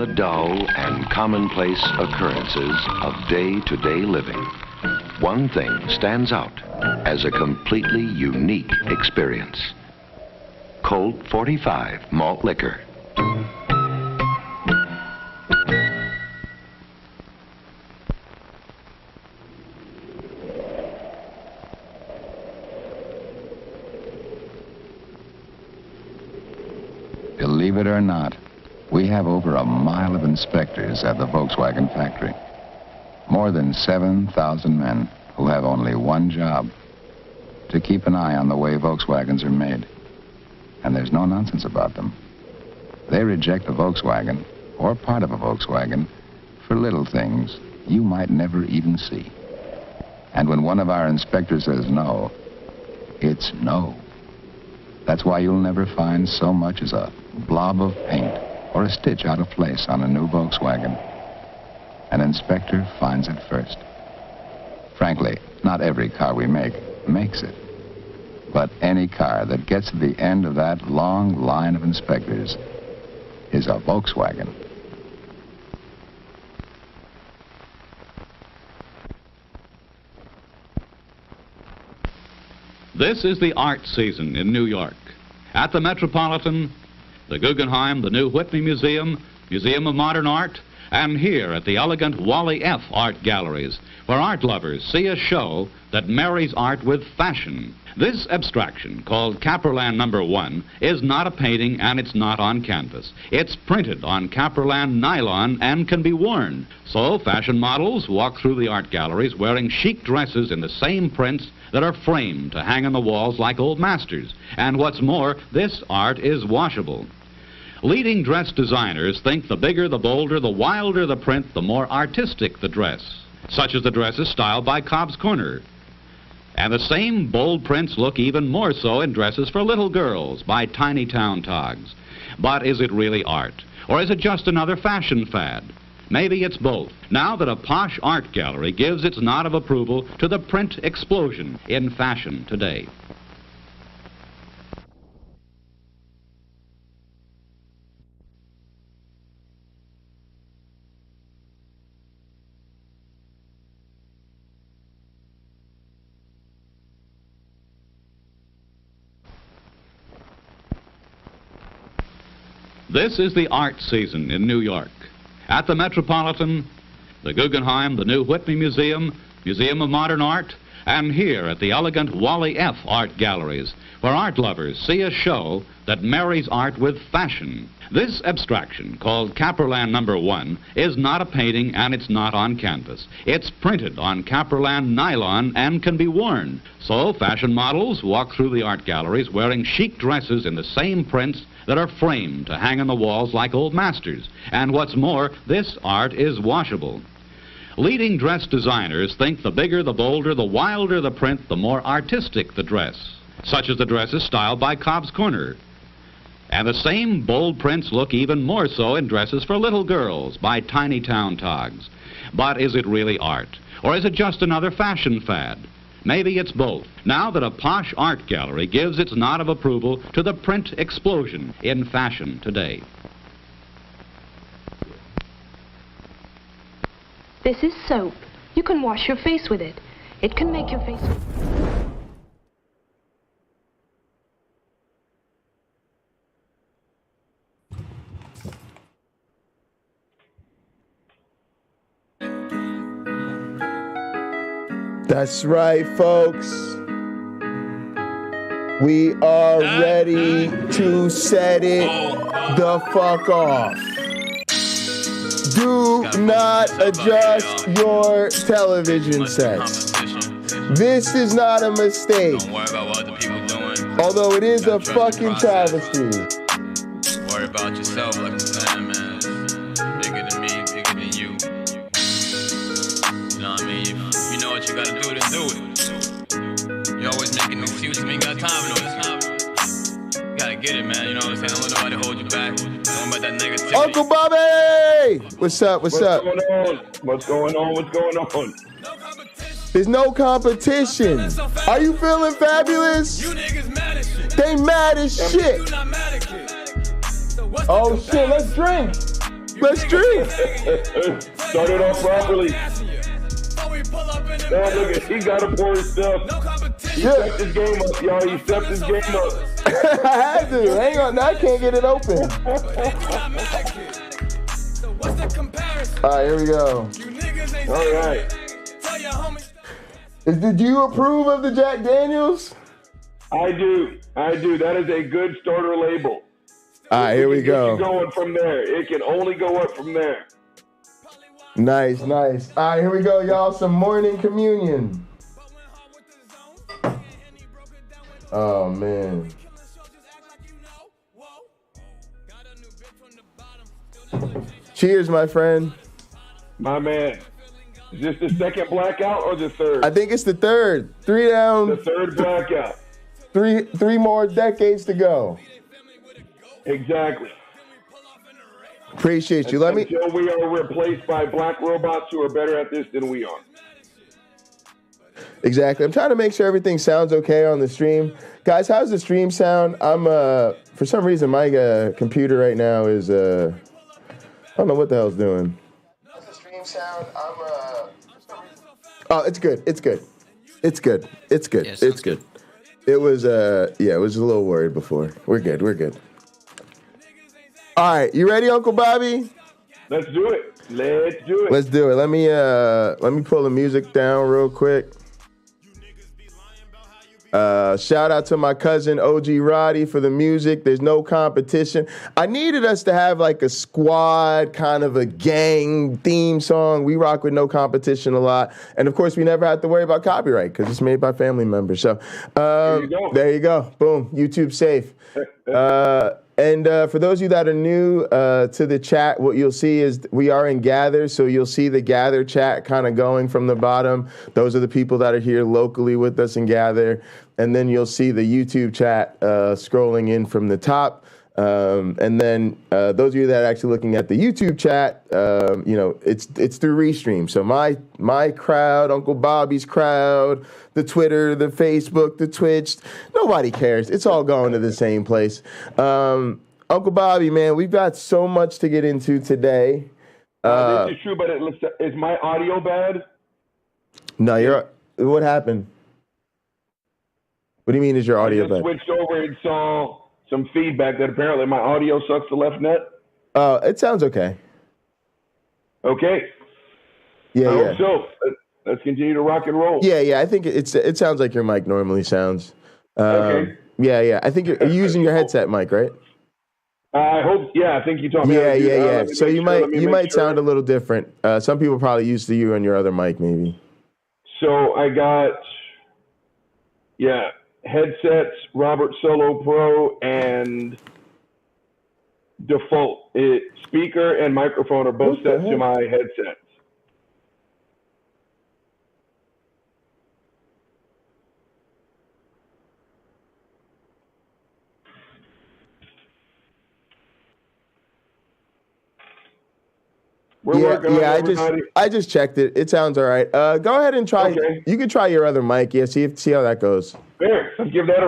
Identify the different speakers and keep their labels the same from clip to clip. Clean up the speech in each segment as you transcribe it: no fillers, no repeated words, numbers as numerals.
Speaker 1: the dull and commonplace occurrences of day-to-day living, one thing stands out as a completely unique experience. Colt 45 malt liquor.
Speaker 2: Believe it or not, we have over a mile of inspectors at the Volkswagen factory. More than 7,000 men who have only one job: to keep an eye on the way Volkswagens are made. And there's no nonsense about them. They reject a Volkswagen, or part of a Volkswagen, for little things you might never even see. And when one of our inspectors says no, it's no. That's why you'll never find so much as a blob of paint or a stitch out of place on a new Volkswagen. An inspector finds it first. Frankly, not every car we make makes it. But any car that gets to the end of that long line of inspectors is a Volkswagen.
Speaker 3: This is the art season in New York. At the Metropolitan, the Guggenheim, the new Whitney Museum, Museum of Modern Art, and here at the elegant Wally F. Art Galleries, where art lovers see a show that marries art with fashion. This abstraction, called Caperland No. 1, is not a painting and it's not on canvas. It's printed on Caperland nylon and can be worn. So fashion models walk through the art galleries wearing chic dresses in the same prints that are framed to hang on the walls like old masters. And what's more, this art is washable. Leading dress designers think the bigger, the bolder, the wilder the print, the more artistic the dress, such as the dresses styled by Cobb's Corner. And the same bold prints look even more so in dresses for little girls by Tiny Town Togs. But is it really art? Or is it just another fashion fad? Maybe it's both, now that a posh art gallery gives its nod of approval to the print explosion in fashion today. This is the art season in New York. At the Metropolitan, the Guggenheim, the new Whitney Museum, Museum of Modern Art, and here at the elegant Wally F. Art Galleries, where art lovers see a show that marries art with fashion. This abstraction, called Caperland No. 1, is not a painting and it's not on canvas. It's printed on Caperland nylon and can be worn. So fashion models walk through the art galleries wearing chic dresses in the same prints that are framed to hang on the walls like old masters. And what's more, this art is washable. Leading dress designers think the bigger, the bolder, the wilder the print, the more artistic the dress, such as the dresses styled by Cobb's Corner. And the same bold prints look even more so in dresses for little girls by Tiny Town Togs. But is it really art? Or is it just another fashion fad? Maybe it's both, now that a posh art gallery gives its nod of approval to the print explosion in fashion today.
Speaker 4: This is soap. You can wash your face with it. It can make your face...
Speaker 5: That's right, folks. We are ready to set it the fuck off. Do not adjust your television sets. This is not a mistake.
Speaker 6: Don't worry about what the people doing.
Speaker 5: Although it is a fucking travesty.
Speaker 6: Worry about yourself, like I'm saying, man. Bigger than me, bigger than you. You know what I mean? If you know what you gotta do, then do it. You're always making excuses, we ain't got time for no excuses. You gotta get it, man. You know what I'm saying? Don't let nobody hold you back. Don't let that negativity.
Speaker 5: Uncle Bobby! What's up? What's up?
Speaker 7: What's going on? What's going on? What's going on?
Speaker 5: There's no competition. Are you feeling fabulous?
Speaker 6: You niggas mad as shit.
Speaker 5: They mad as shit.
Speaker 6: You not mad as shit.
Speaker 5: Oh shit, let's drink. Let's drink.
Speaker 7: Start it off properly. Man, look at, he got to pour his stuff. He stepped his game up, y'all. He stepped his game up.
Speaker 5: I had to. Hang on, now I can't get it open. All right, here we go.
Speaker 7: All right.
Speaker 5: Did you approve of the Jack Daniels?
Speaker 7: I do. That is a good starter label.
Speaker 5: All right, here we go.
Speaker 7: Going from there. It can only go up from there.
Speaker 5: Nice. All right, here we go, y'all. Some morning communion. Oh, man. Cheers, my friend.
Speaker 7: My man. Is this the second blackout or the third?
Speaker 5: I think it's the third. 3 down.
Speaker 7: The third blackout.
Speaker 5: Three more decades to go.
Speaker 7: Exactly.
Speaker 5: Appreciate you.
Speaker 7: Until we are replaced by black robots who are better at this than we are.
Speaker 5: Exactly. I'm trying to make sure everything sounds okay on the stream. Guys, how's the stream sound? I'm for some reason my computer right now is I don't know what the hell's doing. How's the stream sound? Oh, it's good. It's good. Yeah, it's good. It was it was a little worried before. We're good. All right, you ready, Uncle Bobby?
Speaker 7: Let's do it.
Speaker 5: Let's do it. Let me pull the music down real quick. Shout out to my cousin OG Roddy for the music. There's no competition. I needed us to have like a squad, kind of a gang theme song. We rock with no competition a lot. And of course, we never have to worry about copyright because it's made by family members. So there you go. Boom. YouTube safe. And for those of you that are new to the chat, what you'll see is we are in Gather. So you'll see the Gather chat kind of going from the bottom. Those are the people that are here locally with us in Gather. And then you'll see the YouTube chat scrolling in from the top. And then those of you that are actually looking at the YouTube chat, it's through Restream. So my crowd, Uncle Bobby's crowd, the Twitter, the Facebook, the Twitch, nobody cares. It's all going to the same place. Uncle Bobby, man, we've got so much to get into today.
Speaker 7: This is true, but is my audio bad?
Speaker 5: No, what happened? What do you mean is your audio bad?
Speaker 7: I switched over and saw some feedback that apparently my audio sucks the left net.
Speaker 5: It sounds okay.
Speaker 7: Okay.
Speaker 5: Yeah.
Speaker 7: Hope so. Let's continue to rock and roll.
Speaker 5: Yeah. I think it sounds like your mic normally sounds.
Speaker 7: Okay.
Speaker 5: Yeah. I think you're using your headset mic, right?
Speaker 7: I hope. Yeah, I think you told me.
Speaker 5: Yeah. So you might sound a little different. Some people probably used to you on your other mic, maybe.
Speaker 7: So I got headsets, Robert Solo Pro, and default. Speaker and microphone are both set to my headsets.
Speaker 5: I just checked it. It sounds all right. Go ahead and try. Okay. You can try your other mic. Yeah, see how that goes.
Speaker 7: There, let's give that a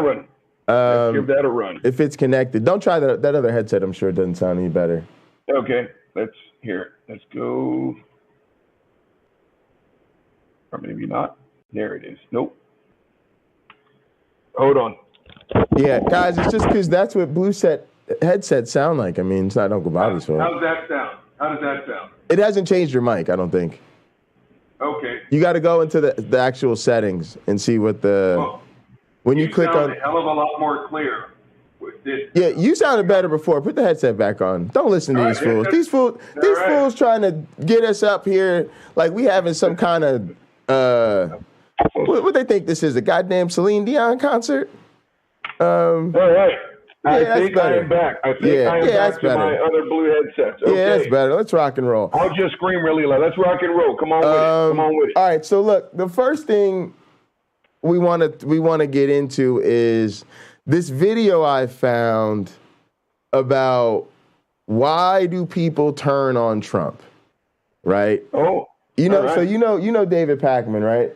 Speaker 7: run.
Speaker 5: If it's connected, don't try that other headset. I'm sure it doesn't sound any better.
Speaker 7: Okay, let's go. Or maybe not. There it is. Nope. Hold on.
Speaker 5: Yeah, guys, it's just because that's what Blue Set headsets sound like. I mean, it's not Uncle Bobby's fault.
Speaker 7: How does that sound?
Speaker 5: It hasn't changed your mic, I don't think.
Speaker 7: Okay.
Speaker 5: You got to go into the actual settings and see what when you click on.
Speaker 7: A hell of a lot more clear with this.
Speaker 5: Yeah, you sounded better before. Put the headset back on. Don't listen to these fools. These fools trying to get us up here like we having some kind of what they think this is, a goddamn Celine Dion concert.
Speaker 7: All right. I think I am back. I am back to my other Blue headsets. Okay.
Speaker 5: Yeah, that's better. Let's rock and roll.
Speaker 7: I'll just scream really loud. Let's rock and roll. Come on with it.
Speaker 5: All right. So look, the first thing we want to get into is this video I found about why do people turn on Trump, right?
Speaker 7: Oh,
Speaker 5: right. So you know David Pakman, right?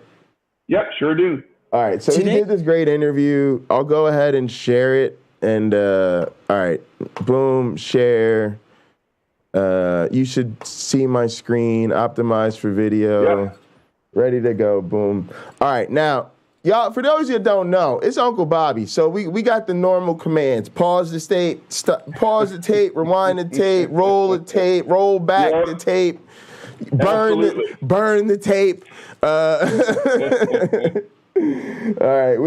Speaker 7: Yep, sure do.
Speaker 5: He did this great interview. I'll go ahead and share it. And all right, boom, share. You should see my screen, optimized for video.
Speaker 7: Yep.
Speaker 5: Ready to go, boom. All right, now, y'all, for those of you that don't know, it's Uncle Bobby. So we got the normal commands. Pause the tape, pause the tape, rewind the tape, roll the tape, roll back the tape, burn the tape. All right,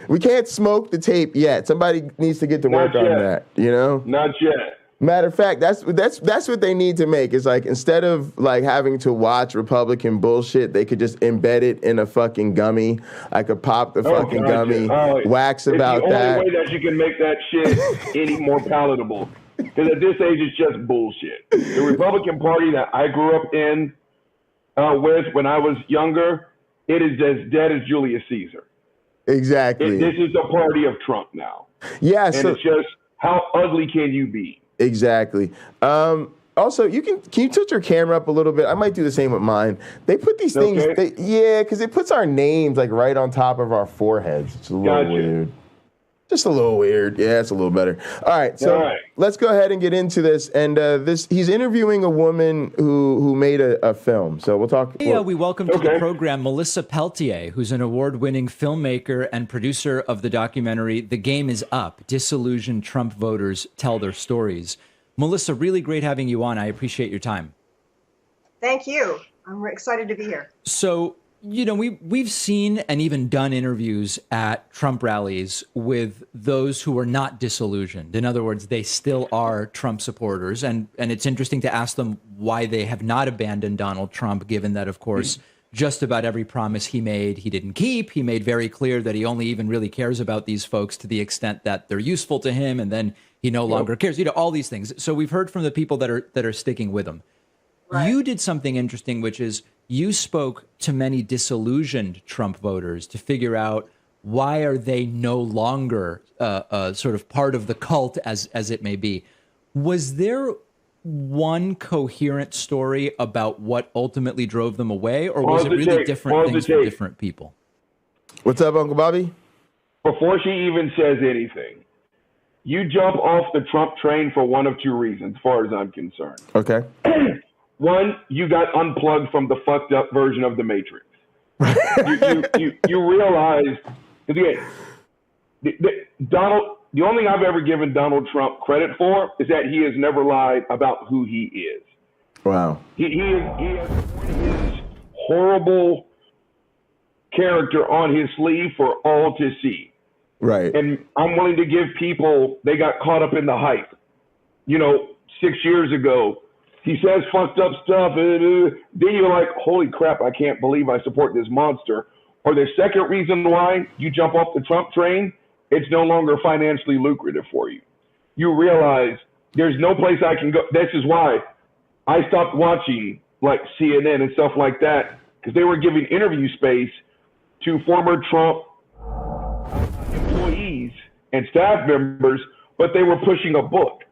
Speaker 5: we can't smoke the tape yet. Somebody needs to get to work on that, you know?
Speaker 7: Not yet.
Speaker 5: Matter of fact, that's what they need to make. It's like, instead of like having to watch Republican bullshit, they could just embed it in a fucking gummy. I could pop the fucking gummy, wax about that.
Speaker 7: It's the only way that you can make that shit any more palatable. Because at this age, it's just bullshit. The Republican Party that I grew up in with when I was younger, it is as dead as Julius Caesar.
Speaker 5: Exactly.
Speaker 7: This is the party of Trump now.
Speaker 5: Yeah.
Speaker 7: And it's just, how ugly can you be?
Speaker 5: Exactly. Also, can you tilt your camera up a little bit? I might do the same with mine. They put these things, because it puts our names like right on top of our foreheads. It's a little weird. Just a little weird. Yeah, it's a little better. All right, so let's go ahead and get into this. And he's interviewing a woman who made a film. So we'll talk.
Speaker 8: Yeah, we welcome to the program Melissa Peltier, who's an award-winning filmmaker and producer of the documentary The Game Is Up, Disillusioned Trump Voters Tell Their Stories. Melissa, really great having you on. I appreciate your time.
Speaker 9: Thank you. I'm excited to be here.
Speaker 8: So, you know, we've seen and even done interviews at Trump rallies with those who are not disillusioned. In other words, they still are Trump supporters. And it's interesting to ask them why they have not abandoned Donald Trump, given that, of course, just about every promise he made, he didn't keep. He made very clear that he only even really cares about these folks to the extent that they're useful to him. And then he no longer cares, you know, all these things. So we've heard from the people that are sticking with him. Right. You did something interesting, which is you spoke to many disillusioned Trump voters to figure out why are they no longer sort of part of the cult, as it may be. Was there one coherent story about what ultimately drove them away, or was it really different things for different people?
Speaker 5: What's up, Uncle Bobby?
Speaker 7: Before she even says anything, you jump off the Trump train for one of two reasons, as far as I'm concerned. Okay. One, you got unplugged from the fucked up version of the Matrix. you realize, Donald, the only thing I've ever given Donald Trump credit for is that he has never lied about who he is.
Speaker 5: Wow.
Speaker 7: He has his horrible character on his sleeve for all to see.
Speaker 5: Right.
Speaker 7: And I'm willing to give people, they got caught up in the hype. You know, 6 years ago, he says fucked up stuff. Then you're like, holy crap, I can't believe I support this monster. Or the second reason why you jump off the Trump train, it's no longer financially lucrative for you. You realize there's no place I can go. This is why I stopped watching like CNN and stuff like that, because they were giving interview space to former Trump employees and staff members, but they were pushing a book.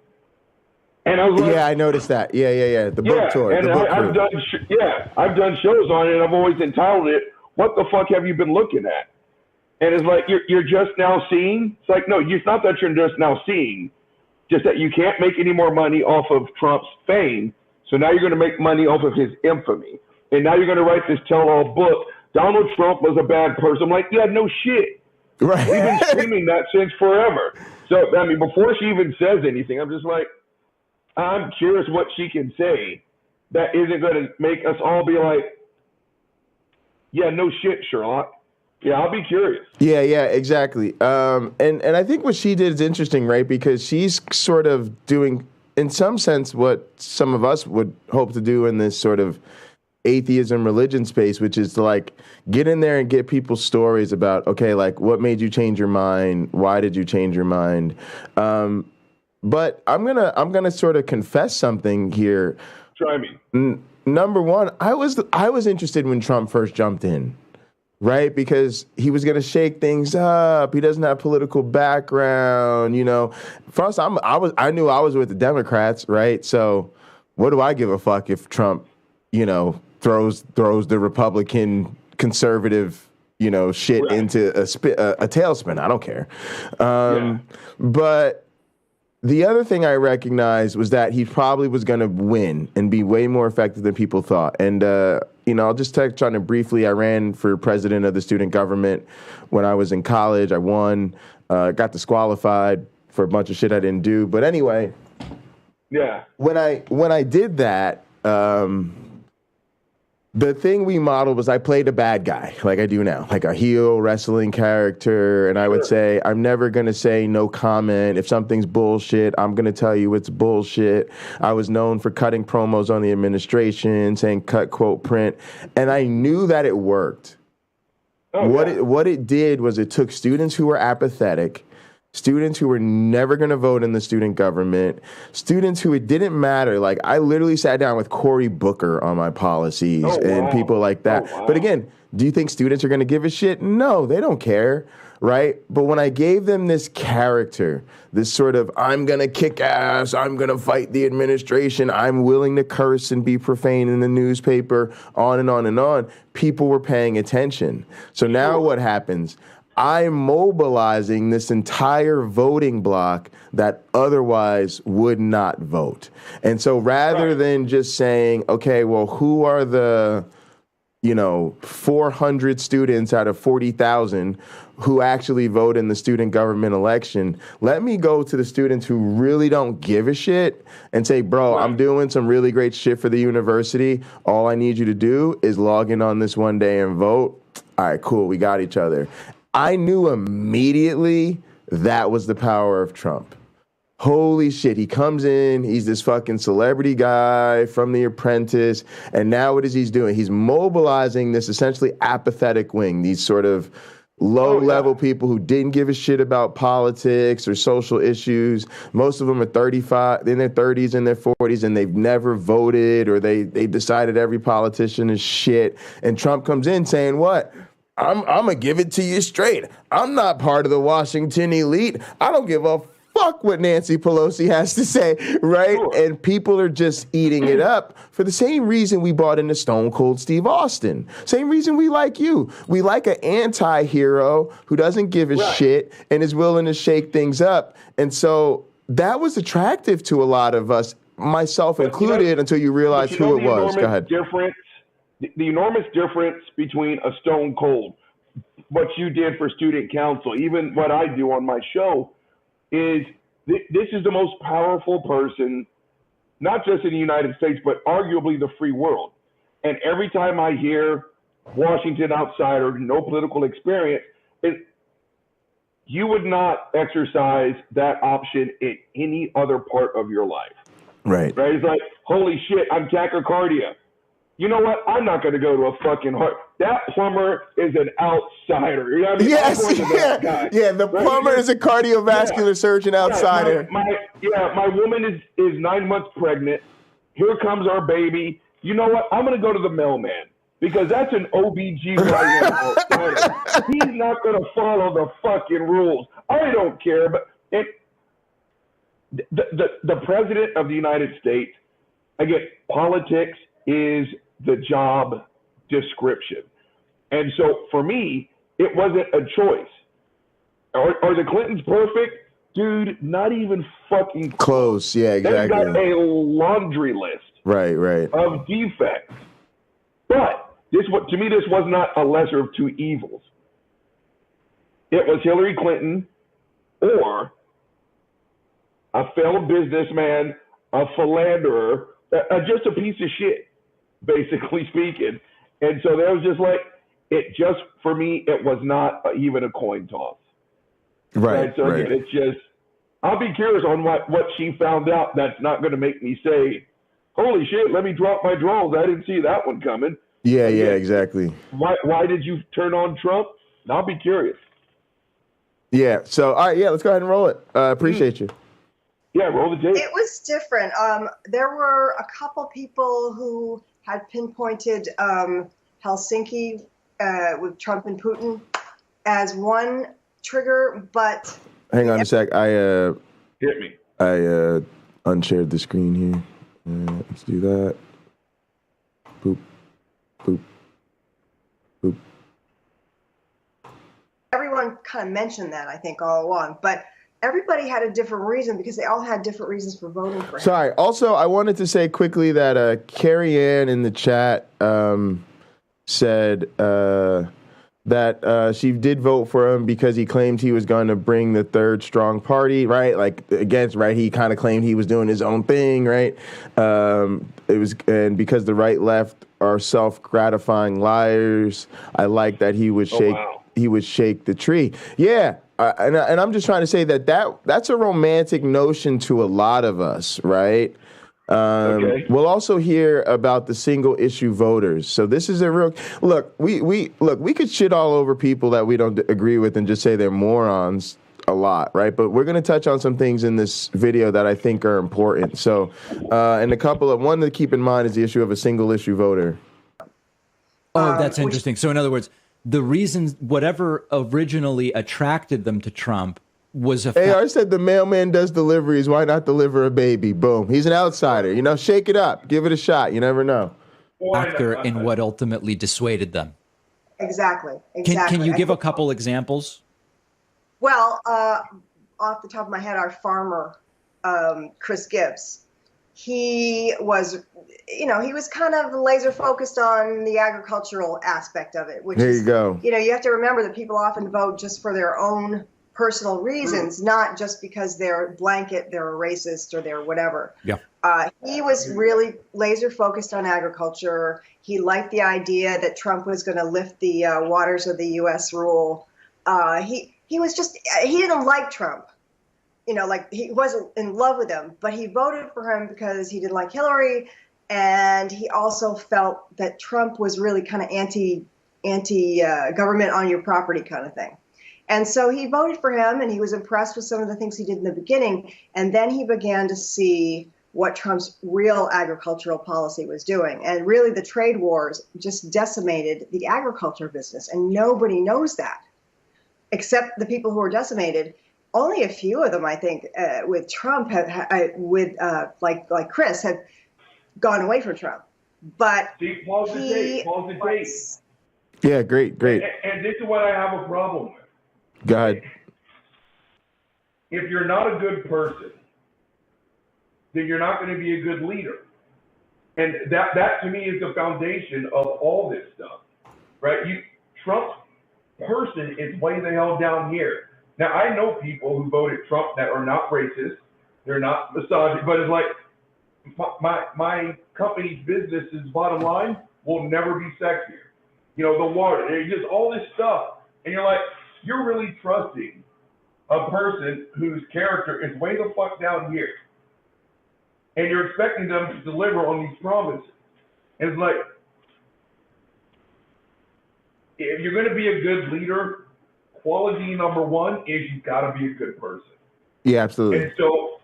Speaker 7: And I was like,
Speaker 5: I noticed that. Yeah. The book tour.
Speaker 7: And I've done shows on it, and I've always entitled it, "What the fuck have you been looking at?" And it's like, you're just now seeing. It's like, no, it's not that you're just now seeing, just that you can't make any more money off of Trump's fame. So now you're going to make money off of his infamy, and now you're going to write this tell-all book. Donald Trump was a bad person. I'm like, yeah, no shit. Right. We've been screaming that since forever. So I mean, before she even says anything, I'm just like, I'm curious what she can say that isn't going to make us all be like, yeah, no shit, Sherlock. Yeah, I'll be curious.
Speaker 5: Yeah, exactly. And I think what she did is interesting, right? Because she's sort of doing, in some sense, what some of us would hope to do in this sort of atheism religion space, which is to like get in there and get people's stories about, okay, like what made you change your mind? Why did you change your mind? But I'm gonna sort of confess something here.
Speaker 7: Try me.
Speaker 5: Number one, I was interested when Trump first jumped in, right? Because he was gonna shake things up. He doesn't have political background, you know. First, I knew I was with the Democrats, right? So, what do I give a fuck if Trump, you know, throws the Republican conservative, you know, shit into a tailspin? I don't care. But the other thing I recognized was that he probably was going to win and be way more effective than people thought. And, I'll just touch on it briefly. I ran for president of the student government when I was in college. I won, got disqualified for a bunch of shit I didn't do. But anyway,
Speaker 7: yeah,
Speaker 5: when I did that, the thing we modeled was I played a bad guy, like I do now, like a heel wrestling character. And I would say, I'm never going to say no comment. If something's bullshit, I'm going to tell you it's bullshit. I was known for cutting promos on the administration, saying cut, quote, print. And I knew that it worked. What it did was it took students who were apathetic, students who were never going to vote in the student government, students who it didn't matter. Like, I literally sat down with Cory Booker on my policies and people like that. But again, do you think students are going to give a shit? No, they don't care, right? But when I gave them this character, this sort of, I'm going to kick ass, I'm going to fight the administration, I'm willing to curse and be profane in the newspaper, on and on and on, people were paying attention. So now what happens? I'm mobilizing this entire voting bloc that otherwise would not vote. And so rather than just saying, okay, well, who are the, 400 students out of 40,000 who actually vote in the student government election, let me go to the students who really don't give a shit and say, bro, I'm doing some really great shit for the university. All I need you to do is log in on this one day and vote. All right, cool, we got each other. I knew immediately that was the power of Trump. Holy shit, he comes in, he's this fucking celebrity guy from The Apprentice, and now what is he doing? He's mobilizing this essentially apathetic wing, these sort of low-level people who didn't give a shit about politics or social issues. Most of them are 35, in their 30s and their 40s, and they've never voted, or they decided every politician is shit. And Trump comes in saying what? I'm going to give it to you straight. I'm not part of the Washington elite. I don't give a fuck what Nancy Pelosi has to say, right? Sure. And people are just eating it up for the same reason we bought into Stone Cold Steve Austin. Same reason we like you. We like an anti-hero who doesn't give a shit and is willing to shake things up. And so that was attractive to a lot of us, myself included, until you realize who it was. Go ahead.
Speaker 7: The enormous difference between a Stone Cold, what you did for student council, even what I do on my show, is this is the most powerful person, not just in the United States, but arguably the free world. And every time I hear Washington outsider, no political experience, you would not exercise that option in any other part of your life.
Speaker 5: Right.
Speaker 7: It's like, holy shit, I'm tachycardia. You know what? I'm not going to go to a fucking heart. That plumber is an outsider. You know what I mean?
Speaker 5: Yes, the plumber is a cardiovascular surgeon outsider.
Speaker 7: My woman is 9 months pregnant. Here comes our baby. You know what? I'm going to go to the mailman because that's an OBGYN outsider. He's not going to follow the fucking rules. I don't care. But the president of the United States, again, politics is the job description. And so for me, it wasn't a choice. Are the Clintons perfect? Dude, not even fucking
Speaker 5: close. Yeah, exactly.
Speaker 7: They've got a laundry list of defects. But to me, this was not a lesser of two evils. It was Hillary Clinton or a failed businessman, a philanderer, just a piece of shit, basically speaking. And so there was just like, for me, it was not even a coin toss. Right. So again, it's just, I'll be curious on what she found out that's not going to make me say, holy shit, let me drop my drawers. I didn't see that one coming.
Speaker 5: Yeah, exactly.
Speaker 7: Why did you turn on Trump? I'll be curious.
Speaker 5: Yeah. So, all right, let's go ahead and roll it. Appreciate you.
Speaker 7: Yeah, roll the tape.
Speaker 9: It was different. There were a couple people who had pinpointed Helsinki with Trump and Putin as one trigger, but...
Speaker 5: Hang on a sec.
Speaker 7: Hit me.
Speaker 5: I unshared the screen here. Let's do that. Boop. Boop. Boop.
Speaker 9: Everyone kind of mentioned that, I think, all along. But everybody had a different reason because they all had different reasons for voting for him.
Speaker 5: Sorry. Also, I wanted to say quickly that Carrie Ann in the chat said that she did vote for him because he claimed he was going to bring the third strong party, right? Like against, right? He kind of claimed he was doing his own thing, right? And because the right left are self-gratifying liars, I like that he would shake.
Speaker 7: Wow.
Speaker 5: He would shake the tree. Yeah. And I'm just trying to say that's a romantic notion to a lot of us, right?
Speaker 7: Okay.
Speaker 5: We'll also hear about the single issue voters. So this is a real look. We could shit all over people that we don't agree with and just say they're morons a lot, right? But we're going to touch on some things in this video that I think are important. So, and one to keep in mind is the issue of a single issue voter.
Speaker 8: Oh, that's interesting. So in other words, the reasons, whatever originally attracted them to Trump was a
Speaker 5: AR said the mailman does deliveries. Why not deliver a baby? Boom. He's an outsider. You know, shake it up. Give it a shot. You never know.
Speaker 8: factor in what ultimately dissuaded them.
Speaker 9: Exactly.
Speaker 8: Can you give a couple examples?
Speaker 9: Well, off the top of my head, our farmer, Chris Gibbs, he was kind of laser focused on the agricultural aspect of it, which
Speaker 5: there you go.
Speaker 9: You have to remember that people often vote just for their own personal reasons, not just because they're a racist or they're whatever.
Speaker 8: Yeah.
Speaker 9: He was really laser focused on agriculture. He liked the idea that Trump was going to lift the waters of the U.S. rule. He didn't like Trump. Like he wasn't in love with him, but he voted for him because he didn't like Hillary. And he also felt that Trump was really kind of anti government on your property kind of thing. And so he voted for him, and he was impressed with some of the things he did in the beginning. And then he began to see what Trump's real agricultural policy was doing. And really the trade wars just decimated the agriculture business. And nobody knows that, except the people who were decimated. Only a few of them, I think, with Trump, like Chris, have gone away from Trump. But
Speaker 7: pause the date.
Speaker 5: Yeah, great.
Speaker 7: And this is what I have a problem with.
Speaker 5: Go ahead.
Speaker 7: If you're not a good person, then you're not going to be a good leader. And that to me is the foundation of all this stuff, right? Trump's person is way the hell down here. Now, I know people who voted Trump that are not racist, they're not misogynist, but it's like my company's business's bottom line will never be sexier. The water, just all this stuff. And you're like, you're really trusting a person whose character is way the fuck down here. And you're expecting them to deliver on these promises. And it's like, if you're going to be a good leader, quality number one is you've got to be a good person.
Speaker 5: Yeah, absolutely.
Speaker 7: And so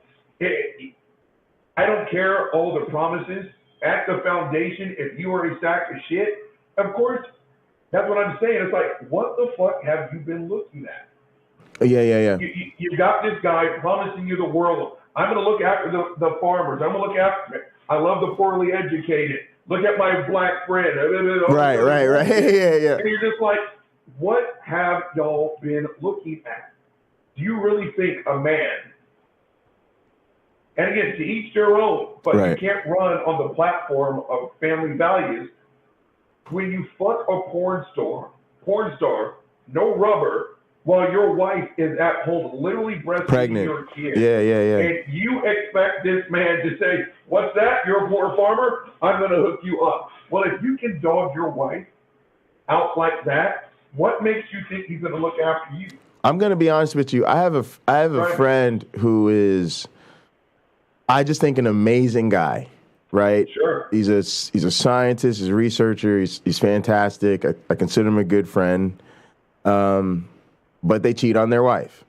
Speaker 7: I don't care all the promises. At the foundation, if you are a sack of shit, of course, that's what I'm saying. It's like, what the fuck have you been looking at?
Speaker 5: Yeah.
Speaker 7: You got this guy promising you the world. I'm going to look after the farmers. I'm going to look after it. I love the poorly educated. Look at my black friend.
Speaker 5: Right. Yeah.
Speaker 7: And you're just like, what have y'all been looking at? Do you really think a man, and again, to each their own, but
Speaker 5: right.
Speaker 7: You can't run on the platform of family values when you fuck a porn star, no rubber, while your wife is at home literally breastfeeding your kid.
Speaker 5: Yeah.
Speaker 7: And you expect this man to say, what's that? You're a poor farmer? I'm going to hook you up. Well, if you can dog your wife out like that, what makes you think he's going to look after you? I'm
Speaker 5: going to be honest with you. I have a friend who is, I just think, an amazing guy. Right.
Speaker 7: Sure.
Speaker 5: He's a scientist. He's a researcher. He's fantastic. I consider him a good friend. But they cheat on their wife.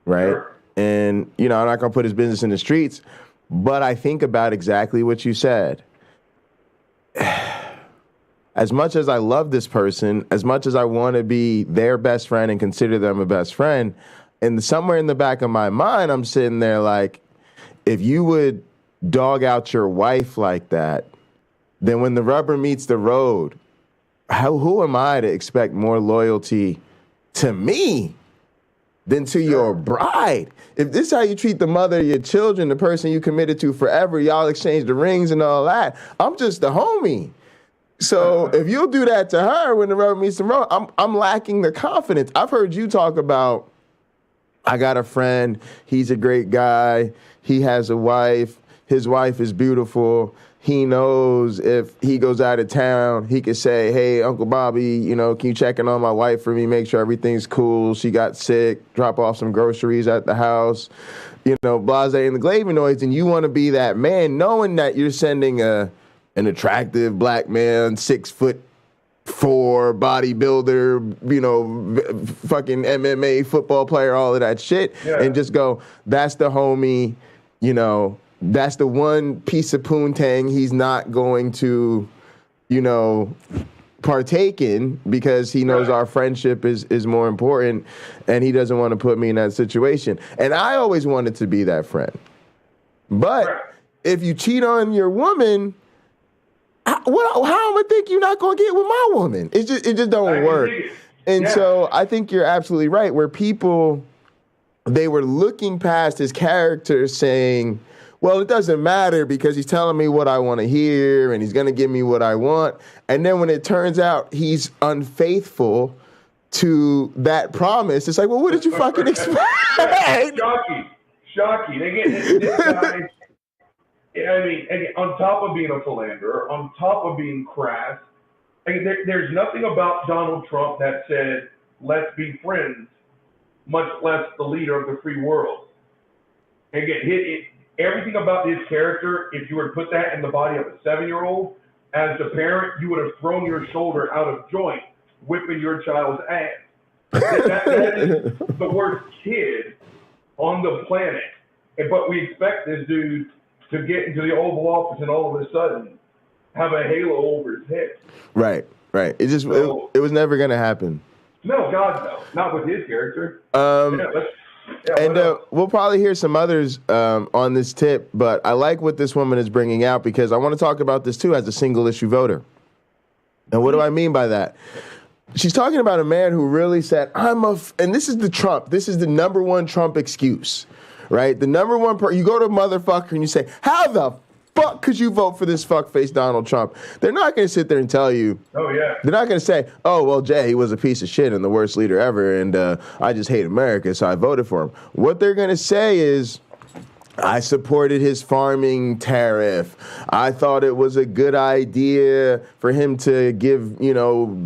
Speaker 5: Right.
Speaker 7: Sure.
Speaker 5: And, I'm not going to put his business in the streets, but I think about exactly what you said. As much as I love this person, as much as I want to be their best friend and consider them a best friend, and somewhere in the back of my mind, I'm sitting there like, if you would dog out your wife like that, then when the rubber meets the road, who am I to expect more loyalty to me than to your bride. If this is how you treat the mother of your children, the person you committed to forever, y'all exchange the rings and all that, I'm just a homie. So if you'll do that to her when the rubber meets the road, I'm lacking the confidence. I've heard you talk about, I got a friend, he's a great guy, he has a wife, his wife is beautiful. He knows if he goes out of town, he could say, hey, Uncle Bobby, can you check in on my wife for me, make sure everything's cool. She got sick, drop off some groceries at the house, blase and the Glavinoids. And you want to be that man, knowing that you're sending an attractive black man, 6'4" bodybuilder, fucking MMA football player, all of that shit, and just go, that's the homie, that's the one piece of poontang he's not going to, partake in because he knows our friendship is more important and he doesn't want to put me in that situation. And I always wanted to be that friend. But if you cheat on your woman, how am I think you're not going to get with my woman? It just don't work. And so I think you're absolutely right, where people, they were looking past his character saying, well, it doesn't matter because he's telling me what I want to hear and he's going to give me what I want. And then when it turns out he's unfaithful to that promise, it's like, well, what did you fucking expect?
Speaker 7: Shocking. Again, this guy, again, on top of being a philanderer, on top of being crass, there's nothing about Donald Trump that said, let's be friends, much less the leader of the free world. Again, everything about his character, if you were to put that in the body of a 7-year-old, as a parent, you would have thrown your shoulder out of joint, whipping your child's ass. That is the worst kid on the planet. But we expect this dude to get into the Oval Office and all of a sudden have a halo over his head.
Speaker 5: Right. It was never going to happen.
Speaker 7: No, God, no. Not with his character.
Speaker 5: We'll probably hear some others on this tip, but I like what this woman is bringing out because I want to talk about this too as a single issue voter. And what do I mean by that? She's talking about a man who really said, and this is the number one Trump excuse, right? The number one, you go to a motherfucker and you say, how the fuck could you vote for this fuckface Donald Trump? They're not going to sit there and tell you.
Speaker 7: Oh, yeah.
Speaker 5: They're not going to say, oh, well, Jay, he was a piece of shit and the worst leader ever, and I just hate America, so I voted for him. What they're going to say is, I supported his farming tariff. I thought it was a good idea for him to give,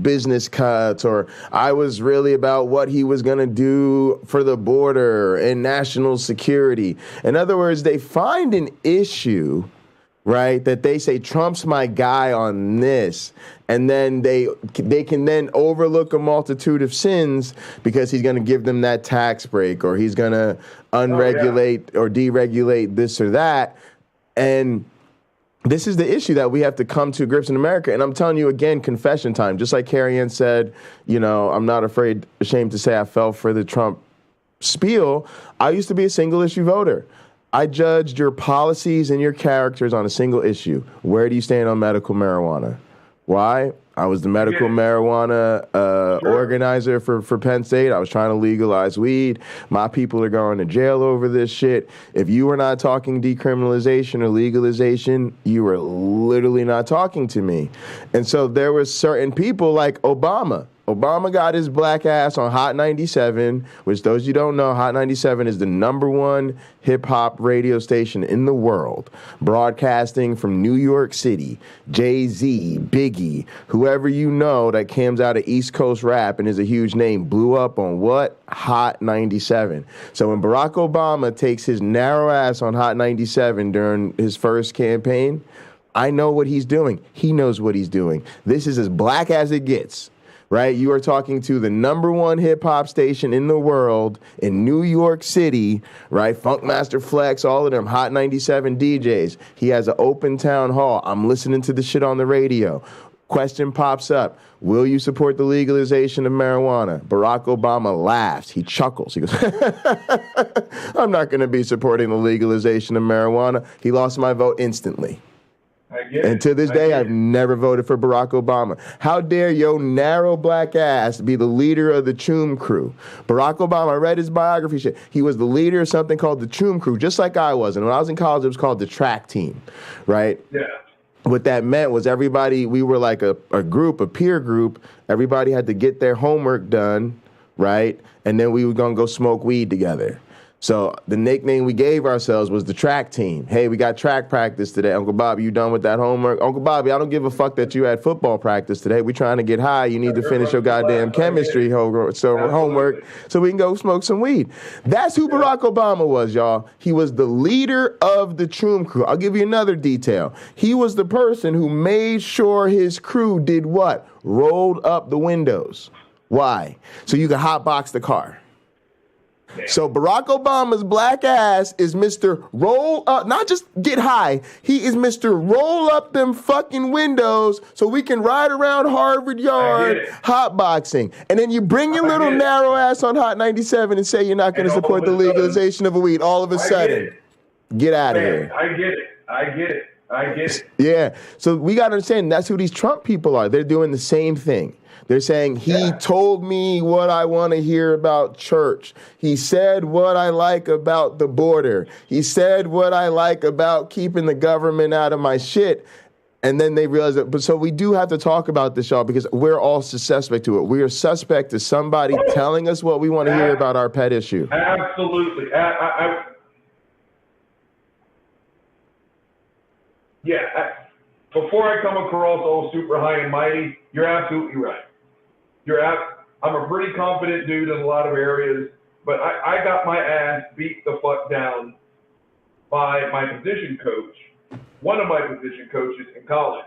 Speaker 5: business cuts, or I was really about what he was going to do for the border and national security. In other words, they find an issue, right, that they say Trump's my guy on this, and then they can then overlook a multitude of sins because he's going to give them that tax break, or he's going to unregulate or deregulate this or that. And this is the issue that we have to come to grips in America. And I'm telling you again, confession time. Just like Carrie Ann said, I'm not ashamed to say I fell for the Trump spiel. I used to be a single issue voter. I judged your policies and your characters on a single issue. Where do you stand on medical marijuana? Why? I was the medical marijuana organizer for Penn State. I was trying to legalize weed. My people are going to jail over this shit. If you were not talking decriminalization or legalization, you were literally not talking to me. And so there were certain people like Obama. Obama got his black ass on Hot 97, which those you don't know, Hot 97 is the #1 hip-hop radio station in the world, broadcasting from New York City. Jay-Z, Biggie, whoever you know that comes out of East Coast rap and is a huge name, blew up on what? Hot 97. So when Barack Obama takes his narrow ass on Hot 97 during his first campaign, I know what he's doing. He knows what he's doing. This is as black as it gets. Right? You are talking to the #1 hip-hop station in the world in New York City, right? Funkmaster Flex, all of them, Hot 97 DJs. He has an open town hall. I'm listening to the shit on the radio. Question pops up. Will you support the legalization of marijuana? Barack Obama laughs. He chuckles. He goes, I'm not going to be supporting the legalization of marijuana. He lost my vote instantly. And to this day, I've never voted for Barack Obama. How dare your narrow black ass be the leader of the Choom Crew? Barack Obama, I read his biography shit. He was the leader of something called the Choom Crew, just like I was. And when I was in college, it was called the track team, right?
Speaker 7: Yeah.
Speaker 5: What that meant was everybody, we were like a group, a peer group. Everybody had to get their homework done, right? And then we were going to go smoke weed together. So the nickname we gave ourselves was the track team. Hey, we got track practice today. Uncle Bobby, you done with that homework? Uncle Bobby, I don't give a fuck that you had football practice today. We trying to get high. You need to finish your goddamn chemistry homework so we can go smoke some weed. That's who Barack Obama was, y'all. He was the leader of the Choom Crew. I'll give you another detail. He was the person who made sure his crew did what? Rolled up the windows. Why? So you could hotbox the car. So Barack Obama's black ass is Mr. Roll Up, not just get high. He is Mr. Roll Up them fucking windows so we can ride around Harvard Yard hotboxing. And then you bring your little narrow ass on Hot 97 and say you're not going to support the legalization of weed. All of a sudden, get out of here.
Speaker 7: I get it.
Speaker 5: Yeah. So we got to understand that's who these Trump people are. They're doing the same thing. They're saying, he told me what I want to hear about church. He said what I like about the border. He said what I like about keeping the government out of my shit. And then they realize that. But so we do have to talk about this, y'all, because we're all suspect to it. We are suspect to somebody telling us what we want to hear about our pet issue.
Speaker 7: Absolutely. Before I come across all super high and mighty, you're absolutely right. I'm a pretty confident dude in a lot of areas, but I got my ass beat the fuck down by my position coach, one of my position coaches in college.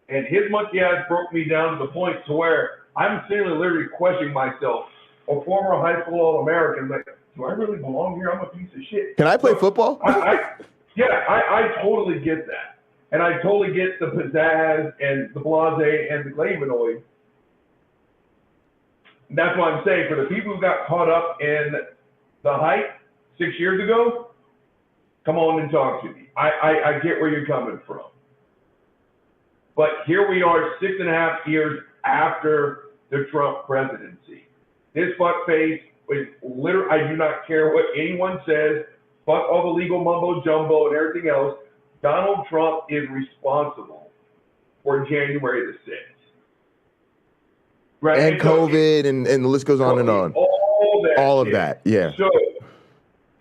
Speaker 7: And his monkey ass broke me down to the point to where I'm sitting there literally questioning myself, a former high school All-American, like, do I really belong here? I'm a piece of shit.
Speaker 5: Can I play football?
Speaker 7: I totally get that. And I totally get the pizzazz and the blase and the flavonoid. That's what I'm saying. For the people who got caught up in the hype 6 years ago, come on and talk to me. I get where you're coming from. But here we are 6.5 years after the Trump presidency. This fuckface is literally, I do not care what anyone says, fuck all the legal mumbo jumbo and everything else. Donald Trump is responsible for January the 6th. Right?
Speaker 5: And COVID and the list goes on and on. All of that, yeah.
Speaker 7: So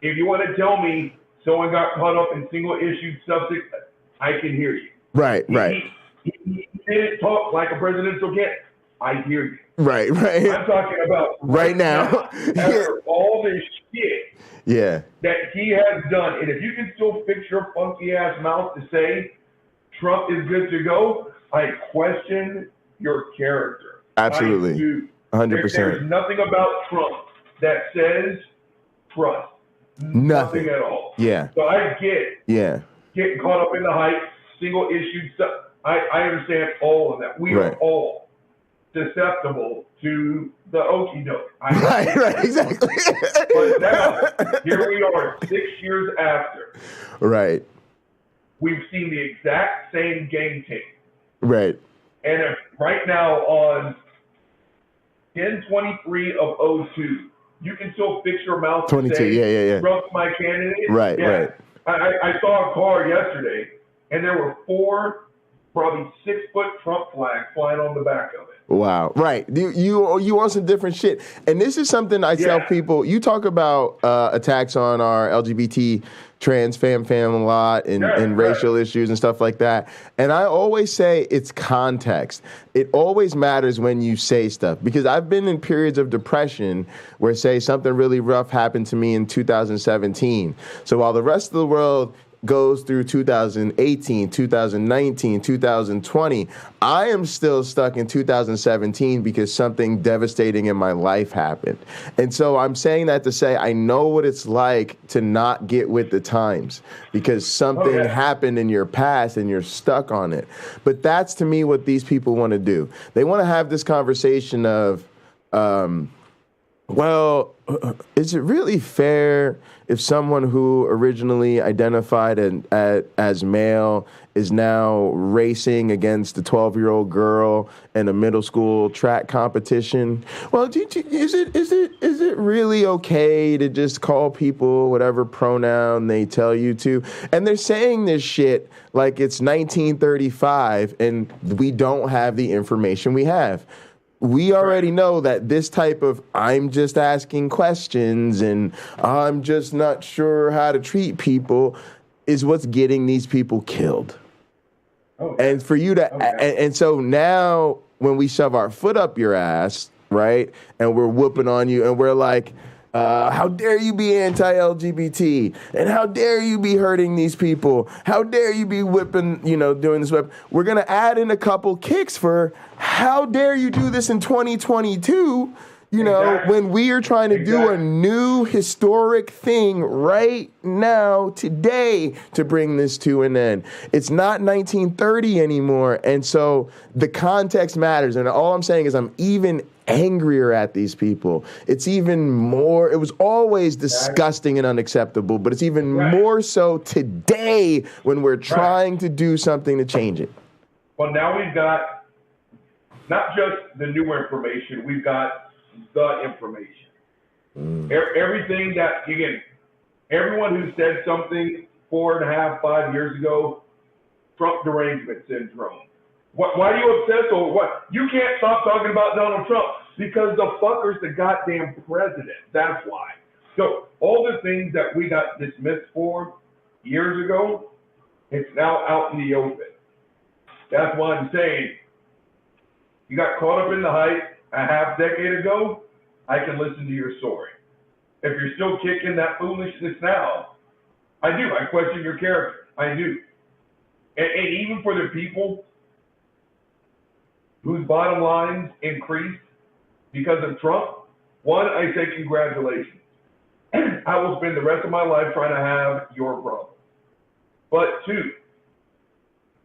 Speaker 7: if you want to tell me someone got caught up in single issue subject, I can hear you.
Speaker 5: Right.
Speaker 7: He didn't talk like a presidential candidate. I hear you.
Speaker 5: Right.
Speaker 7: I'm talking about
Speaker 5: right now.
Speaker 7: After all this shit
Speaker 5: that
Speaker 7: he has done. And if you can still fix your funky ass mouth to say Trump is good to go, I question your character.
Speaker 5: Absolutely. 100%.
Speaker 7: There's nothing about Trump that says trust. Nothing at all.
Speaker 5: Yeah.
Speaker 7: So I get getting caught up in the hype, single issue stuff. I understand all of that. We are all susceptible to the okie doke.
Speaker 5: Right, exactly.
Speaker 7: But now, here we are 6 years after.
Speaker 5: Right.
Speaker 7: We've seen the exact same game tape.
Speaker 5: Right.
Speaker 7: And if right now on 10/23 of 02, you can still fix your mouth
Speaker 5: 22,
Speaker 7: and say,
Speaker 5: yeah.
Speaker 7: Trump's my candidate.
Speaker 5: Right.
Speaker 7: I saw a car yesterday, and there were 4, probably 6-foot Trump flags flying on the back of it.
Speaker 5: Wow. Right. You want some different shit. And this is something I tell people. You talk about attacks on our LGBT trans fam a lot and racial issues and stuff like that. And I always say it's context. It always matters when you say stuff, because I've been in periods of depression where, say, something really rough happened to me in 2017. So while the rest of the world goes through 2018, 2019, 2020, I am still stuck in 2017 because something devastating in my life happened. And so I'm saying that to say I know what it's like to not get with the times because something happened in your past and you're stuck on it. But that's, to me, what these people want to do. They want to have this conversation of Well, is it really fair if someone who originally identified as male is now racing against a 12-year-old girl in a middle school track competition? Well, is it really okay to just call people whatever pronoun they tell you to? And they're saying this shit like it's 1935 and we don't have the information we have. We already know that this type of I'm just asking questions and I'm just not sure how to treat people is what's getting these people killed. Okay. And for you to, and so now when we shove our foot up your ass, right, and we're whooping on you and we're like, how dare you be anti-LGBT? And how dare you be hurting these people? How dare you be whipping, doing this whip? We're going to add in a couple kicks for how dare you do this in 2022, when we are trying to do a new historic thing right now, today, to bring this to an end. It's not 1930 anymore. And so the context matters. And all I'm saying is I'm even angrier at these people. It's even more, it was always disgusting and unacceptable, but it's even more so today when we're trying to do something to change it.
Speaker 7: Well, now we've got not just the new information, we've got the information. Everything that, again, everyone who said something 4.5, 5 years ago, Trump derangement syndrome. Why are you obsessed over what? You can't stop talking about Donald Trump because the fucker's the goddamn president. That's why. So all the things that we got dismissed for years ago, it's now out in the open. That's why I'm saying you got caught up in the hype a half decade ago. I can listen to your story. If you're still kicking that foolishness now, I do. I question your character. I do. And even for the people whose bottom lines increased because of Trump, one, I say congratulations. I will spend the rest of my life trying to have your problem. But two,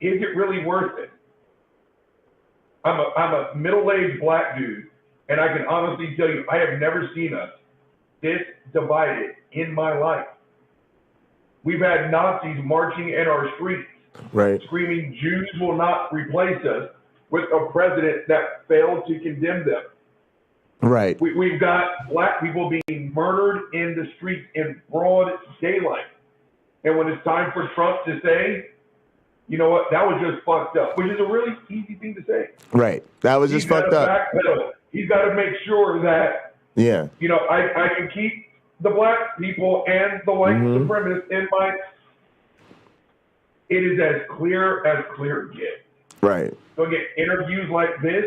Speaker 7: is it really worth it? I'm a middle-aged black dude, and I can honestly tell you, I have never seen us this divided in my life. We've had Nazis marching in our streets, screaming, Jews will not replace us, with a president that failed to condemn them.
Speaker 5: Right.
Speaker 7: We've got black people being murdered in the streets in broad daylight. And when it's time for Trump to say, you know what, that was just fucked up, which is a really easy thing to say.
Speaker 5: Right. That was just fucked up.
Speaker 7: He's got to make sure that, I can keep the black people and the white supremacists in mind. It is as clear gets.
Speaker 5: Right.
Speaker 7: So again, interviews like this,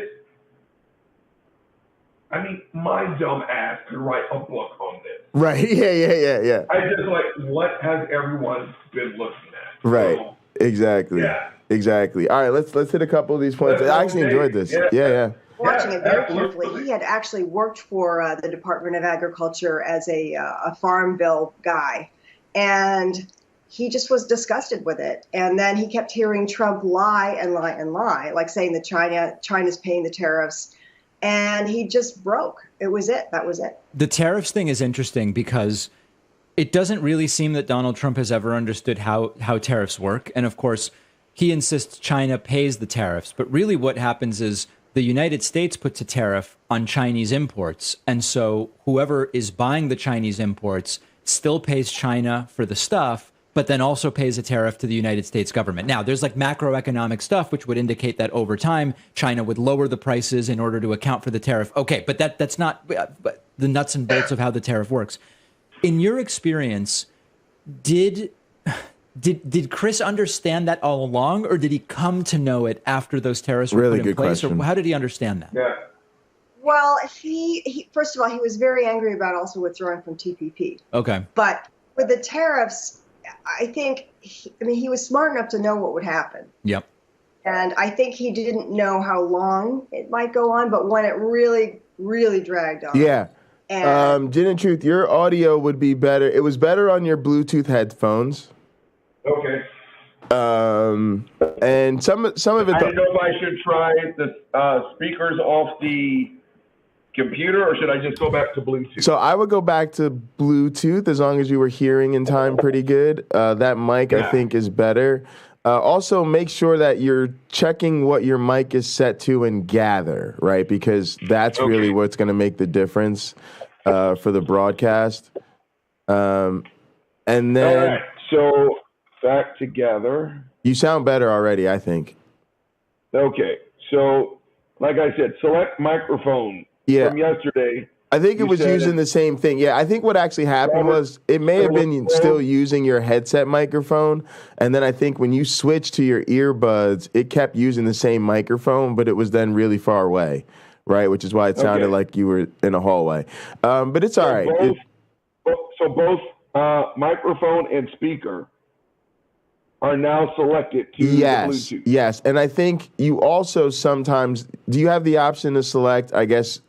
Speaker 7: I mean, my dumb ass could write a book on this.
Speaker 5: Right. Yeah.
Speaker 7: I just what has everyone been looking at?
Speaker 5: Right.
Speaker 7: So,
Speaker 5: exactly. Yeah. Exactly. All right, let's hit a couple of these points. I actually enjoyed this. Yeah.
Speaker 9: Watching it very carefully. He had actually worked for the Department of Agriculture as a farm bill guy, and he just was disgusted with it. And then he kept hearing Trump lie, like saying that China's paying the tariffs. And he just broke. It was it. That was it.
Speaker 8: The tariffs thing is interesting because it doesn't really seem that Donald Trump has ever understood how tariffs work. And of course, he insists China pays the tariffs. But really what happens is the United States puts a tariff on Chinese imports. And so whoever is buying the Chinese imports still pays China for the stuff, but then also pays a tariff to the United States government. Now, there's like macroeconomic stuff, which would indicate that over time, China would lower the prices in order to account for the tariff. Okay, but that's not the nuts and bolts of how the tariff works. In your experience, did Chris understand that all along, or did he come to know it after those tariffs were put in place? Question. Or how did he understand that?
Speaker 7: Yeah.
Speaker 9: Well, he first of all, he was very angry about also withdrawing from TPP.
Speaker 8: Okay.
Speaker 9: But with the tariffs, I think, he was smart enough to know what would happen.
Speaker 8: Yep.
Speaker 9: And I think he didn't know how long it might go on, but when it really, really dragged on.
Speaker 5: Yeah. Gin and Truth, your audio would be better. It was better on your Bluetooth headphones.
Speaker 7: Okay.
Speaker 5: And some of it.
Speaker 7: I don't know if I should try the speakers off the computer, or should I just go back to Bluetooth?
Speaker 5: So I would go back to Bluetooth as long as you were hearing in time pretty good. That mic, I think, is better. Also, make sure that you're checking what your mic is set to and gather, right? Because that's really what's going to make the difference for the broadcast. And then...
Speaker 7: All right, so back together.
Speaker 5: You sound better already, I think.
Speaker 7: Okay, so like I said, select microphone from yesterday.
Speaker 5: I think it was using the same thing. Yeah, I think what actually happened was it may have been still using your headset microphone, and then I think when you switched to your earbuds, it kept using the same microphone, but it was then really far away, right? Which is why it sounded like you were in a hallway. But it's all right.
Speaker 7: Both microphone and speaker are now selected to the Bluetooth.
Speaker 5: Yes, and I think you also sometimes, do you have the option to select, I guess,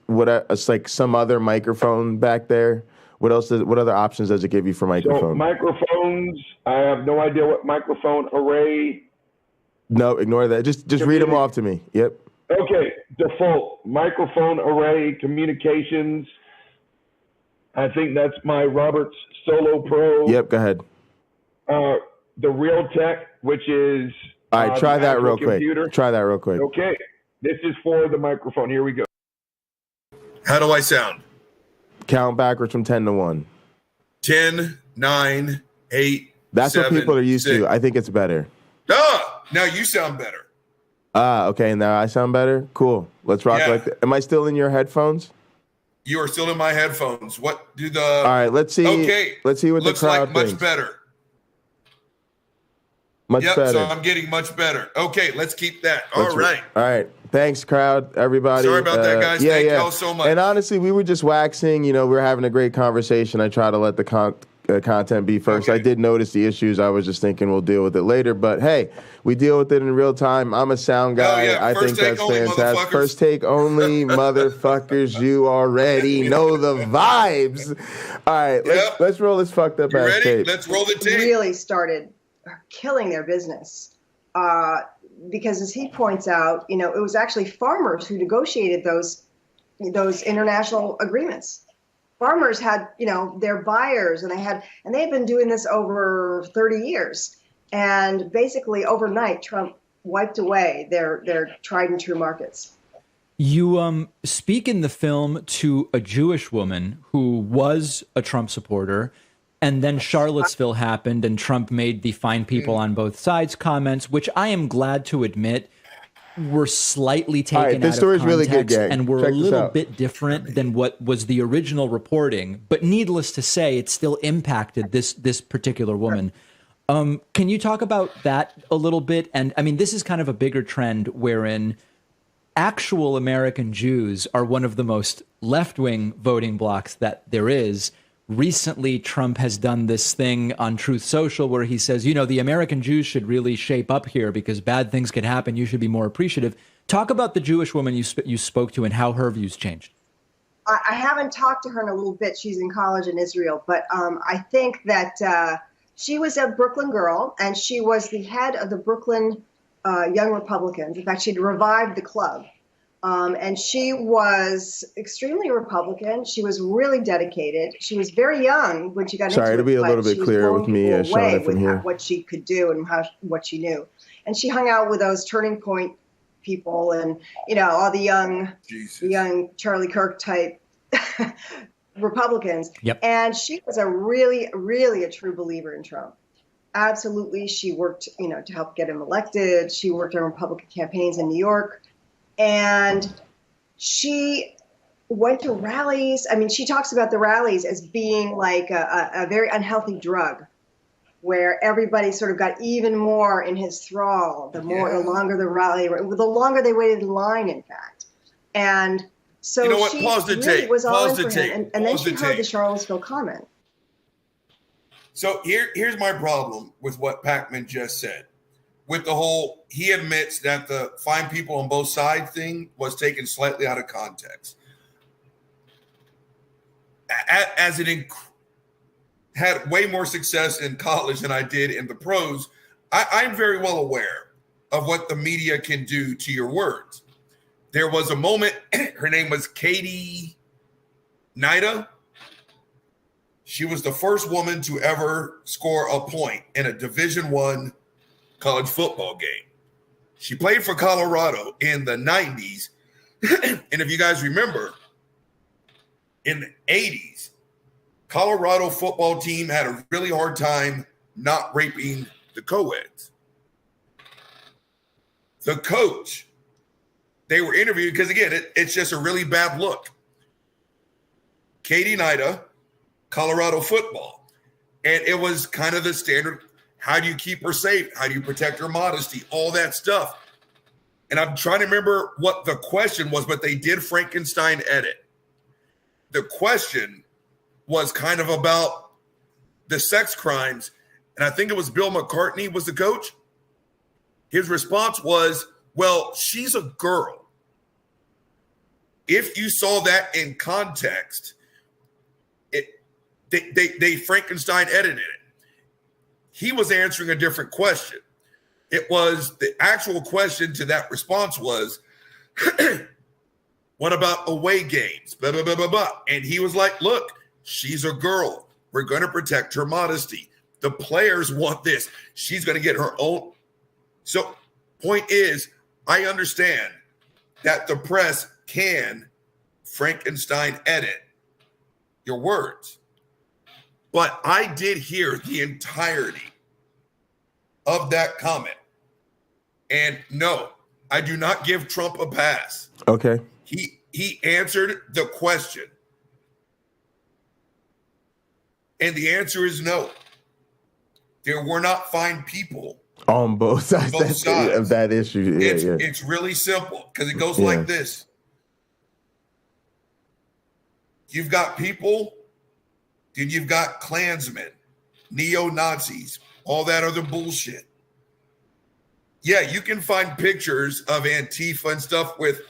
Speaker 5: like some other microphone back there? What other options does it give you for microphone?
Speaker 7: So microphones, I have no idea what microphone array.
Speaker 5: No, ignore that. Just read them off to me. Yep.
Speaker 7: Okay, default microphone array communications. I think that's my Roberts Solo Pro.
Speaker 5: Yep, go ahead.
Speaker 7: The Real Tech, which is
Speaker 5: all right. Try that real
Speaker 7: computer.
Speaker 5: quick. Try that real quick.
Speaker 7: Okay, this is for the microphone. Here we go.
Speaker 10: How do I sound?
Speaker 5: Count backwards from 10 to 1.
Speaker 10: 10, 9, 8.
Speaker 5: That's
Speaker 10: 7,
Speaker 5: what people are used
Speaker 10: 6.
Speaker 5: to. I think it's better.
Speaker 10: Now you sound better.
Speaker 5: Okay. Now I sound better. Cool. Let's rock like that. Am I still in your headphones?
Speaker 10: You are still in my headphones. What do the?
Speaker 5: All right. Let's see.
Speaker 10: Okay.
Speaker 5: Let's see what
Speaker 10: looks
Speaker 5: the crowd
Speaker 10: like much
Speaker 5: thinks.
Speaker 10: better.
Speaker 5: Much better.
Speaker 10: So I'm getting much better. Okay, let's keep that. All right.
Speaker 5: All right. Thanks, crowd, everybody.
Speaker 10: Sorry about that, guys. Thank y'all so much.
Speaker 5: And honestly, we were just waxing. You know, we were having a great conversation. I try to let the content be first. I did notice the issues. I was just thinking we'll deal with it later. But hey, we deal with it in real time. I'm a sound guy. I think that's fantastic. First take only, motherfuckers. You already know the vibes. All right, let's roll this fucked up ass tape.
Speaker 10: Let's roll the tape.
Speaker 9: Really started killing their business. Because as he points out, you know, it was actually farmers who negotiated those international agreements. Farmers had, you know, their buyers, and they've been doing this over 30 years. And basically overnight, Trump wiped away their tried and true markets.
Speaker 8: You speak in the film to a Jewish woman who was a Trump supporter. And then Charlottesville happened, and Trump made the fine people on both sides comments, which I am glad to admit were slightly taken out of context
Speaker 5: really good, gang.
Speaker 8: and were a little bit different than what was the original reporting. But needless to say, it still impacted this particular woman. Can you talk about that a little bit? And I mean, this is kind of a bigger trend wherein actual American Jews are one of the most left-wing voting blocs that there is. Recently, Trump has done this thing on Truth Social where he says, you know, the American Jews should really shape up here because bad things could happen. You should be more appreciative. Talk about the Jewish woman you spoke to and how her views changed.
Speaker 9: I haven't talked to her in a little bit. She's in college in Israel. But I think that she was a Brooklyn girl, and she was the head of the Brooklyn Young Republicans. In fact, she'd revived the club. And she was extremely Republican. She was really dedicated. She was very young when she got into it.
Speaker 5: Sorry, to be a little bit clearer with me, showing it from here.
Speaker 9: What she could do and what she knew. And she hung out with those Turning Point people and, you know, all the young Charlie Kirk type Republicans.
Speaker 8: Yep.
Speaker 9: And she was a really, really a true believer in Trump. Absolutely. She worked, you know, to help get him elected. She worked on Republican campaigns in New York. And she went to rallies. I mean, she talks about the rallies as being like a very unhealthy drug where everybody sort of got even more in his thrall, the longer the rally, the longer they waited in line, in fact. And so
Speaker 10: you know what?
Speaker 9: she
Speaker 10: Pause the
Speaker 9: really
Speaker 10: tape.
Speaker 9: was all
Speaker 10: Pause
Speaker 9: in
Speaker 10: the
Speaker 9: for him.
Speaker 10: tape.
Speaker 9: And then
Speaker 10: Pause
Speaker 9: she
Speaker 10: the
Speaker 9: heard
Speaker 10: tape.
Speaker 9: the Charlottesville comment.
Speaker 10: So here's my problem with what Pacman just said. With the whole, he admits that the fine people on both sides thing was taken slightly out of context. As it had way more success in college than I did in the pros, I'm very well aware of what the media can do to your words. there was a moment, her name was Katie Nida. She was the first woman to ever score a point in a Division I college football game. She played for Colorado in the 90s. And if you guys remember, in the 80s, Colorado football team had a really hard time not raping the co-eds. The coach, they were interviewed because, again, it's just a really bad look. Katie Nida, Colorado football. And it was kind of the standard. How do you keep her safe? How do you protect her modesty? All that stuff. And I'm trying to remember what the question was, but they did Frankenstein edit. The question was kind of about the sex crimes. And I think it was Bill McCartney was the coach. His response was, well, she's a girl. If you saw that in context, they Frankenstein edited it. He was answering a different question. It was the actual question to that response was, what about away games? Blah, blah, blah, blah, blah. And he was like, look, she's a girl. We're going to protect her modesty. The players want this. She's going to get her own. So point is, I understand that the press can Frankenstein edit your words. But I did hear the entirety of that comment. And no, I do not give Trump a pass.
Speaker 5: Okay.
Speaker 10: He answered the question. And the answer is no. There were not fine people
Speaker 5: on both sides of that issue.
Speaker 10: It's really simple because it goes like this. You've got people, then you've got Klansmen, neo-Nazis, all that other bullshit. Yeah, you can find pictures of Antifa and stuff with,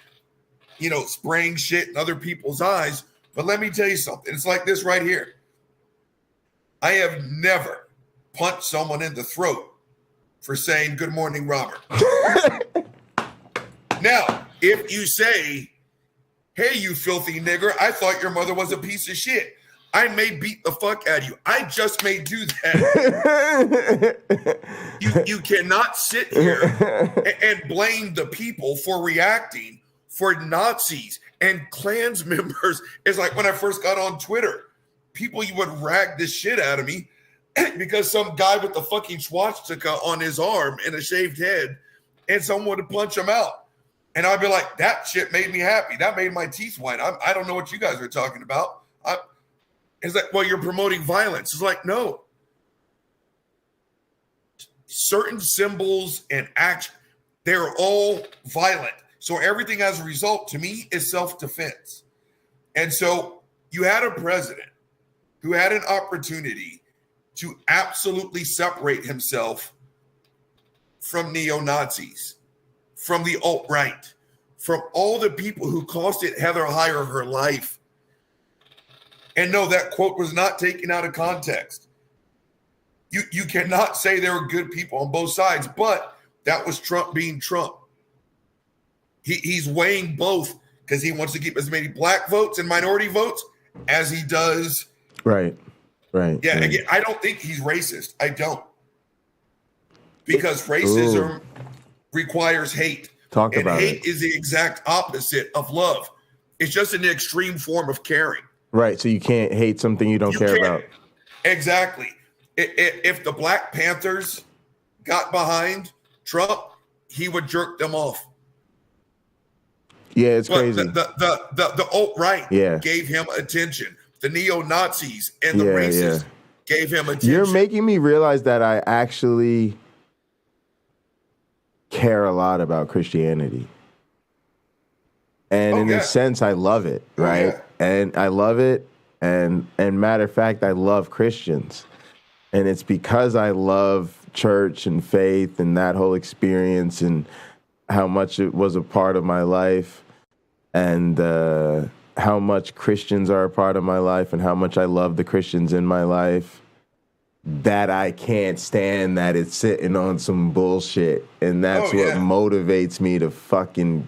Speaker 10: spraying shit in other people's eyes. But let me tell you something. It's like this right here. I have never punched someone in the throat for saying, good morning, Robert. Now, if you say, hey, you filthy nigger, I thought your mother was a piece of shit, I may beat the fuck out of you. I just may do that. You cannot sit here and blame the people for reacting for Nazis and Klans members. It's like when I first got on Twitter, people you would rag this shit out of me because some guy with the fucking swastika on his arm and a shaved head and someone would punch him out. And I'd be like, that shit made me happy. That made my teeth white. I don't know what you guys are talking about. It's like, well, you're promoting violence. It's like, no. Certain symbols and action, they're all violent. So everything as a result, to me, is self-defense. And so you had a president who had an opportunity to absolutely separate himself from neo-Nazis, from the alt-right, from all the people who costed Heather Heyer her life. And no, that quote was not taken out of context. You cannot say there were good people on both sides, but that was Trump being Trump. He's weighing both because he wants to keep as many black votes and minority votes as he does.
Speaker 5: Right.
Speaker 10: Yeah, again, I don't think he's racist. I don't. Because racism requires hate.
Speaker 5: Talk about it.
Speaker 10: And hate is the exact opposite of love. It's just an extreme form of caring.
Speaker 5: Right, so you can't hate something you don't care about.
Speaker 10: Exactly. If the Black Panthers got behind Trump, he would jerk them off.
Speaker 5: Yeah, it's
Speaker 10: but
Speaker 5: crazy.
Speaker 10: The alt-right gave him attention. The neo-Nazis and the racists gave him attention.
Speaker 5: You're making me realize that I actually care a lot about Christianity. And in a sense, I love it, right? Yeah. And I love it. And matter of fact, I love Christians. And it's because I love church and faith and that whole experience and how much it was a part of my life and how much Christians are a part of my life and how much I love the Christians in my life that I can't stand that it's sitting on some bullshit. And that's what motivates me to fucking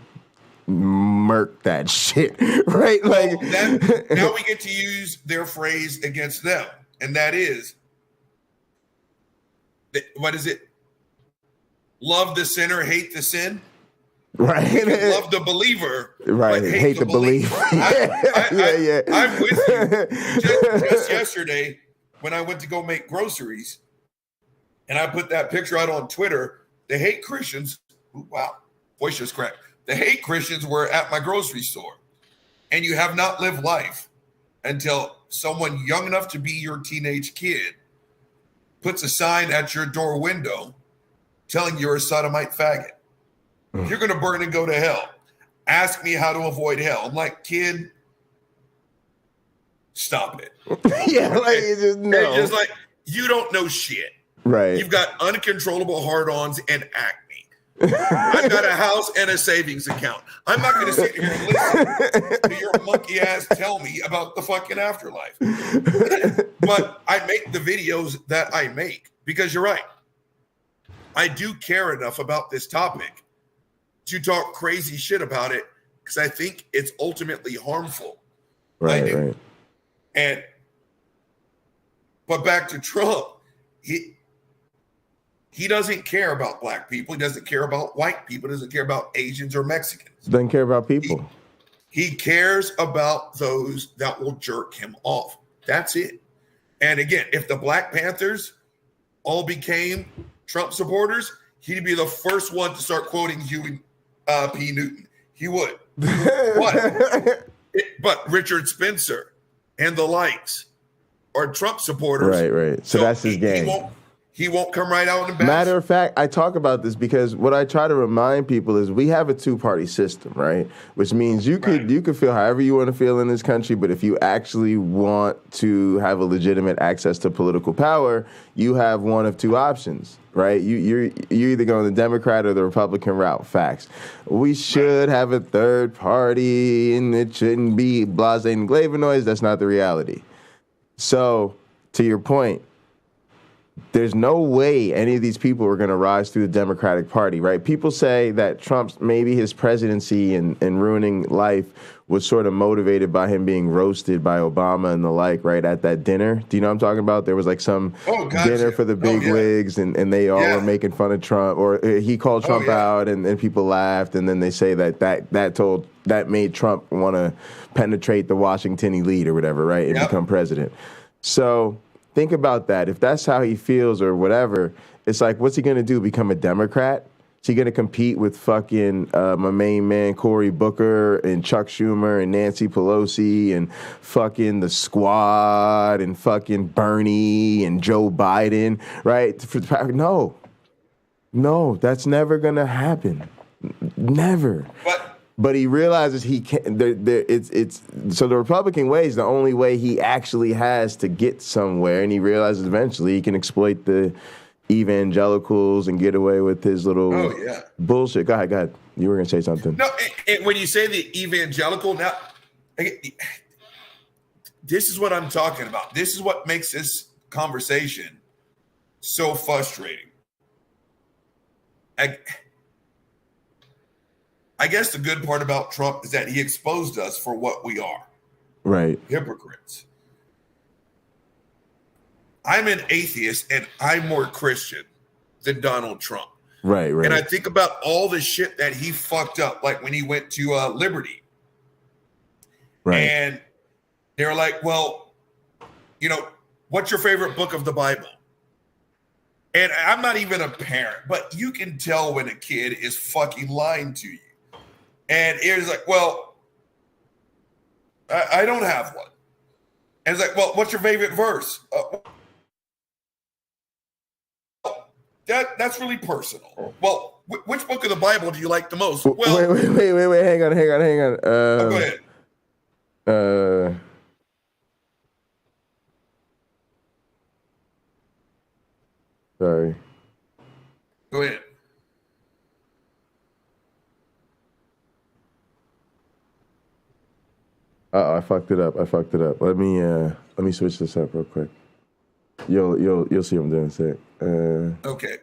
Speaker 5: murk that shit, right? Like
Speaker 10: now we get to use their phrase against them, and that is, what is it? Love the sinner, hate the sin.
Speaker 5: Right.
Speaker 10: You can love the believer,
Speaker 5: right?
Speaker 10: But
Speaker 5: hate the believer.
Speaker 10: I'm with you. Just yesterday, when I went to go make groceries, and I put that picture out on Twitter, the hate Christians. Wow, voice just cracked. The hate Christians were at my grocery store, and you have not lived life until someone young enough to be your teenage kid puts a sign at your door window telling you're a sodomite faggot. You're going to burn and go to hell. Ask me how to avoid hell. I'm like, kid, stop it.
Speaker 5: Yeah, like you just know.
Speaker 10: It's just like, you don't know shit.
Speaker 5: Right.
Speaker 10: You've got uncontrollable hard-ons and acne. I've got a house and a savings account. I'm not going to sit here and listen to your monkey ass tell me about the fucking afterlife. But I make the videos that I make because you're right. I do care enough about this topic to talk crazy shit about it because I think it's ultimately harmful.
Speaker 5: Right.
Speaker 10: But back to Trump, he doesn't care about black people. He doesn't care about white people. He doesn't care about Asians or Mexicans.
Speaker 5: Doesn't care about people.
Speaker 10: He cares about those that will jerk him off. That's it. And again, if the Black Panthers all became Trump supporters, he'd be the first one to start quoting Huey P. Newton. He would. But Richard Spencer and the likes are Trump supporters.
Speaker 5: Right. So that's his game.
Speaker 10: He won't come right out and bash.
Speaker 5: Matter of fact, I talk about this because what I try to remind people is we have a two-party system, right? Which means you could feel however you want to feel in this country, but if you actually want to have a legitimate access to political power, you have one of two options, right? You're either going the Democrat or the Republican route. Facts. We should have a third party, and it shouldn't be blasé and Glavinoids. That's not the reality. So, to your point, there's no way any of these people are going to rise through the Democratic Party, right? People say that Trump's, maybe his presidency and ruining life was sort of motivated by him being roasted by Obama and the like, right, at that dinner. Do you know what I'm talking about? There was like some dinner for the big wigs, and they all were making fun of Trump, or he called Trump out, and people laughed, and then they say that made Trump want to penetrate the Washington elite or whatever, right, and become president. So think about that. If that's how he feels or whatever, it's like, what's he going to do? Become a Democrat? Is he going to compete with fucking my main man, Cory Booker, and Chuck Schumer, and Nancy Pelosi, and fucking the Squad, and fucking Bernie, and Joe Biden, right? No, that's never going to happen. Never. But he realizes he can't. So the Republican way is the only way he actually has to get somewhere, and he realizes eventually he can exploit the evangelicals and get away with his little bullshit. Go ahead. You were gonna say something.
Speaker 10: No, and when you say the evangelical, now this is what I'm talking about. This is what makes this conversation so frustrating. I guess the good part about Trump is that he exposed us for what we are.
Speaker 5: Right.
Speaker 10: Hypocrites. I'm an atheist, and I'm more Christian than Donald Trump.
Speaker 5: Right.
Speaker 10: And I think about all the shit that he fucked up, like when he went to Liberty.
Speaker 5: Right.
Speaker 10: And they were like, well, what's your favorite book of the Bible? And I'm not even a parent, but you can tell when a kid is fucking lying to you. And it was like, well, I don't have one. And it's like, well, what's your favorite verse? That's really personal. Well, which book of the Bible do you like the most? Well,
Speaker 5: wait. Hang on.
Speaker 10: Go ahead.
Speaker 5: Sorry.
Speaker 10: Go ahead.
Speaker 5: I fucked it up. Let me switch this up real quick. You'll see what I'm doing in a sec.
Speaker 10: Okay.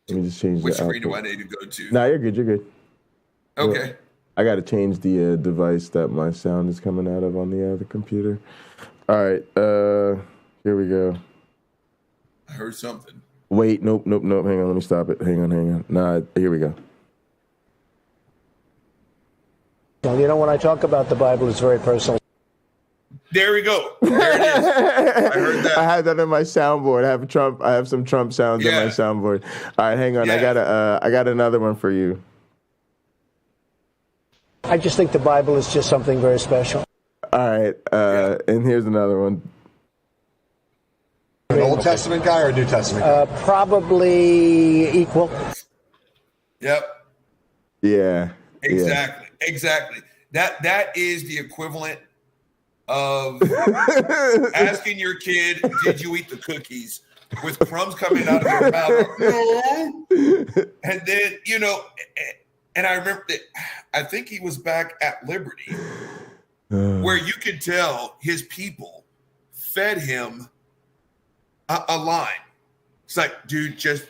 Speaker 5: Let me just change
Speaker 10: which screen do I need to go to?
Speaker 5: Nah, you're good.
Speaker 10: Okay.
Speaker 5: I got to change the device that my sound is coming out of on the other computer. All right, here we go.
Speaker 10: I heard something.
Speaker 5: Wait, nope. Hang on, let me stop it. Hang on. Nah, here we go.
Speaker 11: You know, when I talk about the Bible, it's very personal.
Speaker 10: There we go. There it is. I heard that.
Speaker 5: I had that in my soundboard. I have some Trump sounds in my soundboard. All right, hang on. Yeah. I got another one for you.
Speaker 11: I just think the Bible is just something very special.
Speaker 5: All right, and here's another one.
Speaker 12: An Old Testament guy or a New Testament guy?
Speaker 11: Probably equal.
Speaker 10: Yep.
Speaker 5: Yeah.
Speaker 10: Exactly. That is the equivalent of asking your kid, "Did you eat the cookies?" with crumbs coming out of their mouth. No. And then, you know, and I remember that I think he was back at Liberty, where you could tell his people fed him a line. It's like, dude, just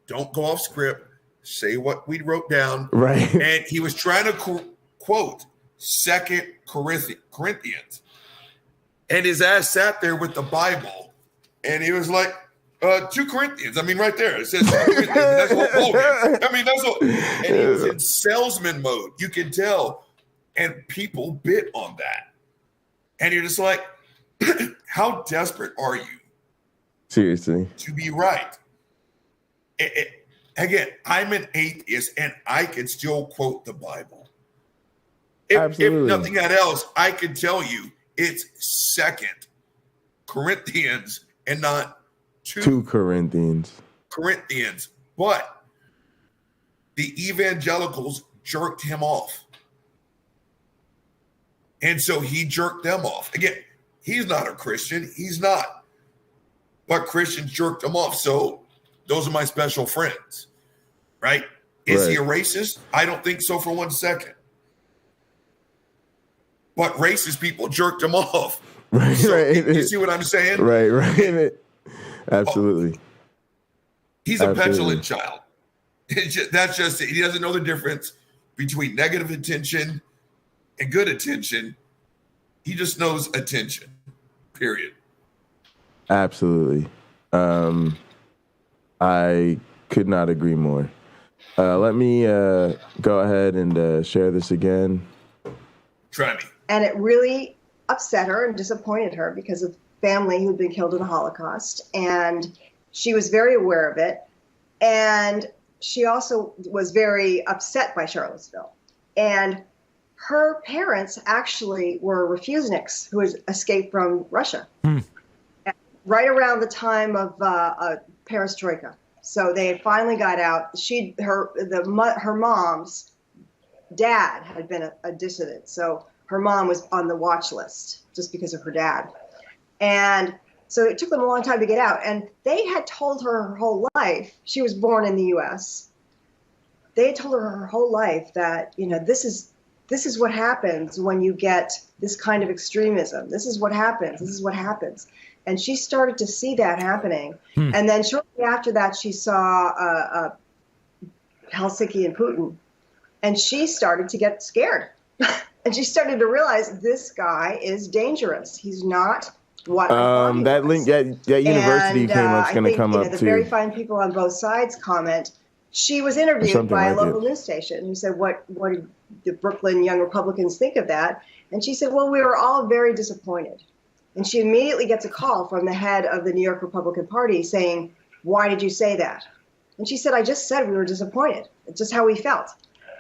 Speaker 10: don't go off script. Say what we wrote down.
Speaker 5: Right.
Speaker 10: And he was trying to quote 2 Corinthians. And his ass sat there with the Bible. And he was like, 2 Corinthians. I mean, right there. It says 2 Corinthians. That's what Paul is. I mean, that's what. And he was in salesman mode. You can tell. And people bit on that. And you're just like, how desperate are you?
Speaker 5: Seriously.
Speaker 10: To be right. Again, I'm an atheist, and I can still quote the Bible. If nothing else, I can tell you it's 2 Corinthians and not 2
Speaker 5: Corinthians.
Speaker 10: But the evangelicals jerked him off. And so he jerked them off. Again, he's not a Christian. He's not. But Christians jerked him off. So those are my special friends. Right? Is he a racist? I don't think so for 1 second. But racist people jerked him off.
Speaker 5: Right.
Speaker 10: You see what I'm saying?
Speaker 5: Right. Absolutely.
Speaker 10: He's a petulant child. That's just it. He doesn't know the difference between negative attention and good attention. He just knows attention. Period.
Speaker 5: Absolutely. I could not agree more. Let me go ahead and share this again.
Speaker 10: Try me.
Speaker 9: And it really upset her and disappointed her because of family who'd been killed in the Holocaust. And she was very aware of it. And she also was very upset by Charlottesville. And her parents actually were refuseniks who had escaped from Russia right around the time of perestroika. So they had finally got out. Her mom's dad had been a dissident, so her mom was on the watch list just because of her dad. And so it took them a long time to get out. And they had told her whole life, she was born in the U.S. They had told her whole life that, you know, this is what happens when you get this kind of extremism. This is what happens. This is what happens. And she started to see that happening. And then shortly after that, she saw Helsinki and Putin. And she started to get scared. And she started to realize this guy is dangerous. He's not what I thought he
Speaker 5: that
Speaker 9: was.
Speaker 5: link, that university came up's going to come up
Speaker 9: the
Speaker 5: too.
Speaker 9: very fine people on both sides comment. She was interviewed by a local news station who said, what did the Brooklyn Young Republicans think of that? And she said, well, we were all very disappointed. And she immediately gets a call from the head of the New York Republican Party saying, why did you say that? And she said, I just said we were disappointed. It's just how we felt.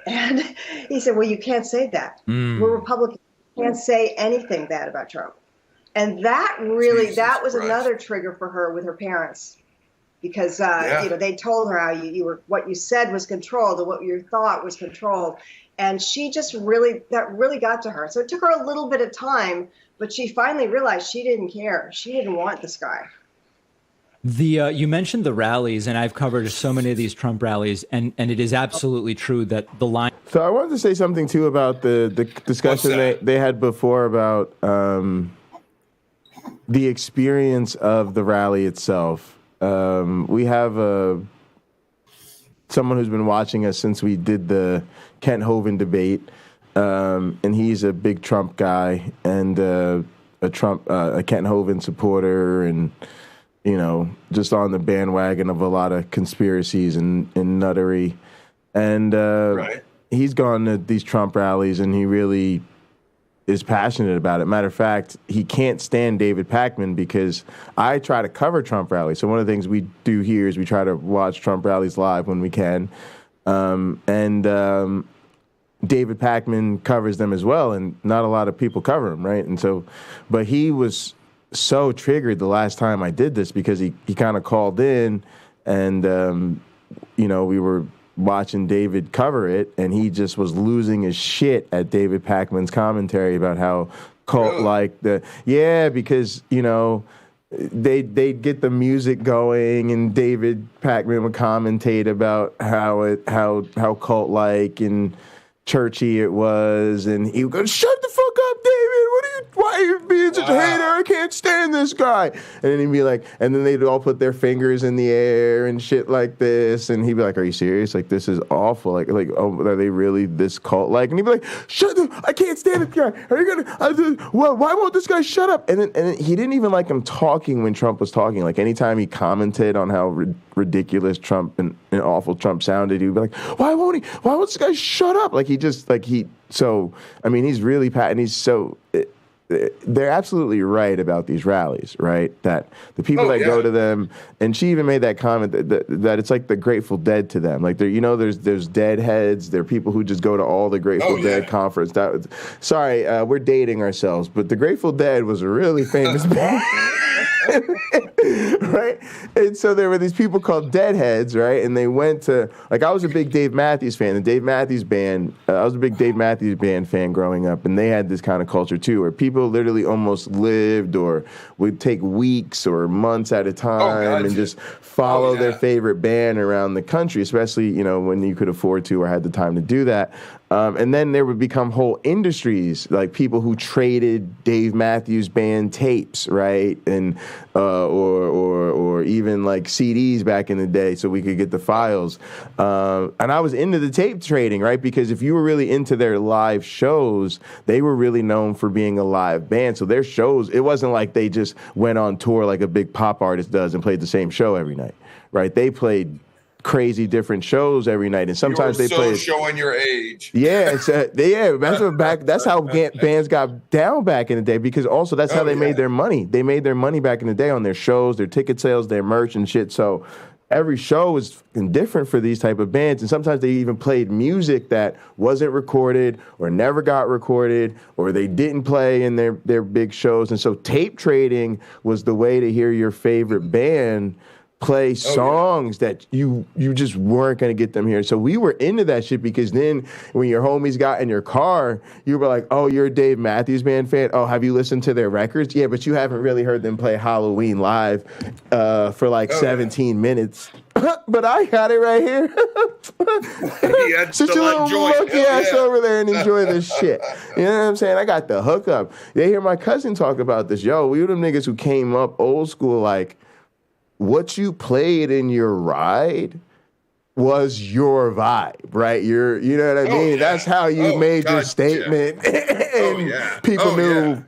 Speaker 9: And he said, well, you can't say that. We're Republicans. You can't say anything bad about Trump. And that really, that was another trigger for her with her parents. Because, you know, they told her how you were, what you said was controlled and what you thought was controlled. And she just really, that really got to her. So it took her a little bit of time, but she finally realized she didn't care. She didn't want this guy.
Speaker 8: You mentioned the rallies, and I've covered so many of these Trump rallies, and it is absolutely true that the line.
Speaker 5: So I wanted to say something too about the discussion they had before about the experience of the rally itself. We have someone who's been watching us since we did the Kent Hovind debate. and he's a big Trump guy and a Kent Hovind supporter, and just on the bandwagon of a lot of conspiracies and nuttery. And he's gone to these Trump rallies, and he really is passionate about it. Matter of fact, he can't stand David Pakman because I try to cover Trump rallies. So one of the things we do here is we try to watch Trump rallies live when we can. David Pakman covers them as well, and not a lot of people cover him, right? And so, but he was so triggered the last time I did this because he kind of called in, and we were watching David cover it, and he just was losing his shit at David Pakman's commentary about how cult-like because they'd get the music going, and David Pakman would commentate about how cult-like and churchy it was, and he would go, "Shut the fuck up, David! Why are you being such a hater? I can't stand this guy." And then he'd be like, and then they'd all put their fingers in the air and shit like this, and he'd be like, "Are you serious? Like, this is awful. Like, oh, are they really this cult-like?" And he'd be like, "Shut up! I can't stand this guy. Are you gonna? Why won't this guy shut up?" And then he didn't even like him talking when Trump was talking. Like, anytime he commented on how ridiculous Trump and awful Trump sounded, he'd be like, "Why won't this guy shut up?" Like, so, I mean, he's really and he's so. They're absolutely right about these rallies, right? That the people that go to them, and she even made that comment that it's like the Grateful Dead to them. Like, there's deadheads. There are people who just go to all the Grateful Dead conference. We're dating ourselves, but the Grateful Dead was a really famous band. Right? And so there were these people called Deadheads, right? And they went to, like, I was a big Dave Matthews fan. The Dave Matthews Band, I was a big Dave Matthews Band fan growing up, and they had this kind of culture too, where people literally almost lived or would take weeks or months at a time and just follow their favorite band around the country, especially, when you could afford to or had the time to do that. And then there would become whole industries, like people who traded Dave Matthews Band tapes, right? And or even like CDs back in the day, so we could get the files. And I was into the tape trading, right? Because if you were really into their live shows, they were really known for being a live band. So their shows, it wasn't like they just went on tour like a big pop artist does and played the same show every night, right? They played crazy different shows every night, and sometimes they played
Speaker 10: showing your age.
Speaker 5: Yeah, that's how bands got down back in the day, because also that's how they made their money. They made their money back in the day on their shows, their ticket sales, their merch and shit. So every show was fucking different for these type of bands, and sometimes they even played music that wasn't recorded or never got recorded, or they didn't play in their big shows. And so tape trading was the way to hear your favorite band play songs that you just weren't going to get them here. So we were into that shit, because then when your homies got in your car, you were like, "Oh, you're a Dave Matthews Band fan? Oh, have you listened to their records? Yeah, but you haven't really heard them play Halloween live for like 17 minutes." But I got it right here. Sit your little monkey ass over there and enjoy this shit. You know what I'm saying? I got the hookup. They hear my cousin talk about this. Yo, we were them niggas who came up old school, like, what you played in your ride was your vibe, right? You know what I mean? That's how you made your statement. And people knew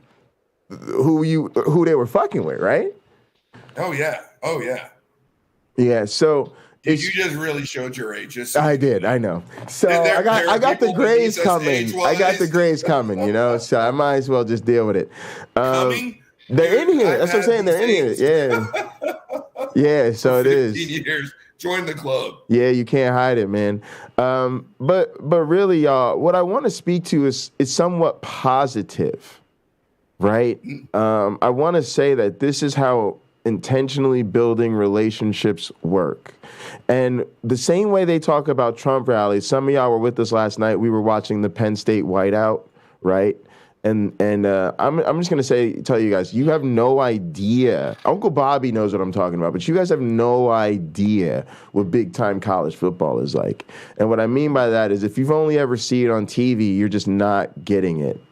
Speaker 5: who they were fucking with, right?
Speaker 10: Oh yeah.
Speaker 5: Yeah, so
Speaker 10: you just really showed your age.
Speaker 5: I did, I know. So I got the grays coming. I got the grays coming, so I might as well just deal with it.
Speaker 10: Coming?
Speaker 5: They're in here. That's what I'm saying. They're in here. Yeah. Yeah, so it is.
Speaker 10: 15 years. Join the club.
Speaker 5: Yeah, you can't hide it, man. But really, y'all, what I want to speak to is somewhat positive, right? I want to say that this is how intentionally building relationships work. And the same way they talk about Trump rallies, some of y'all were with us last night. We were watching the Penn State whiteout, right? And I'm just gonna tell you guys, you have no idea. Uncle Bobby knows what I'm talking about, but you guys have no idea what big time college football is like. And what I mean by that is, if you've only ever seen it on TV, you're just not getting it.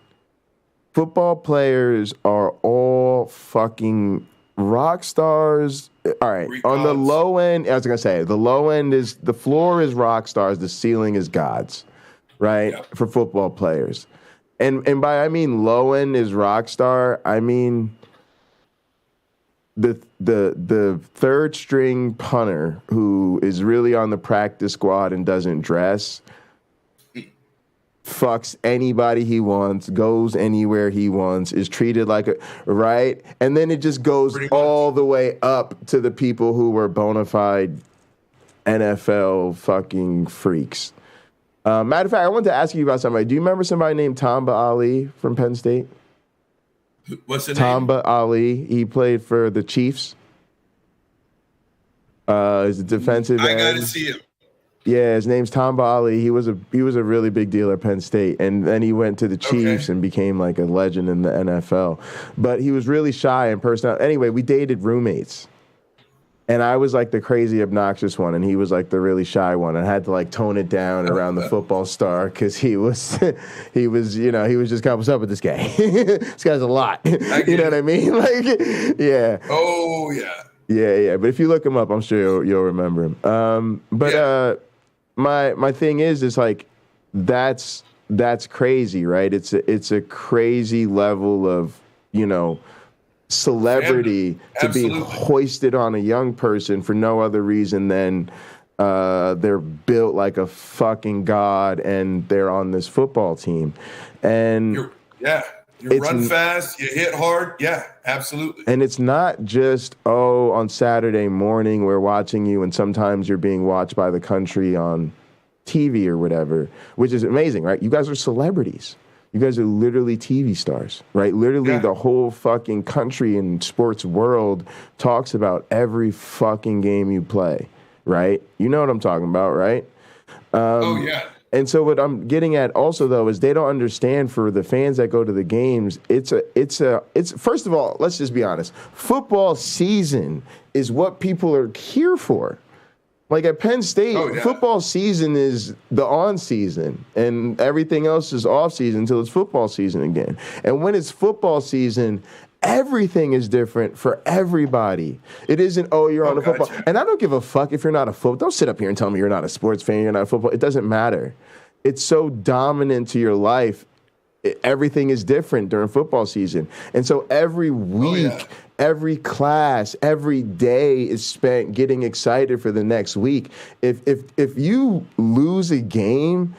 Speaker 5: Football players are all fucking rock stars. All right, on the low end, I was gonna say the low end is, the floor is rock stars, the ceiling is gods. right?
Speaker 10: Yeah.
Speaker 5: For football players. And by I mean low end is rock star, I mean the third string punter who is really on the practice squad and doesn't dress, fucks anybody he wants, goes anywhere he wants, is treated like a, right? And then it just goes all the way up to the people who were bona fide NFL fucking freaks. Matter of fact, I wanted to ask you about somebody. Do you remember somebody named Tamba Ali from Penn State?
Speaker 10: What's the name?
Speaker 5: Tamba Ali. He played for the Chiefs. He's a defensive end.
Speaker 10: I got to see him.
Speaker 5: Yeah, his name's Tamba Ali. He was a really big deal at Penn State, and then he went to the Chiefs and became like a legend in the NFL. But he was really shy in person. Anyway, we dated roommates. And I was like the crazy, obnoxious one, and he was like the really shy one. I had to like tone it down around the football star because he was just kind of, what's up with this guy? This guy's a lot. You know what I mean? Like, yeah.
Speaker 10: Oh yeah.
Speaker 5: Yeah. But if you look him up, I'm sure you'll remember him. My thing is like that's crazy, right? It's a crazy level of celebrity to be hoisted on a young person for no other reason than they're built like a fucking god and they're on this football team. And
Speaker 10: you run fast, you hit hard. Yeah, absolutely.
Speaker 5: And it's not just, on Saturday morning we're watching you, and sometimes you're being watched by the country on TV or whatever, which is amazing, right? You guys are celebrities. You guys are literally TV stars, right? Literally the whole fucking country and sports world talks about every fucking game you play, right? You know what I'm talking about, right? And so what I'm getting at also, though, is they don't understand, for the fans that go to the games, it's first of all, let's just be honest. Football season is what people are here for. Like at Penn State, football season is the on season, and everything else is off season until it's football season again. And when it's football season, everything is different for everybody. It isn't, you're on the football. And I don't give a fuck if you're not a football. Don't sit up here and tell me you're not a sports fan, you're not a football. It doesn't matter. It's so dominant to your life. Everything is different during football season. And so every week, every class, every day is spent getting excited for the next week. If you lose a game,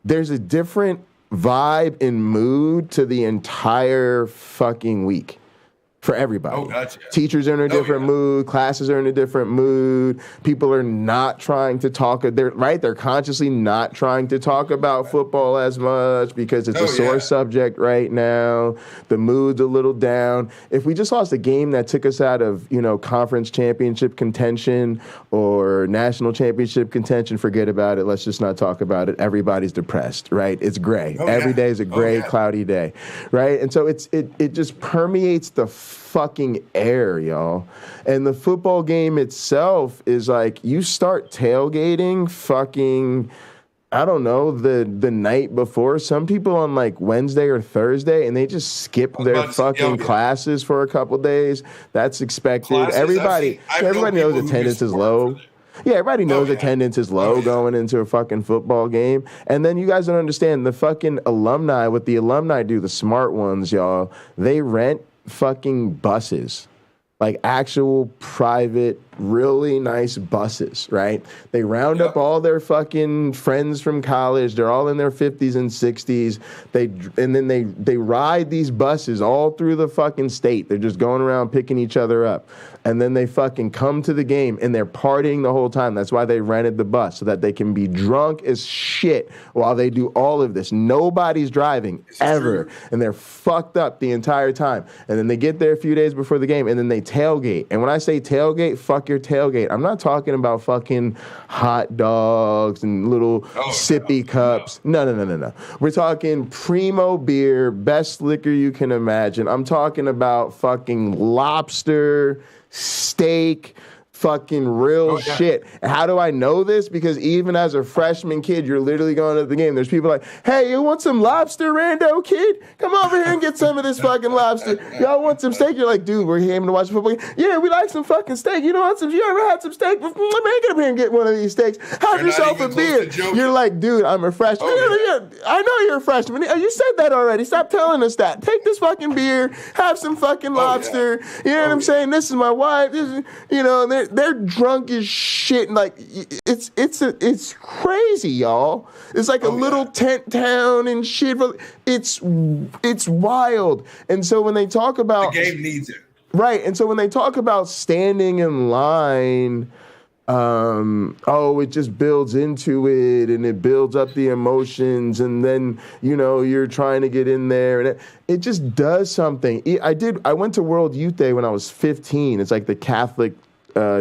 Speaker 5: there's a different vibe and mood to the entire fucking week. For everybody. Teachers are in a different mood. Classes are in a different mood. People are not trying to talk. They're consciously not trying to talk about football as much because it's a sore subject right now. The mood's a little down. If we just lost a game that took us out of, conference championship contention or national championship contention, forget about it. Let's just not talk about it. Everybody's depressed, right? It's gray. Every day is a gray, cloudy day, right? And so it just permeates the fucking air, y'all. And the football game itself is like, you start tailgating fucking, I don't know, the night before. Some people on like Wednesday or Thursday, and they just skip their fucking classes for a couple days. That's expected. Everybody knows attendance is low. Yeah, everybody knows attendance is low going into a fucking football game. And then you guys don't understand the fucking alumni, what the alumni do, the smart ones, y'all, they rent fucking buses, like actual private, really nice buses, right? They round up all their fucking friends from college. They're all in their 50s and 60s. And then they ride these buses all through the fucking state. They're just going around picking each other up. And then they fucking come to the game and they're partying the whole time. That's why they rented the bus, so that they can be drunk as shit while they do all of this. Nobody's driving ever. And they're fucked up the entire time. And then they get there a few days before the game and then they tailgate. And when I say tailgate, fuck your tailgate. I'm not talking about fucking hot dogs and little sippy cups. No. We're talking primo beer, best liquor you can imagine. I'm talking about fucking lobster, steak, fucking real shit. How do I know this? Because even as a freshman kid, you're literally going to the game. There's people like, hey, you want some lobster, rando kid? Come over here and get some of this fucking lobster. Y'all want some steak? You're like, dude, we're here to watch the football game. Yeah, we like some fucking steak. You know what? You ever had some steak? Let me get up here and get one of these steaks. Have yourself a beer. You're like, dude, I'm a freshman. I know you're a freshman. You said that already. Stop telling us that. Take this fucking beer. Have some fucking lobster. You know what I'm saying? This is my wife. This is, you know, they're drunk as shit. Like it's crazy, y'all. It's like a little tent town and shit. It's wild. And so when they talk about
Speaker 10: the game needs it,
Speaker 5: right? And so when they talk about standing in line, it just builds into it and it builds up the emotions, and then you're trying to get in there, and it just does something. I went to World Youth Day when I was 15. It's like the Catholic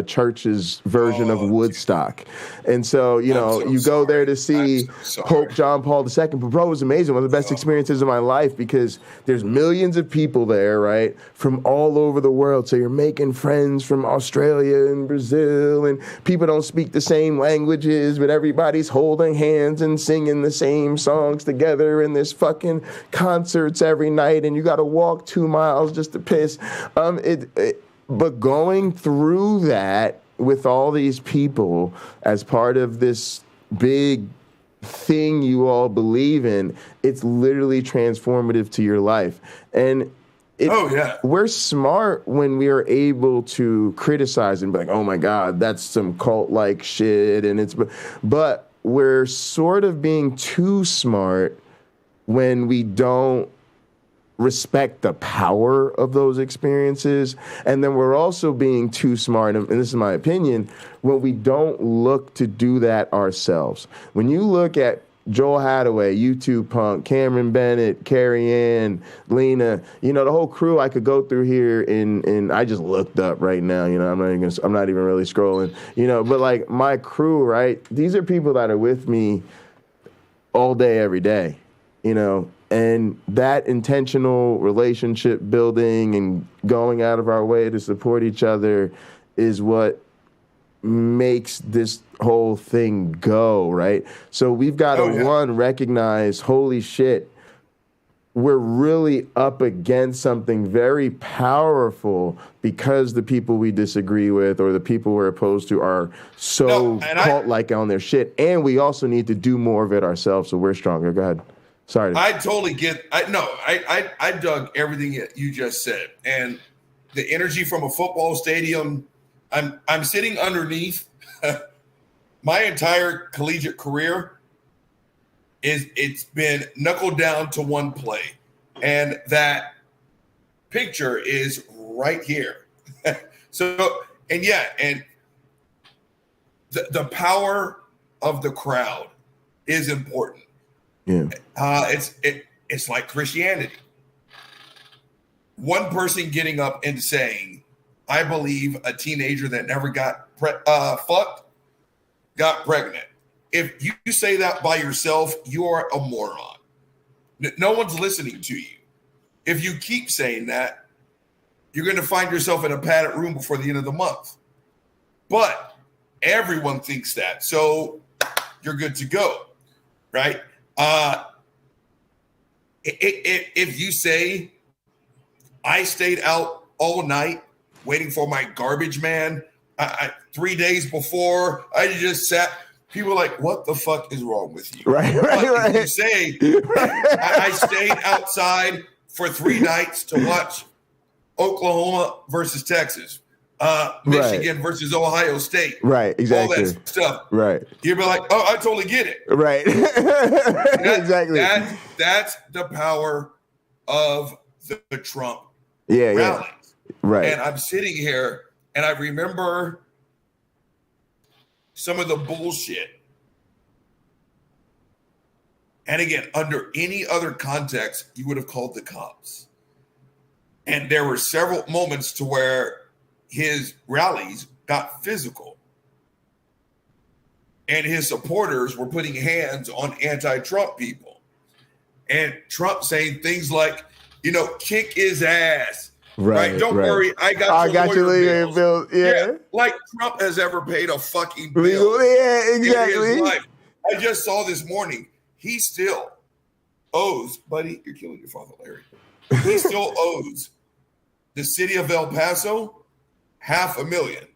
Speaker 5: church's version of Woodstock. And so, you go there to see Pope John Paul II. But bro, it was amazing. One of the best experiences of my life, because there's millions of people there, right? From all over the world. So you're making friends from Australia and Brazil, and people don't speak the same languages, but everybody's holding hands and singing the same songs together, and there's fucking concerts every night, and you got to walk 2 miles just to piss. But going through that with all these people as part of this big thing you all believe in, it's literally transformative to your life. And we're smart when we are able to criticize and be like, oh my God, that's some cult-like shit. But we're sort of being too smart when we don't respect the power of those experiences. And then we're also being too smart, and this is my opinion, when we don't look to do that ourselves. When you look at Joel Hadaway, YouTube Punk, Cameron Bennett, Carrie Ann, Lena, the whole crew I could go through here, and I just looked up right now, I'm not even really scrolling, but like my crew, right? These are people that are with me all day, every day, and that intentional relationship building and going out of our way to support each other is what makes this whole thing go, right? So we've got to, recognize, holy shit, we're really up against something very powerful because the people we disagree with or the people we're opposed to are so cult-like on their shit. And we also need to do more of it ourselves so we're stronger. Go ahead. Sorry.
Speaker 10: I totally get. I dug everything you just said, and the energy from a football stadium. I'm sitting underneath. My entire collegiate career it's been knuckled down to one play, and that picture is right here. So and the power of the crowd is important.
Speaker 5: Yeah.
Speaker 10: It's like Christianity. One person getting up and saying, I believe a teenager that never got fucked got pregnant. If you say that by yourself, you are a moron. No one's listening to you. If you keep saying that, you're going to find yourself in a padded room before the end of the month. But everyone thinks that. So you're good to go, right? If you say, I stayed out all night waiting for my garbage man, 3 days before, I just sat, people are like, what the fuck is wrong with you?
Speaker 5: Right.
Speaker 10: If you say, I stayed outside for 3 nights to watch Oklahoma versus Texas, Michigan versus Ohio State.
Speaker 5: Right, exactly.
Speaker 10: All that stuff.
Speaker 5: Right.
Speaker 10: You'd be like, oh, I totally get it.
Speaker 5: Right. Exactly.
Speaker 10: That's the power of the Trump
Speaker 5: rallies.
Speaker 10: Yeah.
Speaker 5: Right.
Speaker 10: And I'm sitting here and I remember some of the bullshit. And again, under any other context, you would have called the cops. And there were several moments to where his rallies got physical. And his supporters were putting hands on anti-Trump people. And Trump saying things like, kick his ass. Right? Don't worry, I got your
Speaker 5: legal bills. Yeah.
Speaker 10: Like Trump has ever paid a fucking bill.
Speaker 5: Yeah, exactly.
Speaker 10: In his life. I just saw this morning. He still owes, buddy. You're killing your father, Larry. He still owes the city of El Paso $500,000.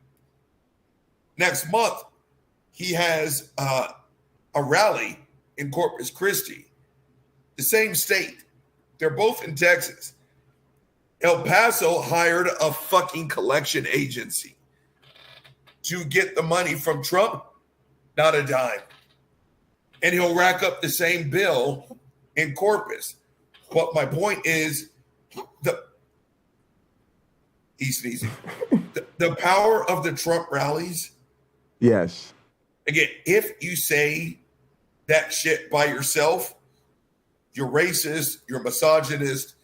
Speaker 10: Next month, he has a rally in Corpus Christi, the same state. They're both in Texas. El Paso hired a fucking collection agency to get the money from Trump, not a dime. And he'll rack up the same bill in Corpus. But my point is, he's sneezing. The power of the Trump rallies.
Speaker 5: Yes.
Speaker 10: Again, if you say that shit by yourself, you're racist, you're misogynist,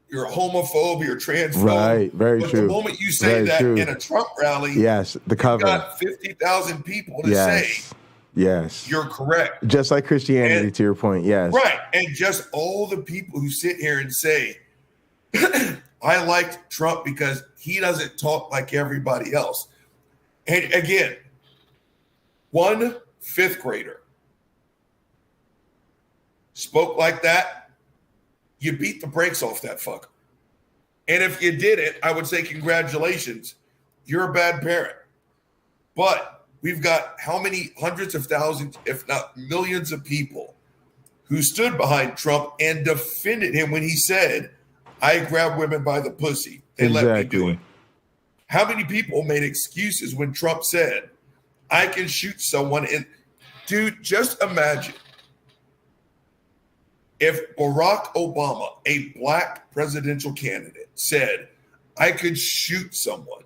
Speaker 10: you're a homophobe, you're transphobe.
Speaker 5: Right, very
Speaker 10: but
Speaker 5: true.
Speaker 10: The moment you say that in a Trump rally,
Speaker 5: yes, the cover.
Speaker 10: You've got 50,000 people to say,
Speaker 5: yes,
Speaker 10: you're correct.
Speaker 5: Just like Christianity, to your point, yes.
Speaker 10: Right, and just all the people who sit here and say, I liked Trump because he doesn't talk like everybody else. And again, one 5th grader spoke like that, you beat the brakes off that fucker. And if you did it, I would say congratulations. You're a bad parent. But we've got how many hundreds of thousands, if not millions of people who stood behind Trump and defended him when he said, I grab women by the pussy. They let me do it. How many people made excuses when Trump said, I can shoot someone? And dude, just imagine if Barack Obama, a black presidential candidate, said, I could shoot someone.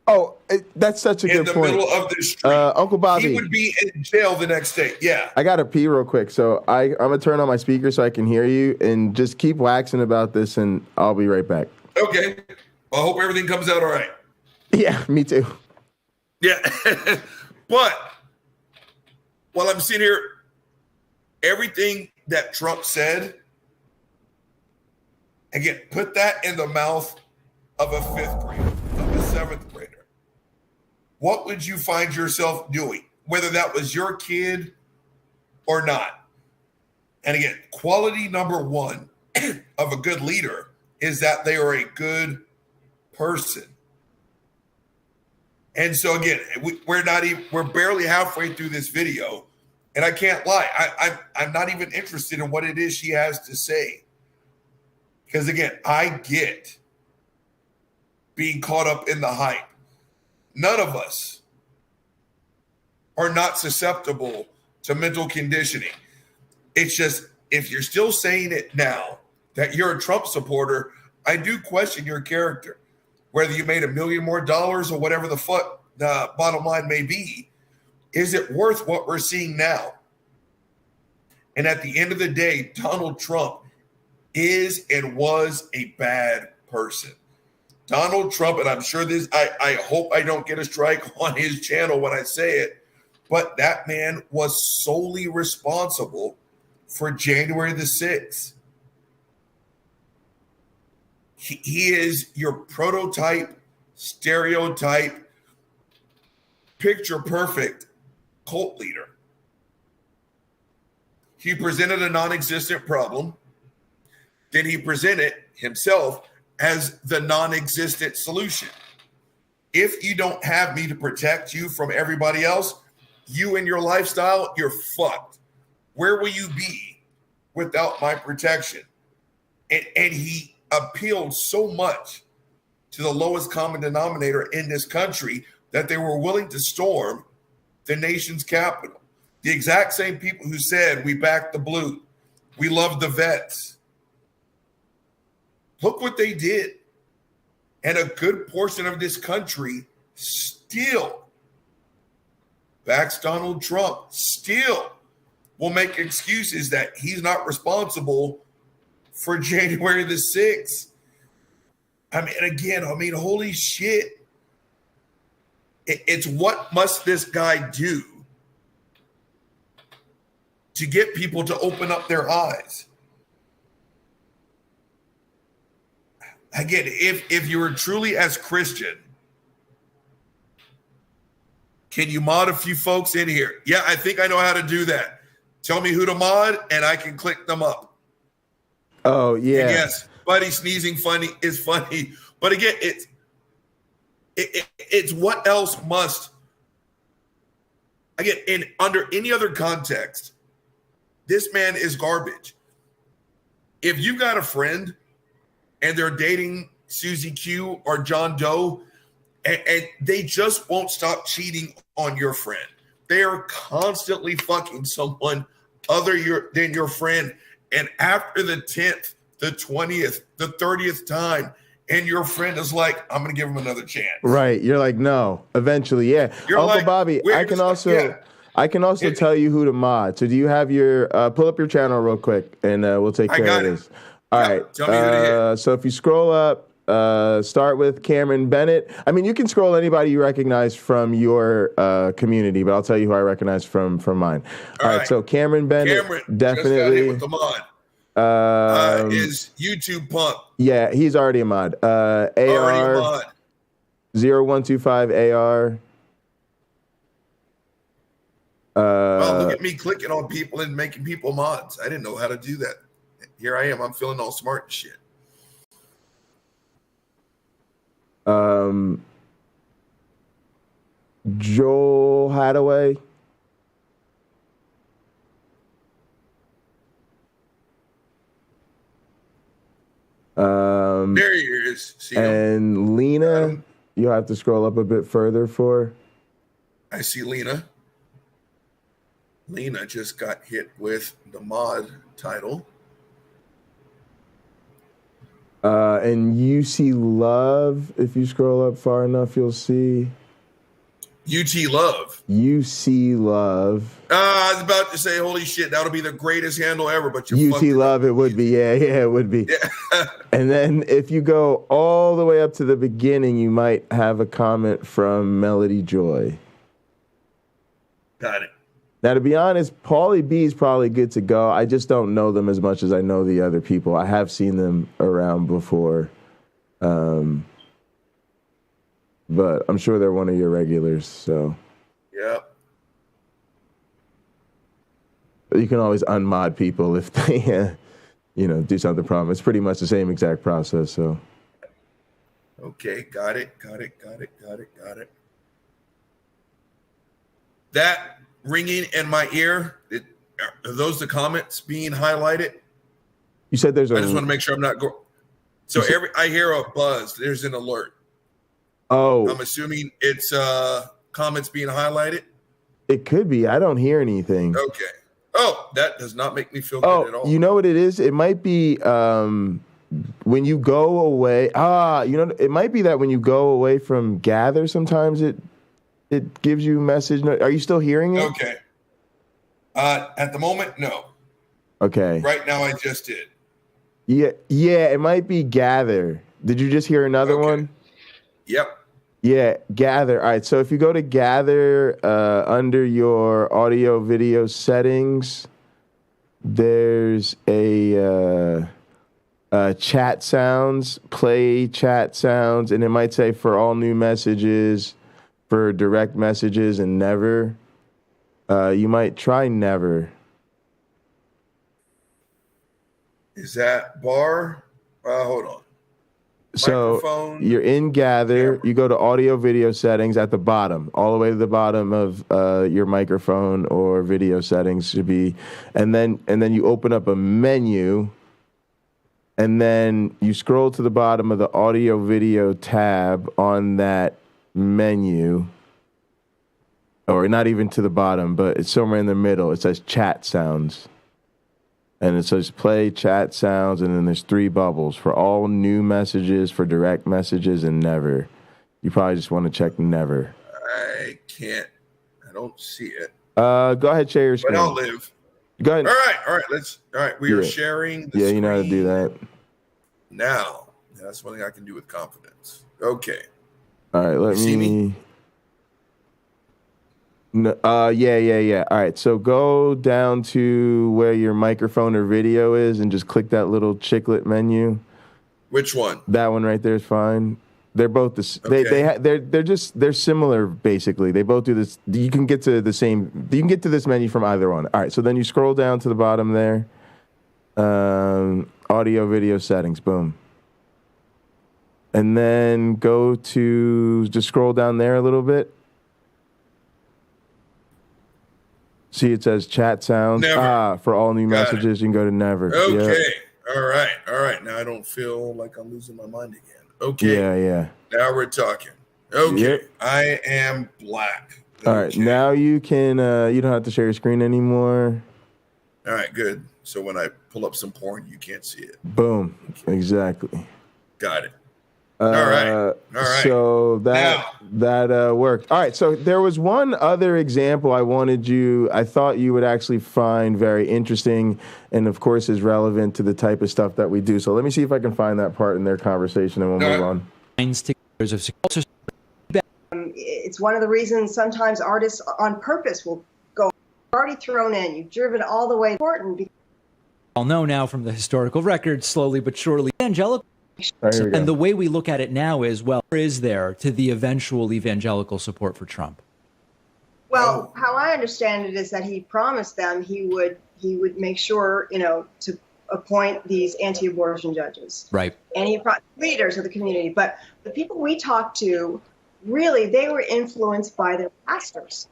Speaker 5: Oh, that's such a good point.
Speaker 10: In the middle of the street.
Speaker 5: Uncle Bobby.
Speaker 10: He would be in jail the next day. Yeah.
Speaker 5: I got to pee real quick. So I'm going to turn on my speaker so I can hear you and just keep waxing about this, and I'll be right back.
Speaker 10: Okay. Well, I hope everything comes out all right.
Speaker 5: Yeah, me too.
Speaker 10: Yeah. But while I'm sitting here, everything that Trump said, again, put that in the mouth of a 5th grader, of a 7th grader. What would you find yourself doing, whether that was your kid or not? And again, quality number one of a good leader is that they are a good person. And so again, we're barely halfway through this video, and I can't lie. I'm not even interested in what it is she has to say. Because again, I get being caught up in the hype. None of us are not susceptible to mental conditioning. It's just, if you're still saying it now that you're a Trump supporter, I do question your character. Whether you made $1 million more or whatever the fuck the bottom line may be, is it worth what we're seeing now? And at the end of the day, Donald Trump is and was a bad person. Donald Trump, and I'm sure this, I hope I don't get a strike on his channel when I say it, but that man was solely responsible for January the 6th. He is your prototype, stereotype, picture perfect cult leader. He presented a non-existent problem. Then he presented himself as the non-existent solution. If you don't have me to protect you from everybody else, you and your lifestyle, you're fucked. Where will you be without my protection? And he appealed so much to the lowest common denominator in this country that they were willing to storm the nation's capital. The exact same people who said, we back the blue, we love the vets. Look what they did. And a good portion of this country still backs Donald Trump, still will make excuses that he's not responsible for January the 6th. I mean, holy shit. It's what must this guy do to get people to open up their eyes? again, if you were truly as Christian, can you mod a few folks in here? Yeah, I think I know how to do that. Tell me who to mod, and I can click them up.
Speaker 5: Oh, yeah.
Speaker 10: And yes, Buddy sneezing funny is funny. But again, it's what else must, again, under any other context, this man is garbage. If you've got a friend and they're dating Susie Q or John Doe, and they just won't stop cheating on your friend. They are constantly fucking someone other than your friend. And after the 10th, the 20th, the 30th time, and your friend is like, I'm going to give him another chance.
Speaker 5: Right. You're like, no, eventually. Yeah.
Speaker 10: You're
Speaker 5: Uncle
Speaker 10: like,
Speaker 5: Bobby, I can also tell you who to mod. So do you have your, pull up your channel real quick and we'll take care of this. All right.
Speaker 10: Tell me who to hit.
Speaker 5: So if you scroll up, start with Cameron Bennett. I mean, you can scroll anybody you recognize from your community, but I'll tell you who I recognize from mine. All right. So Cameron Bennett, definitely.
Speaker 10: Just got hit with the mod. Is YouTube Punk.
Speaker 5: Yeah, he's already a mod. AR
Speaker 10: already a mod.
Speaker 5: 0125 AR.
Speaker 10: Well, look at me clicking on people and making people mods. I didn't know how to do that. Here I am. I'm feeling all smart and shit.
Speaker 5: Joel Hadaway.
Speaker 10: There he is. See
Speaker 5: and
Speaker 10: him?
Speaker 5: Lena, you'll have to scroll up a bit further for.
Speaker 10: I see Lena. Lena just got hit with the mod title.
Speaker 5: And UC Love, if you scroll up far enough, you'll see.
Speaker 10: UT Love.
Speaker 5: UC Love.
Speaker 10: I was about to say, holy shit, that'll be the greatest handle ever, but you
Speaker 5: UT Love, it would be. Yeah, it would be.
Speaker 10: Yeah.
Speaker 5: And then if you go all the way up to the beginning, you might have a comment from Melody Joy.
Speaker 10: Got it.
Speaker 5: Now, to be honest, Paulie B is probably good to go. I just don't know them as much as I know the other people. I have seen them around before. But I'm sure they're one of your regulars, so.
Speaker 10: Yeah.
Speaker 5: You can always unmod people if they, do something problem. It's pretty much the same exact process, so.
Speaker 10: Okay, got it. That ringing in my ear, are those the comments being highlighted?
Speaker 5: You said there's
Speaker 10: I just want to make sure I'm not going. So I hear a buzz. There's an alert.
Speaker 5: Oh.
Speaker 10: I'm assuming it's comments being highlighted.
Speaker 5: It could be. I don't hear anything.
Speaker 10: Okay. Oh, that does not make me feel good at all.
Speaker 5: You know what it is? It might be when you go away. It might be that when you go away from Gather, sometimes it gives you a message. Are you still hearing it?
Speaker 10: Okay. At the moment, no.
Speaker 5: Okay.
Speaker 10: Right now, I just did.
Speaker 5: Yeah, it might be Gather. Did you just hear another one?
Speaker 10: Yep.
Speaker 5: Yeah, Gather. All right, so if you go to Gather under your audio video settings, there's a chat sounds, play chat sounds, and it might say for all new messages, for direct messages, and never. You might try never.
Speaker 10: Is that bar? Hold on.
Speaker 5: So
Speaker 10: microphone,
Speaker 5: you're in Gather,
Speaker 10: camera.
Speaker 5: You go to audio video settings at the bottom, all the way to the bottom of your microphone or video settings should be, and then you open up a menu, and then you scroll to the bottom of the audio video tab on that menu, or not even to the bottom, but it's somewhere in the middle. It says chat sounds. And it says play chat sounds, and then there's 3 bubbles for all new messages, for direct messages, and never. You probably just want to check never.
Speaker 10: I can't. I don't see it.
Speaker 5: Go ahead, share your screen.
Speaker 10: But I'll live.
Speaker 5: Go ahead.
Speaker 10: All right. We are sharing the
Speaker 5: screen. You know how to do that.
Speaker 10: Now, that's one thing I can do with confidence. Okay.
Speaker 5: All right, let me
Speaker 10: see me?
Speaker 5: No, yeah. All right, so go down to where your microphone or video is and just click that little chiclet menu.
Speaker 10: Which one?
Speaker 5: That one right there is fine. They're both they're similar basically. They both do this. You can get to this menu from either one. All right, so then you scroll down to the bottom there. Audio video settings, boom. And then go to, just scroll down there a little bit. See, it says chat sounds.
Speaker 10: Never.
Speaker 5: For all new messages, you can go to never.
Speaker 10: Okay.
Speaker 5: Yep.
Speaker 10: All right. Now I don't feel like I'm losing my mind again. Okay.
Speaker 5: Yeah.
Speaker 10: Now we're talking. Okay.
Speaker 5: Yep.
Speaker 10: I am black.
Speaker 5: All right. Now you can, you don't have to share your screen anymore.
Speaker 10: All right, good. So when I pull up some porn, you can't see it.
Speaker 5: Boom. Okay. Exactly.
Speaker 10: Got it. All right.
Speaker 5: So that worked. All right. So there was one other example I thought you would actually find very interesting, and of course is relevant to the type of stuff that we do. So let me see if I can find that part in their conversation, and we'll move on.
Speaker 9: It's one of the reasons sometimes artists on purpose will go already thrown in. You've driven all the way important. Because
Speaker 8: I'll know now from the historical record, slowly but surely, evangelical. And the way we look at it now is, well, where is there to the eventual evangelical support for Trump?
Speaker 9: Well, how I understand it is that he promised them he would make sure, to appoint these anti-abortion judges.
Speaker 8: Right.
Speaker 9: And he leaders of the community. But the people we talked to, really, they were influenced by their pastors.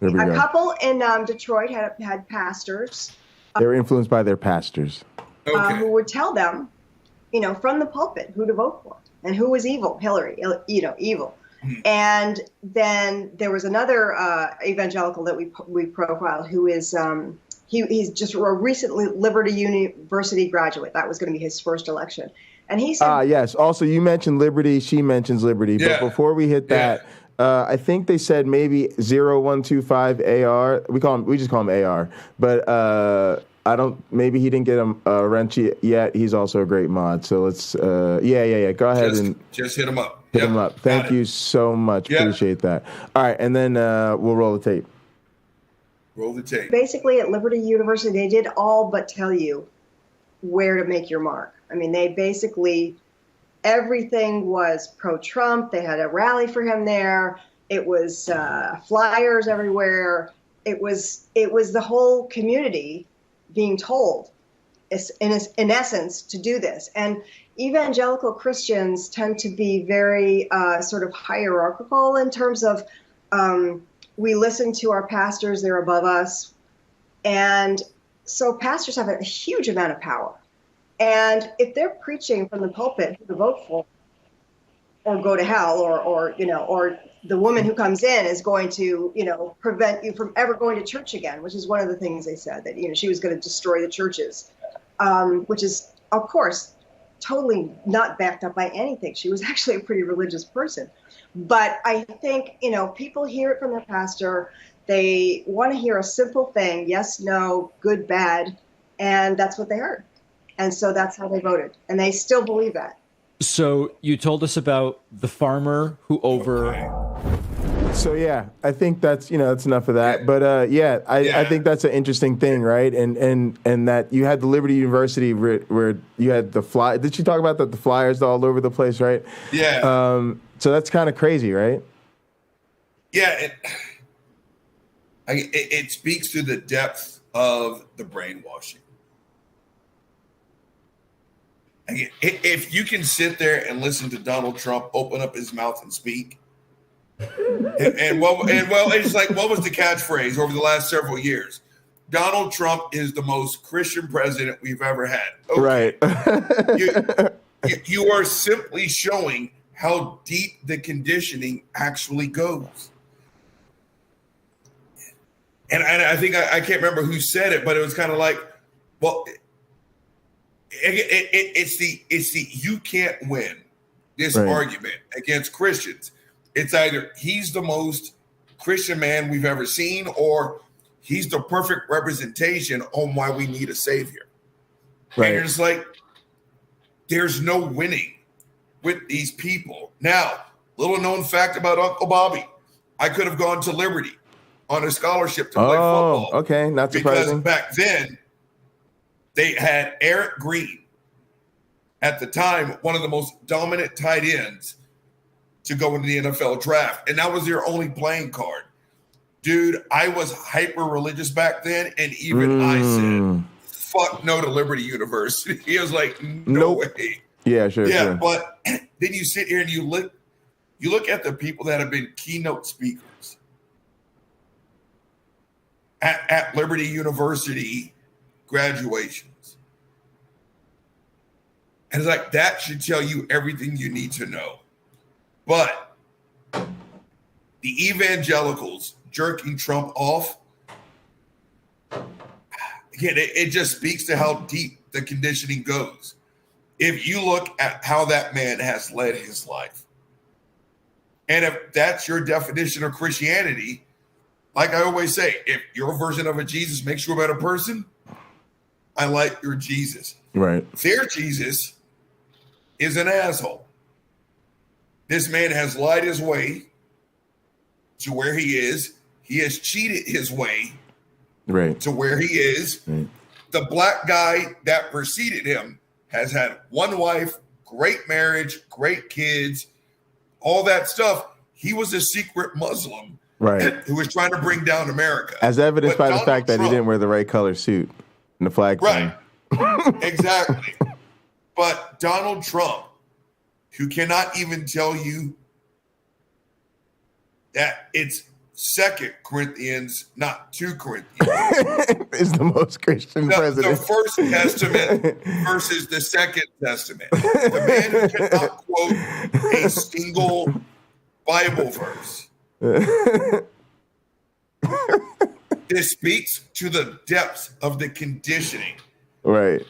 Speaker 9: A couple in Detroit had pastors.
Speaker 5: They were influenced by their pastors.
Speaker 9: Who would tell them, from the pulpit, who to vote for and who was evil, Hillary, evil. And then there was another evangelical that we profiled who is, he's just a recently Liberty University graduate. That was going to be his first election. And he said,
Speaker 5: yes. Also, you mentioned Liberty. She mentions Liberty.
Speaker 10: Yeah.
Speaker 5: But before we hit that, I think they said maybe 0125 AR. We just call him AR. But maybe he didn't get a wrench yet. He's also a great mod. So let's, Go ahead and
Speaker 10: just hit him up.
Speaker 5: Hit him up. Thank you so much. Yep. Appreciate that. All right. And then we'll roll the tape.
Speaker 10: Roll the tape.
Speaker 9: Basically at Liberty University, they did all but tell you where to make your mark. I mean, they basically, everything was pro-Trump. They had a rally for him there. It was flyers everywhere. It was the whole community being told, in essence, to do this. And evangelical Christians tend to be very sort of hierarchical in terms of we listen to our pastors, they're above us. And so pastors have a huge amount of power. And if they're preaching from the pulpit who to vote for or go to hell or the woman who comes in is going to, prevent you from ever going to church again, which is one of the things they said, that, she was going to destroy the churches, which is, of course, totally not backed up by anything. She was actually a pretty religious person. But I think, people hear it from their pastor. They want to hear a simple thing, yes, no, good, bad, and that's what they heard. And so that's how they voted. And they still believe that.
Speaker 8: So you told us about the farmer who
Speaker 5: So yeah, I think that's that's enough of that. But I think that's an interesting thing, right? And that you had the Liberty University where you had the fly. Did you talk about the flyers all over the place, right?
Speaker 10: Yeah.
Speaker 5: So that's kind of crazy, right?
Speaker 10: Yeah. It speaks to the depth of the brainwashing. If you can sit there and listen to Donald Trump open up his mouth and speak, it's like, what was the catchphrase over the last several years? Donald Trump is the most Christian president we've ever had. Okay.
Speaker 5: Right.
Speaker 10: you are simply showing how deep the conditioning actually goes. And I think I can't remember who said it, but it was kind of like, well, it's the you can't win this argument against Christians. It's either he's the most Christian man we've ever seen, or he's the perfect representation on why we need a savior. Right. And it's like, there's no winning with these people. Now, little known fact about Uncle Bobby, I could have gone to Liberty on a scholarship to play football.
Speaker 5: Okay, not surprising.
Speaker 10: Because back then, they had Eric Green at the time, one of the most dominant tight ends to go into the NFL draft. And that was their only playing card. Dude, I was hyper religious back then. And even I said, fuck no to Liberty University. He was like, no way.
Speaker 5: Yeah, sure.
Speaker 10: Yeah,
Speaker 5: sure.
Speaker 10: but then you sit here and you look at the people that have been keynote speakers at Liberty University graduations. And it's like, that should tell you everything you need to know. But the evangelicals jerking Trump off, again, it just speaks to how deep the conditioning goes. If you look at how that man has led his life, and if that's your definition of Christianity, like I always say, if your version of a Jesus makes you a better person, I like your Jesus.
Speaker 5: Right.
Speaker 10: Their Jesus is an asshole. This man has lied his way to where he is. He has cheated his way to where he is.
Speaker 5: Right.
Speaker 10: The black guy that preceded him has had one wife, great marriage, great kids, all that stuff. He was a secret Muslim who was trying to bring down America.
Speaker 5: As evidenced by the
Speaker 10: Donald
Speaker 5: fact that
Speaker 10: Trump,
Speaker 5: he didn't wear the right color suit and the flag.
Speaker 10: Right. Exactly. But Donald Trump, who cannot even tell you that it's 2 Corinthians, not 2 Corinthians.
Speaker 5: Is the most Christian president.
Speaker 10: The First Testament versus the Second Testament. The man who cannot quote a single Bible verse. This speaks to the depths of the conditioning.
Speaker 5: Right.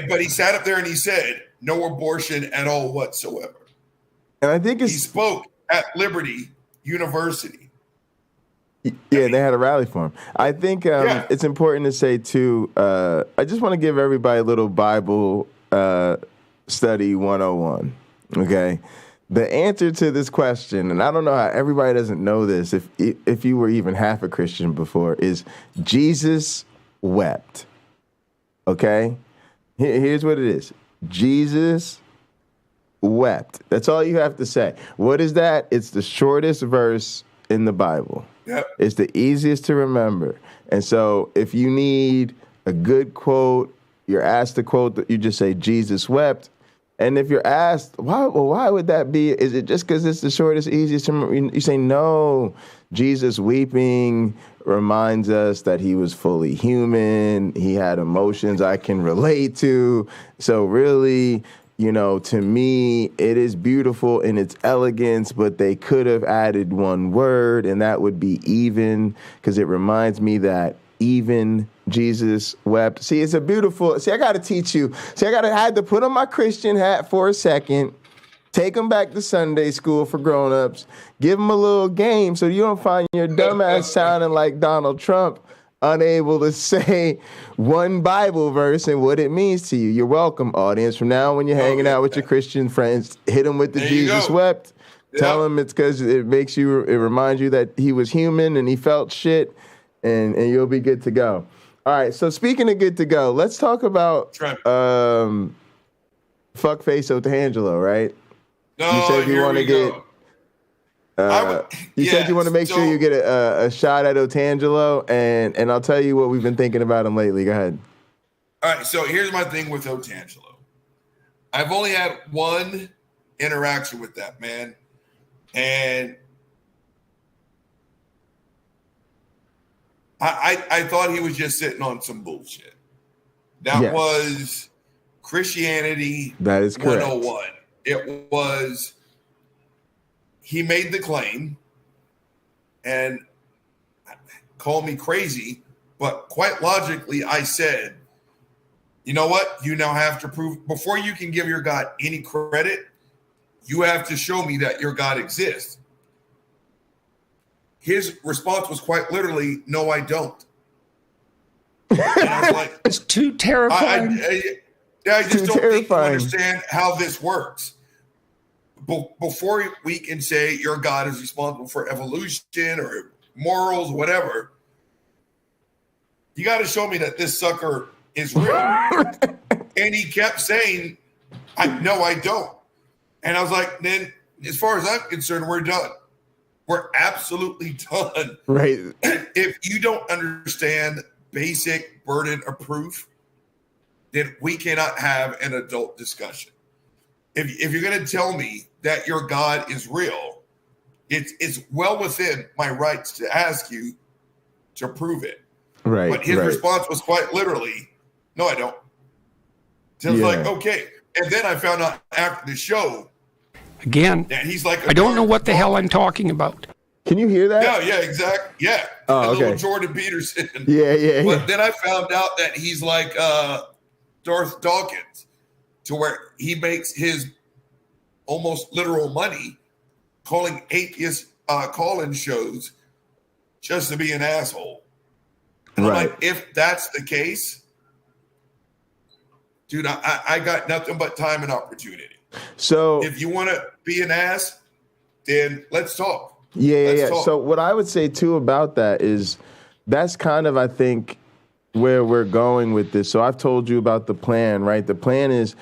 Speaker 10: But he sat up there and he said, no abortion at all whatsoever.
Speaker 5: And I think he
Speaker 10: spoke at Liberty University.
Speaker 5: Yeah, they had a rally for him. I think it's important to say, too, I just want to give everybody a little Bible study 101, okay? The answer to this question, and I don't know how everybody doesn't know this, if you were even half a Christian before, is Jesus wept, okay? Here's what it is. Jesus wept. That's all you have to say. What is that? It's the shortest verse in the Bible.
Speaker 10: Yep.
Speaker 5: It's the easiest to remember. And so if you need a good quote, you're asked to quote that you just say Jesus wept. And if you're asked, why would that be? Is it just because it's the shortest, easiest to remember? You say, no, Jesus weeping reminds us that he was fully human. He had emotions I can relate to. So really, to me, it is beautiful in its elegance, but they could have added one word, and that would be even, because it reminds me that even Jesus wept. See, it's a beautiful, I got to teach you. I had to put on my Christian hat for a second, take them back to Sunday school for grown-ups, give them a little game so you don't find your dumbass sounding like Donald Trump, unable to say one Bible verse and what it means to you. You're welcome, audience. From now on, when you're hanging out with your Christian friends, hit them with the Jesus wept. Yep. Tell them it's because it reminds you that he was human and he felt shit, and you'll be good to go. All right, so speaking of good to go, let's talk about fuckface Otangelo, right?
Speaker 10: No,
Speaker 5: you said you want to get. You said you want to make sure you get a shot at Otangelo, and I'll tell you what we've been thinking about him lately. Go ahead.
Speaker 10: All right, so here's my thing with Otangelo. I've only had one interaction with that man, and I thought he was just sitting on some bullshit. That was Christianity.
Speaker 5: That is correct.
Speaker 10: 101. It was, he made the claim, and call me crazy, but quite logically, I said, you know what? You now have to prove, before you can give your God any credit, you have to show me that your God exists. His response was quite literally, no, I don't. And I was like,
Speaker 8: it's too terrifying.
Speaker 10: I just don't think you understand how this works. Before we can say your God is responsible for evolution or morals, whatever, you got to show me that this sucker is real. And he kept saying, No, I don't. And I was like, then as far as I'm concerned, we're done. We're absolutely done.
Speaker 5: Right.
Speaker 10: If you don't understand basic burden of proof, then we cannot have an adult discussion. If you're going to tell me that your God is real, it's well within my rights to ask you to prove it.
Speaker 5: Right.
Speaker 10: But his response was quite literally, no, I don't. So I was like, okay. And then I found out after the show,
Speaker 13: again,
Speaker 10: that he's like,
Speaker 13: I don't know what the hell I'm talking about.
Speaker 5: Can you hear that?
Speaker 10: Yeah, exactly. Yeah.
Speaker 5: Oh, okay.
Speaker 10: Little Jordan Peterson.
Speaker 5: Yeah.
Speaker 10: But then I found out that he's like Darth Dawkins, to where he makes his almost literal money calling atheist call-in shows just to be an asshole. And I'm like, if that's the case, dude, I got nothing but time and opportunity.
Speaker 5: So
Speaker 10: if you want to be an ass, then let's talk.
Speaker 5: Yeah. So what I would say too about that is that's kind of, I think, where we're going with this. So I've told you about the plan, right? The plan is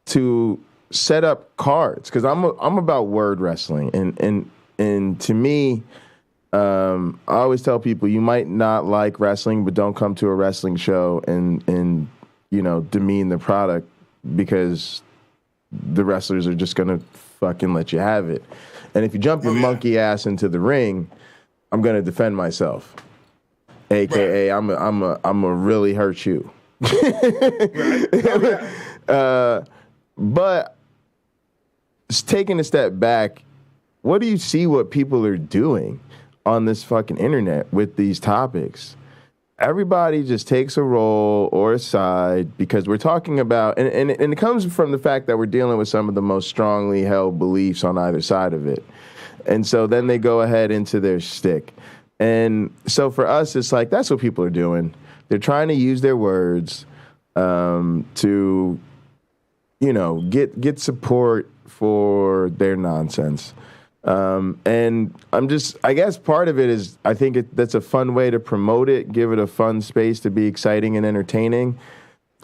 Speaker 5: to set up cards, because I'm about word wrestling, and to me, I always tell people, you might not like wrestling, but don't come to a wrestling show and demean the product, because the wrestlers are just gonna fucking let you have it. And if you jump your monkey ass into the ring, I'm gonna defend myself, aka I'm a really hurt you. But taking a step back, what do you see what people are doing on this fucking internet with these topics? Everybody just takes a role or a side, because we're talking about, and it comes from the fact that we're dealing with some of the most strongly held beliefs on either side of it. And so then they go ahead into their stick. And so for us, it's like, that's what people are doing. They're trying to use their words to, get support for their nonsense. And I guess part of it is, I think that's a fun way to promote it, give it a fun space to be exciting and entertaining,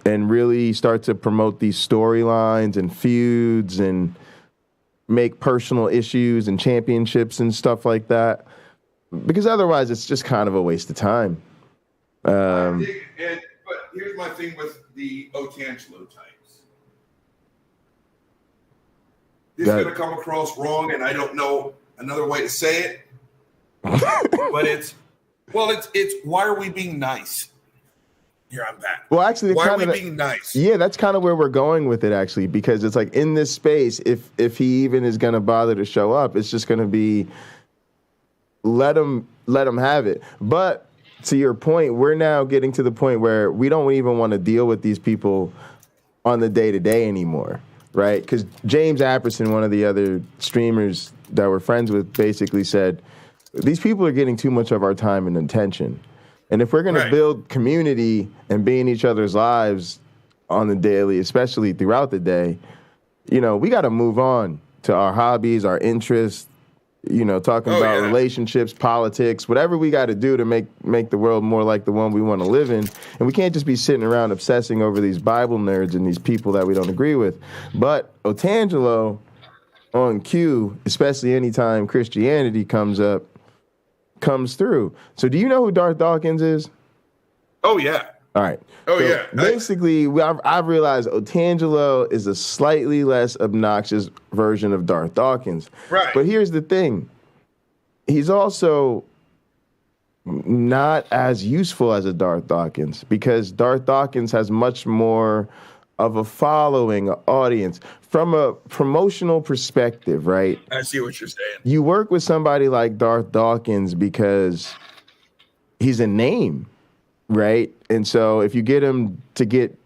Speaker 5: and really start to promote these storylines and feuds and make personal issues and championships and stuff like that. Because otherwise it's just kind of a waste of time.
Speaker 10: But here's my thing with the Otangelo types. This is going to come across wrong, and I don't know another way to say it. But it's why are we being nice? Here, I'm back.
Speaker 5: Well, actually,
Speaker 10: why are we being nice?
Speaker 5: Yeah, that's kind of where we're going with it, actually, because it's like, in this space, if he even is going to bother to show up, it's just going to be let him have it. But to your point, we're now getting to the point where we don't even want to deal with these people on the day-to-day anymore. Right, because James Apperson, one of the other streamers that we're friends with, basically said, these people are getting too much of our time and attention. And if we're going to build community and be in each other's lives on the daily, especially throughout the day, we got to move on to our hobbies, our interests, talking about relationships, politics, whatever we got to do to make the world more like the one we want to live in. And we can't just be sitting around obsessing over these Bible nerds and these people that we don't agree with. But Otangelo on cue, especially anytime Christianity comes through. So do you know who Darth Dawkins is?
Speaker 10: Oh, yeah.
Speaker 5: All right.
Speaker 10: Oh,
Speaker 5: so
Speaker 10: yeah.
Speaker 5: Basically, I've realized Otangelo is a slightly less obnoxious version of Darth Dawkins.
Speaker 10: Right.
Speaker 5: But here's the thing. He's also not as useful as a Darth Dawkins, because Darth Dawkins has much more of a following, an audience. From a promotional perspective, right?
Speaker 10: I see what you're saying.
Speaker 5: You work with somebody like Darth Dawkins because he's a name. Right. And so if you get him to get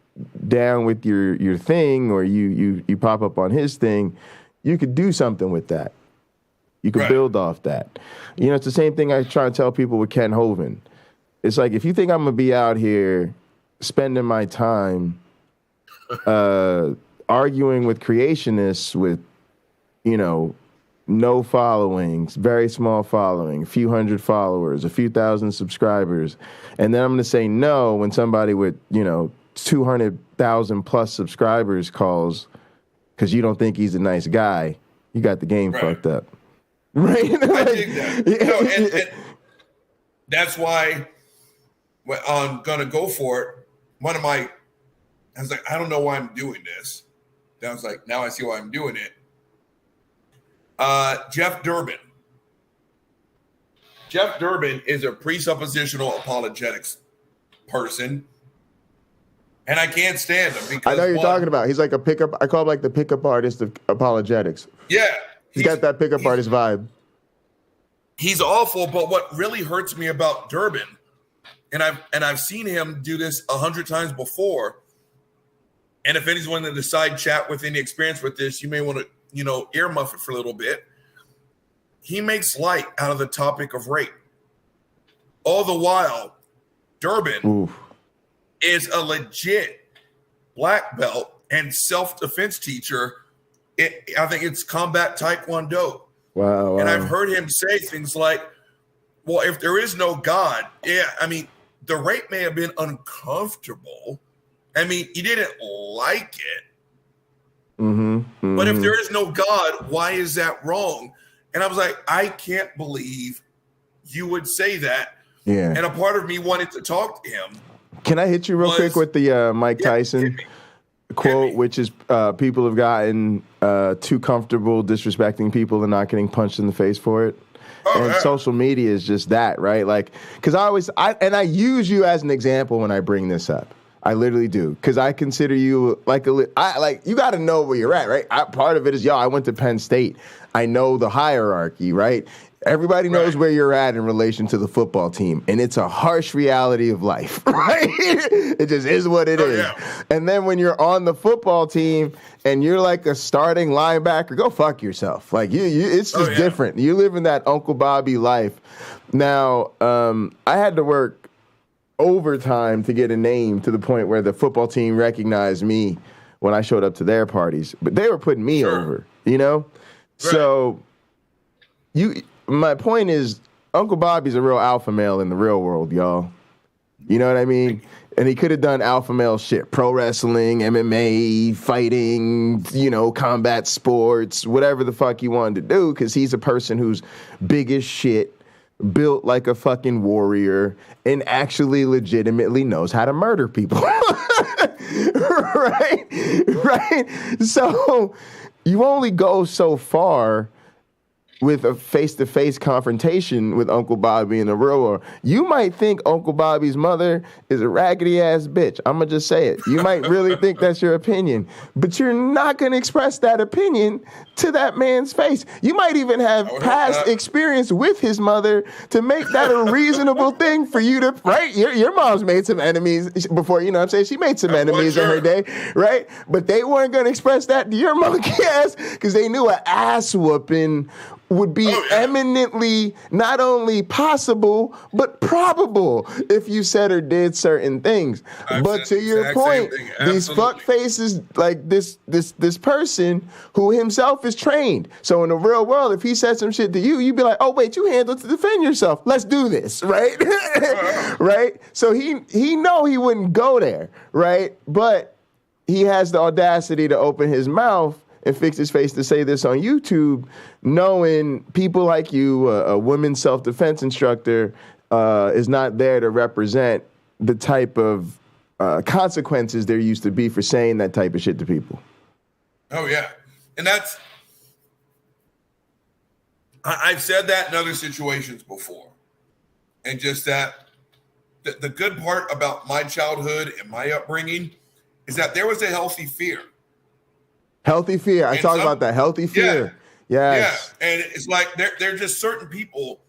Speaker 5: down with your thing, or you pop up on his thing, you could do something with that. You could build off that. It's the same thing I try to tell people with Ken Hovind. It's like, if you think I'm going to be out here spending my time arguing with creationists with, no followings, very small following, a few hundred followers, a few thousand subscribers, and then I'm going to say no when somebody with 200,000 plus subscribers calls because you don't think he's a nice guy, you got the game fucked up. Right?
Speaker 10: I dig that. You know, and that's why when I'm going to go for it. I was like, I don't know why I'm doing this. Then I was like, now I see why I'm doing it. Jeff Durbin. Jeff Durbin is a presuppositional apologetics person. And I can't stand him because
Speaker 5: I know you're talking about. He's like a pickup. I call him like the pickup artist of apologetics.
Speaker 10: Yeah.
Speaker 5: He's got that pickup artist vibe.
Speaker 10: He's awful, but what really hurts me about Durbin, and I've seen him do this 100 times before. And if anyone in the side chat with any experience with this, you may want to, earmuff it for a little bit. He makes light out of the topic of rape. All the while, Durbin is a legit black belt and self-defense teacher. I think it's combat taekwondo.
Speaker 5: Wow.
Speaker 10: And I've heard him say things like, well, if there is no God, the rape may have been uncomfortable. He didn't like it. But if there is no God, why is that wrong? And I was like, I can't believe you would say that.
Speaker 5: Yeah.
Speaker 10: And a part of me wanted to talk to him.
Speaker 5: Can I hit you real quick with the Mike Tyson quote, which is people have gotten too comfortable disrespecting people and not getting punched in the face for it. Social media is just that, right? Like, because I use you as an example when I bring this up. I literally do, because I consider you you got to know where you're at, right? Part of it is, I went to Penn State. I know the hierarchy, right? Everybody knows where you're at in relation to the football team, and it's a harsh reality of life, right? It just is what it is. Yeah. And then when you're on the football team and you're like a starting linebacker, go fuck yourself. Like it's just different. You live in that Uncle Bobby life. Now, I had to work overtime to get a name to the point where the football team recognized me when I showed up to their parties, but they were putting me over, Right. So my point is, Uncle Bobby's a real alpha male in the real world, y'all. You know what I mean? And he could have done alpha male shit, pro wrestling, MMA, fighting, combat sports, whatever the fuck he wanted to do, because he's a person who's big as shit, built like a fucking warrior, and actually legitimately knows how to murder people. Right? So you only go so far with a face-to-face confrontation with Uncle Bobby in the real world. You might think Uncle Bobby's mother is a raggedy-ass bitch. I'm going to just say it. You might really think that's your opinion, but you're not going to express that opinion to that man's face. You might even have past experience with his mother to make that a reasonable thing for you to, right? Your mom's made some enemies before, she made some enemies in her day, right? But they weren't going to express that to your monkey ass because they knew an ass whooping would be eminently not only possible, but probable if you said or did certain things. But to your point, these fuck faces, like this person who himself is trained. So in the real world, if he said some shit to you, you'd be like, oh, wait, you handled to defend yourself. Let's do this, right? Right? So he know he wouldn't go there, right? But he has the audacity to open his mouth and fix his face to say this on YouTube, knowing people like you, a women's self-defense instructor, is not there to represent the type of consequences there used to be for saying that type of shit to people.
Speaker 10: Oh, yeah. And I've said that in other situations before. And just that, the good part about my childhood and my upbringing is that there was a healthy fear.
Speaker 5: Healthy fear. I talk about that. Healthy fear.
Speaker 10: Yeah.
Speaker 5: Yes.
Speaker 10: Yeah. And it's like there are just certain people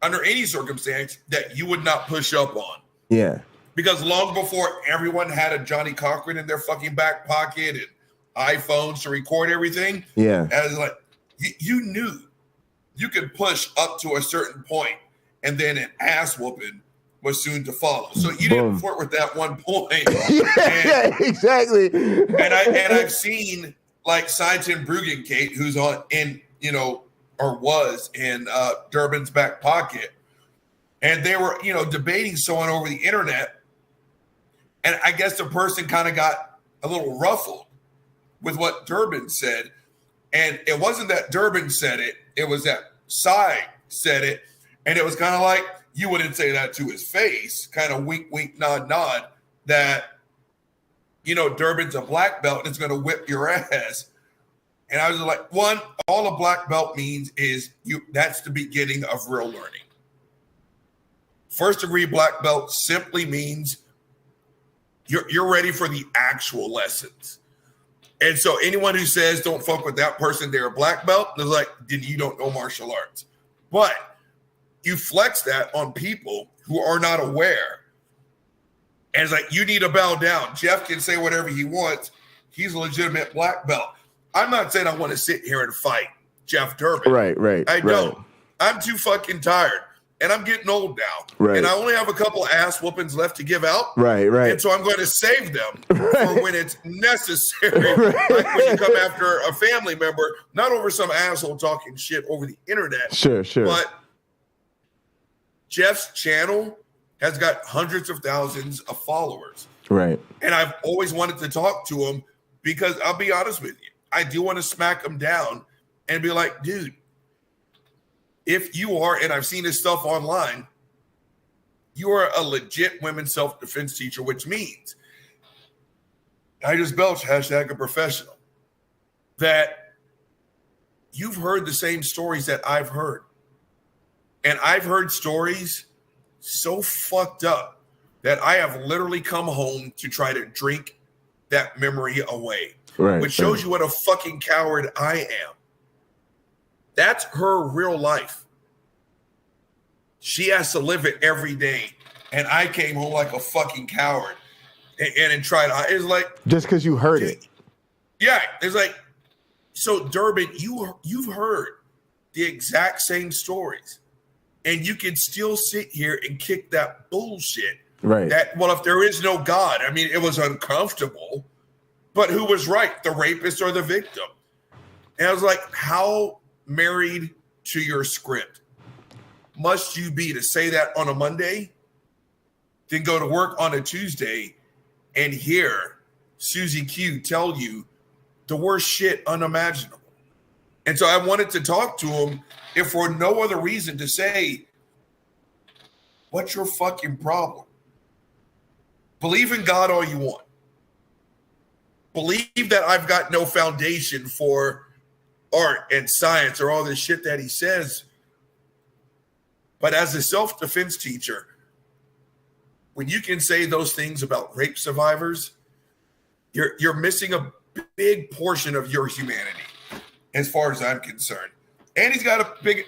Speaker 10: under any circumstance that you would not push up on.
Speaker 5: Yeah.
Speaker 10: Because long before everyone had a Johnny Cochran in their fucking back pocket and iPhones to record everything.
Speaker 5: Yeah.
Speaker 10: As like you knew you could push up to a certain point and then an ass whooping was soon to follow. So you didn't flirt with that one point.
Speaker 5: Yeah, exactly.
Speaker 10: And I've seen like Simonton Bruggencate, who's was in Durbin's back pocket, and they were debating someone over the internet, and I guess the person kind of got a little ruffled with what Durbin said. And it wasn't that Durbin said it. It was that Cy said it. And it was kind of like, you wouldn't say that to his face, kind of wink, wink, nod, nod, that, you know, Durbin's a black belt and it's going to whip your ass. And I was like, one, all a black belt means is that's the beginning of real learning. First degree black belt simply means you're ready for the actual lessons. And so anyone who says don't fuck with that person, they're a black belt, they're like, then you don't know martial arts. But you flex that on people who are not aware. And it's like, you need to bow down. Jeff can say whatever he wants. He's a legitimate black belt. I'm not saying I want to sit here and fight Jeff Durbin.
Speaker 5: Right.
Speaker 10: I don't. I'm too fucking tired. And I'm getting old now.
Speaker 5: Right.
Speaker 10: And I only have a couple ass whoopings left to give out.
Speaker 5: Right.
Speaker 10: And so I'm going to save them for when it's necessary. Like when you come after a family member, not over some asshole talking shit over the internet.
Speaker 5: Sure.
Speaker 10: But Jeff's channel has got hundreds of thousands of followers.
Speaker 5: Right.
Speaker 10: And I've always wanted to talk to him because I'll be honest with you, I do want to smack him down and be like, dude, if you are, and I've seen his stuff online, you are a legit women's self-defense teacher, which means, I just belch, hashtag a professional, that you've heard the same stories that I've heard. And I've heard stories so fucked up that I have literally come home to try to drink that memory away.
Speaker 5: Right.
Speaker 10: Which shows you what a fucking coward I am. That's her real life. She has to live it every day. And I came home like a fucking coward and tried. It's like,
Speaker 5: just because you heard it.
Speaker 10: Yeah. It's like, so Durbin, you've heard the exact same stories. And you can still sit here and kick that bullshit.
Speaker 5: Right.
Speaker 10: That, well, if there is no God, I mean, it was uncomfortable. But who was right, the rapist or the victim? And I was like, how married to your script must you be to say that on a Monday, then go to work on a Tuesday and hear Susie Q tell you the worst shit unimaginable? And so I wanted to talk to him, if for no other reason, to say, what's your fucking problem? Believe in God all you want. Believe that I've got no foundation for art and science or all this shit that he says. But as a self-defense teacher, when you can say those things about rape survivors, you're missing a big portion of your humanity, as far as I'm concerned. And he's got a big,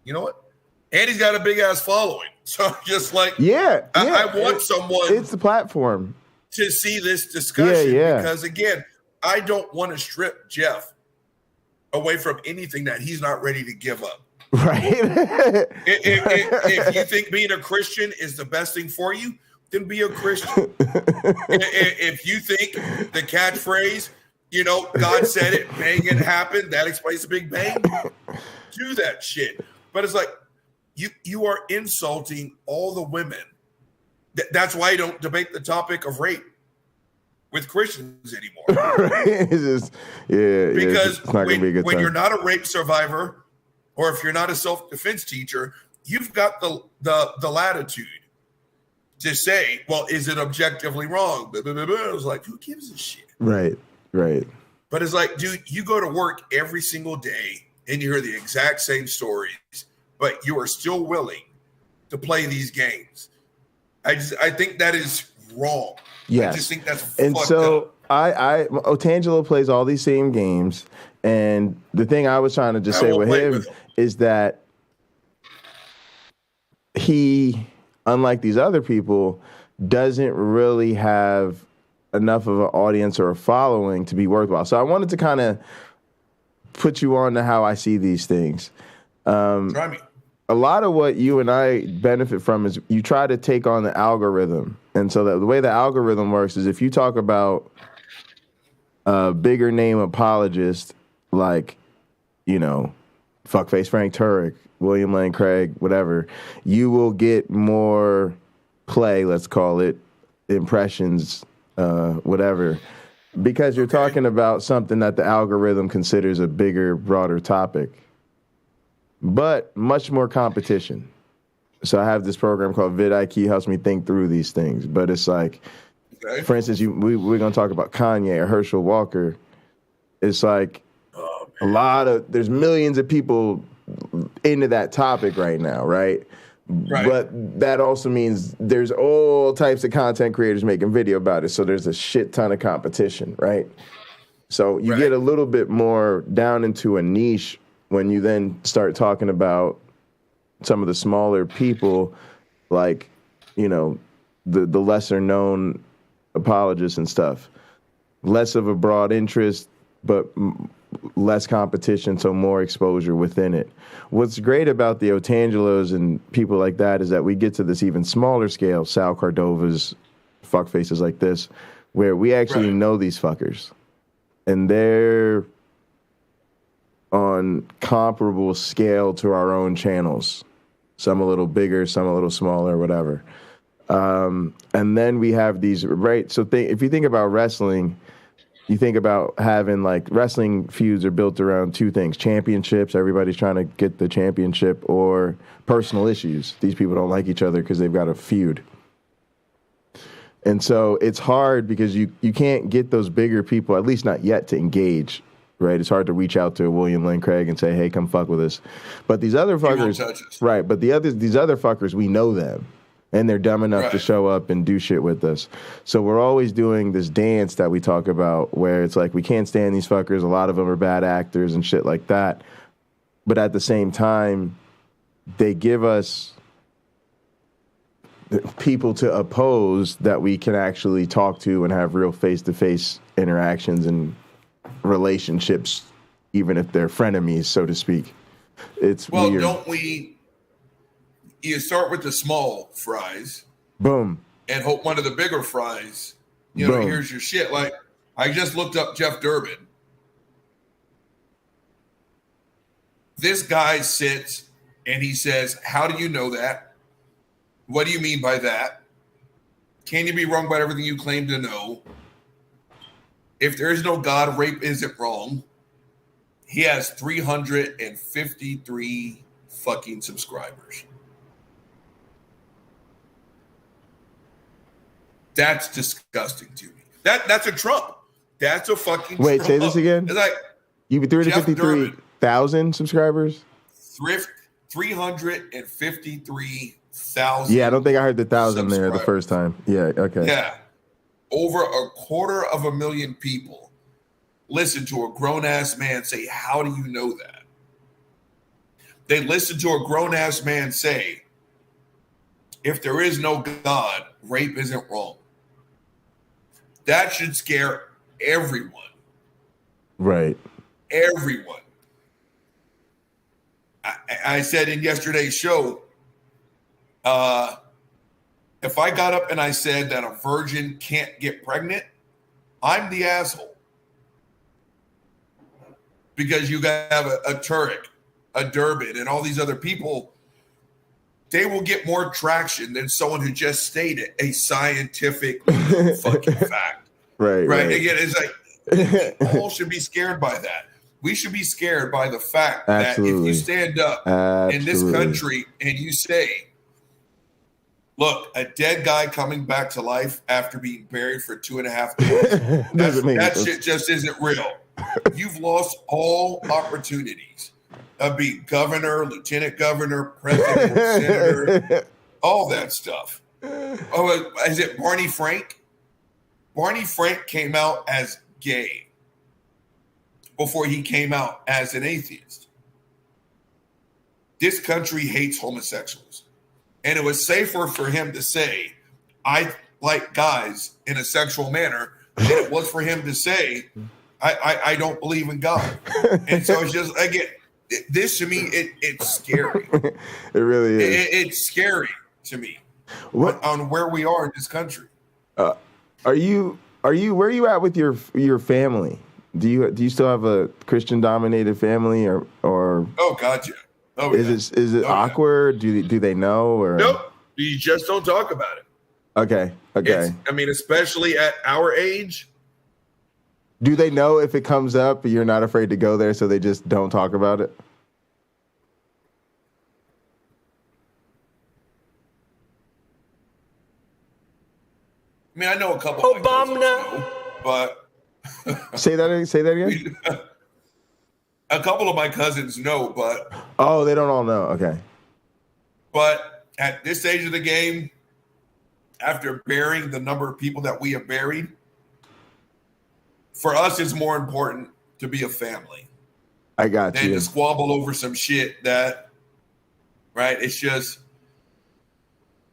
Speaker 10: you know what? And he's got a big ass following. So I'm just like, I want someone.
Speaker 5: It's the platform
Speaker 10: to see this discussion, because again, I don't want to strip Jeff away from anything that he's not ready to give up.
Speaker 5: Right.
Speaker 10: If you think being a Christian is the best thing for you, then be a Christian. If you think the catchphrase, you know, God said it, bang, it happened, that explains the Big Bang, do that shit. But it's like, you are insulting all the women. That's why I don't debate the topic of rape with Christians anymore.
Speaker 5: It's just,
Speaker 10: because
Speaker 5: it's not gonna be a good
Speaker 10: when
Speaker 5: time.
Speaker 10: you're not a rape survivor, or if you're not a self-defense teacher, you've got the latitude to say, well, is it objectively wrong? Blah, blah, blah, blah. I was like, who gives a shit?
Speaker 5: Right.
Speaker 10: But it's like, dude, you go to work every single day and you hear the exact same stories, but you are still willing to play these games. I think that is wrong.
Speaker 5: Yes.
Speaker 10: I just think that's
Speaker 5: and
Speaker 10: fucked
Speaker 5: so
Speaker 10: up.
Speaker 5: Otangelo plays all these same games, and the thing I was trying to just say with him is that he, unlike these other people, doesn't really have enough of an audience or a following to be worthwhile. So I wanted to kind of put you on to how I see these things.
Speaker 10: Try me.
Speaker 5: A lot of what you and I benefit from is you try to take on the algorithm. And so the way the algorithm works is if you talk about a bigger name apologist like, you know, fuckface Frank Turek, William Lane Craig, whatever, you will get more play, let's call it, impressions, whatever, Because you're talking about something that the algorithm considers a bigger, broader topic, but much more competition. So I have this program called vidIQ, helps me think through these things. But it's like, for instance, we're going to talk about Kanye or Herschel Walker. It's like there's millions of people into that topic right now, right? But that also means there's all types of content creators making video about it. So there's a shit ton of competition, right? So you get a little bit more down into a niche when you then start talking about some of the smaller people, like, you know, the lesser known apologists and stuff. Less of a broad interest, but less competition, so more exposure within it. What's great about the Otangelos and people like that is that we get to this even smaller scale, Sal Cordovas, fuckfaces like this, where we actually know these fuckers. And they're on comparable scale to our own channels. Some a little bigger, some a little smaller, whatever. And then we have these, right? So if you think about wrestling, you think about having, like, wrestling feuds are built around two things: championships, everybody's trying to get the championship, or personal issues. These people don't like each other because they've got a feud. And so it's hard because you can't get those bigger people, at least not yet, to engage. Right, it's hard to reach out to William Lane Craig and say, "Hey, come fuck with us." But these other fuckers, right? But these other fuckers, we know them, and they're dumb enough to show up and do shit with us. So we're always doing this dance that we talk about, where it's like we can't stand these fuckers. A lot of them are bad actors and shit like that. But at the same time, they give us people to oppose that we can actually talk to and have real face-to-face interactions and relationships, even if they're frenemies, so to speak. It's weird.
Speaker 10: Don't we? You start with the small fries,
Speaker 5: boom,
Speaker 10: and hope one of the bigger fries, you know, here's your shit. Like, I just looked up Jeff Durbin. This guy sits and he says, "How do you know that? What do you mean by that? Can you be wrong about everything you claim to know? If there is no God, rape isn't wrong." He has 353 fucking subscribers. That's disgusting to me. That's a Trump. That's a fucking
Speaker 5: Wait,
Speaker 10: Trump.
Speaker 5: say this again?
Speaker 10: It's like,
Speaker 5: you 353,000 subscribers?
Speaker 10: 353,000.
Speaker 5: Yeah, I don't think I heard the 1,000 there the first time. Yeah, okay.
Speaker 10: Yeah. Over 250,000 people listen to a grown-ass man say, "How do you know that?" They listen to a grown-ass man say, "If there is no God, rape isn't wrong." That should scare everyone.
Speaker 5: Right.
Speaker 10: Everyone. I said in yesterday's show, if I got up and I said that a virgin can't get pregnant, I'm the asshole. Because you have a Turek, a Durbin, and all these other people, they will get more traction than someone who just stated a scientific fucking fact.
Speaker 5: Right.
Speaker 10: Again, it's like, we all should be scared by that. We should be scared by the fact that if you stand up in this country and you say, "Look, a dead guy coming back to life after being buried for 2.5 days, that shit just isn't real." You've lost all opportunities of being governor, lieutenant governor, president, senator, all that stuff. Oh, is it Barney Frank? Barney Frank came out as gay before he came out as an atheist. This country hates homosexuals. And it was safer for him to say, "I like guys in a sexual manner," than it was for him to say, I don't believe in God. And so it's just, again, this to me, it's scary.
Speaker 5: It really is.
Speaker 10: It's scary to me on where we are in this country.
Speaker 5: Where are you at with your family? Do you still have a Christian dominated family or?
Speaker 10: Oh God, yeah. Oh,
Speaker 5: is it awkward? Yeah. Do they know or?
Speaker 10: Nope. You just don't talk about it.
Speaker 5: Okay.
Speaker 10: I mean, especially at our age,
Speaker 5: Do they know if it comes up, you're not afraid to go there, so they just don't talk about it?
Speaker 10: I mean, I know a couple of my cousins know, but
Speaker 5: say that again.
Speaker 10: A couple of my cousins know, but
Speaker 5: oh, they don't all know. Okay.
Speaker 10: But at this stage of the game, after burying the number of people that we have buried, for us, it's more important to be a family.
Speaker 5: I got
Speaker 10: than
Speaker 5: you.
Speaker 10: to squabble over some shit that, right? It's just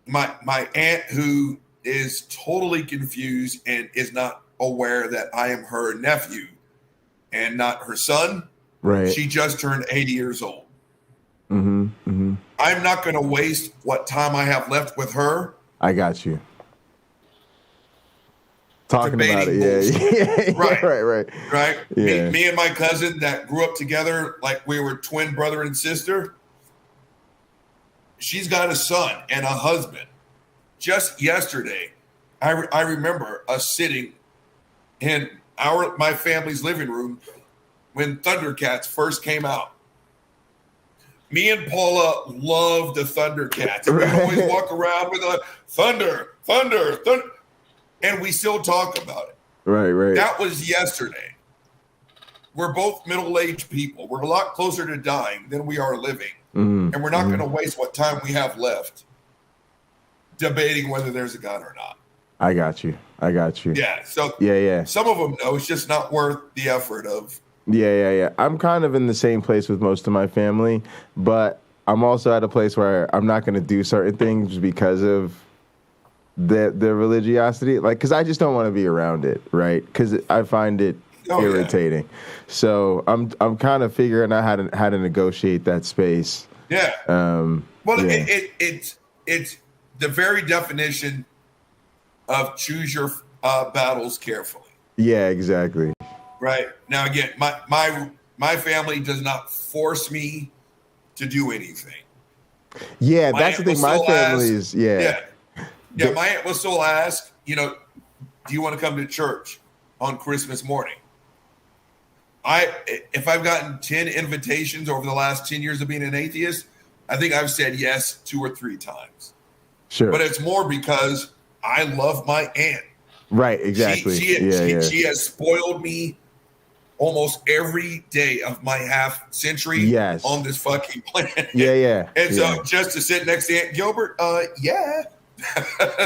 Speaker 10: my aunt who is totally confused and is not aware that I am her nephew and not her son.
Speaker 5: Right.
Speaker 10: She just turned 80 years old.
Speaker 5: Mm-hmm. Mm-hmm.
Speaker 10: I'm not going to waste what time I have left with her.
Speaker 5: I got you. Talking about it, yeah.
Speaker 10: Right.
Speaker 5: Yeah.
Speaker 10: Me and my cousin that grew up together like we were twin brother and sister. She's got a son and a husband. Just yesterday, I remember us sitting in my family's living room when Thundercats first came out. Me and Paula loved the Thundercats. We would always walk around with a thunder, and we still talk about it.
Speaker 5: Right.
Speaker 10: That was yesterday. We're both middle-aged people. We're a lot closer to dying than we are living.
Speaker 5: Mm-hmm.
Speaker 10: And we're not going to waste what time we have left debating whether there's a God or not.
Speaker 5: I got you.
Speaker 10: Yeah. So
Speaker 5: yeah.
Speaker 10: Some of them know it's just not worth the effort of.
Speaker 5: Yeah. I'm kind of in the same place with most of my family, but I'm also at a place where I'm not going to do certain things because of the religiosity, like, because I just don't want to be around it, right? Because I find it irritating. Yeah. So I'm kind of figuring out how to negotiate that space.
Speaker 10: Yeah. Well,
Speaker 5: yeah.
Speaker 10: It's the very definition of choose your battles carefully.
Speaker 5: Yeah, exactly.
Speaker 10: Right. Now, again, my family does not force me to do anything.
Speaker 5: Yeah, that's the thing. My family is,
Speaker 10: Yeah, my aunt will still ask, do you want to come to church on Christmas morning? If I've gotten 10 invitations over the last 10 years of being an atheist, I think I've said yes 2 or 3 times.
Speaker 5: Sure.
Speaker 10: But it's more because I love my aunt.
Speaker 5: Right, exactly.
Speaker 10: She has spoiled me almost every day of my half century on this fucking planet.
Speaker 5: Yeah.
Speaker 10: And so just to sit next to Aunt Gilbert, yeah.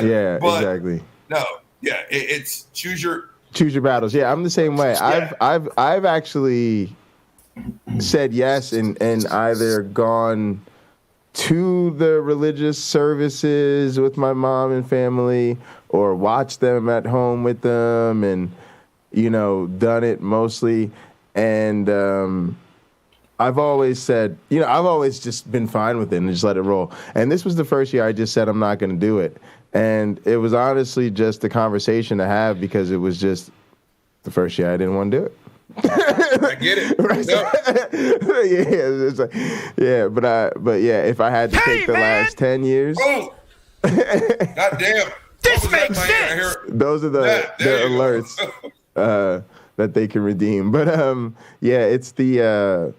Speaker 5: Yeah,
Speaker 10: but
Speaker 5: exactly.
Speaker 10: No, yeah, it's choose your
Speaker 5: battles. Yeah, I'm the same way.
Speaker 10: Yeah.
Speaker 5: I've actually said yes and either gone to the religious services with my mom and family or watched them at home with them and done it mostly. And I've always said, I've always just been fine with it and just let it roll. And this was the first year I just said I'm not going to do it. And it was honestly just a conversation to have because it was just the first year I didn't want to do it.
Speaker 10: I get it.
Speaker 5: Right? But if I had to take the last 10 years.
Speaker 10: Oh, goddamn.
Speaker 13: This makes sense.
Speaker 5: Those are the alerts that they can redeem. But it's the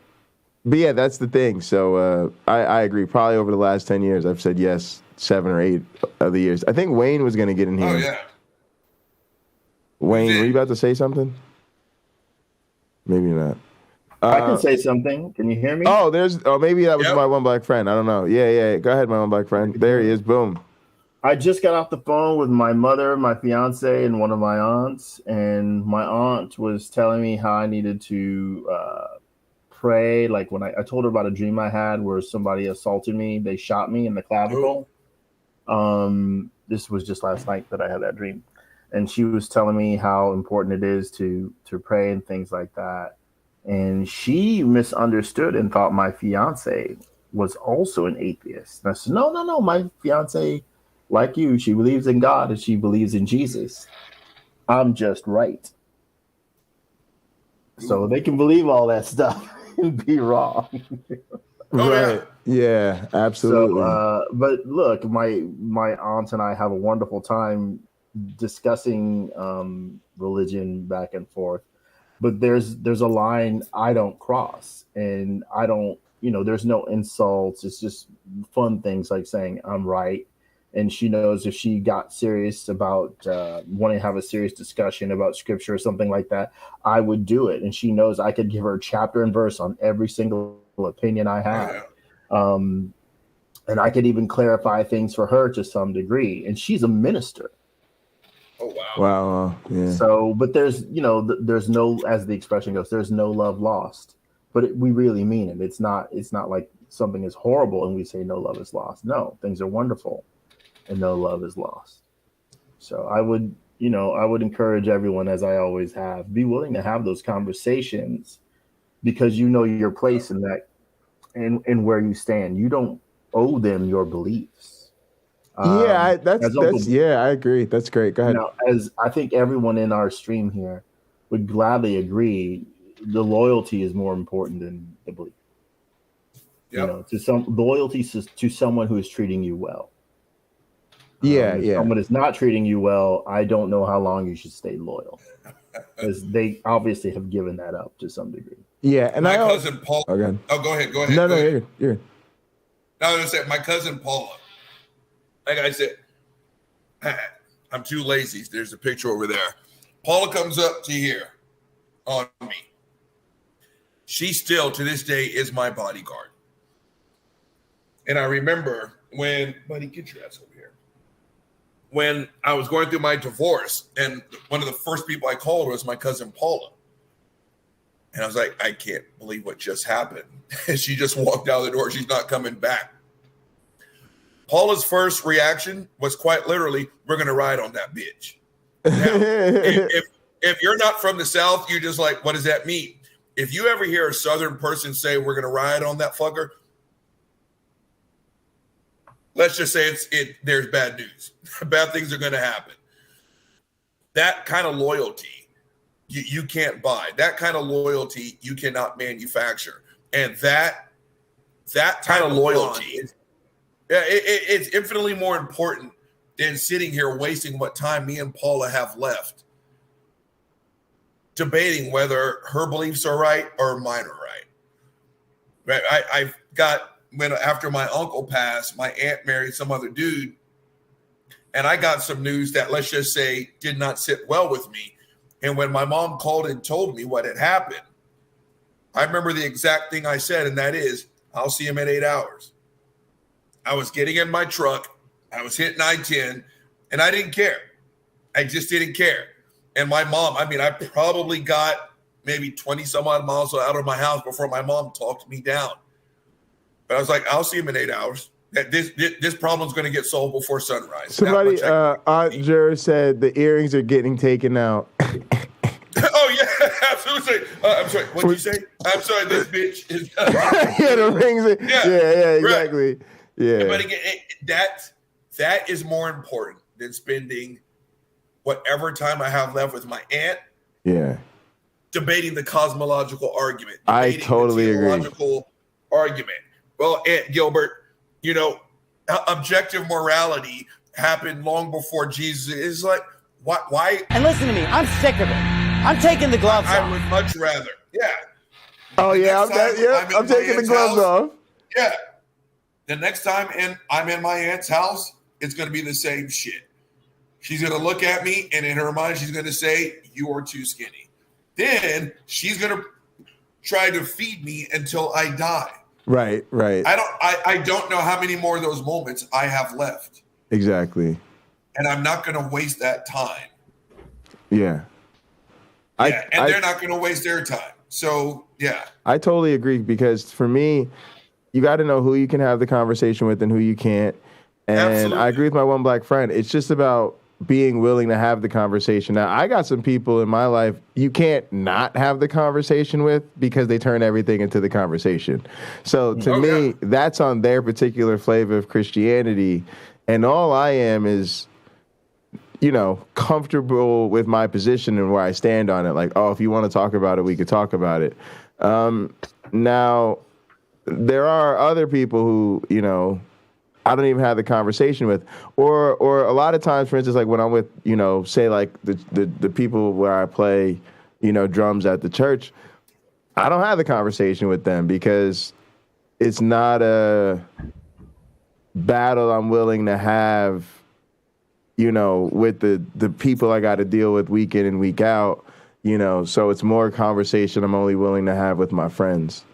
Speaker 5: but yeah, that's the thing. So I agree. Probably over the last 10 years, I've said yes 7 or 8 of the years. I think Wayne was going to get in here.
Speaker 10: Oh yeah.
Speaker 5: Wayne, were you about to say something? Maybe not.
Speaker 14: I can say something. Can you hear me?
Speaker 5: Maybe that was my one black friend. I don't know. Yeah. Go ahead, my one black friend. There he is. Boom.
Speaker 14: I just got off the phone with my mother, my fiance, and one of my aunts. And my aunt was telling me how I needed to pray. Like when I told her about a dream I had where somebody assaulted me. They shot me in the clavicle. This was just last night that I had that dream. And she was telling me how important it is to pray and things like that. And she misunderstood and thought my fiance was also an atheist. And I said, no, my fiance, like you, she believes in God and she believes in Jesus. I'm just right. So they can believe all that stuff and be wrong.
Speaker 5: Right. Yeah, absolutely.
Speaker 14: So, but look, my aunt and I have a wonderful time discussing religion back and forth. but there's a line I don't cross, and I don't, there's no insults. It's just fun things like saying I'm right. And she knows if she got serious about wanting to have a serious discussion about scripture or something like that, I would do it. And she knows I could give her chapter and verse on every single opinion I have. And I could even clarify things for her to some degree. And she's a minister.
Speaker 10: Oh, wow.
Speaker 5: Wow. Yeah.
Speaker 14: So, but there's no, as the expression goes, there's no love lost. But we really mean it. It's not like something is horrible and we say no love is lost. No, things are wonderful. And no love is lost. So I would encourage everyone, as I always have, be willing to have those conversations, because you know your place in that and where you stand. You don't owe them your beliefs.
Speaker 5: I agree. That's great. Go ahead.
Speaker 14: As I think everyone in our stream here would gladly agree, the loyalty is more important than the belief.
Speaker 10: Yep.
Speaker 14: Loyalty to someone who is treating you well.
Speaker 5: If
Speaker 14: someone is not treating you well, I don't know how long you should stay loyal, because they obviously have given that up to some degree.
Speaker 5: Yeah, and
Speaker 10: my cousin Paul.
Speaker 5: Okay.
Speaker 10: Oh, go ahead.
Speaker 5: No,
Speaker 10: go ahead.
Speaker 5: You're.
Speaker 10: No, I was gonna say my cousin Paula. Like I said, I'm too lazy. There's a picture over there. Paula comes up to here on me. She still, to this day, is my bodyguard. And I remember when, buddy, get your ass over here. When I was going through my divorce, and one of the first people I called was my cousin Paula. And I was like, I can't believe what just happened. And she just walked out the door. She's not coming back. Paula's first reaction was quite literally, we're going to ride on that bitch. Now, if you're not from the South, you're just like, what does that mean? If you ever hear a Southern person say, we're going to ride on that fucker, let's just say there's bad news. Bad things are going to happen. That kind of loyalty, you can't buy. That kind of loyalty, you cannot manufacture. And that kind of loyalty, it's infinitely more important than sitting here wasting what time me and Paula have left debating whether her beliefs are right or mine are right. I've got, after my uncle passed, my aunt married some other dude, and I got some news that, let's just say, did not sit well with me. And when my mom called and told me what had happened, I remember the exact thing I said, and that is, I'll see him in 8 hours. I was getting in my truck, I was hitting I-10, and I didn't care. I just didn't care. And my mom, I probably got maybe 20 some odd miles out of my house before my mom talked me down. But I was like, I'll see him in 8 hours. This problem's going to get solved before sunrise.
Speaker 5: Somebody, Aunt Jer said the earrings are getting taken out.
Speaker 10: Oh, yeah, absolutely. I'm sorry. What did you say? I'm sorry, this bitch is...
Speaker 5: Yeah, the rings. Yeah, exactly. Right. Yeah.
Speaker 10: But again, that is more important than spending whatever time I have left with my aunt.
Speaker 5: Yeah.
Speaker 10: Debating the cosmological argument.
Speaker 5: I totally agree.
Speaker 10: Argument. Well, Aunt Gilbert, objective morality happened long before Jesus. It's like, why?
Speaker 15: And listen to me, I'm sick of it. I'm taking the gloves off.
Speaker 10: I would much rather. Yeah.
Speaker 5: Oh, yeah, I'm taking the gloves off.
Speaker 10: Yeah. The next time I'm in my aunt's house, it's going to be the same shit. She's going to look at me, and in her mind, she's going to say, you are too skinny. Then she's going to try to feed me until I die.
Speaker 5: Right.
Speaker 10: I don't know how many more of those moments I have left.
Speaker 5: Exactly.
Speaker 10: And I'm not going to waste that time.
Speaker 5: Yeah.
Speaker 10: They're not going to waste their time. So, yeah.
Speaker 5: I totally agree, because for me, you got to know who you can have the conversation with and who you can't. And absolutely. I agree with my one black friend. It's just about being willing to have the conversation. Now, I got some people in my life you can't not have the conversation with because they turn everything into the conversation. So to me, that's on their particular flavor of Christianity. And all I am is, comfortable with my position and where I stand on it. Like, oh, if you want to talk about it, we could talk about it. Now, there are other people who, I don't even have the conversation with, or a lot of times, for instance, like when I'm with, say like the people where I play, drums at the church. I don't have the conversation with them because it's not a battle I'm willing to have, with the people I got to deal with week in and week out, so it's more conversation I'm only willing to have with my friends,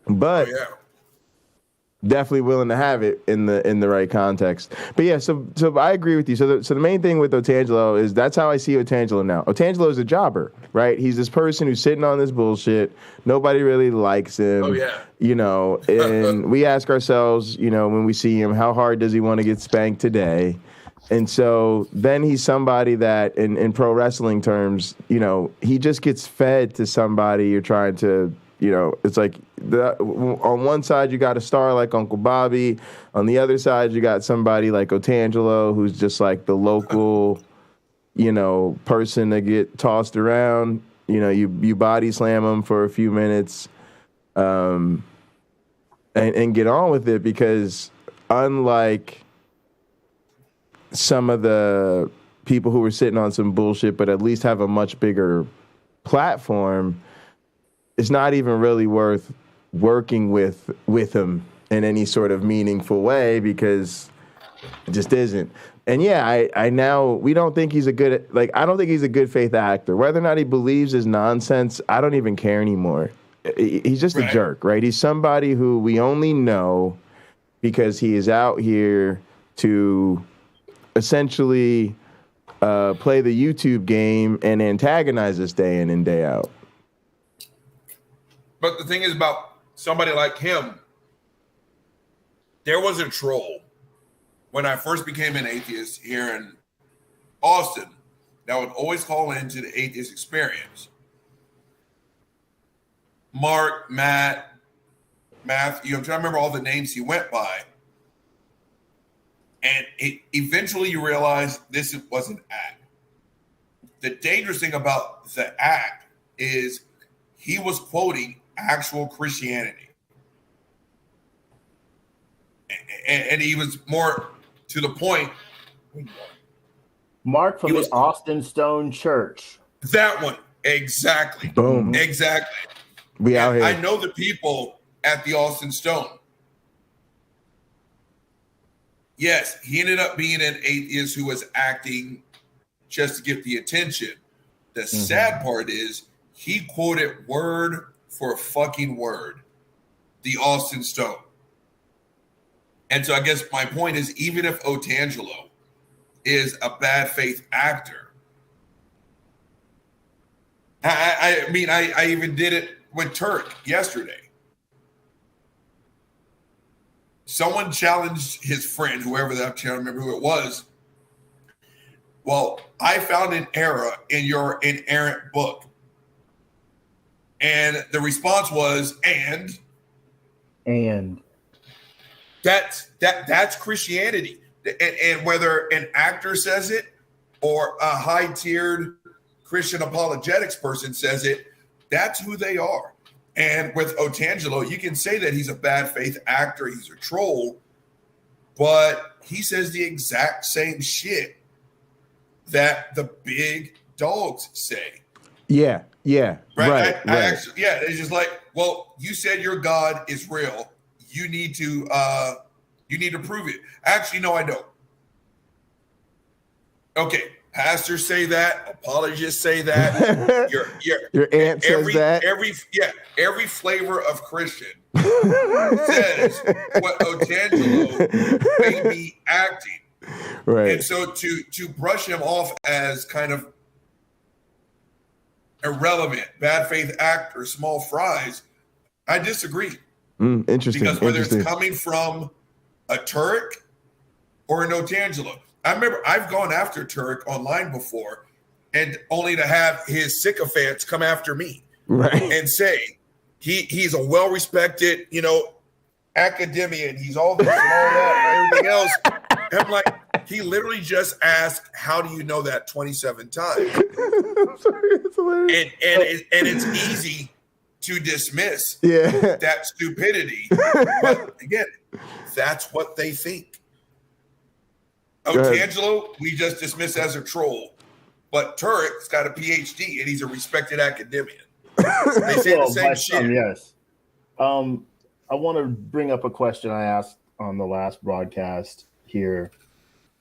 Speaker 5: but definitely willing to have it in the right context. But yeah, so I agree with you. So the main thing with Otangelo is that's how I see Otangelo now. Otangelo is a jobber, right? He's this person who's sitting on this bullshit. Nobody really likes him.
Speaker 10: Oh yeah.
Speaker 5: And we ask ourselves, when we see him, how hard does he want to get spanked today? And so then he's somebody that, in pro wrestling terms, he just gets fed to somebody you're trying to. It's like on one side you got a star like Uncle Bobby. On the other side you got somebody like Otangelo, who's just like the local, person to get tossed around. You body slam him for a few minutes, and get on with it, because unlike some of the people who were sitting on some bullshit but at least have a much bigger platform, it's not even really worth working with him in any sort of meaningful way, because it just isn't. And yeah, we don't think he's I don't think he's a good faith actor. Whether or not he believes is nonsense, I don't even care anymore. He's just a jerk, right? He's somebody who we only know because he is out here to essentially play the YouTube game and antagonize us day in and day out.
Speaker 10: But the thing is about somebody like him, there was a troll when I first became an atheist here in Austin that would always call into the atheist experience. Mark, Matt, Matthew, I'm trying to remember all the names he went by. And eventually you realize this was an act. The dangerous thing about the act is he was quoting actual Christianity. And he was more to the point.
Speaker 14: Mark from the Austin Stone Church.
Speaker 10: That one. Exactly.
Speaker 5: Boom.
Speaker 10: Exactly.
Speaker 5: We out here.
Speaker 10: I know the people at the Austin Stone. Yes, he ended up being an atheist who was acting just to get the attention. The sad part is he quoted word for fucking word the Austin Stone. And so I guess my point is, even if Otangelo is a bad faith actor, I mean, I even did it with Turk yesterday. Someone challenged his friend, whoever that, I can't remember who it was. Well, I found an error in your inerrant book. And the response was, and that's Christianity. And whether an actor says it or a high-tiered Christian apologetics person says it, that's who they are. And with Otangelo, you can say that he's a bad faith actor, he's a troll, but he says the exact same shit that the big dogs say.
Speaker 5: Yeah. Right.
Speaker 10: Actually, it's just like, well, you said your God is real. You need to prove it. Actually, no, I don't. Okay. Pastors say that, apologists say that.
Speaker 5: Your aunt says that.
Speaker 10: Every flavor of Christian says what Otangelo may be acting.
Speaker 5: Right.
Speaker 10: And so to brush him off as kind of irrelevant, bad faith actor, small fries, I disagree.
Speaker 5: Interesting.
Speaker 10: Because whether it's coming from a Turk or an Otangelo. I remember I've gone after Turk online before, and only to have his sycophants come after me,
Speaker 5: right,
Speaker 10: and say he's a well-respected, academician. He's all this and all that and everything else. And I'm like, he literally just asked, "How do you know that?" 27 times.
Speaker 5: I'm sorry, it's hilarious.
Speaker 10: And it's easy to dismiss that stupidity, but again, that's what they think. Otangelo, we just dismiss as a troll. but Turek's got a PhD and he's a respected academician. They say the same shit.
Speaker 14: Yes. I want to bring up a question I asked on the last broadcast here.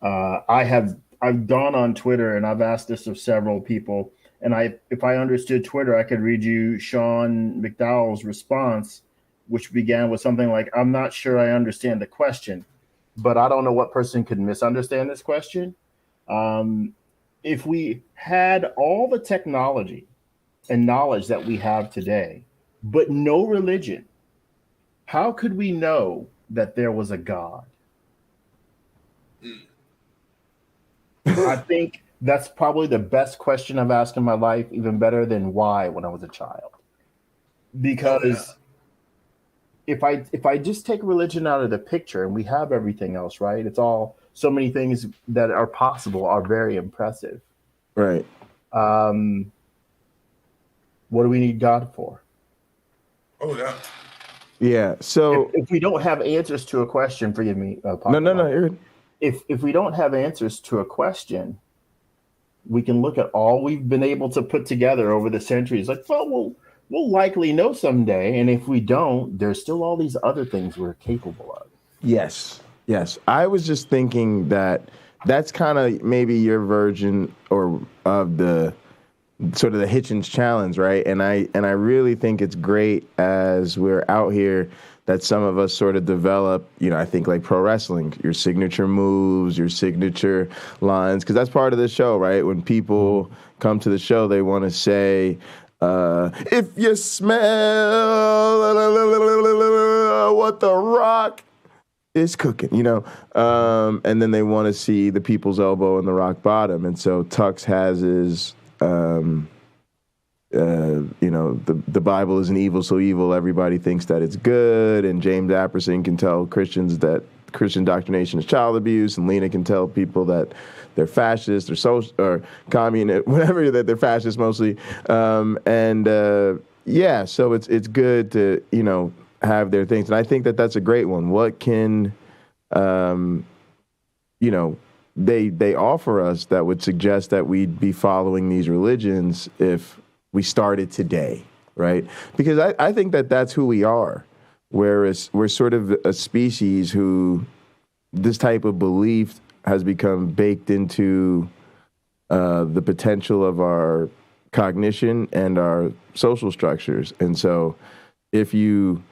Speaker 14: I've gone on Twitter and I've asked this of several people, and if I understood Twitter, I could read you Sean McDowell's response, which began with something like, "I'm not sure I understand the question, but I don't know what person could misunderstand this question." If we had all the technology and knowledge that we have today, but no religion, how could we know that there was a God? I think that's probably the best question I've asked in my life, even better than why when I was a child. Because if I just take religion out of the picture and we have everything else, right? It's all, so many things that are possible are very impressive.
Speaker 5: Right.
Speaker 14: What do we need God for?
Speaker 10: Oh, yeah.
Speaker 5: Yeah. So
Speaker 14: if we don't have answers to a question, forgive me.
Speaker 5: No. You're...
Speaker 14: If we don't have answers to a question, we can look at all we've been able to put together over the centuries. Like, well, we'll likely know someday, and if we don't, there's still all these other things we're capable of.
Speaker 5: Yes. I was just thinking that's kind of maybe your version or of the sort of the Hitchens challenge, right? And I really think it's great as we're out here that some of us sort of develop, I think like pro wrestling, your signature moves, your signature lines, because that's part of the show, right? When people come to the show, they want to say, if you smell what the Rock is cooking, and then they want to see the people's elbow and the rock bottom. And so Tux has his, the Bible isn't evil, so evil everybody thinks that it's good. And James Apperson can tell Christians that Christian indoctrination is child abuse, and Lena can tell people that they're fascist or social or communist, whatever, that they're fascist mostly. So it's good to have their things, and I think that that's a great one. What can they offer us that would suggest that we'd be following these religions if we started today, right? Because I think that that's who we are. Whereas we're sort of a species who this type of belief has become baked into the potential of our cognition and our social structures. And so if you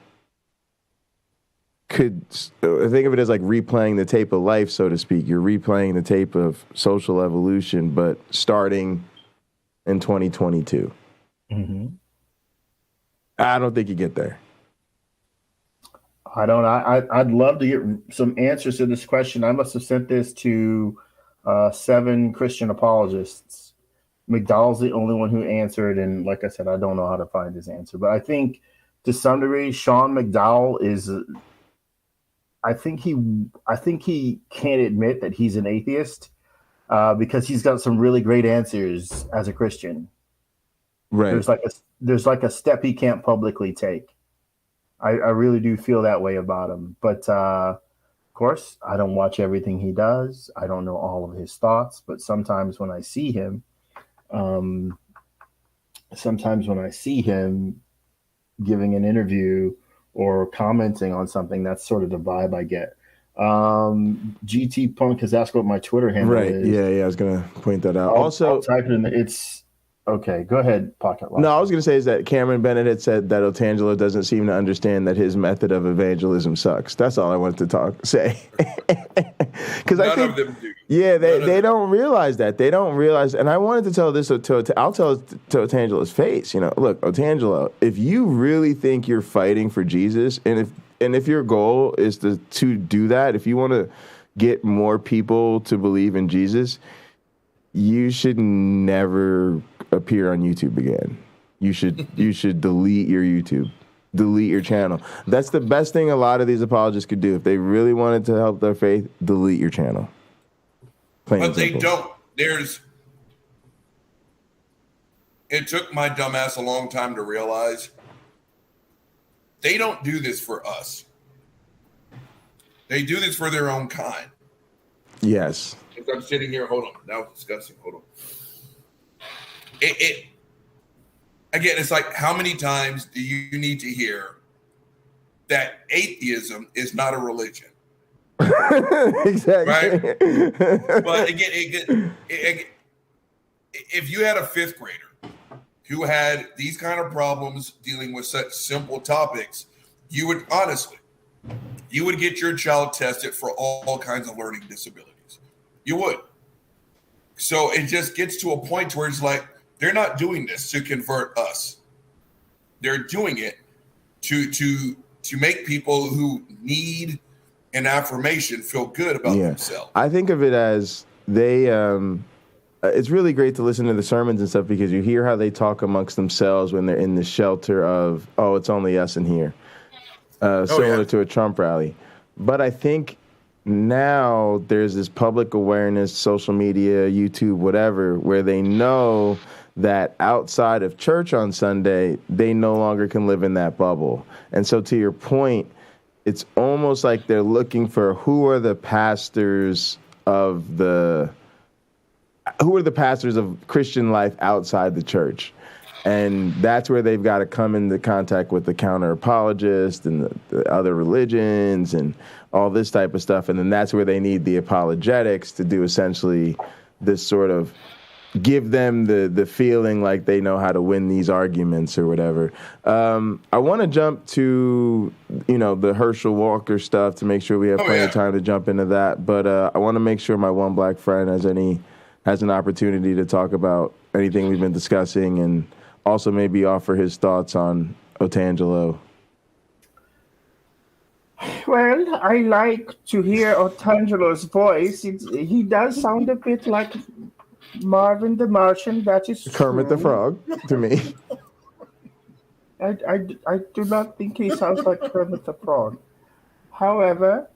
Speaker 5: could think of it as like replaying the tape of life, so to speak, you're replaying the tape of social evolution, but starting in 2022.
Speaker 14: Mm-hmm.
Speaker 5: I don't think you get there.
Speaker 14: I don't. I'd love to get some answers to this question. I must have sent this to 7 Christian apologists. McDowell's the only one who answered, and like I said, I don't know how to find his answer. But I think to some degree, Sean McDowell is. I think he can't admit that he's an atheist because he's got some really great answers as a Christian.
Speaker 5: Right.
Speaker 14: There's like a step he can't publicly take. I really do feel that way about him. But of course, I don't watch everything he does. I don't know all of his thoughts. But sometimes when I see him, giving an interview or commenting on something, that's sort of the vibe I get. GT Punk has asked what my Twitter handle is.
Speaker 5: Yeah, I was going to point that out. I'll
Speaker 14: type it in. It's okay. Go ahead, Pocket Lock.
Speaker 5: No, I was going to say is that Cameron Bennett had said that Otangelo doesn't seem to understand that his method of evangelism sucks. That's all I wanted to say. Because I think,
Speaker 10: of them do.
Speaker 5: Yeah, they don't realize that. They don't realize, and I wanted to tell this I'll tell it to Otangelo's face. Look, Otangelo, if you really think you're fighting for Jesus, and if your goal is to do that, if you want to get more people to believe in Jesus, you should never appear on YouTube again. You should delete your YouTube, delete your channel. That's the best thing a lot of these apologists could do. If they really wanted to help their faith, delete your channel.
Speaker 10: But they don't. It took my dumbass a long time to realize they don't do this for us. They do this for their own kind.
Speaker 5: Yes.
Speaker 10: If I'm sitting here, hold on. Now it's disgusting. Hold on. Again, it's like, how many times do you need to hear that atheism is not a religion?
Speaker 5: Exactly.
Speaker 10: Right? But again, if you had a fifth grader who had these kind of problems dealing with such simple topics, you would get your child tested for all kinds of learning disabilities. You would. So it just gets to a point where it's like, they're not doing this to convert us. They're doing it to make people who need an affirmation feel good about themselves.
Speaker 5: I think of it as it's really great to listen to the sermons and stuff, because you hear how they talk amongst themselves when they're in the shelter of, it's only us in here. Similar to a Trump rally. But I think now there's this public awareness, social media, YouTube, whatever, where they know that outside of church on Sunday, they no longer can live in that bubble. And so to your point, it's almost like they're looking for who are the pastors of Christian life outside the church. And that's where they've got to come into contact with the counter-apologists and the other religions and all this type of stuff. And then that's where they need the apologetics to do essentially this sort of give them the feeling like they know how to win these arguments or whatever. I want to jump to, the Herschel Walker stuff to make sure we have plenty of time to jump into that. But I want to make sure my one black friend has an opportunity to talk about anything we've been discussing, and also maybe offer his thoughts on Otangelo.
Speaker 14: Well, I like to hear Otangelo's voice. He does sound a bit like Marvin the Martian. That is
Speaker 5: Kermit the Frog to me.
Speaker 14: I do not think he sounds like Kermit the Frog. However,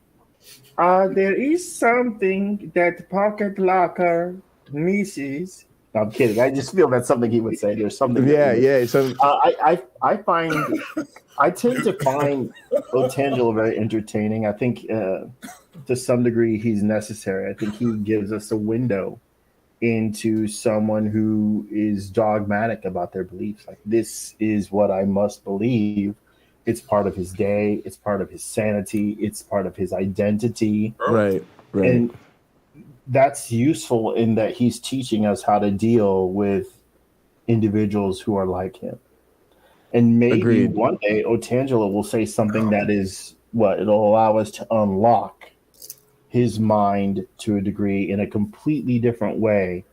Speaker 14: there is something that Pocket Locker misses. No, I'm kidding. I just feel that's something he would say. There's something.
Speaker 5: So
Speaker 14: I tend to find Otangelo very entertaining. I think to some degree he's necessary. I think he gives us a window into someone who is dogmatic about their beliefs. Like, this is what I must believe. It's part of his day. It's part of his sanity. It's part of his identity.
Speaker 5: Right.
Speaker 14: And that's useful in that he's teaching us how to deal with individuals who are like him. And maybe one day Otangelo will say something that is it'll allow us to unlock his mind to a degree in a completely different way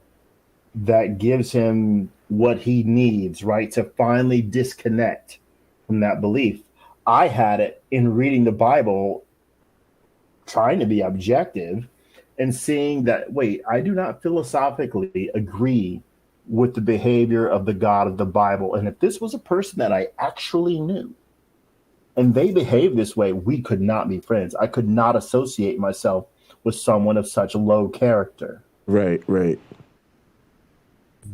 Speaker 14: that gives him what he needs, right, to finally disconnect from that belief. I had it in reading the Bible, trying to be objective, and seeing that, I do not philosophically agree with the behavior of the God of the Bible. And if this was a person that I actually knew and they behaved this way, we could not be friends. I could not associate myself with someone of such low character.
Speaker 5: Right.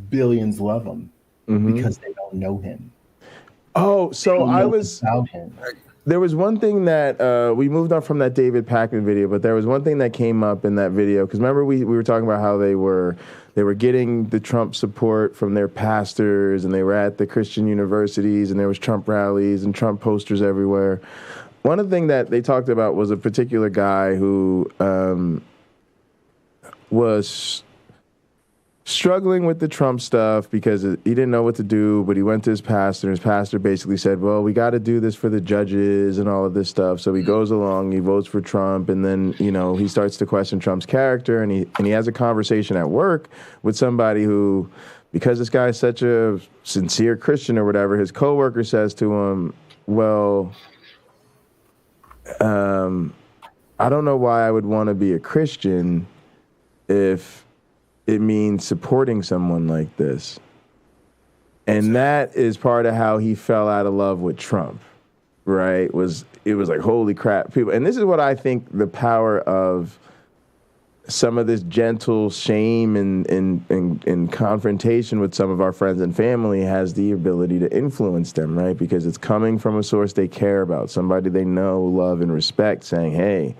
Speaker 14: Billions love him because they don't know him.
Speaker 5: Oh, so I was
Speaker 14: about him.
Speaker 5: There was one thing that we moved on from that David Pakman video, but there was one thing that came up in that video, because remember we were talking about how they were getting the Trump support from their pastors, and they were at the Christian universities, and there was Trump rallies and Trump posters everywhere. One of the things that they talked about was a particular guy who was struggling with the Trump stuff because he didn't know what to do, but he went to his pastor, and his pastor basically said, well, we got to do this for the judges and all of this stuff. So he goes along, he votes for Trump, and then, he starts to question Trump's character, and he has a conversation at work with somebody who, because this guy is such a sincere Christian or whatever, his coworker says to him, well, I don't know why I would want to be a Christian if it means supporting someone like this. And that is part of how he fell out of love with Trump, right? It was like, holy crap, people. And this is what I think the power of some of this gentle shame and confrontation with some of our friends and family has the ability to influence them, right? Because it's coming from a source they care about, somebody they know, love, and respect, saying, hey,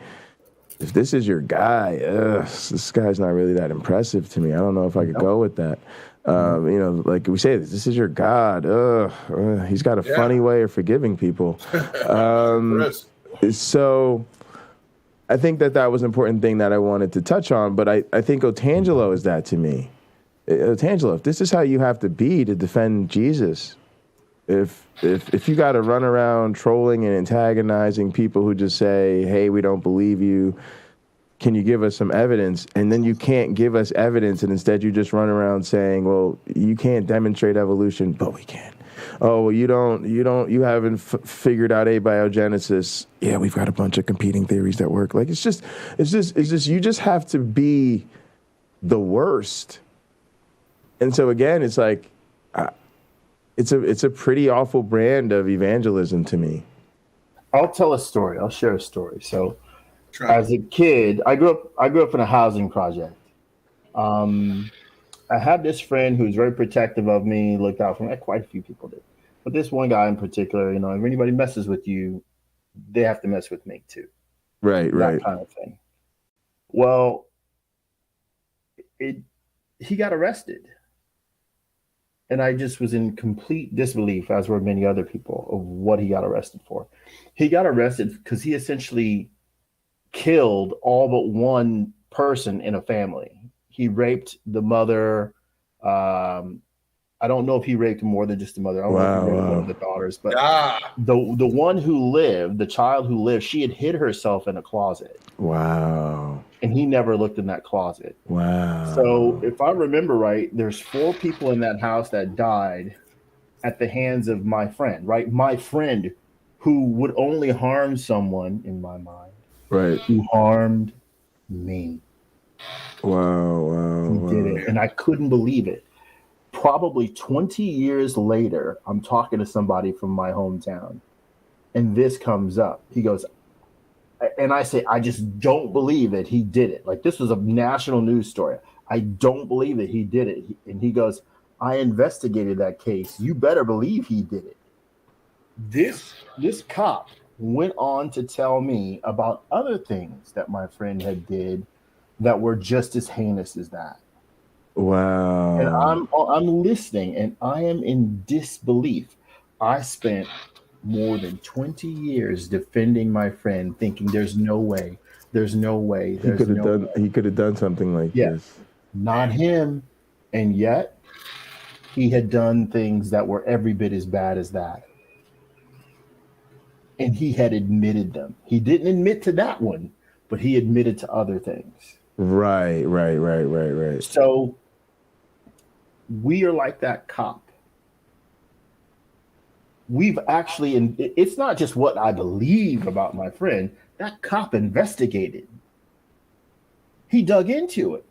Speaker 5: if this is your guy, this guy's not really that impressive to me. I don't know if I could go with that. You know, like we say, this is your God. He's got a funny way of forgiving people. So I think that was an important thing that I wanted to touch on, but I think Otangelo is that to me. Otangelo, if this is how you have to be to defend Jesus, if you got to run around trolling and antagonizing people who just say, hey, we don't believe you, can you give us some evidence? And then you can't give us evidence, and instead you just run around saying, well, you can't demonstrate evolution, but we can. Oh, well, you haven't figured out abiogenesis. Yeah, we've got a bunch of competing theories that work. Like, it's just, you just have to be the worst. And so again, it's like, it's a pretty awful brand of evangelism to me.
Speaker 14: I'll tell a story. I'll share a story. So, as a kid, I grew up in a housing project. I had this friend who was very protective of me, looked out for me. Quite a few people did, but this one guy in particular, you know, if anybody messes with you, they have to mess with me too.
Speaker 5: Right.
Speaker 14: That kind of thing. Well, he got arrested. And I just was in complete disbelief, as were many other people, of what he got arrested for. He got arrested because he essentially killed all but one person in a family. He raped the mother. I don't know if he raped more than just the mother. I don't know if he raped one of the daughters, but the one who lived, the child who lived, she had hid herself in a closet.
Speaker 5: Wow.
Speaker 14: And he never looked in that closet.
Speaker 5: Wow.
Speaker 14: So if I remember right, there's 4 people in that house that died at the hands of my friend, right? My friend who would only harm someone, in my mind,
Speaker 5: right,
Speaker 14: who harmed me.
Speaker 5: Wow.
Speaker 14: He did it. And I couldn't believe it. Probably 20 years later, I'm talking to somebody from my hometown, and this comes up. He goes, and I say, I just don't believe that he did it. Like, this was a national news story. I don't believe that he did it. And he goes, I investigated that case. You better believe he did it. This cop went on to tell me about other things that my friend had did that were just as heinous as that.
Speaker 5: Wow.
Speaker 14: And I'm listening, and I am in disbelief. I spent more than 20 years defending my friend, thinking there's no way.
Speaker 5: He could have done something like this.
Speaker 14: Not him. And yet he had done things that were every bit as bad as that. And he had admitted them. He didn't admit to that one, but he admitted to other things.
Speaker 5: Right.
Speaker 14: So we are like that cop. We've actually, and it's not just what I believe about my friend. That cop investigated. He dug into it.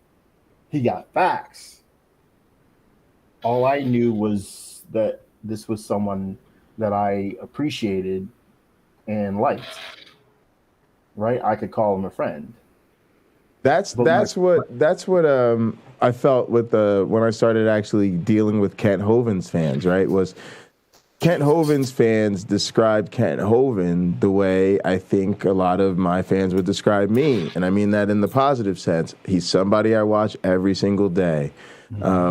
Speaker 14: He got facts. All I knew was that this was someone that I appreciated and liked. Right? I could call him a friend.
Speaker 5: That's what I felt with when I started actually dealing with Kent Hovind's fans, right? Was Kent Hovind's fans described Kent Hovind the way I think a lot of my fans would describe me. And I mean that in the positive sense. He's somebody I watch every single day.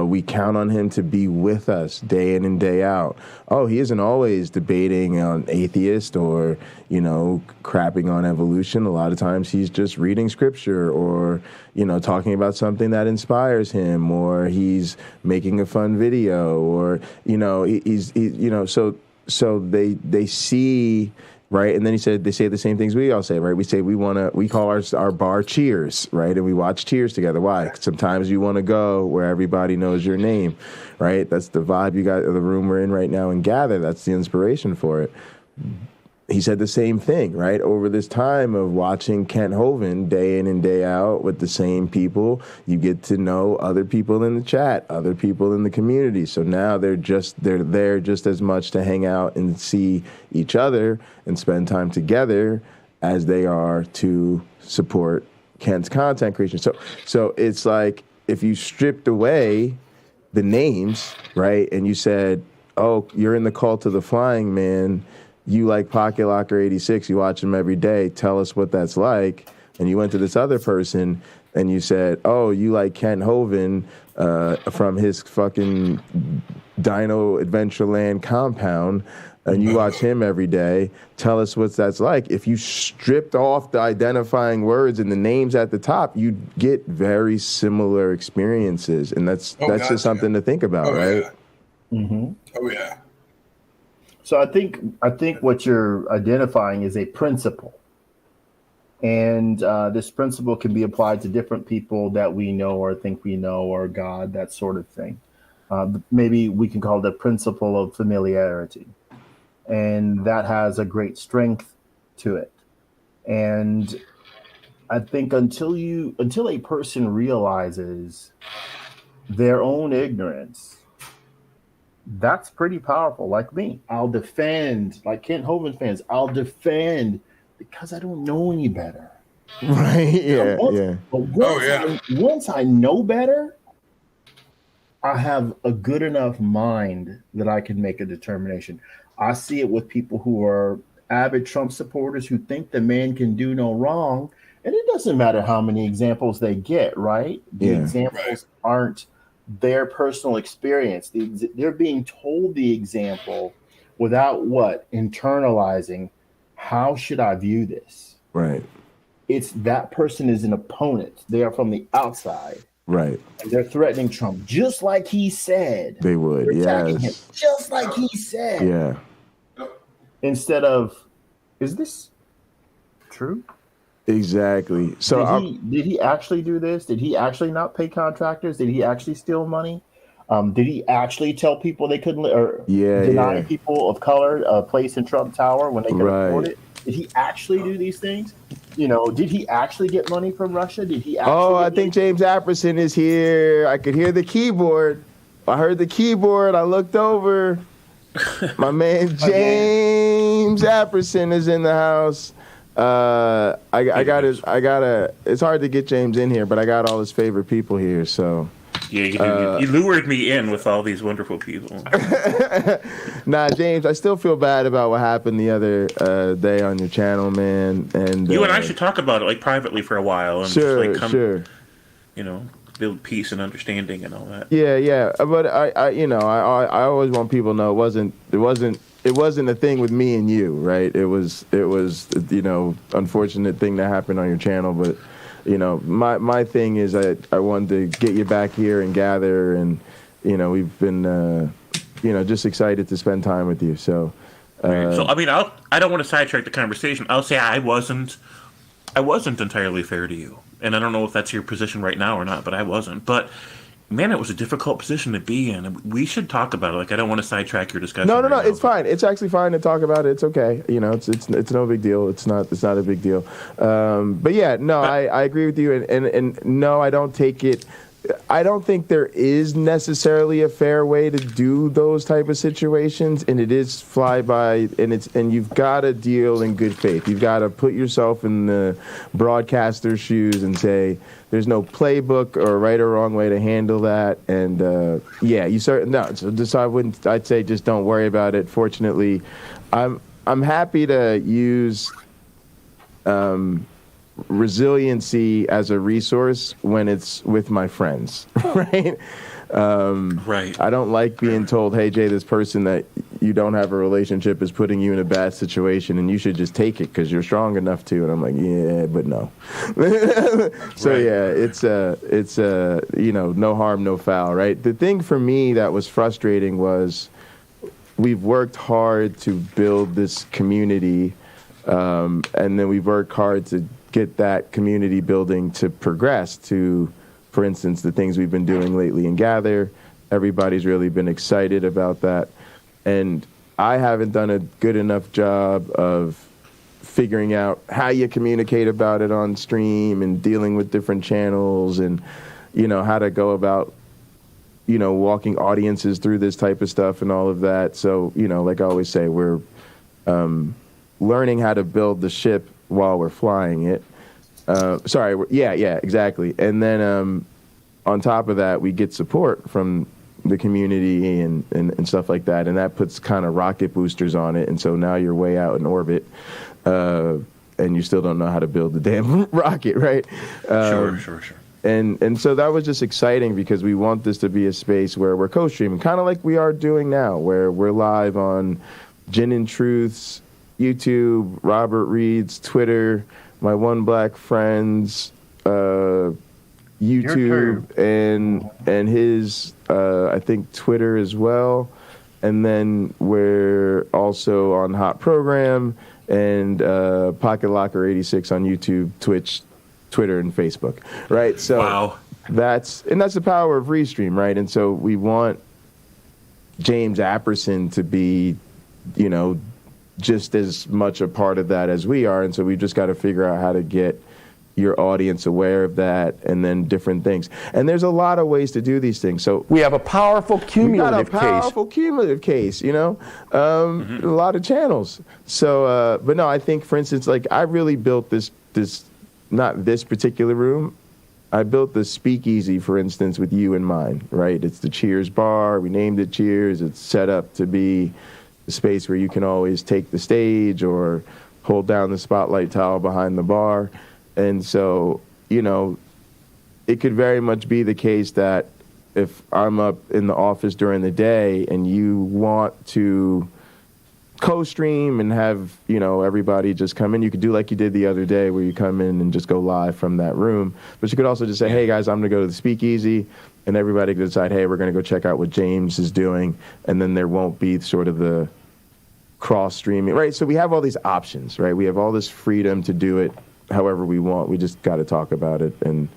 Speaker 5: We count on him to be with us day in and day out. Oh, he isn't always debating on atheist or, crapping on evolution. A lot of times he's just reading scripture or, talking about something that inspires him, or he's making a fun video, or, so they see. Right. And then they say the same things we all say, right? We call our bar Cheers, right? And we watch Cheers together. Why? Sometimes you want to go where everybody knows your name, right? That's the vibe you got, the room we're in right now and Gather. That's the inspiration for it. He said the same thing, right? Over this time of watching Kent Hovind day in and day out with the same people, you get to know other people in the chat, other people in the community. So now they're there just as much to hang out and see each other and spend time together as they are to support Kent's content creation. So it's like if you stripped away the names, right, and you said, oh, you're in the cult of the flying man, you like Pocket Locker 86, you watch him every day, tell us what that's like. And you went to this other person, and you said, oh, you like Ken Hovind from his fucking Dino Adventureland compound, and you watch him every day, tell us what that's like. If you stripped off the identifying words and the names at the top, you'd get very similar experiences, and that's just something to think about, right?
Speaker 10: Yeah.
Speaker 14: Mm-hmm.
Speaker 10: Oh yeah.
Speaker 14: So I think what you're identifying is a principle, and this principle can be applied to different people that we know or think we know, or God, that sort of thing. Maybe we can call it the principle of familiarity. And that has a great strength to it. And I think until a person realizes their own ignorance, that's pretty powerful. Like me, I'll defend, like Kent Hovind fans, I'll defend because I don't know any better.
Speaker 5: Right? Yeah.
Speaker 14: Once I know better, I have a good enough mind that I can make a determination. I see it with people who are avid Trump supporters who think the man can do no wrong. And it doesn't matter how many examples they get, right? The examples aren't their personal experience. They're being told the example without internalizing, how should I view this?
Speaker 5: Right.
Speaker 14: It's that person is an opponent. They are from the outside.
Speaker 5: Right.
Speaker 14: And they're threatening Trump, just like he said.
Speaker 5: They would,
Speaker 14: they're attacking him, just like he said.
Speaker 5: Yeah.
Speaker 14: Instead of, is this true?
Speaker 5: Exactly. So
Speaker 14: did he actually do this? Did he actually not pay contractors? Did he actually steal money? Did he actually tell people they couldn't, deny people of color a place in Trump Tower when they could afford it? Did he actually do these things? Did he actually get money from Russia? Did he actually
Speaker 5: I think James Apperson is here. I could hear the keyboard. I heard the keyboard. I looked over. My man James Apperson is in the house. It's hard to get James in here, but I got all his favorite people here, so.
Speaker 16: Yeah, you lured me in with all these wonderful people.
Speaker 5: Nah, James, I still feel bad about what happened the other day on your channel, man. And
Speaker 16: you and I should talk about it, like, privately for a while. And
Speaker 5: sure.
Speaker 16: Build peace and understanding and all that.
Speaker 5: Yeah. But I always want people to know it wasn't a thing with me and you, right? It was unfortunate thing that happened on your channel, but my thing is I wanted to get you back here and gather, and we've been just excited to spend time with you. So
Speaker 16: so I mean, I don't want to sidetrack the conversation. I'll say I wasn't entirely fair to you, and I don't know if that's your position right now or not, but I wasn't. But man, it was a difficult position to be in, and we should talk about it. Like, I don't want to sidetrack your discussion.
Speaker 5: No, it's fine. It's actually fine to talk about it. It's okay. It's no big deal. It's not a big deal. But yeah, no, I agree with you, and no, I don't take it. I don't think there is necessarily a fair way to do those type of situations, and it is flyby, and you've got to deal in good faith. You've got to put yourself in the broadcaster's shoes and say, there's no playbook or right or wrong way to handle that. And I'd say just don't worry about it. Fortunately, I'm happy to use resiliency as a resource when it's with my friends, right?
Speaker 16: Right.
Speaker 5: I don't like being told, hey, Jay, this person that you don't have a relationship is putting you in a bad situation and you should just take it because you're strong enough to. And I'm like, yeah, but no. So yeah, it's no harm, no foul, right? The thing for me that was frustrating was we've worked hard to build this community, and then we've worked hard to get that community building to progress to, for instance, the things we've been doing lately in Gather. Everybody's really been excited about that. And I haven't done a good enough job of figuring out how you communicate about it on stream and dealing with different channels and, how to go about, walking audiences through this type of stuff and all of that. So, like I always say, we're learning how to build the ship while we're flying it. Exactly. And then on top of that, we get support from the community and stuff like that, and that puts kind of rocket boosters on it, and so now you're way out in orbit. And and you still don't know how to build the damn rocket, right?
Speaker 16: Sure.
Speaker 5: And so that was just exciting because we want this to be a space where we're co-streaming, kind of like we are doing now, where we're live on Gin and Truth's YouTube, Robert Reed's Twitter, my One Black Friend's YouTube, and his I think Twitter as well. And then we're also on Hot Program and Pocket Locker 86 on YouTube, Twitch, Twitter, and Facebook, right? So
Speaker 16: wow.
Speaker 5: That's the power of Restream, right? And so we want James Apperson to be, you know, just as much a part of that as we are. And so we've just got to figure out how to get your audience aware of that, and then different things. And there's a lot of ways to do these things. So
Speaker 17: we have a powerful cumulative
Speaker 5: case, you know, a lot of channels. So, but no, I think, for instance, like I really built this, not this particular room. I built the speakeasy, for instance, with you in mind, right? It's the Cheers bar. We named it Cheers. It's set up to be the space where you can always take the stage or hold down the spotlight towel behind the bar. And so, you know, it could very much be the case that if I'm up in the office during the day and you want to co-stream and have, you know, everybody just come in, you could do like you did the other day where you come in and just go live from that room. But you could also just say, hey, guys, I'm going to go to the speakeasy, and everybody could decide, hey, we're going to go check out what James is doing, and then there won't be sort of the cross-streaming, right? So we have all these options, right? We have all this freedom to do it however we want. We just got to talk about it and,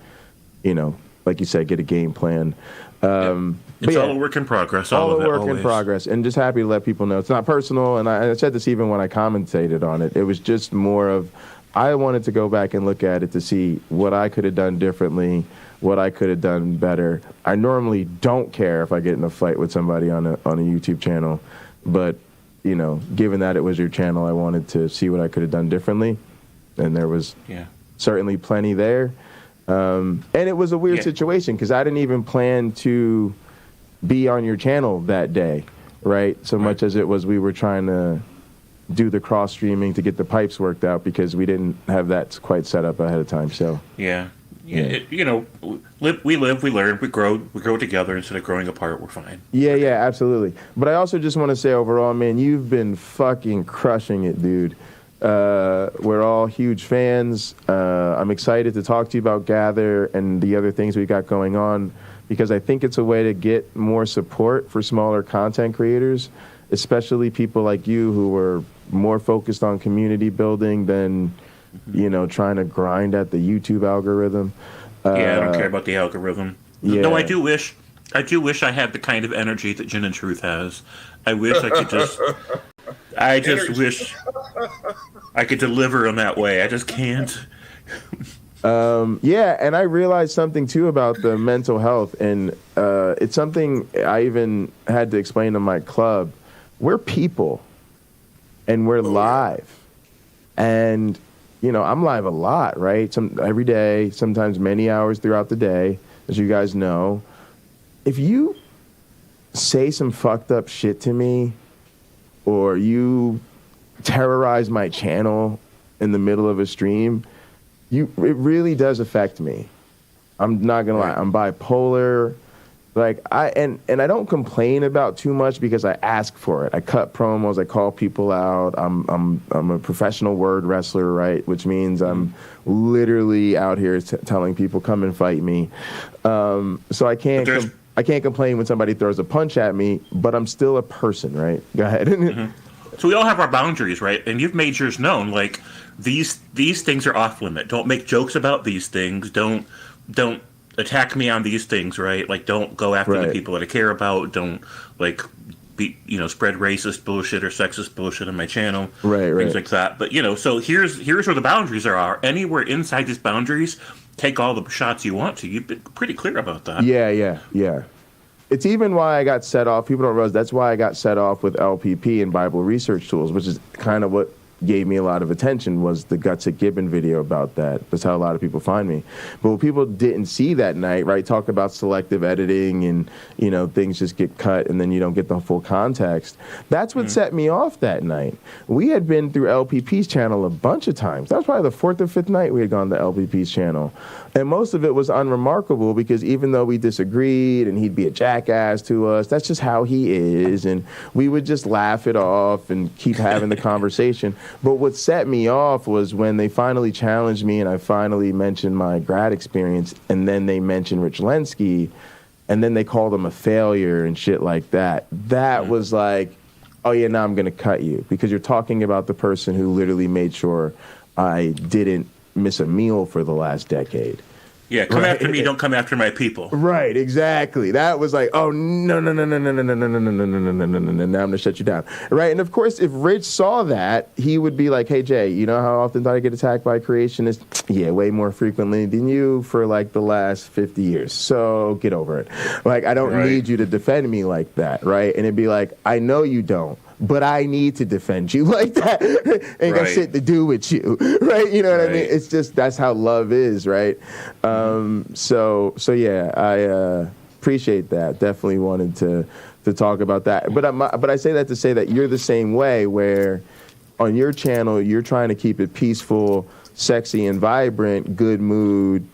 Speaker 5: you know, like you said, get a game plan.
Speaker 16: It's all a work in progress. All of it,
Speaker 5: work
Speaker 16: always.
Speaker 5: in progress. And just happy to let people know it's not personal. And I said this even when I commentated on it. It was just more of, I wanted to go back and look at it to see what I could have done differently, what I could have done better. I normally don't care if I get in a fight with somebody on a YouTube channel, but, you know, given that it was your channel, I wanted to see what I could have done differently. And there was certainly plenty there. And it was a weird situation because I didn't even plan to be on your channel that day, right? So much as it was we were trying to do the cross-streaming to get the pipes worked out because we didn't have that quite set up ahead of time. So
Speaker 16: you know, we live, we learn, we grow together instead of growing apart. We're fine.
Speaker 5: Yeah, absolutely. But I also just want to say overall, man, you've been fucking crushing it, dude. We're all huge fans. I'm excited to talk to you about Gather and the other things we got going on because I think it's a way to get more support for smaller content creators, especially people like you who are more focused on community building than, you know, trying to grind at the YouTube algorithm.
Speaker 16: I don't care about the algorithm. No, I do wish I had the kind of energy that Gin and Truth has. I wish I could just... I just wish I could deliver in that way. I just can't.
Speaker 5: And I realized something too about the mental health, and it's something I even had to explain to my club. We're people, and we're live, and you know I'm live a lot, right? Every day, sometimes many hours throughout the day, as you guys know. If you say some fucked up shit to me, or you terrorize my channel in the middle of a stream, it really does affect me. I'm not gonna lie. I'm bipolar. Like I don't complain about too much because I ask for it. I cut promos. I call people out. I'm a professional word wrestler, right? Which means I'm literally out here telling people come and fight me. So I can't. I can't complain when somebody throws a punch at me, but I'm still a person, right? Go ahead.
Speaker 16: So we all have our boundaries, right? And you've made yours known. Like these things are off limit. Don't make jokes about these things. Don't attack me on these things, right? Like don't go after the people that I care about. Don't like spread racist bullshit or sexist bullshit on my channel. Things like that. But so here's where the boundaries are. Anywhere inside these boundaries, take all the shots you want to. You've been pretty clear about that.
Speaker 5: Yeah. It's even why I got set off. People don't realize that's why I got set off with LPP and Bible Research Tools, which is kind of what gave me a lot of attention was the Gustick Gibbon video about that. That's how a lot of people find me. But what people didn't see that night, right, talk about selective editing and, you know, things just get cut and then you don't get the full context. That's what set me off that night. We had been through LPP's channel a bunch of times. That was probably the 4th or 5th night we had gone to LPP's channel. And most of it was unremarkable because even though we disagreed and he'd be a jackass to us, that's just how he is. And we would just laugh it off and keep having the conversation. But what set me off was when they finally challenged me and I finally mentioned my grad experience, and then they mentioned Rich Lenski, and then they called him a failure and shit like that. That was like, oh yeah, now I'm going to cut you because you're talking about the person who literally made sure I didn't miss a meal for the last decade.
Speaker 16: Yeah, come after me, don't come after my people.
Speaker 5: Right, exactly. That was like, oh no. Now I'm gonna shut you down. Right, and of course, if Rich saw that, he would be like, hey Jay, you know how often I get attacked by creationists? Yeah, way more frequently than you for like the last 50 years. So get over it. Like, I don't need you to defend me like that, right? And it'd be like, I know you don't, but I need to defend you like that. Ain't got shit to do with you, right? You know what I mean? It's just, that's how love is, right? So yeah, I appreciate that. Definitely wanted to talk about that. But I say that to say that you're the same way, where on your channel you're trying to keep it peaceful, sexy, and vibrant, good mood,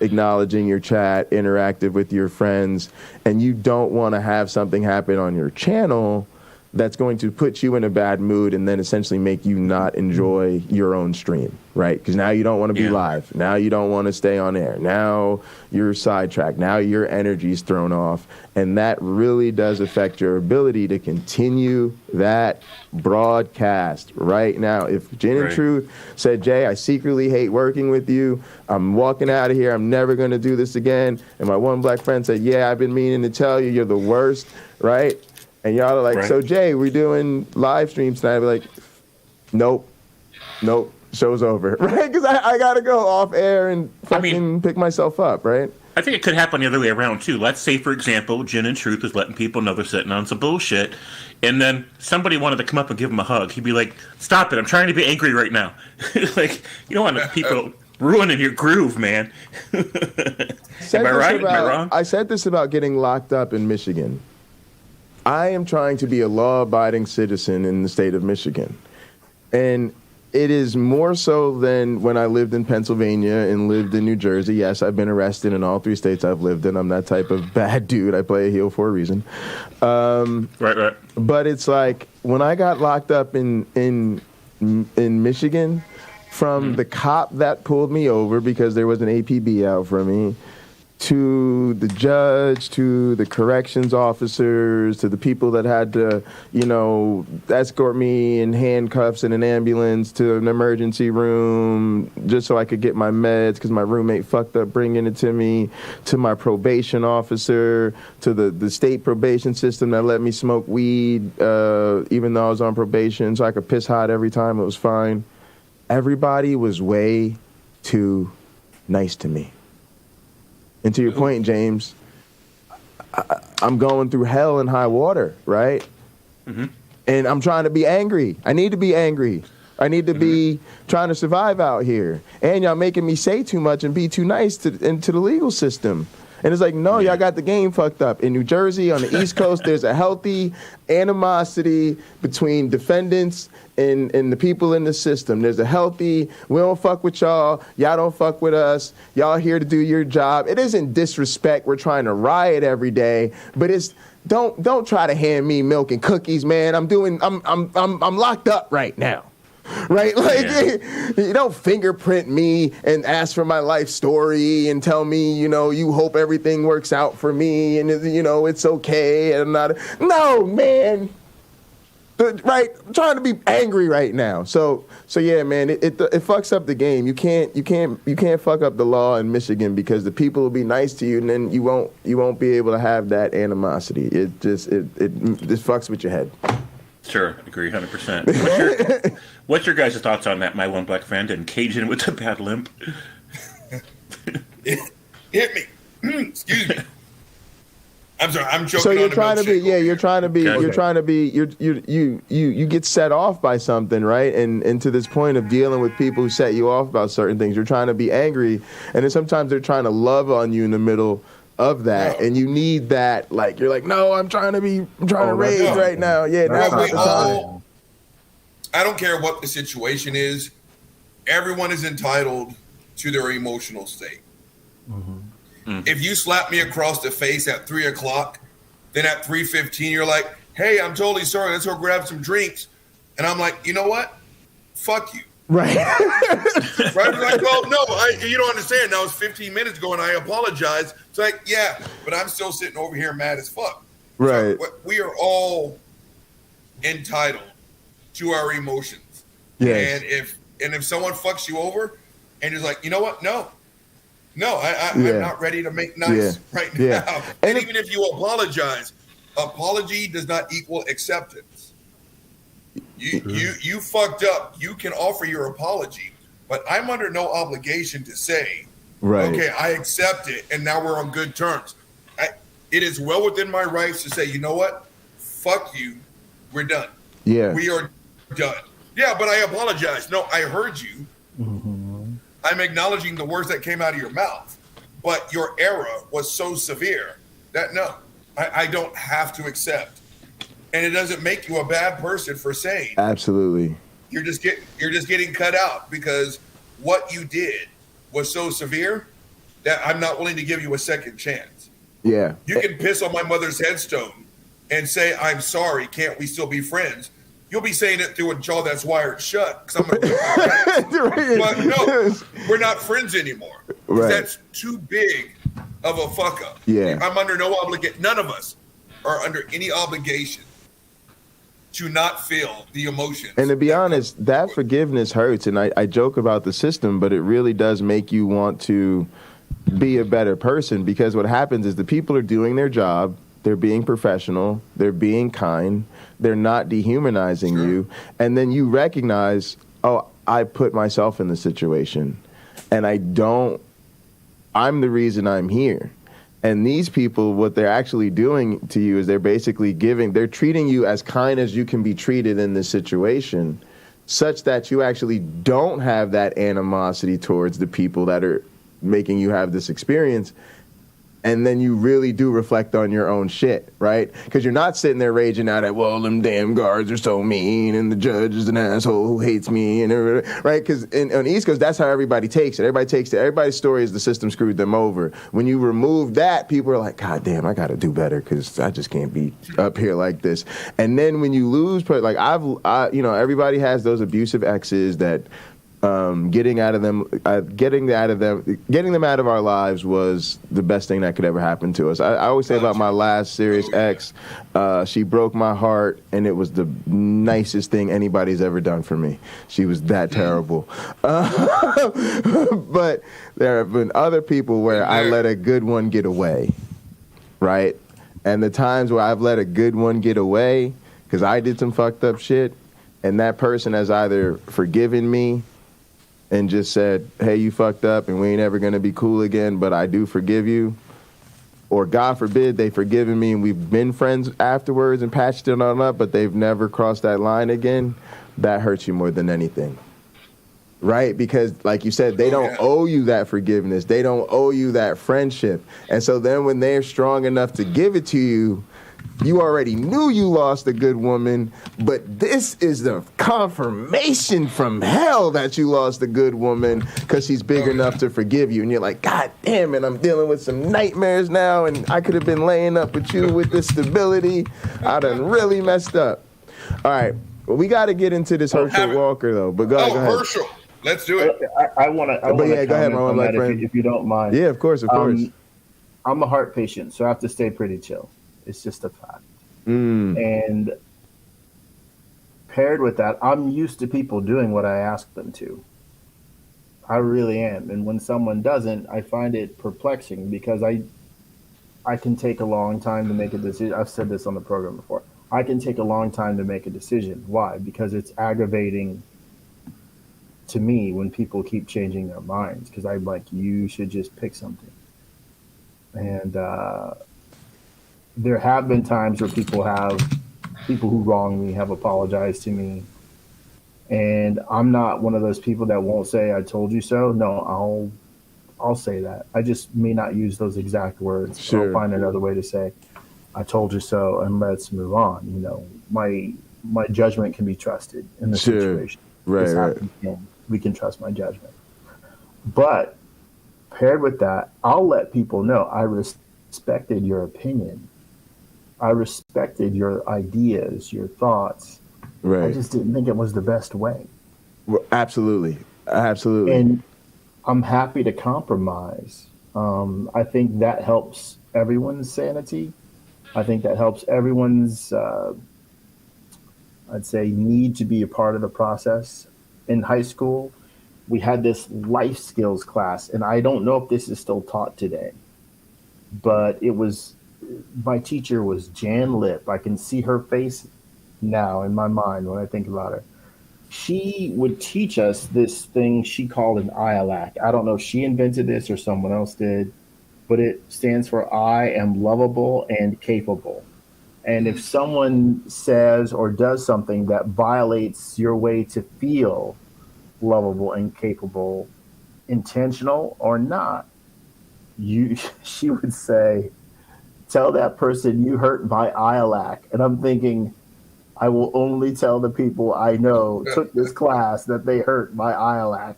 Speaker 5: acknowledging your chat, interactive with your friends, and you don't want to have something happen on your channel that's going to put you in a bad mood and then essentially make you not enjoy your own stream, right? Because now you don't want to be live. Now you don't want to stay on air. Now you're sidetracked. Now your energy's thrown off. And that really does affect your ability to continue that broadcast right now. If Gin and Truth said, Jay, I secretly hate working with you. I'm walking out of here. I'm never going to do this again. And my one black friend said, yeah, I've been meaning to tell you, you're the worst, right? And y'all are like, so Jay, we're doing live streams tonight. I'd be like, nope, show's over, right? Because I got to go off air and fucking pick myself up, right?
Speaker 16: I think it could happen the other way around, too. Let's say, for example, Gin and Truth is letting people know they're sitting on some bullshit, and then somebody wanted to come up and give him a hug. He'd be like, stop it, I'm trying to be angry right now. Like, you don't want people ruining your groove, man. Am I right? Am I wrong?
Speaker 5: I said this about getting locked up in Michigan. I am trying to be a law-abiding citizen in the state of Michigan. And it is more so than when I lived in Pennsylvania and lived in New Jersey. Yes, I've been arrested in all 3 states I've lived in. I'm that type of bad dude. I play a heel for a reason.
Speaker 16: Right.
Speaker 5: But it's like when I got locked up in Michigan, from the cop that pulled me over because there was an APB out for me, to the judge, to the corrections officers, to the people that had to, you know, escort me in handcuffs in an ambulance to an emergency room just so I could get my meds because my roommate fucked up bringing it to me, to my probation officer, to the state probation system that let me smoke weed even though I was on probation so I could piss hot every time. It was fine. Everybody was way too nice to me. And to your point, James, I'm going through hell and high water, right? Mm-hmm. And I'm trying to be angry. I need to be angry. I need to be trying to survive out here. And y'all making me say too much and be too nice into the legal system. And it's like, no, y'all got the game fucked up. In New Jersey, on the East Coast, there's a healthy animosity between defendants and the people in the system. There's a healthy, we don't fuck with y'all don't fuck with us, y'all here to do your job. It isn't disrespect, we're trying to riot every day, but it's, don't try to hand me milk and cookies, man. I'm locked up right now. Right? Like, you don't fingerprint me and ask for my life story and tell me, you know, you hope everything works out for me and, you know, it's okay. And no, man. Right? I'm trying to be angry right now. So yeah, man, it fucks up the game. You can't fuck up the law in Michigan because the people will be nice to you and then you won't be able to have that animosity. It just fucks with your head.
Speaker 16: Sure, agree 100%. What's your guys' thoughts on that, my one black friend, and Cajun with the bad limp?
Speaker 10: Hit me. Excuse me. I'm sorry, I'm joking.
Speaker 5: So you're
Speaker 10: on the
Speaker 5: trying to be,
Speaker 10: milkshake.
Speaker 5: you're trying to be,
Speaker 10: Okay.
Speaker 5: you're trying to be, you get set off by something, right? And to this point of dealing with people who set you off about certain things, you're trying to be angry, and then sometimes they're trying to love on you in the middle of that, and you need that, like, you're like, no, I'm trying to rage right now. Yeah, now's not the time.
Speaker 10: I don't care what the situation is. Everyone is entitled to their emotional state. If you slap me across the face at 3 o'clock, then at 3:15 you're like, hey, I'm totally sorry, let's go grab some drinks. And I'm like, you know what? Fuck you.
Speaker 5: Right.
Speaker 10: Right? Like, well, no, you don't understand. That was 15 minutes ago and I apologize. It's like, yeah, but I'm still sitting over here mad as fuck.
Speaker 5: Right.
Speaker 10: So we are all entitled to our emotions.
Speaker 5: Yes.
Speaker 10: And if someone fucks you over and you're like, you know what? No, I'm not ready to make nice right now. And even if you apologize, apology does not equal acceptance. You fucked up. You can offer your apology, but I'm under no obligation to say, okay, I accept it, and now we're on good terms. It is well within my rights to say, you know what? Fuck you. We're done.
Speaker 5: Yeah.
Speaker 10: We are done. Yeah, but I apologize. No, I heard you. I'm acknowledging the words that came out of your mouth, but your error was so severe that no, I don't have to accept, and it doesn't make you a bad person for saying.
Speaker 5: Absolutely.
Speaker 10: You're just getting cut out because what you did was so severe that I'm not willing to give you a second chance.
Speaker 5: Yeah.
Speaker 10: You can piss on my mother's headstone and say I'm sorry. Can't we still be friends? You'll be saying it through a jaw that's wired shut. Because I'm but no, we're not friends anymore.
Speaker 5: Right.
Speaker 10: That's too big of a fuck up.
Speaker 5: Yeah.
Speaker 10: I'm under no obligation. None of us are under any obligation to not feel the emotions.
Speaker 5: And to be honest, that forgiveness hurts. And I joke about the system, but it really does make you want to be a better person, because what happens is the people are doing their job. They're being professional. They're being kind. They're not dehumanizing you. And then you recognize, oh, I put myself in the situation. And I'm the reason I'm here. And these people, what they're actually doing to you is they're basically they're treating you as kind as you can be treated in this situation, such that you actually don't have that animosity towards the people that are making you have this experience. And then you really do reflect on your own shit, right? Because you're not sitting there raging out at, well, them damn guards are so mean, and the judge is an asshole who hates me, and right? Because on the East Coast, that's how everybody takes it. Everybody's story is the system screwed them over. When you remove that, people are like, God damn, I got to do better because I just can't be up here like this. And then when you lose, like everybody has those abusive exes that. Getting them out of our lives was the best thing that could ever happen to us. I always say about my last serious ex, she broke my heart, and it was the nicest thing anybody's ever done for me. She was that terrible. But there have been other people where I let a good one get away, right? And the times where I've let a good one get away because I did some fucked up shit, and that person has either forgiven me and just said, hey, you fucked up and we ain't ever going to be cool again, but I do forgive you. Or God forbid, they've forgiven me and we've been friends afterwards and patched it on up, but they've never crossed that line again. That hurts you more than anything. Right? Because like you said, they don't owe you that forgiveness. They don't owe you that friendship. And so then when they're strong enough to give it to you, you already knew you lost a good woman, but this is the confirmation from hell that you lost a good woman because she's big enough to forgive you. And you're like, God damn it, I'm dealing with some nightmares now, and I could have been laying up with you with this stability. I done really messed up. All right, well, we got to get into this Herschel Walker, though. But go ahead.
Speaker 10: Herschel, let's do it.
Speaker 14: I want to
Speaker 5: go ahead, my life friend.
Speaker 14: If you don't mind.
Speaker 5: Yeah, of course.
Speaker 14: I'm a heart patient, so I have to stay pretty chill. It's just a fact. And paired with that, I'm used to people doing what I ask them to. I really am. And when someone doesn't, I find it perplexing because I can take a long time to make a decision. I've said this on the program before. I can take a long time to make a decision. Why? Because it's aggravating to me when people keep changing their minds, because I'm like, you should just pick something. And there have been times where people who wronged me have apologized to me. And I'm not one of those people that won't say, I told you so. No, I'll say that. I just may not use those exact words.
Speaker 5: Sure.
Speaker 14: I'll find another way to say, I told you so, and let's move on. You know, my judgment can be trusted in the situation.
Speaker 5: Right.
Speaker 14: We can trust my judgment. But paired with that, I'll let people know I respected your opinion. I respected your ideas, your thoughts.
Speaker 5: Right.
Speaker 14: I just didn't think it was the best way.
Speaker 5: Absolutely.
Speaker 14: And I'm happy to compromise. I think that helps everyone's sanity. I think that helps everyone's, I'd say, need to be a part of the process. In high school, we had this life skills class, and I don't know if this is still taught today, but my teacher was Jan Lip. I can see her face now in my mind when I think about her. She would teach us this thing she called an ILAC. I don't know if she invented this or someone else did, but it stands for I am lovable and capable. And if someone says or does something that violates your way to feel lovable and capable, intentional or not, she would say, tell that person you hurt my ILAC. And I'm thinking, I will only tell the people I know took this class that they hurt my ILAC.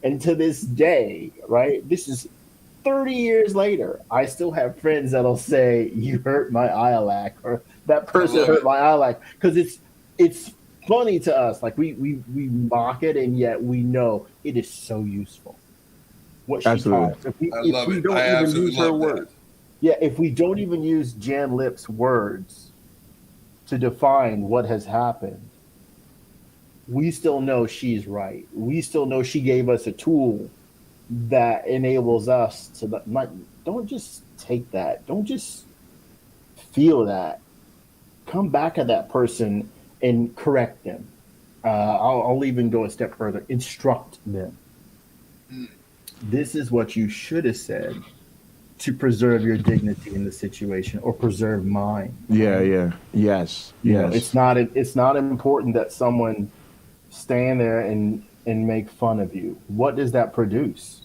Speaker 14: And to this day, right, this is 30 years later, I still have friends that'll say, you hurt my ILAC, or that person hurt my ILAC, because it's funny to us. Like we mock it, and yet we know it is so useful. What she taught. If we don't even use her words. Yeah, if we don't even use Jan Lip's words to define what has happened, we still know she's right. We still know she gave us a tool that enables us to don't just take that. Don't just feel that. Come back at that person and correct them. I'll even go a step further. Instruct them. This is what you should have said to preserve your dignity in the situation, or preserve mine.
Speaker 5: Yes.
Speaker 14: You know, it's not important that someone stand there and make fun of you. What does that produce?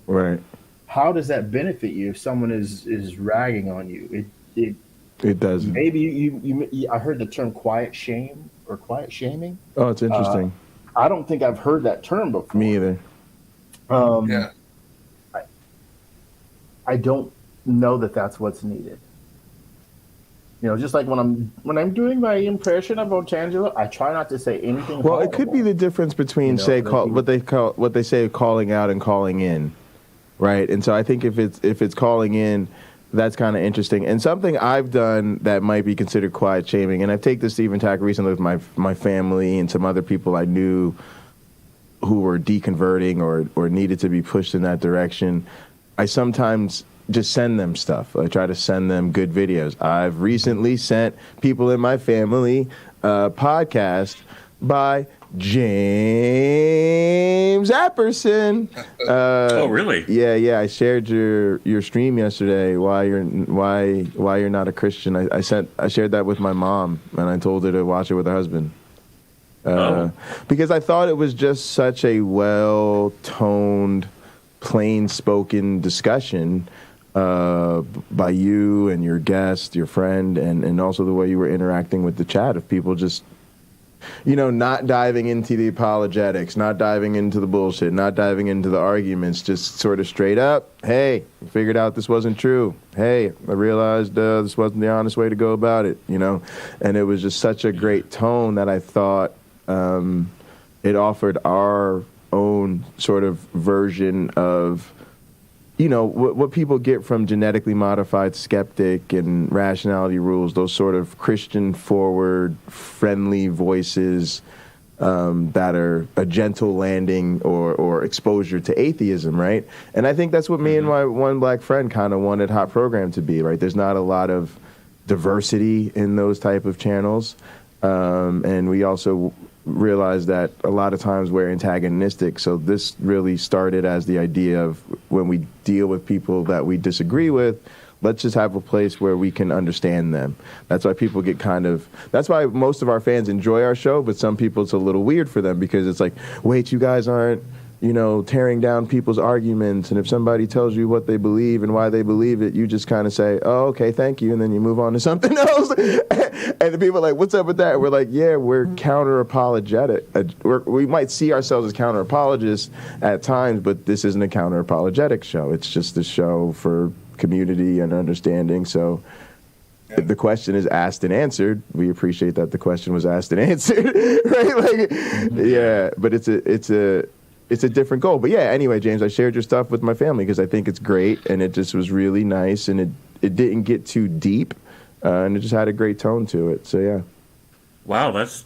Speaker 5: Right.
Speaker 14: How does that benefit you if someone is ragging on you?
Speaker 5: It doesn't.
Speaker 14: Maybe you I heard the term quiet shame or quiet shaming.
Speaker 5: Oh, it's interesting.
Speaker 14: I don't think I've heard that term before.
Speaker 5: Me either.
Speaker 14: I don't know that that's what's needed. You know, just like when I'm doing my impression of Otangelo, I try not to say anything.
Speaker 5: Well, it could be the difference between what they say calling out and calling in, right? And so I think if it's calling in, that's kind of interesting. And something I've done that might be considered quiet shaming, and I've taken this Stephen tack recently with my family and some other people I knew who were deconverting or needed to be pushed in that direction. I sometimes just send them stuff. I try to send them good videos. I've recently sent people in my family a podcast by James Apperson.
Speaker 16: Oh, really?
Speaker 5: Yeah. I shared your stream yesterday. Why you're not a Christian? I shared that with my mom, and I told her to watch it with her husband. Because I thought it was just such a well-toned, plain-spoken discussion by you and your guest, your friend, and also the way you were interacting with the chat of people just, not diving into the apologetics, not diving into the bullshit, not diving into the arguments, just sort of straight up, hey, I figured out this wasn't true. Hey, I realized this wasn't the honest way to go about it, And it was just such a great tone that I thought it offered our own sort of version of, what people get from genetically modified skeptic and rationality rules, those sort of Christian forward, friendly voices that are a gentle landing or exposure to atheism, right? And I think that's what me and my one black friend kind of wanted Hot Program to be, right? There's not a lot of diversity in those type of channels. And we also realized that a lot of times we're antagonistic. So this really started as the idea of when we deal with people that we disagree with, let's just have a place where we can understand them. That's why people get that's why most of our fans enjoy our show, but some people it's a little weird for them because it's like, wait, you guys aren't, tearing down people's arguments. And if somebody tells you what they believe and why they believe it, you just kind of say, oh, okay, thank you. And then you move on to something else. And the people are like, what's up with that? And we're like, yeah, we're counter-apologetic. We might see ourselves as counter-apologists at times, but this isn't a counter-apologetic show. It's just a show for community and understanding. So if the question is asked and answered, we appreciate that the question was asked and answered, right? Yeah, but it's a different goal. But yeah, anyway, James, I shared your stuff with my family because I think it's great, and it just was really nice, and it didn't get too deep, and it just had a great tone to it. So yeah.
Speaker 16: Wow, that's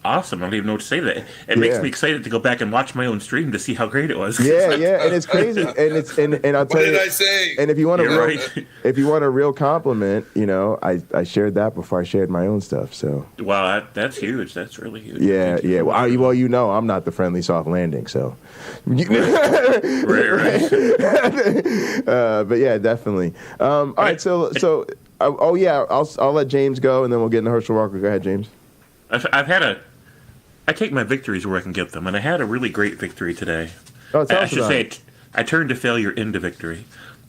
Speaker 16: awesome. I don't even know what to say to that. It makes me excited to go back and watch my own stream to see how great it was.
Speaker 5: Yeah, and it's crazy. And I'll tell you.
Speaker 10: What did I say?
Speaker 5: And if you want a real compliment, I shared that before I shared my own stuff. So.
Speaker 16: Wow, that's huge. That's really huge.
Speaker 5: Yeah. Well, I'm not the friendly soft landing, so.
Speaker 16: Right.
Speaker 5: But yeah, definitely. All right. So. I'll let James go, and then we'll get into Herschel Walker. Go ahead, James.
Speaker 16: I take my victories where I can get them, and I had a really great victory today.
Speaker 5: Oh, tell us
Speaker 16: I should say, I turned a failure into victory.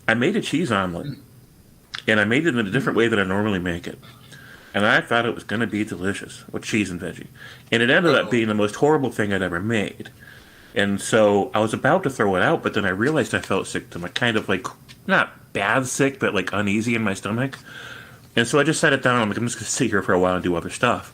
Speaker 16: I made a cheese omelet, and I made it in a different way than I normally make it. And I thought it was going to be delicious with cheese and veggie. And it ended up being the most horrible thing I'd ever made. And so I was about to throw it out, but then I realized I felt sick to my kind of like, not bad sick, but like uneasy in my stomach. And so I just set it down. I'm like, I'm just going to sit here for a while and do other stuff.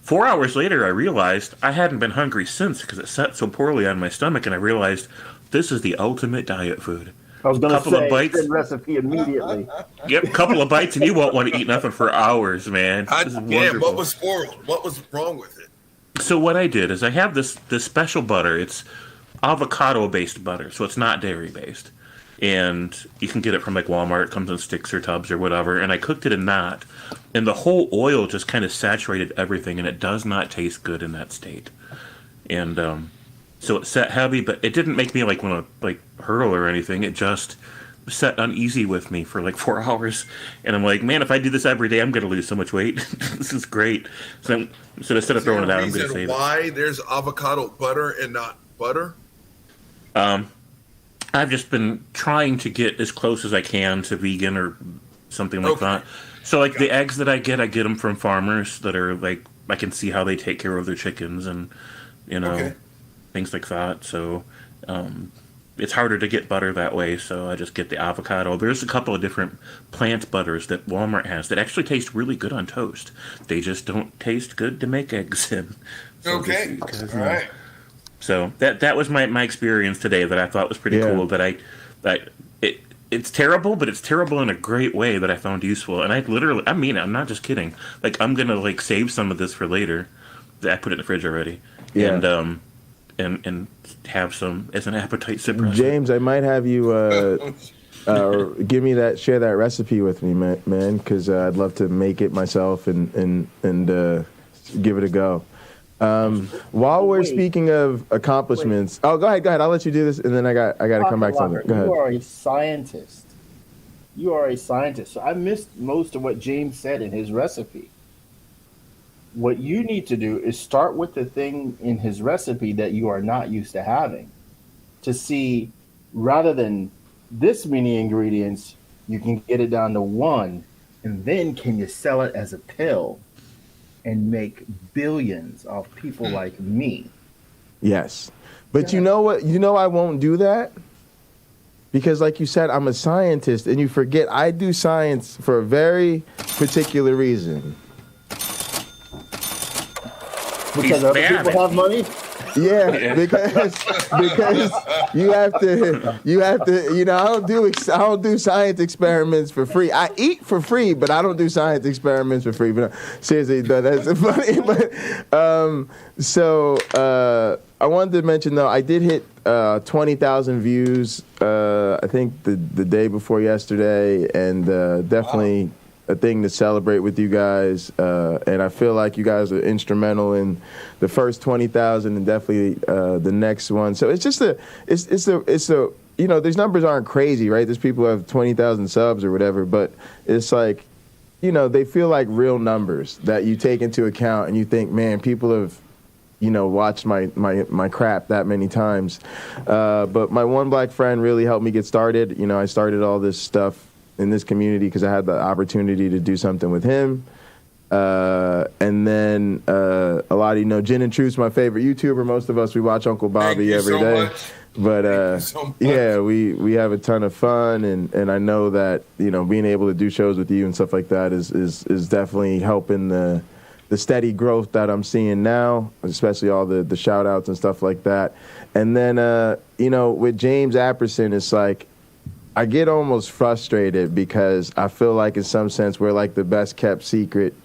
Speaker 16: 4 hours later, I realized I hadn't been hungry since because it sat so poorly on my stomach, and I realized this is the ultimate diet food.
Speaker 14: I was going to say, bites, recipe immediately.
Speaker 16: Yep, couple of bites, and you won't want to eat nothing for hours, man.
Speaker 10: What was spoiled? What was wrong with it?
Speaker 16: So what I did is I have this special butter. It's avocado-based butter, so it's not dairy-based. And you can get it from like Walmart. It comes in sticks or tubs or whatever. And I cooked it in that. And the whole oil just kind of saturated everything, and it does not taste good in that state. And so it set heavy, but it didn't make me like want to like hurl or anything. It just set uneasy with me for like 4 hours. And I'm like, man, if I do this every day, I'm going to lose so much weight. This is great. So instead of throwing it out, I'm going to save it.
Speaker 10: Why there's avocado butter and not butter?
Speaker 16: I've just been trying to get as close as I can to vegan or something like that. So, like, the eggs that I get them from farmers that are, like, I can see how they take care of their chickens and, things like that. So, it's harder to get butter that way, so I just get the avocado. There's a couple of different plant butters that Walmart has that actually taste really good on toast. They just don't taste good to make eggs in. So
Speaker 10: okay, all right.
Speaker 16: So that was my experience today that I thought was pretty cool. It's terrible, but it's terrible in a great way that I found useful. And I mean, I'm not just kidding. Like, I'm gonna like save some of this for later. I put it in the fridge already. Yeah. And have some as an appetite suppressor.
Speaker 5: James, I might have you share that recipe with me, man, because I'd love to make it myself and give it a go. While we're speaking of accomplishments, go ahead. I'll let you do this, and then I got to come back to something. Go ahead.
Speaker 14: You are a scientist. So I missed most of what James said in his recipe. What you need to do is start with the thing in his recipe that you are not used to having, to see, rather than this many ingredients, you can get it down to one, and then can you sell it as a pill and make billions of people like me?
Speaker 5: Yes. But you know what? I won't do that. Because like you said, I'm a scientist, and you forget I do science for a very particular reason.
Speaker 14: Because other people have money?
Speaker 5: Yeah, because you have to, I don't do science experiments for free. I eat for free, but I don't do science experiments for free. But seriously, that's funny. But I wanted to mention though, I did hit 20,000 views. I think the day before yesterday, and definitely a thing to celebrate with you guys. And I feel like you guys are instrumental in the first 20,000 and definitely the next one. So it's just you know, these numbers aren't crazy, right? There's people who have 20,000 subs or whatever, but it's like, you know, they feel like real numbers that you take into account, and you think, man, people have, you know, watched my crap that many times. But my one black friend really helped me get started. You know, I started all this stuff in this community because I had the opportunity to do something with him. And then a lot of you know, Gin and Truth's my favorite YouTuber. Most of us, we watch Uncle Bobby every day.
Speaker 10: Much.
Speaker 5: But yeah, we have a ton of fun, and I know that, you know, being able to do shows with you and stuff like that is definitely helping the steady growth that I'm seeing now, especially all the shout outs and stuff like that. And then you know, with James Apperson, it's like I get almost frustrated because I feel like in some sense we're like the best kept secret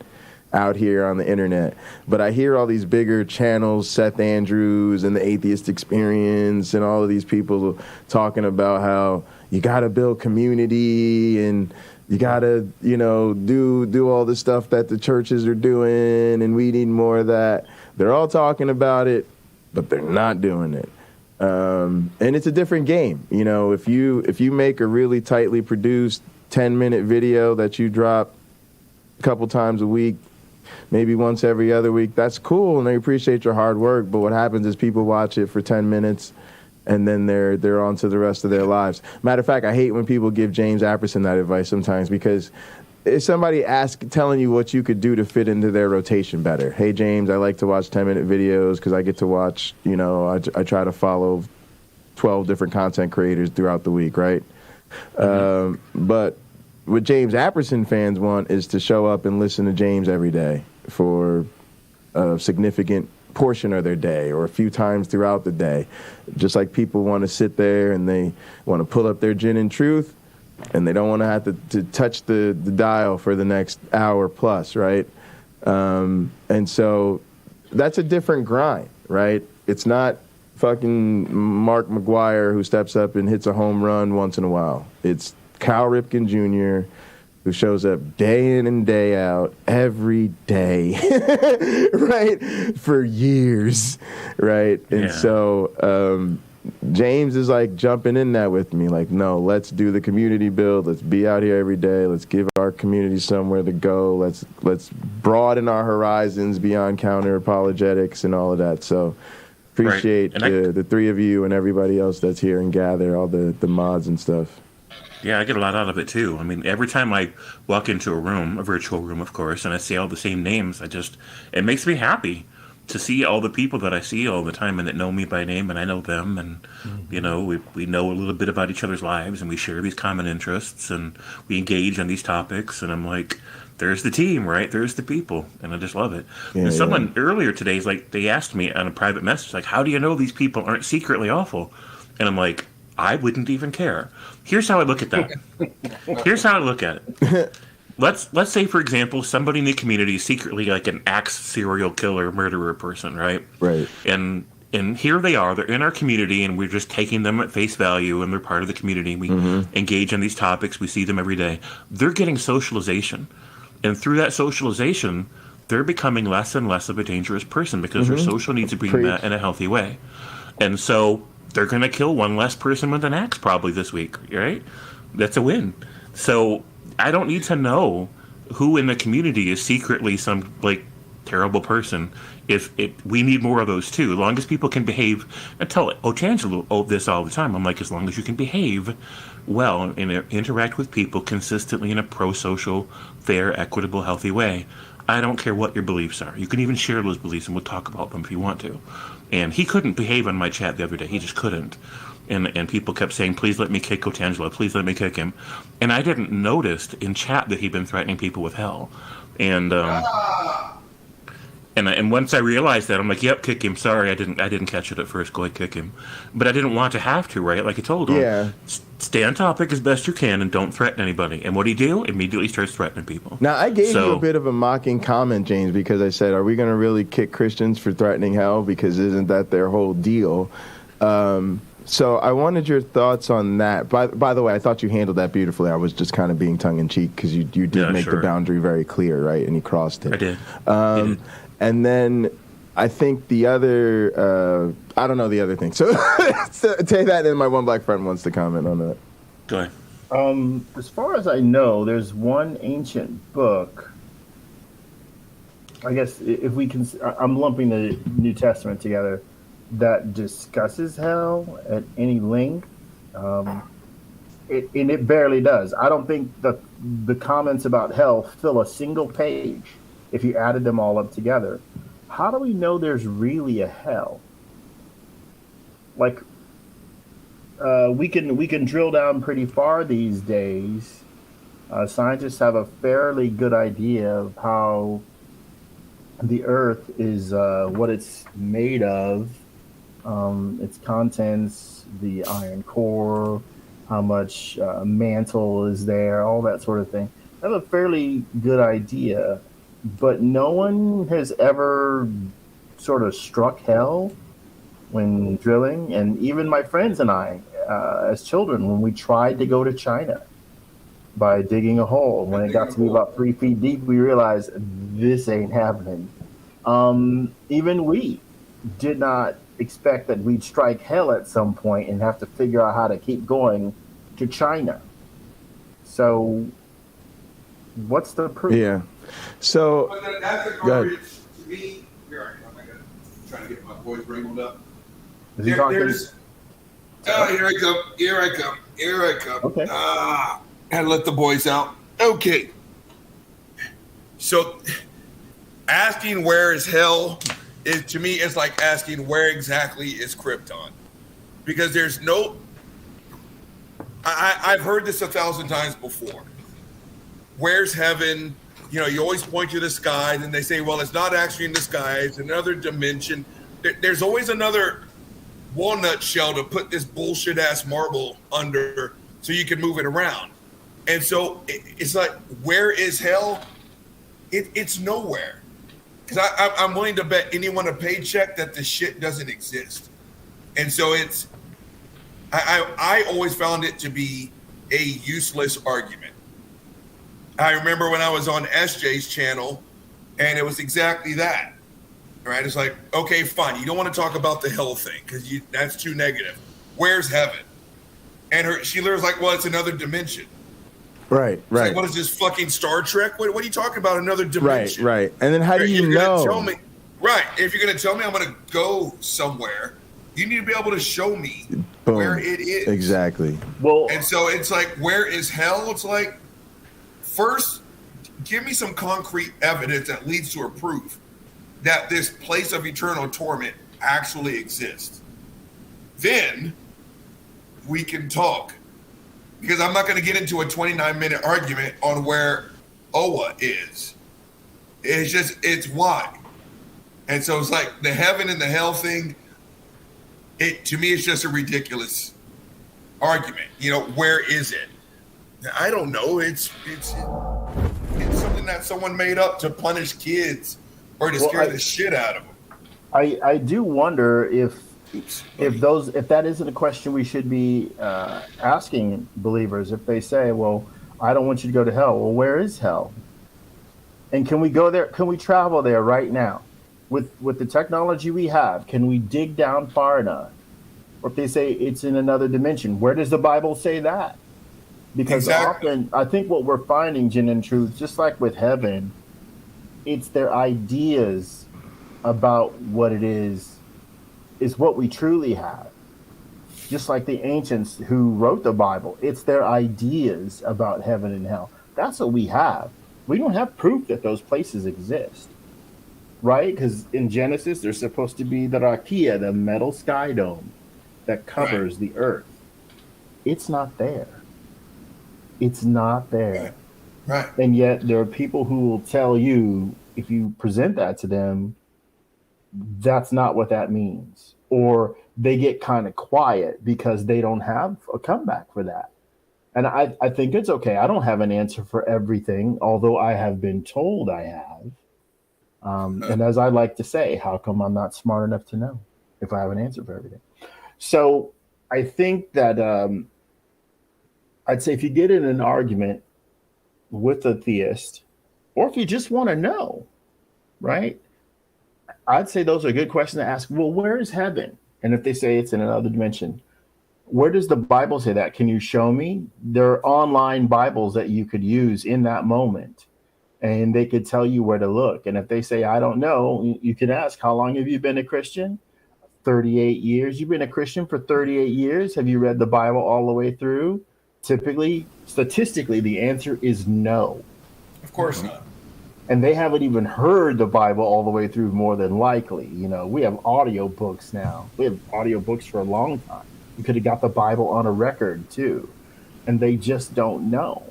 Speaker 5: out here on the internet. But I hear all these bigger channels, Seth Andrews and the Atheist Experience and all of these people talking about how you got to build community and you got to, you know, do all the stuff that the churches are doing, and we need more of that. They're all talking about it, but they're not doing it. And it's a different game. You know, if you make a really tightly produced 10-minute video that you drop a couple times a week, maybe once every other week, that's cool, and they appreciate your hard work. But what happens is people watch it for 10 minutes, and then they're on to the rest of their lives. Matter of fact, I hate when people give James Apperson that advice sometimes, because if somebody telling you what you could do to fit into their rotation better. Hey, James, I like to watch 10-minute videos because I get to watch, you know, I try to follow 12 different content creators throughout the week, right? But what James Apperson fans want is to show up and listen to James every day for a significant portion of their day or a few times throughout the day. Just like people want to sit there and they want to pull up their Gin and Truth, and they don't want to have to touch the dial for the next hour plus, right? And so that's a different grind, right? It's not fucking Mark McGuire who steps up and hits a home run once in a while. It's Cal Ripken Jr., who shows up day in and day out, every day, right, for years, right? And so James is like jumping in that with me, like, no, let's do the community build. Let's be out here every day. Let's give our community somewhere to go. Let's broaden our horizons beyond counter-apologetics and all of that. So appreciate the three of you and everybody else that's here and gather, all the mods and stuff.
Speaker 16: Yeah, I get a lot out of it too. I mean, every time I walk into a room, a virtual room, of course, and I see all the same names, it makes me happy to see all the people that I see all the time and that know me by name and I know them, and you know, we know a little bit about each other's lives and we share these common interests and we engage on these topics, and I'm like, there's the team, right? There's the people, and I just love it.
Speaker 5: Yeah,
Speaker 16: and someone earlier today is like, they asked me on a private message, like, how do you know these people aren't secretly awful? And I'm like, I wouldn't even care. Here's how I look at that. Here's how I look at it. Let's say, for example, somebody in the community is secretly like an axe serial killer, murderer person, right?
Speaker 5: Right.
Speaker 16: And here they are. They're in our community, and we're just taking them at face value, and they're part of the community. We engage in these topics. We see them every day. They're getting socialization. And through that socialization, they're becoming less and less of a dangerous person because their social needs are being met in a healthy way. And so they're going to kill one less person with an axe probably this week, right? That's a win. So I don't need to know who in the community is secretly some like terrible person. If we need more of those too, as long as people can behave. I tell Otangelo this all the time. I'm like, as long as you can behave well and interact with people consistently in a pro-social, fair, equitable, healthy way, I don't care what your beliefs are. You can even share those beliefs and we'll talk about them if you want to. And he couldn't behave on my chat the other day. He just couldn't. And people kept saying, please let me kick Otangelo. Please let me kick him. And I didn't notice in chat that he'd been threatening people with hell. And once I realized that, I'm like, yep, kick him. Sorry, I didn't catch it at first. Go ahead, kick him. But I didn't want to have to, right? Like I told him.
Speaker 5: Yeah.
Speaker 16: Stay on topic as best you can and don't threaten anybody. And what'd he do? Immediately starts threatening people.
Speaker 5: Now, I gave you a bit of a mocking comment, James, because I said, are we going to really kick Christians for threatening hell? Because isn't that their whole deal? So I wanted your thoughts on that. By the way, I thought you handled that beautifully. I was just kind of being tongue-in-cheek because you did make the boundary very clear, right? And he crossed it.
Speaker 16: I did.
Speaker 5: And then I think the other, I don't know the other thing. So take that, and my one black friend wants to comment on that.
Speaker 16: Go ahead.
Speaker 14: As far as I know, there's one ancient book. I guess if we can, I'm lumping the New Testament together, that discusses hell at any length. And it barely does. I don't think the comments about hell fill a single page if you added them all up together. How do we know there's really a hell? Like, we can drill down pretty far these days. Scientists have a fairly good idea of how the Earth is, what it's made of, its contents, the iron core, how much mantle is there, all that sort of thing. I have a fairly good idea, but no one has ever sort of struck hell when drilling. And even my friends and I, as children, when we tried to go to China by digging a hole, when it got to be about 3 feet deep, we realized this ain't happening. Even we did not expect that we'd strike hell at some point and have to figure out how to keep going to China. So what's the proof?
Speaker 5: Yeah. So
Speaker 10: that's the garbage to me. Here I come. I got trying to get my voice wrinkled up. Here I come. Okay. Had to let the boys out. Okay. So asking where is hell is, to me, it's like asking where exactly is Krypton, because there's no. I've heard this 1,000 times before. Where's heaven? You know, you always point to the sky, and they say, well, it's not actually in the sky, it's another dimension. There's always another walnut shell to put this bullshit ass marble under so you can move it around. And so it's like, where is hell? It's nowhere. Because I'm willing to bet anyone a paycheck that the shit doesn't exist. And so it's, I always found it to be a useless argument. I remember when I was on SJ's channel, and it was exactly that. Right? It's like, okay, fine. You don't want to talk about the hell thing because that's too negative. Where's heaven? And she was like, well, it's another dimension.
Speaker 5: Right.
Speaker 10: Like, what is this, fucking Star Trek? What are you talking about? Another dimension?
Speaker 5: Right. And then how do you know?
Speaker 10: Tell me, right. If you're going to tell me I'm going to go somewhere, you need to be able to show me where it is.
Speaker 5: Exactly.
Speaker 14: Well,
Speaker 10: and so it's like, where is hell? It's like, first, give me some concrete evidence that leads to a proof that this place of eternal torment actually exists. Then we can talk. Because I'm not going to get into a 29-minute argument on where Oa is. It's why. And so it's like the heaven and the hell thing, to me, it's just a ridiculous argument. You know, where is it? I don't know. It's something that someone made up to punish kids or to scare the shit out of them.
Speaker 14: I do wonder if that isn't a question we should be asking believers. If they say, well, I don't want you to go to hell. Well, where is hell? And can we go there? Can we travel there right now? With the technology we have, can we dig down far enough? Or if they say it's in another dimension, where does the Bible say that? Because often, I think what we're finding, Gin and Truth, just like with heaven, it's their ideas about what it is what we truly have. Just like the ancients who wrote the Bible, it's their ideas about heaven and hell. That's what we have. We don't have proof that those places exist, right? Because in Genesis, there's supposed to be the rakia, the metal sky dome that covers the earth. It's not there. It's not there.
Speaker 10: Right.
Speaker 14: And yet there are people who will tell you, if you present that to them, that's not what that means. Or they get kind of quiet because they don't have a comeback for that. And I think it's okay. I don't have an answer for everything, although I have been told I have. And as I like to say, how come I'm not smart enough to know if I have an answer for everything? So I think that I'd say if you get in an argument with a theist, or if you just want to know, right? I'd say those are good questions to ask. Well, where is heaven? And if they say it's in another dimension, where does the Bible say that? Can you show me? There are online Bibles that you could use in that moment, and they could tell you where to look. And if they say, I don't know, you can ask, how long have you been a Christian? 38 years. You've been a Christian for 38 years. Have you read the Bible all the way through? Typically, statistically, the answer is no.
Speaker 10: Of course not.
Speaker 14: And they haven't even heard the Bible all the way through, more than likely. You know, we have audio books now. We have audio books for a long time. You could have got the Bible on a record too, and they just don't know.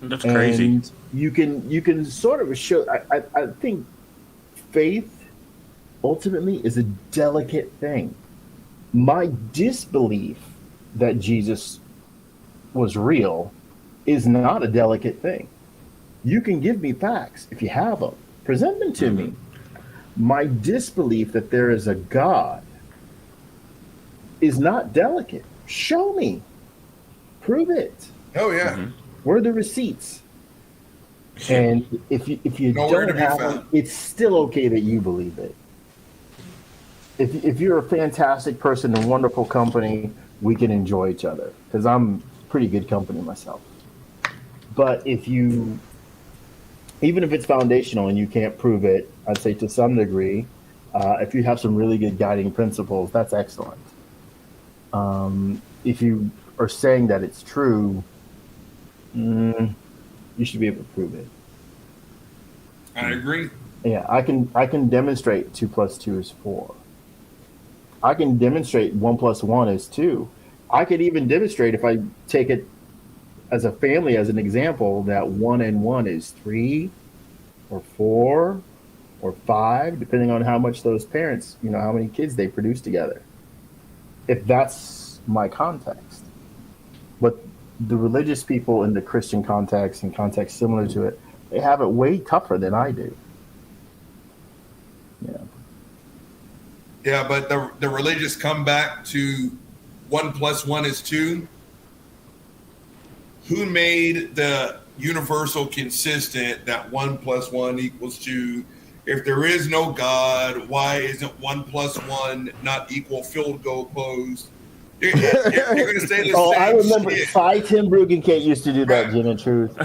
Speaker 16: That's crazy.
Speaker 14: And you can sort of show. I think faith ultimately is a delicate thing. My disbelief that Jesus was real is not a delicate thing. You can give me facts if you have them. Present them to me. My disbelief that there is a God is not delicate. Show me. Prove it.
Speaker 10: Oh, yeah.
Speaker 14: Where are the receipts? And if you
Speaker 10: Nowhere
Speaker 14: don't have them, it's still okay that you believe it. If you're a fantastic person and wonderful company, we can enjoy each other, because I'm pretty good company myself. But even if it's foundational and you can't prove it, I'd say to some degree, if you have some really good guiding principles, that's excellent. If you are saying that it's true, you should be able to prove it.
Speaker 10: I agree.
Speaker 14: Yeah, I can demonstrate 2 + 2 is 4. I can demonstrate 1 + 1 is 2. I could even demonstrate, if I take it as a family as an example, that 1 and 1 is 3 or 4 or 5, depending on how much those parents, how many kids they produce together. If that's my context. But the religious people in the Christian context and context similar to it, they have it way tougher than I do. Yeah.
Speaker 10: Yeah, but the religious come back to 1 + 1 is 2. Who made the universal consistent that 1 + 1 = 2? If there is no God, why isn't 1 + 1 not equal field goal post? You're going to say the same
Speaker 14: I remember
Speaker 10: shit.
Speaker 14: Tim Brugenkamp used to do that, Jim and Truth.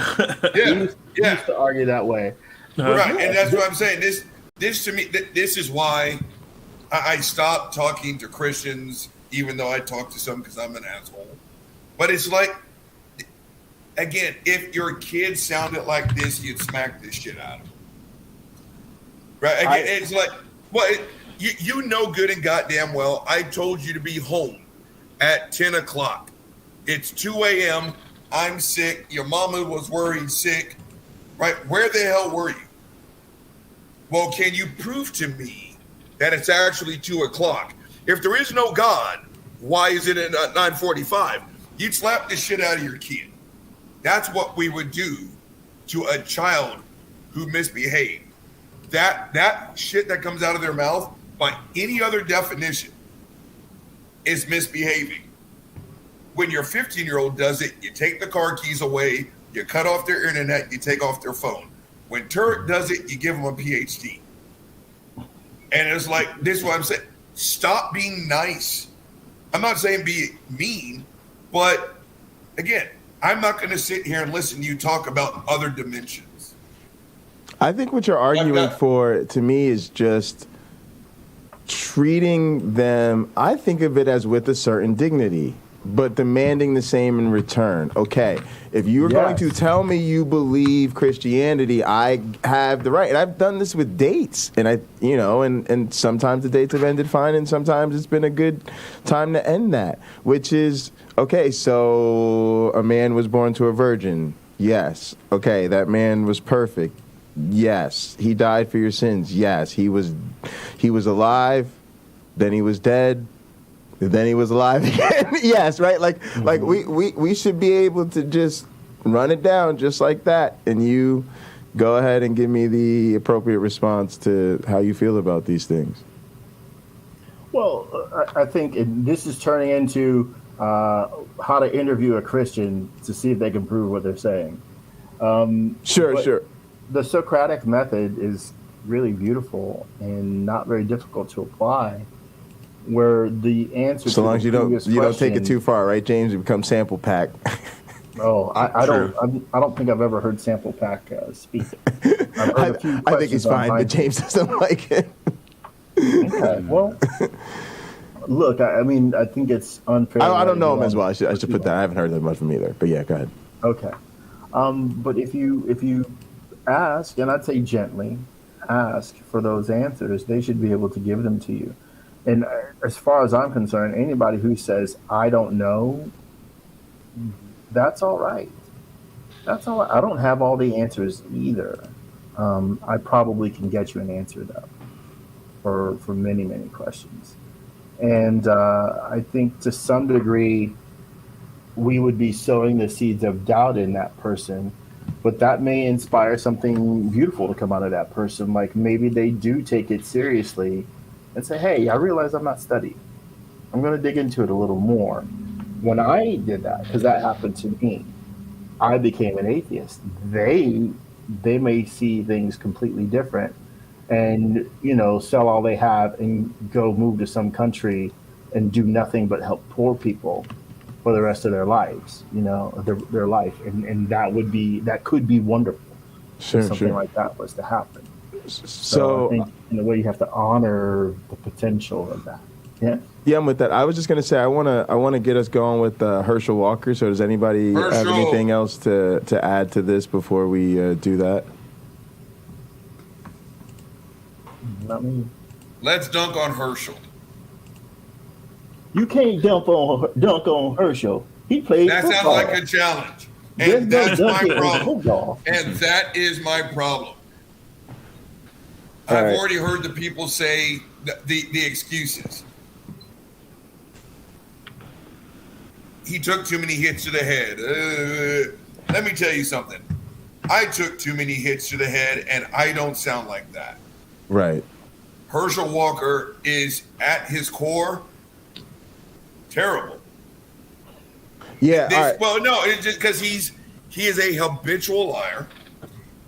Speaker 10: Yeah,
Speaker 14: he used to argue that way.
Speaker 10: Right, and that's what I'm saying. This to me, this is why I stopped talking to Christians, even though I talk to some because I'm an asshole. But it's like, again, if your kid sounded like this, you'd smack this shit out of him. Right? Again, it's like, well, you know good and goddamn well, I told you to be home at 10 o'clock. It's 2 a.m. I'm sick. Your mama was worried sick. Right? Where the hell were you? Well, can you prove to me that it's actually 2 o'clock? If there is no God, why is it at 9:45? You'd slap the shit out of your kid. That's what we would do to a child who misbehaved. That shit that comes out of their mouth, by any other definition, is misbehaving. When your 15-year-old does it, you take the car keys away, you cut off their internet, you take off their phone. When Turk does it, you give him a PhD. And it's like, this is what I'm saying. Stop being nice. I'm not saying be mean, but again, I'm not going to sit here and listen to you talk about other dimensions.
Speaker 5: I think what you're arguing for, to me, is just treating them, I think of it as with a certain dignity, but demanding the same in return. Okay, if you're going to tell me you believe Christianity, I have the right. And I've done this with dates, and and sometimes the dates have ended fine, and sometimes it's been a good time to end that, which is, okay, so a man was born to a virgin. Yes. Okay, that man was perfect. Yes. He died for your sins. Yes. He was alive, then he was dead, then he was alive again. Yes, right? Like we should be able to just run it down just like that, and you go ahead and give me the appropriate response to how you feel about these things.
Speaker 14: Well, I think this is turning into how to interview a Christian to see if they can prove what they're saying.
Speaker 5: Sure.
Speaker 14: The Socratic method is really beautiful and not very difficult to apply. Where the answer,
Speaker 5: so long as you don't take it too far, right, James? It becomes sample pack.
Speaker 14: Oh, I don't think I've ever heard sample pack speak. I've heard a few
Speaker 5: I think it's fine, but James doesn't like it.
Speaker 14: Okay, well, look, I mean, I think it's unfair.
Speaker 5: I don't know him as well. I should put that. I haven't heard that much from either. But yeah, go ahead.
Speaker 14: Okay, but if you ask, and I'd say gently ask for those answers, they should be able to give them to you. And as far as I'm concerned, anybody who says I don't know, that's all right. That's all right. I don't have all the answers either. I probably can get you an answer though, for many, many questions. And I think to some degree, we would be sowing the seeds of doubt in that person, but that may inspire something beautiful to come out of that person. Like maybe they do take it seriously and say, hey, I realize I'm not studying. I'm going to dig into it a little more. When I did that, because that happened to me, I became an atheist. They may see things completely different and, sell all they have and go move to some country and do nothing but help poor people for the rest of their lives, their life. And that could be wonderful. If something like that was to happen. So I think in a way you have to honor the potential of that. Yeah. Yeah,
Speaker 5: I'm with that. I was just gonna say I wanna get us going with Herschel Walker. So does anybody have anything else to add to this before we do that?
Speaker 14: Not me.
Speaker 10: Let's dunk on Herschel.
Speaker 14: You can't dunk on Herschel. He played
Speaker 10: football. That sounds like a challenge. And that's my problem. And that is my problem. I've already heard the people say the excuses. He took too many hits to the head. Let me tell you something. I took too many hits to the head, and I don't sound like that.
Speaker 5: Right.
Speaker 10: Herschel Walker is, at his core, terrible.
Speaker 5: Yeah.
Speaker 10: Well, no, it's just because he is a habitual liar.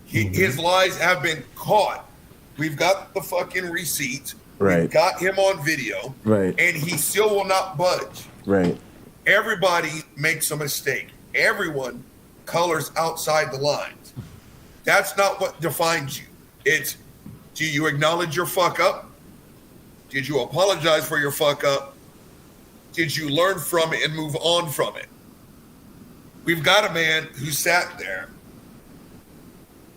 Speaker 10: His lies have been caught. We've got the fucking receipts.
Speaker 5: Right.
Speaker 10: We've got him on video.
Speaker 5: Right.
Speaker 10: And he still will not budge.
Speaker 5: Right.
Speaker 10: Everybody makes a mistake. Everyone colors outside the lines. That's not what defines you. It's, do you acknowledge your fuck up? Did you apologize for your fuck up? Did you learn from it and move on from it? We've got a man who sat there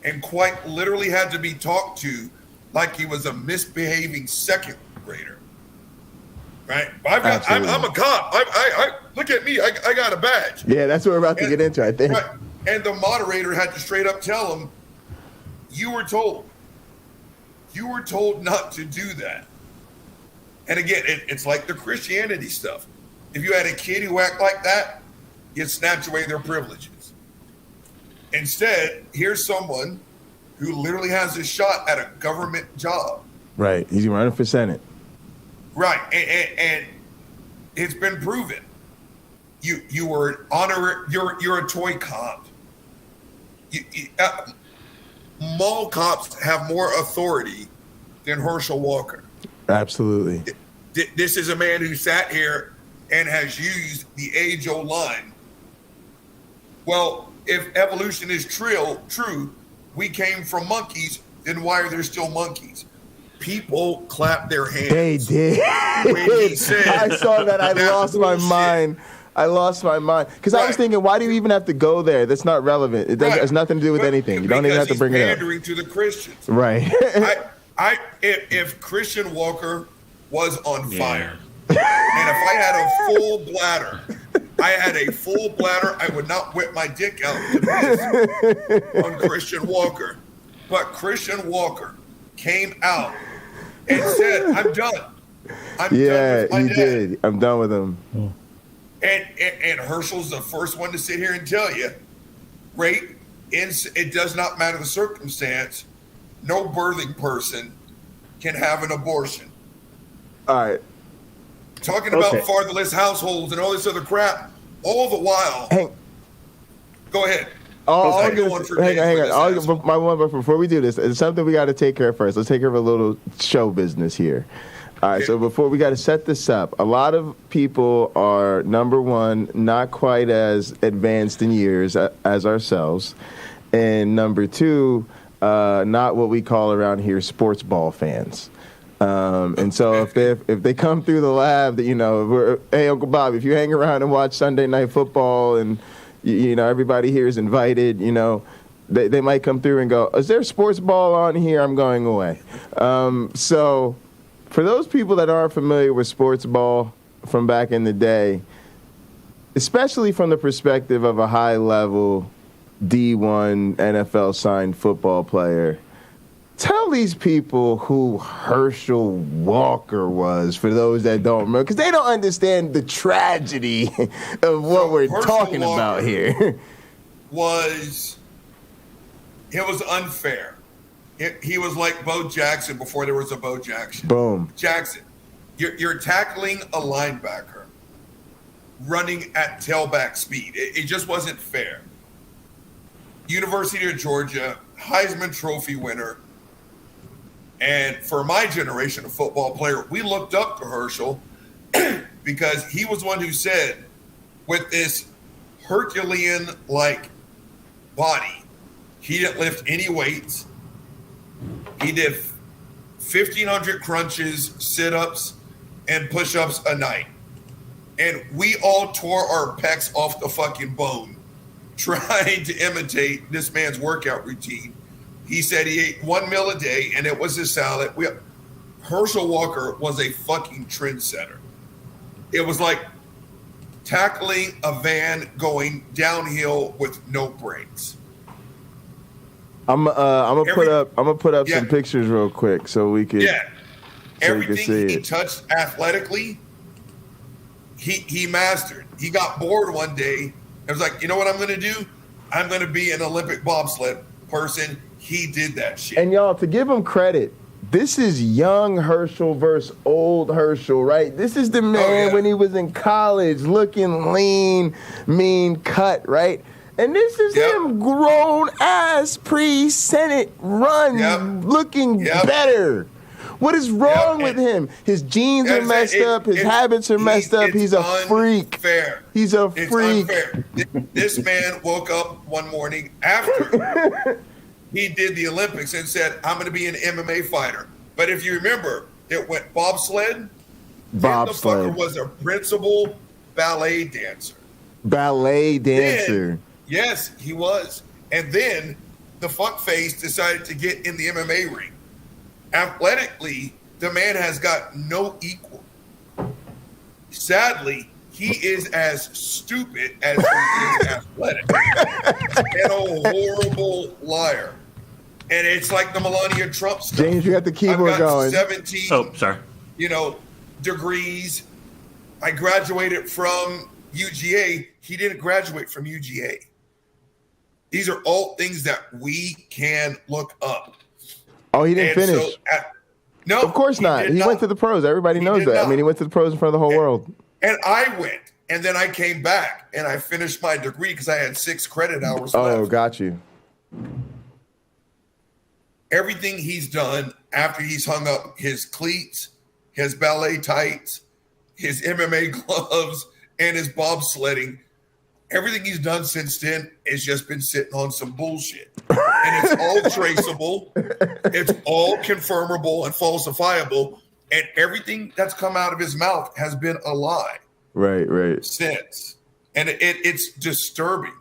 Speaker 10: and quite literally had to be talked to like he was a misbehaving second grader. Right? I'm a cop. I look at me. I got a badge.
Speaker 5: Yeah, that's what we're about to get into, I think.
Speaker 10: Right. And the moderator had to straight up tell him, you were told not to do that. And again, it's like the Christianity stuff. If you had a kid who acted like that, you'd snatch away their privileges. Instead, here's someone who literally has a shot at a government job.
Speaker 5: Right. He's running for Senate.
Speaker 10: Right. And it's been proven. You were you're a toy cop. Mall cops have more authority than Herschel Walker.
Speaker 5: Absolutely.
Speaker 10: This is a man who sat here and has used the age-old line. Well, if evolution is true, we came from monkeys, then why are there still monkeys? People clapped their hands.
Speaker 5: They did.
Speaker 10: When he said,
Speaker 5: I saw that. I lost my mind. Because I was thinking, why do you even have to go there? That's not relevant. It has nothing to do with anything. You don't even have to bring it up.
Speaker 10: Pandering to the Christians.
Speaker 5: Right.
Speaker 10: If Christian Walker was on fire, and if I had a full bladder, I would not whip my dick out to piss on Christian Walker. But Christian Walker came out and said, I'm done. I'm done with my dad.
Speaker 5: Did. I'm done with him.
Speaker 10: And Herschel's the first one to sit here and tell you, rape, it does not matter the circumstance. No birthing person can have an abortion.
Speaker 5: All right.
Speaker 10: Talking about fatherless households and all this other crap, all the while.
Speaker 5: Hank,
Speaker 10: go ahead.
Speaker 5: Hang on. Before we do this, it's something we got to take care of first. Let's take care of a little show business here. All right, so before we got to set this up, a lot of people are, number one, not quite as advanced in years as ourselves, and number two, not what we call around here sports ball fans. And so if they come through the lab, that hey, Uncle Bob, if you hang around and watch Sunday Night Football and everybody here is invited, they might come through and go, is there sports ball on here? I'm going away. So for those people that aren't familiar with sports ball from back in the day, especially from the perspective of a high-level D1 NFL signed football player, tell these people who Herschel Walker was, for those that don't remember, because they don't understand the tragedy of what we're talking about here.
Speaker 10: It was unfair. He was like Bo Jackson before there was a Bo Jackson.
Speaker 5: Boom.
Speaker 10: Jackson, you're tackling a linebacker running at tailback speed. It just wasn't fair. University of Georgia, Heisman Trophy winner. And for my generation of football player, we looked up to Herschel because he was one who said, with this Herculean-like body, he didn't lift any weights. He did 1,500 crunches, sit-ups, and push-ups a night. And we all tore our pecs off the fucking bone trying to imitate this man's workout routine. He said he ate 1 meal a day, and it was his salad. Herschel Walker was a fucking trendsetter. It was like tackling a van going downhill with no brakes.
Speaker 5: I'm gonna put up some pictures real quick so we can.
Speaker 10: Yeah, everything he touched athletically, he mastered. He got bored one day and was like, you know what I'm going to do? I'm going to be an Olympic bobsled person. He did that shit.
Speaker 5: And y'all, to give him credit, this is young Herschel versus old Herschel, right? This is the man when he was in college, looking lean, mean cut, right? And this is him grown ass pre-Senate run, looking better. What is wrong with him? His genes are messed up. His habits are messed up. He's a freak. He's a freak.
Speaker 10: Unfair. This man woke up one morning after he did the Olympics and said, I'm going to be an MMA fighter. But if you remember, it went bobsled.
Speaker 5: Bobsled.
Speaker 10: The fucker was a principal ballet dancer.
Speaker 5: Then,
Speaker 10: yes, he was. And then the fuckface decided to get in the MMA ring. Athletically, the man has got no equal. Sadly, he is as stupid as he is athletic. And a horrible liar. And it's like the Melania Trump stuff.
Speaker 5: James, you got the keyboard
Speaker 10: I've got
Speaker 5: going.
Speaker 10: 17 degrees. I graduated from UGA. He didn't graduate from UGA. These are all things that we can look up.
Speaker 5: Oh, he didn't finish.
Speaker 10: No,
Speaker 5: of course not. He went to the pros. Everybody knows that. I mean, he went to the pros in front of the whole world.
Speaker 10: And I went, and then I came back, and I finished my degree because I had 6 credit hours left.
Speaker 5: Oh, got you.
Speaker 10: Everything he's done after he's hung up his cleats, his ballet tights, his MMA gloves, and his bobsledding, everything he's done since then has just been sitting on some bullshit. And it's all traceable. It's all confirmable and falsifiable. And everything that's come out of his mouth has been a lie.
Speaker 5: Right.
Speaker 10: Since. And it's disturbing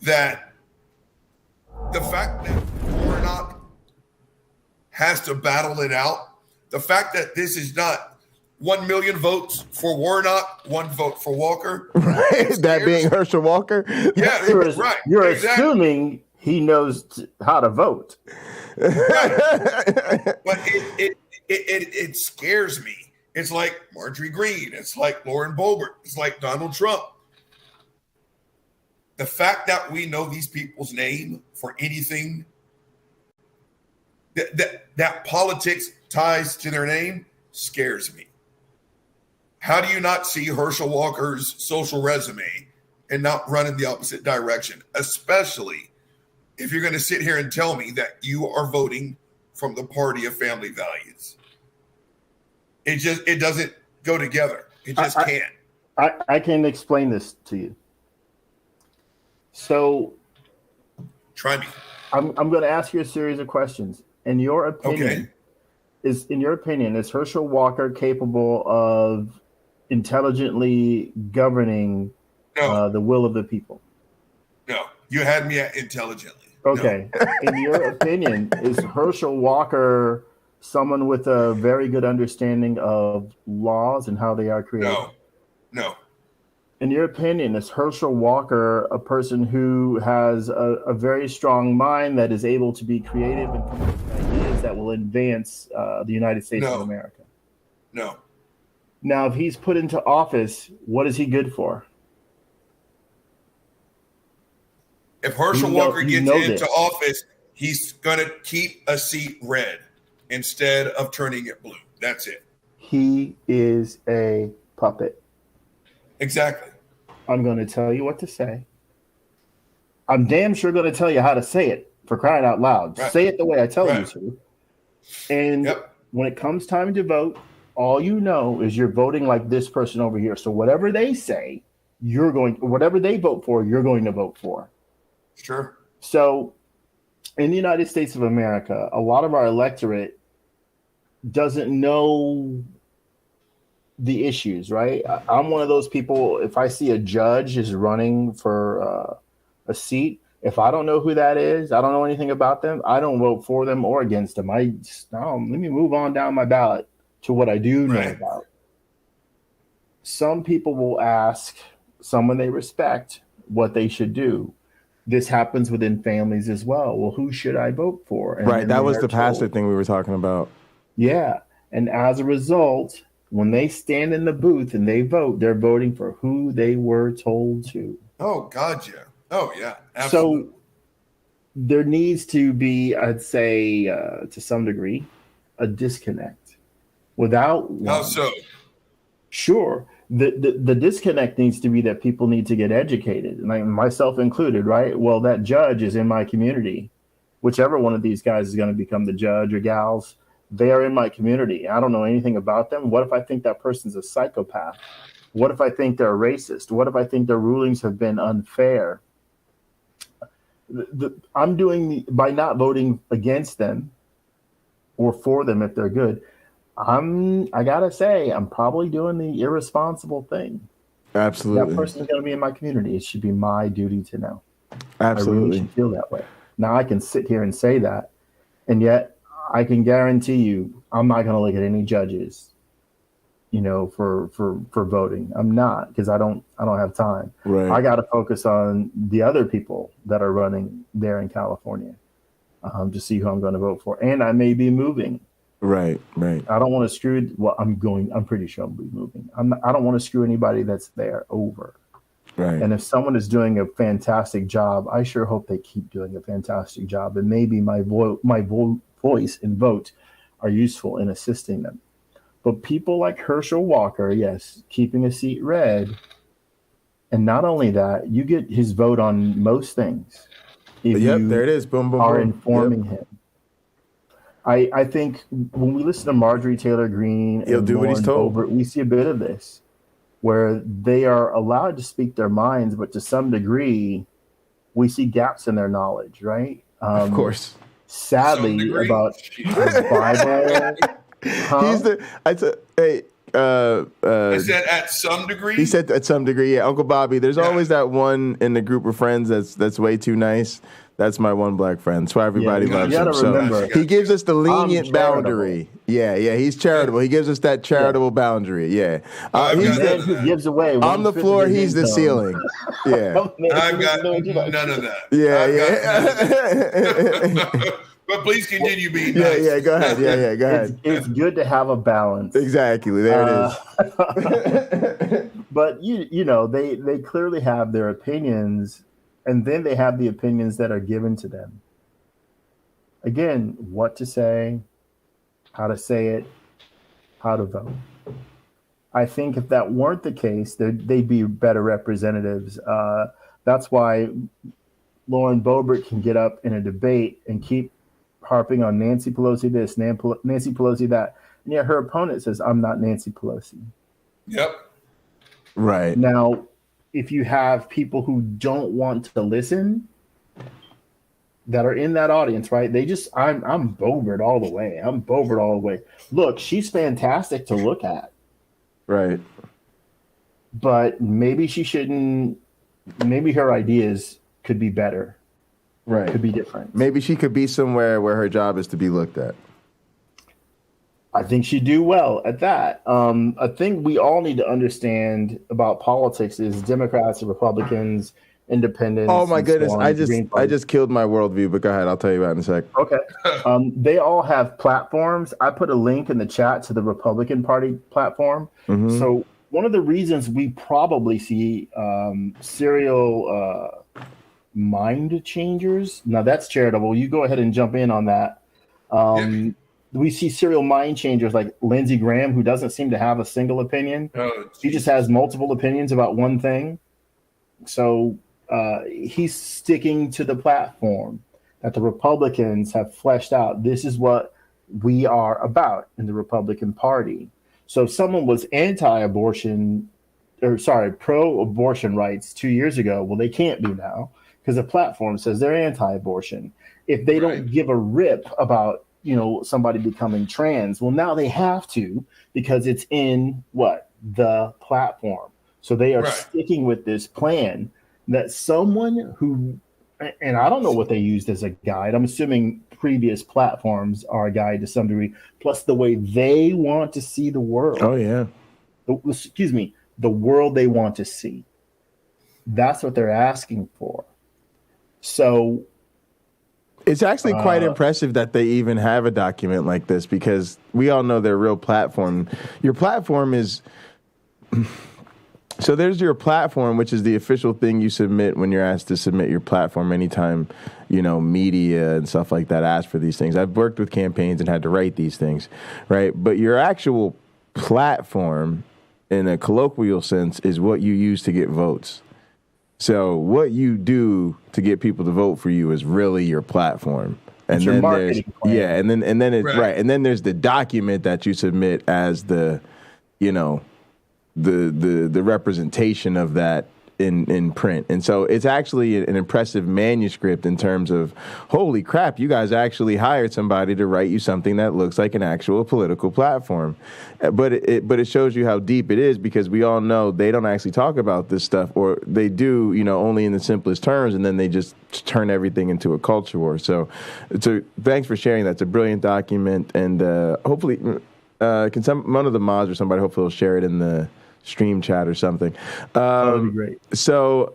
Speaker 10: that the fact that Warnock has to battle it out, the fact that this is not 1 million votes for Warnock, 1 vote for Walker.
Speaker 5: Right. That being Herschel Walker?
Speaker 10: Yeah, right.
Speaker 14: You're assuming he knows how to vote.
Speaker 10: Right. But it scares me. It's like Marjorie Greene. It's like Lauren Boebert. It's like Donald Trump. The fact that we know these people's name for anything, that politics ties to their name, scares me. How do you not see Herschel Walker's social resume and not run in the opposite direction, especially if you're going to sit here and tell me that you are voting from the party of family values. It doesn't go together. It just can't.
Speaker 14: I can explain this to you. So
Speaker 10: try me.
Speaker 14: I'm going to ask you a series of questions. In your opinion, is Herschel Walker capable of intelligently governing the will of the people?
Speaker 10: No, you had me at intelligently.
Speaker 14: Okay. No. In your opinion, is Herschel Walker someone with a very good understanding of laws and how they are created?
Speaker 10: No.
Speaker 14: In your opinion, is Herschel Walker a person who has a very strong mind that is able to be creative and come up with ideas that will advance the United States of America?
Speaker 10: No.
Speaker 14: Now, if he's put into office, what is he good for?
Speaker 10: If Herschel Walker gets into office, he's going to keep a seat red instead of turning it blue. That's it.
Speaker 14: He is a puppet.
Speaker 10: Exactly.
Speaker 14: I'm going to tell you what to say. I'm damn sure going to tell you how to say it, for crying out loud. Right. Say it the way I tell you to. And when it comes time to vote, all you know is you're voting like this person over here. So whatever they say, whatever they vote for, you're going to vote for.
Speaker 10: Sure.
Speaker 14: So in the United States of America, a lot of our electorate doesn't know the issues, right? I'm one of those people, if I see a judge is running for a seat, if I don't know who that is, I don't know anything about them, I don't vote for them or against them. Let me move on down my ballot to what I do know about. Some people will ask someone they respect what they should do. This happens within families as well. Well, who should I vote for? And
Speaker 5: that was the pastor thing we were talking about.
Speaker 14: Yeah. And as a result, when they stand in the booth and they vote, they're voting for who they were told to.
Speaker 10: Oh, God, yeah. Oh, yeah. Absolutely.
Speaker 14: So there needs to be, I'd say, to some degree, a disconnect. Without one.
Speaker 10: How so?
Speaker 14: Sure. The disconnect needs to be that people need to get educated, and myself included, right? Well, that judge is in my community. Whichever one of these guys is going to become the judge or gals, they are in my community. I don't know anything about them. What if I think that person's a psychopath? What if I think they're racist? What if I think their rulings have been unfair? I'm doing, by not voting against them or for them if they're good, I gotta say, I'm probably doing the irresponsible thing.
Speaker 5: Absolutely.
Speaker 14: That person's going to be in my community. It should be my duty to know.
Speaker 5: Absolutely.
Speaker 14: I really should feel that way. Now, I can sit here and say that, and yet I can guarantee you I'm not going to look at any judges, for voting. I'm not, because I don't have time.
Speaker 5: Right.
Speaker 14: I got to focus on the other people that are running there in California to see who I'm going to vote for. And I may be moving.
Speaker 5: Right.
Speaker 14: I don't want to screw. Well, I'm pretty sure I'll be moving. I don't want to screw anybody that's there over.
Speaker 5: Right.
Speaker 14: And if someone is doing a fantastic job, I sure hope they keep doing a fantastic job. And maybe my voice and vote are useful in assisting them. But people like Herschel Walker, yes, keeping a seat red. And not only that, you get his vote on most things.
Speaker 5: There it is. Boom, boom,
Speaker 14: are
Speaker 5: boom.
Speaker 14: informing him. I think when we listen to Marjorie Taylor Greene,
Speaker 5: he'll do what he's told.
Speaker 14: We see a bit of this, where they are allowed to speak their minds, but to some degree, we see gaps in their knowledge, right?
Speaker 5: Of course.
Speaker 14: Sadly, about the Bible.
Speaker 10: I said at some degree.
Speaker 5: He said at some degree, yeah. Uncle Bobby, there's always that one in the group of friends that's way too nice. That's my one black friend. That's why everybody loves him. So he gives us the lenient boundary. Yeah, he's charitable. He gives us that charitable boundary. Yeah.
Speaker 14: He's who gives away.
Speaker 5: On the floor, he's the ceiling. Yeah.
Speaker 10: I've got none of that.
Speaker 5: Yeah.
Speaker 10: But please continue being nice.
Speaker 5: Yeah, go ahead. Yeah, go ahead.
Speaker 14: It's good to have a balance.
Speaker 5: Exactly. There it
Speaker 14: is. But they clearly have their opinions. And then they have the opinions that are given to them. Again, what to say, how to say it, how to vote. I think if that weren't the case, they'd be better representatives. That's why Lauren Boebert can get up in a debate and keep harping on Nancy Pelosi this, Nancy Pelosi that. And yet her opponent says, I'm not Nancy Pelosi.
Speaker 10: Yep.
Speaker 5: Right.
Speaker 14: Now, if you have people who don't want to listen that are in that audience, right? I'm Boebert all the way. I'm Boebert all the way. Look, she's fantastic to look at.
Speaker 5: Right.
Speaker 14: But maybe she shouldn't, maybe her ideas could be better.
Speaker 5: Right.
Speaker 14: Could be different.
Speaker 5: Maybe she could be somewhere where her job is to be looked at.
Speaker 14: I think she'd do well at that. A thing we all need to understand about politics is Democrats and Republicans, independents.
Speaker 5: Oh my goodness!
Speaker 14: Storms,
Speaker 5: I just killed my worldview. But go ahead, I'll tell you about it in a sec.
Speaker 14: Okay. They all have platforms. I put a link in the chat to the Republican Party platform.
Speaker 5: Mm-hmm.
Speaker 14: So one of the reasons we probably see serial mind changers. Now that's charitable. You go ahead and jump in on that. We see serial mind changers like Lindsey Graham, who doesn't seem to have a single opinion. He just has multiple opinions about one thing. So he's sticking to the platform that the Republicans have fleshed out. This is what we are about in the Republican Party. So if someone was pro-abortion rights 2 years ago, well, they can't be now because the platform says they're anti-abortion. If they don't give a rip about somebody becoming trans, well, now they have to because it's in the platform. So they are sticking with this plan that someone who, and I don't know what they used as a guide. I'm assuming previous platforms are a guide to some degree, plus the way they want to see the world.
Speaker 5: Oh, yeah.
Speaker 14: The world they want to see. That's what they're asking for. So
Speaker 5: it's actually quite impressive that they even have a document like this because we all know their real platform. Your platform is... So there's your platform, which is the official thing you submit when you're asked to submit your platform anytime, media and stuff like that ask for these things. I've worked with campaigns and had to write these things, right? But your actual platform, in a colloquial sense, is what you use to get votes. So what you do to get people to vote for you is really your platform. And then there's and then it's right. And then there's the document that you submit as the the representation of that in print. And so it's actually an impressive manuscript in terms of, holy crap, you guys actually hired somebody to write you something that looks like an actual political platform. But it shows you how deep it is because we all know they don't actually talk about this stuff, or they do, only in the simplest terms, and then they just turn everything into a culture war. So thanks for sharing that. It's a brilliant document, and hopefully can one of the mods or somebody hopefully will share it in the stream chat or something.
Speaker 14: That would be great.
Speaker 5: So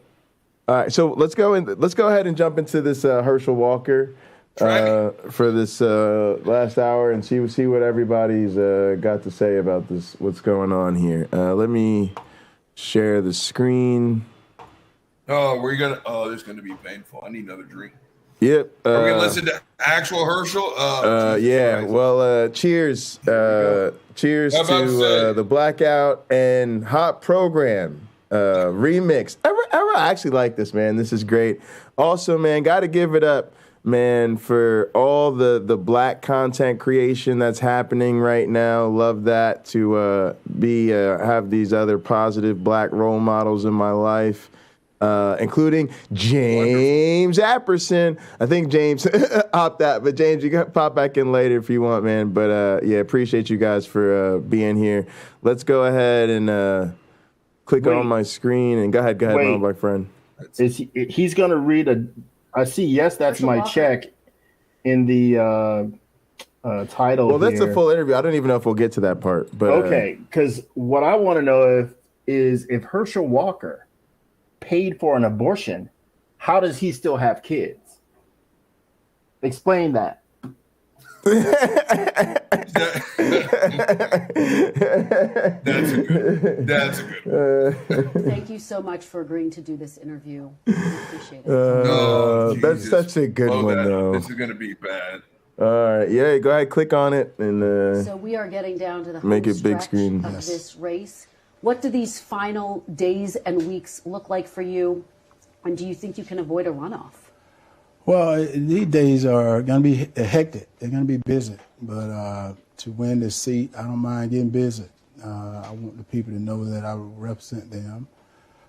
Speaker 5: let's go ahead and jump into this Herschel Walker for this last hour and see what everybody's got to say about this. What's going on here? Let me share the screen.
Speaker 10: This is gonna be painful. I need another drink.
Speaker 5: Yep.
Speaker 10: Are we gonna listen to actual Herschel?
Speaker 5: Yeah. Well, cheers. Cheers to the Blackout and Hot Program remix. I actually like this, man. This is great. Also, man, got to give it up, man, for all the black content creation that's happening right now. Love that to have these other positive black role models in my life. Including James Apperson. I think James opt out, but James, you can pop back in later if you want, man. But appreciate you guys for being here. Let's go ahead and click on my screen and go ahead, my black friend.
Speaker 14: He's going to read I see, yes, that's my check in the title.
Speaker 5: Well, that's the full interview. I don't even know if we'll get to that part. But
Speaker 14: okay, because what I want to know is if Herschel Walker paid for an abortion, how does he still have kids? Explain that.
Speaker 10: That's a good one.
Speaker 18: Thank you so much for agreeing to do this interview. I appreciate it.
Speaker 5: That's such a good one, though.
Speaker 10: This is going to be bad.
Speaker 5: All right, yeah, go ahead, click on it, and
Speaker 18: so we are getting down to the home
Speaker 5: make it big
Speaker 18: stretch
Speaker 5: screen.
Speaker 18: of this race. What do these final days and weeks look like for you, and do you think you can avoid a runoff?
Speaker 19: Well, these days are going to be hectic. They're going to be busy, but to win this seat, I don't mind getting busy. I want the people to know that I represent them.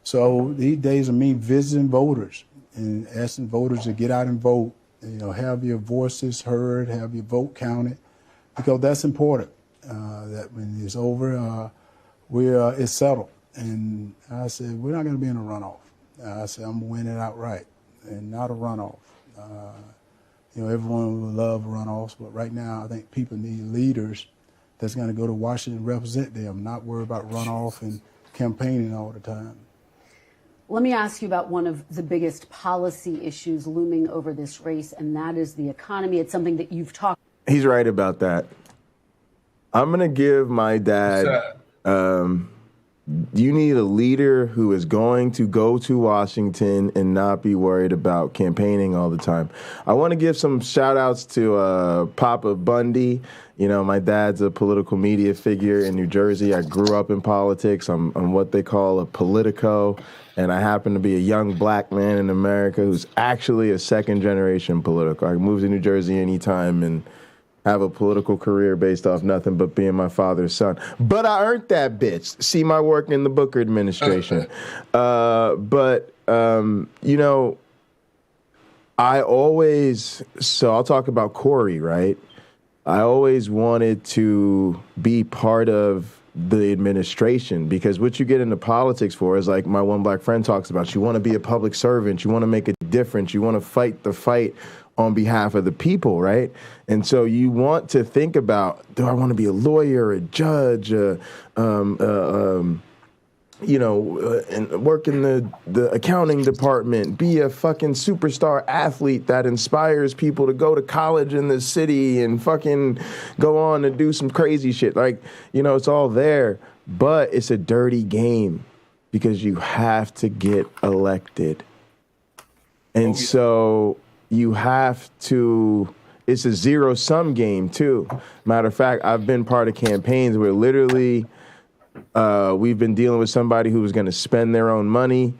Speaker 19: So these days are me visiting voters and asking voters to get out and vote. Have your voices heard, have your vote counted, because that's important. That when it's over, it's settled. And I said, we're not going to be in a runoff. I said, I'm going to win it outright and not a runoff. Everyone would love runoffs, but right now I think people need leaders that's going to go to Washington and represent them, not worry about runoff and campaigning all the time.
Speaker 18: Let me ask you about one of the biggest policy issues looming over this race, and that is the economy. It's something that you've talked.
Speaker 5: He's right about that. I'm going to give my dad, you need a leader who is going to go to Washington and not be worried about campaigning all the time. I want to give some shout outs to Papa Bundy. My dad's a political media figure in New Jersey. I grew up in politics. I'm what they call a politico, and I happen to be a young black man in America who's actually a second-generation politico. I can move to New Jersey anytime and have a political career based off nothing but being my father's son. But I earned that bitch. See my work in the Booker administration. I'll talk about Corey, right? I always wanted to be part of the administration, because what you get into politics for is, like my one black friend talks about, you want to be a public servant, you want to make a difference, you want to fight the fight on behalf of the people, right? And so you want to think about, do I want to be a lawyer, a judge, and work in the accounting department, be a fucking superstar athlete that inspires people to go to college in the city and fucking go on and do some crazy shit. Like, it's all there, but it's a dirty game because you have to get elected. And so you have to, it's a zero-sum game too. Matter of fact, I've been part of campaigns where literally we've been dealing with somebody who was going to spend their own money,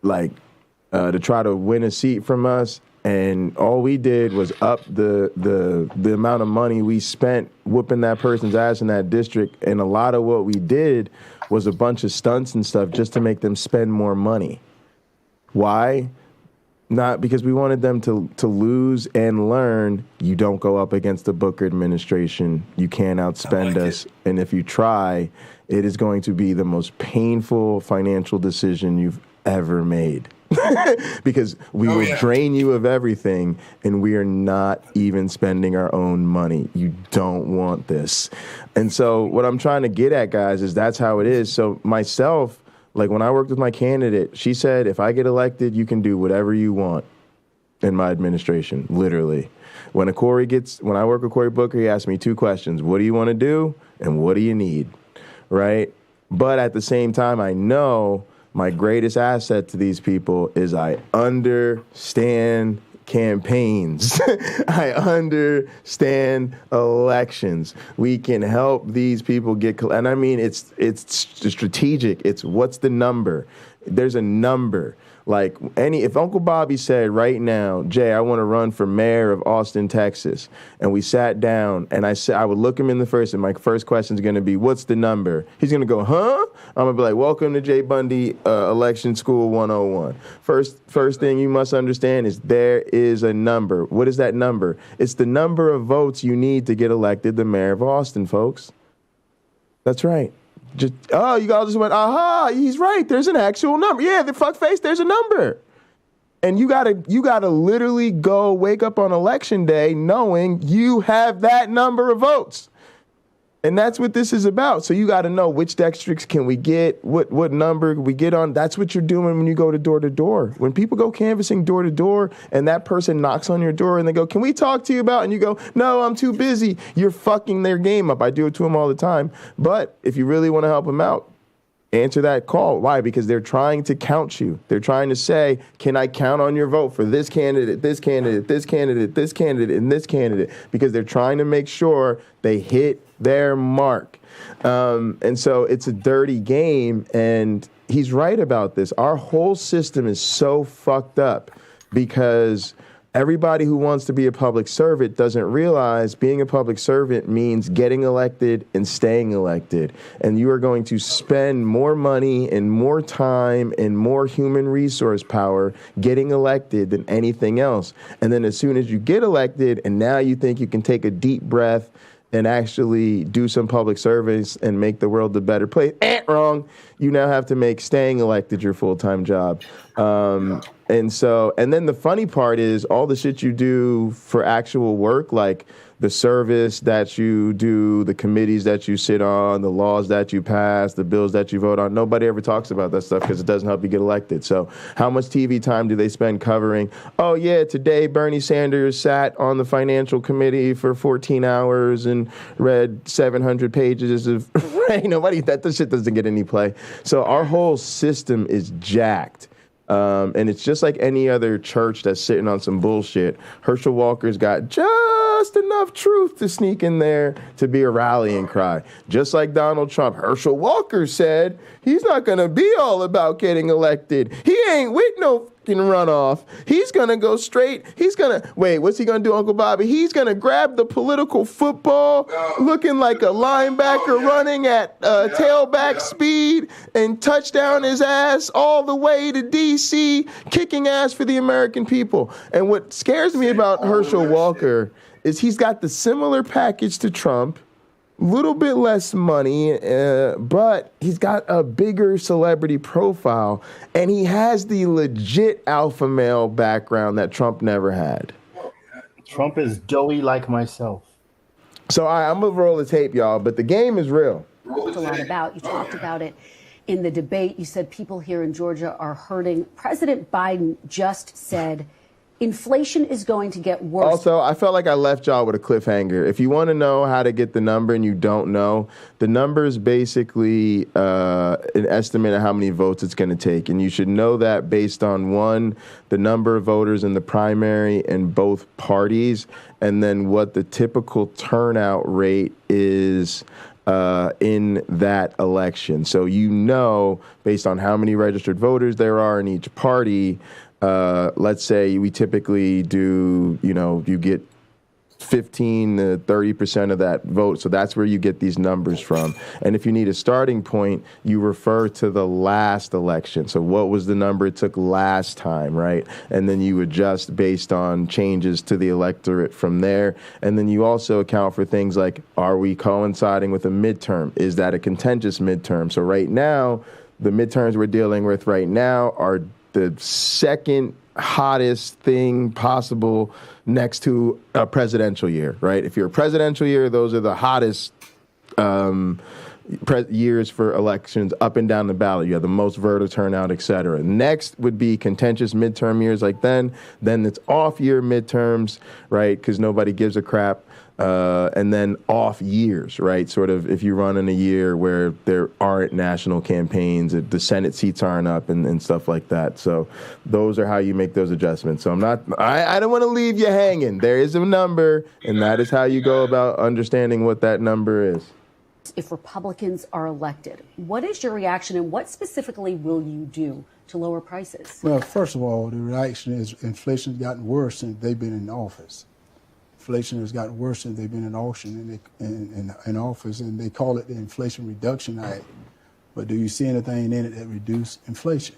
Speaker 5: to try to win a seat from us, and all we did was up the amount of money we spent whooping that person's ass in that district. And a lot of what we did was a bunch of stunts and stuff just to make them spend more money. Why? Not because we wanted them to lose and learn. You don't go up against the Booker administration. You can't outspend us. And if you try, it is going to be the most painful financial decision you've ever made. Because we will drain you of everything, and we are not even spending our own money. You don't want this. And so what I'm trying to get at, guys, is that's how it is. So myself, like when I worked with my candidate, she said, if I get elected, you can do whatever you want in my administration, literally. When I work with Cory Booker, he asked me two questions. What do you want to do? And what do you need? Right? But at the same time, I know my greatest asset to these people is I understand campaigns. I understand elections. We can help these people and I mean, it's strategic. It's what's the number? There's a number. Like if Uncle Bobby said right now, Jay, I want to run for mayor of Austin, Texas, and we sat down and I would look him in the face, and my first question is going to be, what's the number? He's going to go, huh? I'm going to be like, welcome to Jay Bundy Election School 101. First thing you must understand is there is a number. What is that number? It's the number of votes you need to get elected the mayor of Austin, folks. That's right. You guys just went, aha, he's right. There's an actual number. Yeah, the fuckface, there's a number. And you gotta literally go wake up on election day knowing you have that number of votes. And that's what this is about. So you got to know which districts can we get, what number we get on. That's what you're doing when you go to door. When people go canvassing door to door and that person knocks on your door and they go, can we talk to you about? And you go, no, I'm too busy. You're fucking their game up. I do it to them all the time. But if you really want to help them out, Answer that call. Why? Because they're trying to count you. They're trying to say, can I count on your vote for this candidate, this candidate, this candidate, this candidate, and this candidate? Because they're trying to make sure they hit their mark. And so it's a dirty game, and he's right about this. Our whole system is so fucked up because everybody who wants to be a public servant doesn't realize being a public servant means getting elected and staying elected. And you are going to spend more money and more time and more human resource power getting elected than anything else. And then as soon as you get elected and now you think you can take a deep breath and actually do some public service and make the world a better place, wrong. You now have to make staying elected your full-time job. And then the funny part is all the shit you do for actual work, like the service that you do, the committees that you sit on, the laws that you pass, the bills that you vote on. Nobody ever talks about that stuff because it doesn't help you get elected. So how much TV time do they spend covering, oh, yeah, today Bernie Sanders sat on the financial committee for 14 hours and read 700 pages of nobody, that shit doesn't get any play. So our whole system is jacked. And it's just like any other church that's sitting on some bullshit. Herschel Walker's got just enough truth to sneak in there to be a rallying cry. Just like Donald Trump. Herschel Walker said he's not going to be all about getting elected. He ain't with no runoff. He's going to go straight. He's going to, wait, what's he going to do, Uncle Bobby? He's going to grab the political football looking like a linebacker running at tailback speed and touchdown his ass all the way to D.C., kicking ass for the American people. And what scares me about Herschel Walker is he's got the similar package to Trump, little bit less money, but he's got a bigger celebrity profile, and he has the legit alpha male background that Trump never had.
Speaker 14: Trump is doughy like myself.
Speaker 5: So I'm going to roll the tape, y'all, but the game is real.
Speaker 18: A lot about. You talked about it in the debate. You said people here in Georgia are hurting. President Biden just said inflation is going to get worse.
Speaker 5: Also, I felt like I left y'all with a cliffhanger. If you want to know how to get the number and you don't know, the number is basically an estimate of how many votes it's going to take. And you should know that based on, one, the number of voters in the primary in both parties, and then what the typical turnout rate is in that election. So you know, based on how many registered voters there are in each party, let's say we typically do, you get 15 to 30% of that vote. So that's where you get these numbers from. And if you need a starting point, you refer to the last election. So what was the number it took last time, right? And then you adjust based on changes to the electorate from there. And then you also account for things like, are we coinciding with a midterm? Is that a contentious midterm? So right now, the midterms we're dealing with right now are the second hottest thing possible next to a presidential year, right? If you're a presidential year, those are the hottest years for elections up and down the ballot. You have the most voter turnout, et cetera. Next would be contentious midterm years like then it's off year midterms, right? Because nobody gives a crap. And then off years, right? Sort of if you run in a year where there aren't national campaigns, the Senate seats aren't up and stuff like that. So those are how you make those adjustments. So I don't want to leave you hanging. There is a number, and that is how you go about understanding what that number is.
Speaker 18: If Republicans are elected, what is your reaction and what specifically will you do to lower prices?
Speaker 19: Well, first of all, the reaction is inflation has gotten worse since they've been in office. Inflation has gotten worse since they've been in office, and they call it the Inflation Reduction Act. But do you see anything in it that reduce inflation?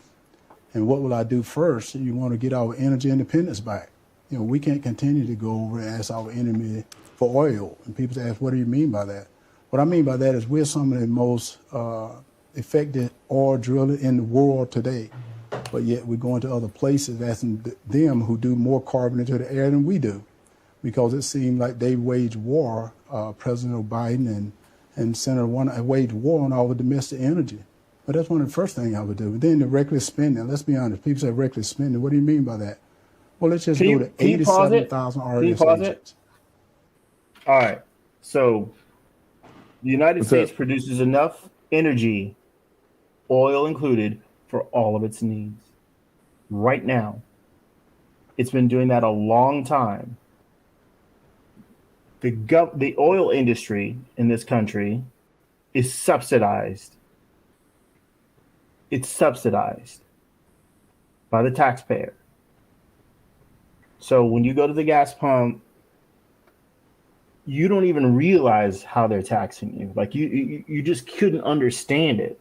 Speaker 19: And what will I do first? You want to get our energy independence back. We can't continue to go over and ask our enemy for oil. And people ask, what do you mean by that? What I mean by that is we're some of the most effective oil drillers in the world today. But yet we're going to other places asking them who do more carbon into the air than we do. Because it seemed like they waged war, President Biden and Senator Warner waged war on our domestic energy. But that's one of the first things I would do. But then the reckless spending, let's be honest, people say reckless spending. What do you mean by that? Well, let's just go to 87,000 RS agents.
Speaker 14: All right. So the United States produces enough energy oil included, for all of its needs. Right now, it's been doing that a long time. The oil industry in this country is subsidized. It's subsidized by the taxpayer. So when you go to the gas pump, you don't even realize how they're taxing you. Like you just couldn't understand it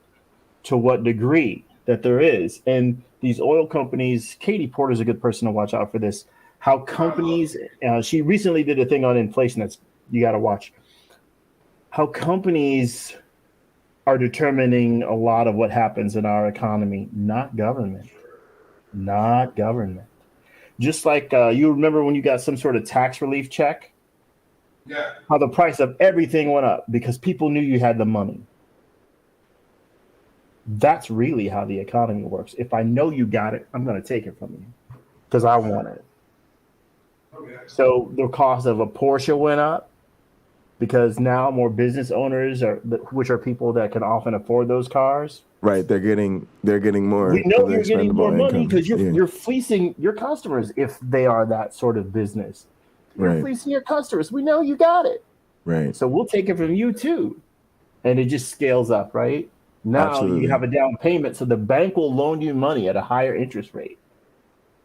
Speaker 14: to what degree that there is. And these oil companies, Katie Porter's a good person to watch out for this. How companies, she recently did a thing on inflation that's you got to watch. How companies are determining a lot of what happens in our economy, not government. Not government. Just like you remember when you got some sort of tax relief check?
Speaker 10: Yeah.
Speaker 14: How the price of everything went up because people knew you had the money. That's really how the economy works. If I know you got it, I'm going to take it from you because I want it.
Speaker 10: Okay.
Speaker 14: So the cost of a Porsche went up because now more business owners, which are people that can often afford those cars.
Speaker 5: Right, they're getting more.
Speaker 14: We know you're getting more money because
Speaker 5: Yeah.
Speaker 14: you're fleecing your customers if they are that sort of business. You're
Speaker 5: Right.
Speaker 14: fleecing your customers. We know you got it.
Speaker 5: Right.
Speaker 14: So we'll take it from you too. And it just scales up, right? Now
Speaker 5: Absolutely.
Speaker 14: you have a down payment, so the bank will loan you money at a higher interest rate.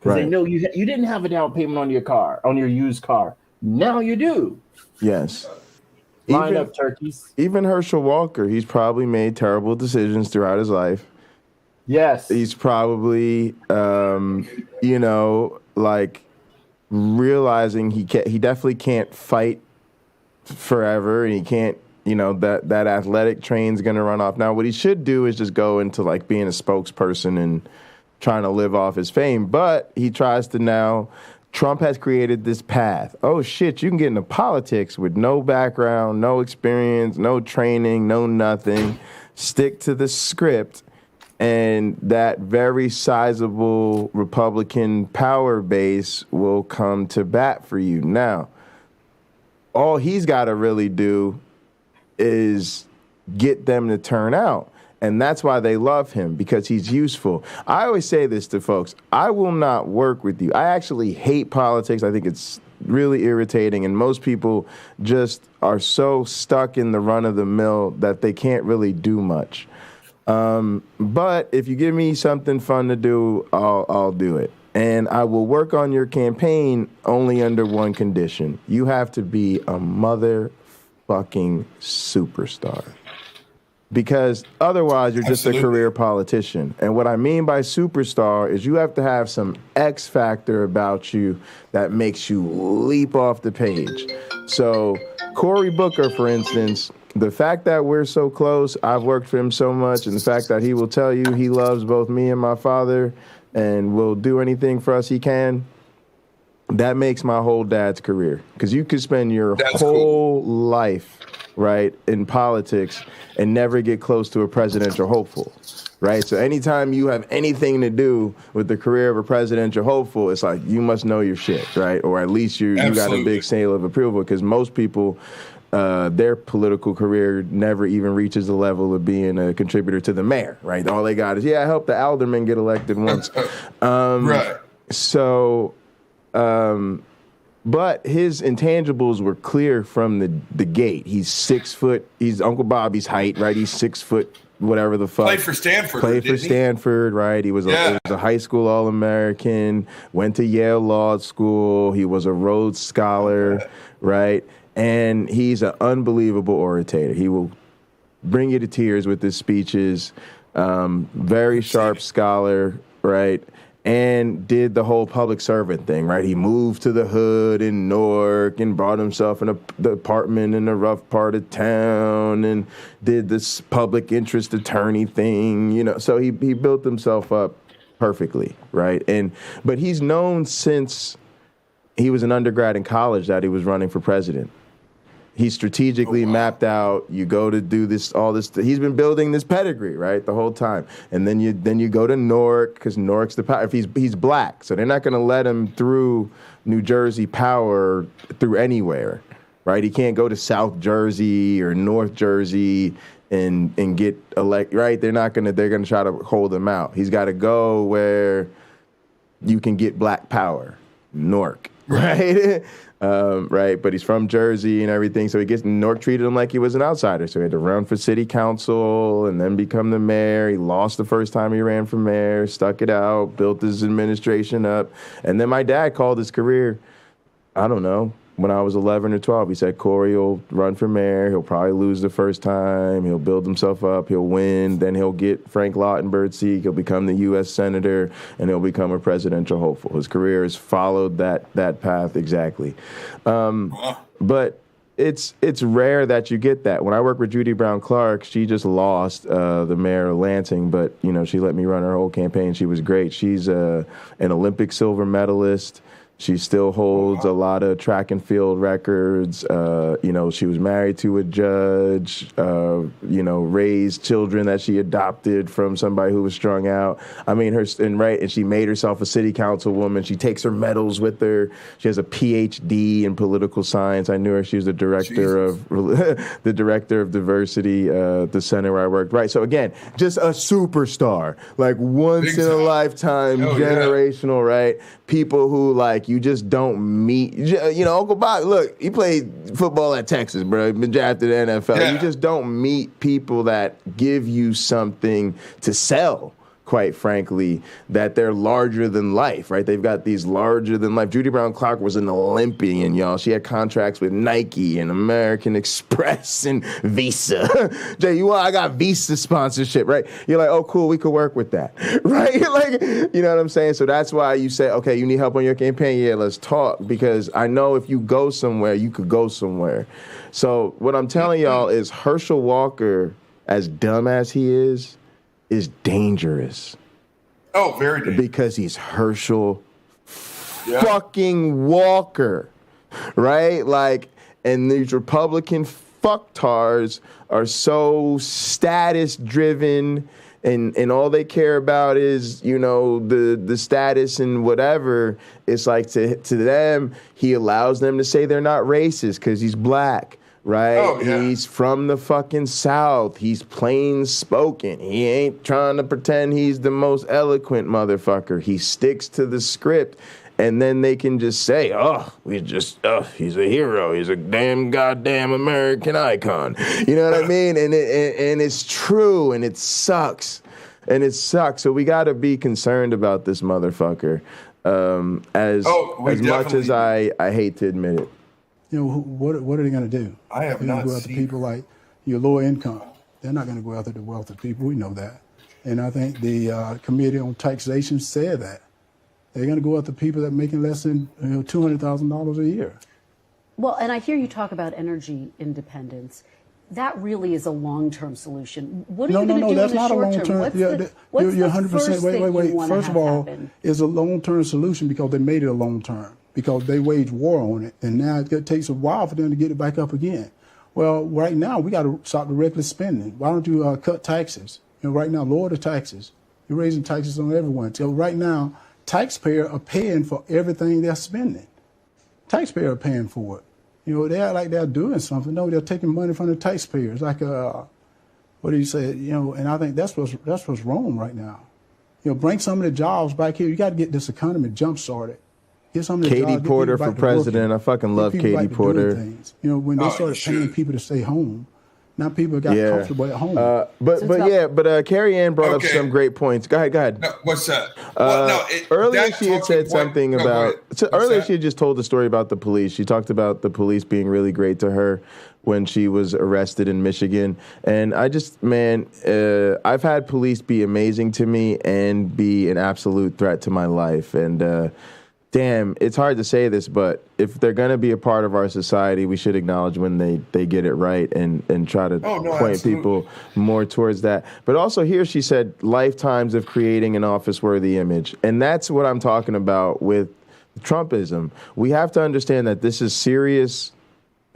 Speaker 14: Because they
Speaker 5: Right.
Speaker 14: know you didn't have a down payment on your car, on your used car. Now you do.
Speaker 5: Yes.
Speaker 14: Line up turkeys.
Speaker 5: Even Herschel Walker, he's probably made terrible decisions throughout his life.
Speaker 14: Yes.
Speaker 5: He's probably, like realizing he definitely can't fight forever, and he can't, that athletic train's going to run off. Now, what he should do is just go into like being a spokesperson and trying to live off his fame. But he tries to now. Trump has created this path. Oh, shit, you can get into politics with no background, no experience, no training, no nothing. Stick to the script, and that very sizable Republican power base will come to bat for you. Now, all he's got to really do is get them to turn out. And that's why they love him, because he's useful. I always say this to folks. I will not work with you. I actually hate politics. I think it's really irritating. And most people just are so stuck in the run of the mill that they can't really do much. But if you give me something fun to do, I'll do it. And I will work on your campaign only under one condition. You have to be a motherfucking superstar. Because otherwise, you're just a career politician. And what I mean by superstar is you have to have some X factor about you that makes you leap off the page. So Cory Booker, for instance, the fact that we're so close, I've worked for him so much, and the fact that he will tell you he loves both me and my father and will do anything for us he can, that makes my whole dad's career. Because you could spend your whole life, right, in politics and never get close to a presidential hopeful, right? So anytime you have anything to do with the career of a presidential hopeful, it's like you must know your shit, right? Or at least you got a big seal of approval, because most people, their political career never even reaches the level of being a contributor to the mayor, right? All they got is, I helped the alderman get elected once.
Speaker 10: Right.
Speaker 5: So... but his intangibles were clear from the gate. He's 6 foot. He's Uncle Bobby's height, right? He's 6 foot, whatever the fuck.
Speaker 10: Played for Stanford.
Speaker 5: Played for Stanford, right? He was a high school All-American, went to Yale Law School. He was a Rhodes Scholar, right? And he's an unbelievable orator. He will bring you to tears with his speeches. Very sharp scholar, right? And did the whole public servant thing, right? He moved to the hood in Newark and bought himself the apartment in a rough part of town and did this public interest attorney thing, So he built himself up perfectly, right? But he's known since he was an undergrad in college that he was running for president. He strategically mapped out, you go to do all this. He's been building this pedigree, right, the whole time. And then you go to Newark, because Newark's the power. If he's black, so they're not going to let him through New Jersey power through anywhere, right? He can't go to South Jersey or North Jersey and get elected, right? They're going to try to hold him out. He's got to go where you can get black power, Newark, right? Right, but he's from Jersey and everything, so Newark treated him like he was an outsider. So he had to run for city council and then become the mayor. He lost the first time he ran for mayor, stuck it out, built his administration up. And then my dad called his career, I don't know, when I was 11 or 12. He said, Corey will run for mayor. He'll probably lose the first time. He'll build himself up. He'll win. Then he'll get Frank Lautenberg's seat. He'll become the U.S. senator, and he'll become a presidential hopeful. His career has followed that path exactly. But it's rare that you get that. When I work with Judy Brown Clark, she just lost the mayor of Lansing, but she let me run her whole campaign. She was great. She's an Olympic silver medalist. She still holds a lot of track and field records. She was married to a judge, raised children that she adopted from somebody who was strung out. I mean, and she made herself a city councilwoman. She takes her medals with her. She has a PhD in political science. I knew her. She was the director of diversity, the center where I worked. Right. So again, just a superstar, like once in a lifetime, generational, right? People who you just don't meet. Uncle Bob, look, he played football at Texas, bro. He's been drafted to the NFL. Yeah. You just don't meet people that give you something to sell, quite frankly, that they're larger than life, right? They've got these larger than life. Judy Brown Clark was an Olympian, y'all. She had contracts with Nike and American Express and Visa. Jay, I got Visa sponsorship, right? You're like, oh, cool, we could work with that, right? You know what I'm saying? So that's why you say, okay, you need help on your campaign? Yeah, let's talk, because I know if you go somewhere, you could go somewhere. So what I'm telling y'all is Herschel Walker, as dumb as he is dangerous.
Speaker 10: Oh, very dangerous.
Speaker 5: Because he's Herschel fucking Walker, right? And these Republican fucktards are so status driven, and all they care about is, the status and whatever. It's like to them, he allows them to say they're not racist because he's black. Right? Oh, yeah. He's from the fucking South. He's plain spoken. He ain't trying to pretend he's the most eloquent motherfucker. He sticks to the script. And then they can just say, he's a hero. He's a damn goddamn American icon. You know what I mean? And it's true, and it sucks. So we got to be concerned about this motherfucker, as much as I hate to admit it.
Speaker 19: What are they going to do?
Speaker 10: I have not
Speaker 19: go after people like your lower income. They're not going to go after the wealthy people. We know that. And I think the Committee on Taxation said that. They're going to go after people that are making less than $200,000 a year.
Speaker 18: Well, and I hear you talk about energy independence. That really is a long-term solution. What are you going to do in the short term? What's
Speaker 19: you're
Speaker 18: the
Speaker 19: 100%.
Speaker 18: first thing you want to
Speaker 19: First of all,
Speaker 18: happen?
Speaker 19: it's a long-term solution because they made it a long-term, because they waged war on it, and now it takes a while for them to get it back up again. Well, right now, we got to stop the reckless spending. Why don't you cut taxes? Right now, lower the taxes. You're raising taxes on everyone. So right now, taxpayers are paying for everything they're spending. Taxpayers are paying for it. They act like they're doing something. No, they're taking money from the taxpayers. What do you say? And I think that's what's wrong right now. Bring some of the jobs back here. You got to get this economy jump-started.
Speaker 5: Katie Porter for president. I fucking love Katie Porter.
Speaker 19: When they started paying people to stay home, now people got comfortable at home.
Speaker 5: But Carrie Ann brought up some great points. Go ahead.
Speaker 10: No, what's that?
Speaker 5: Earlier she had said something about. Earlier she had just told the story about the police. She talked about the police being really great to her when she was arrested in Michigan. And I've had police be amazing to me and be an absolute threat to my life. And damn, it's hard to say this, but if they're going to be a part of our society, we should acknowledge when they get it right and try to point people more towards that. But also here she said lifetimes of creating an office-worthy image. And that's what I'm talking about with Trumpism. We have to understand that this is serious,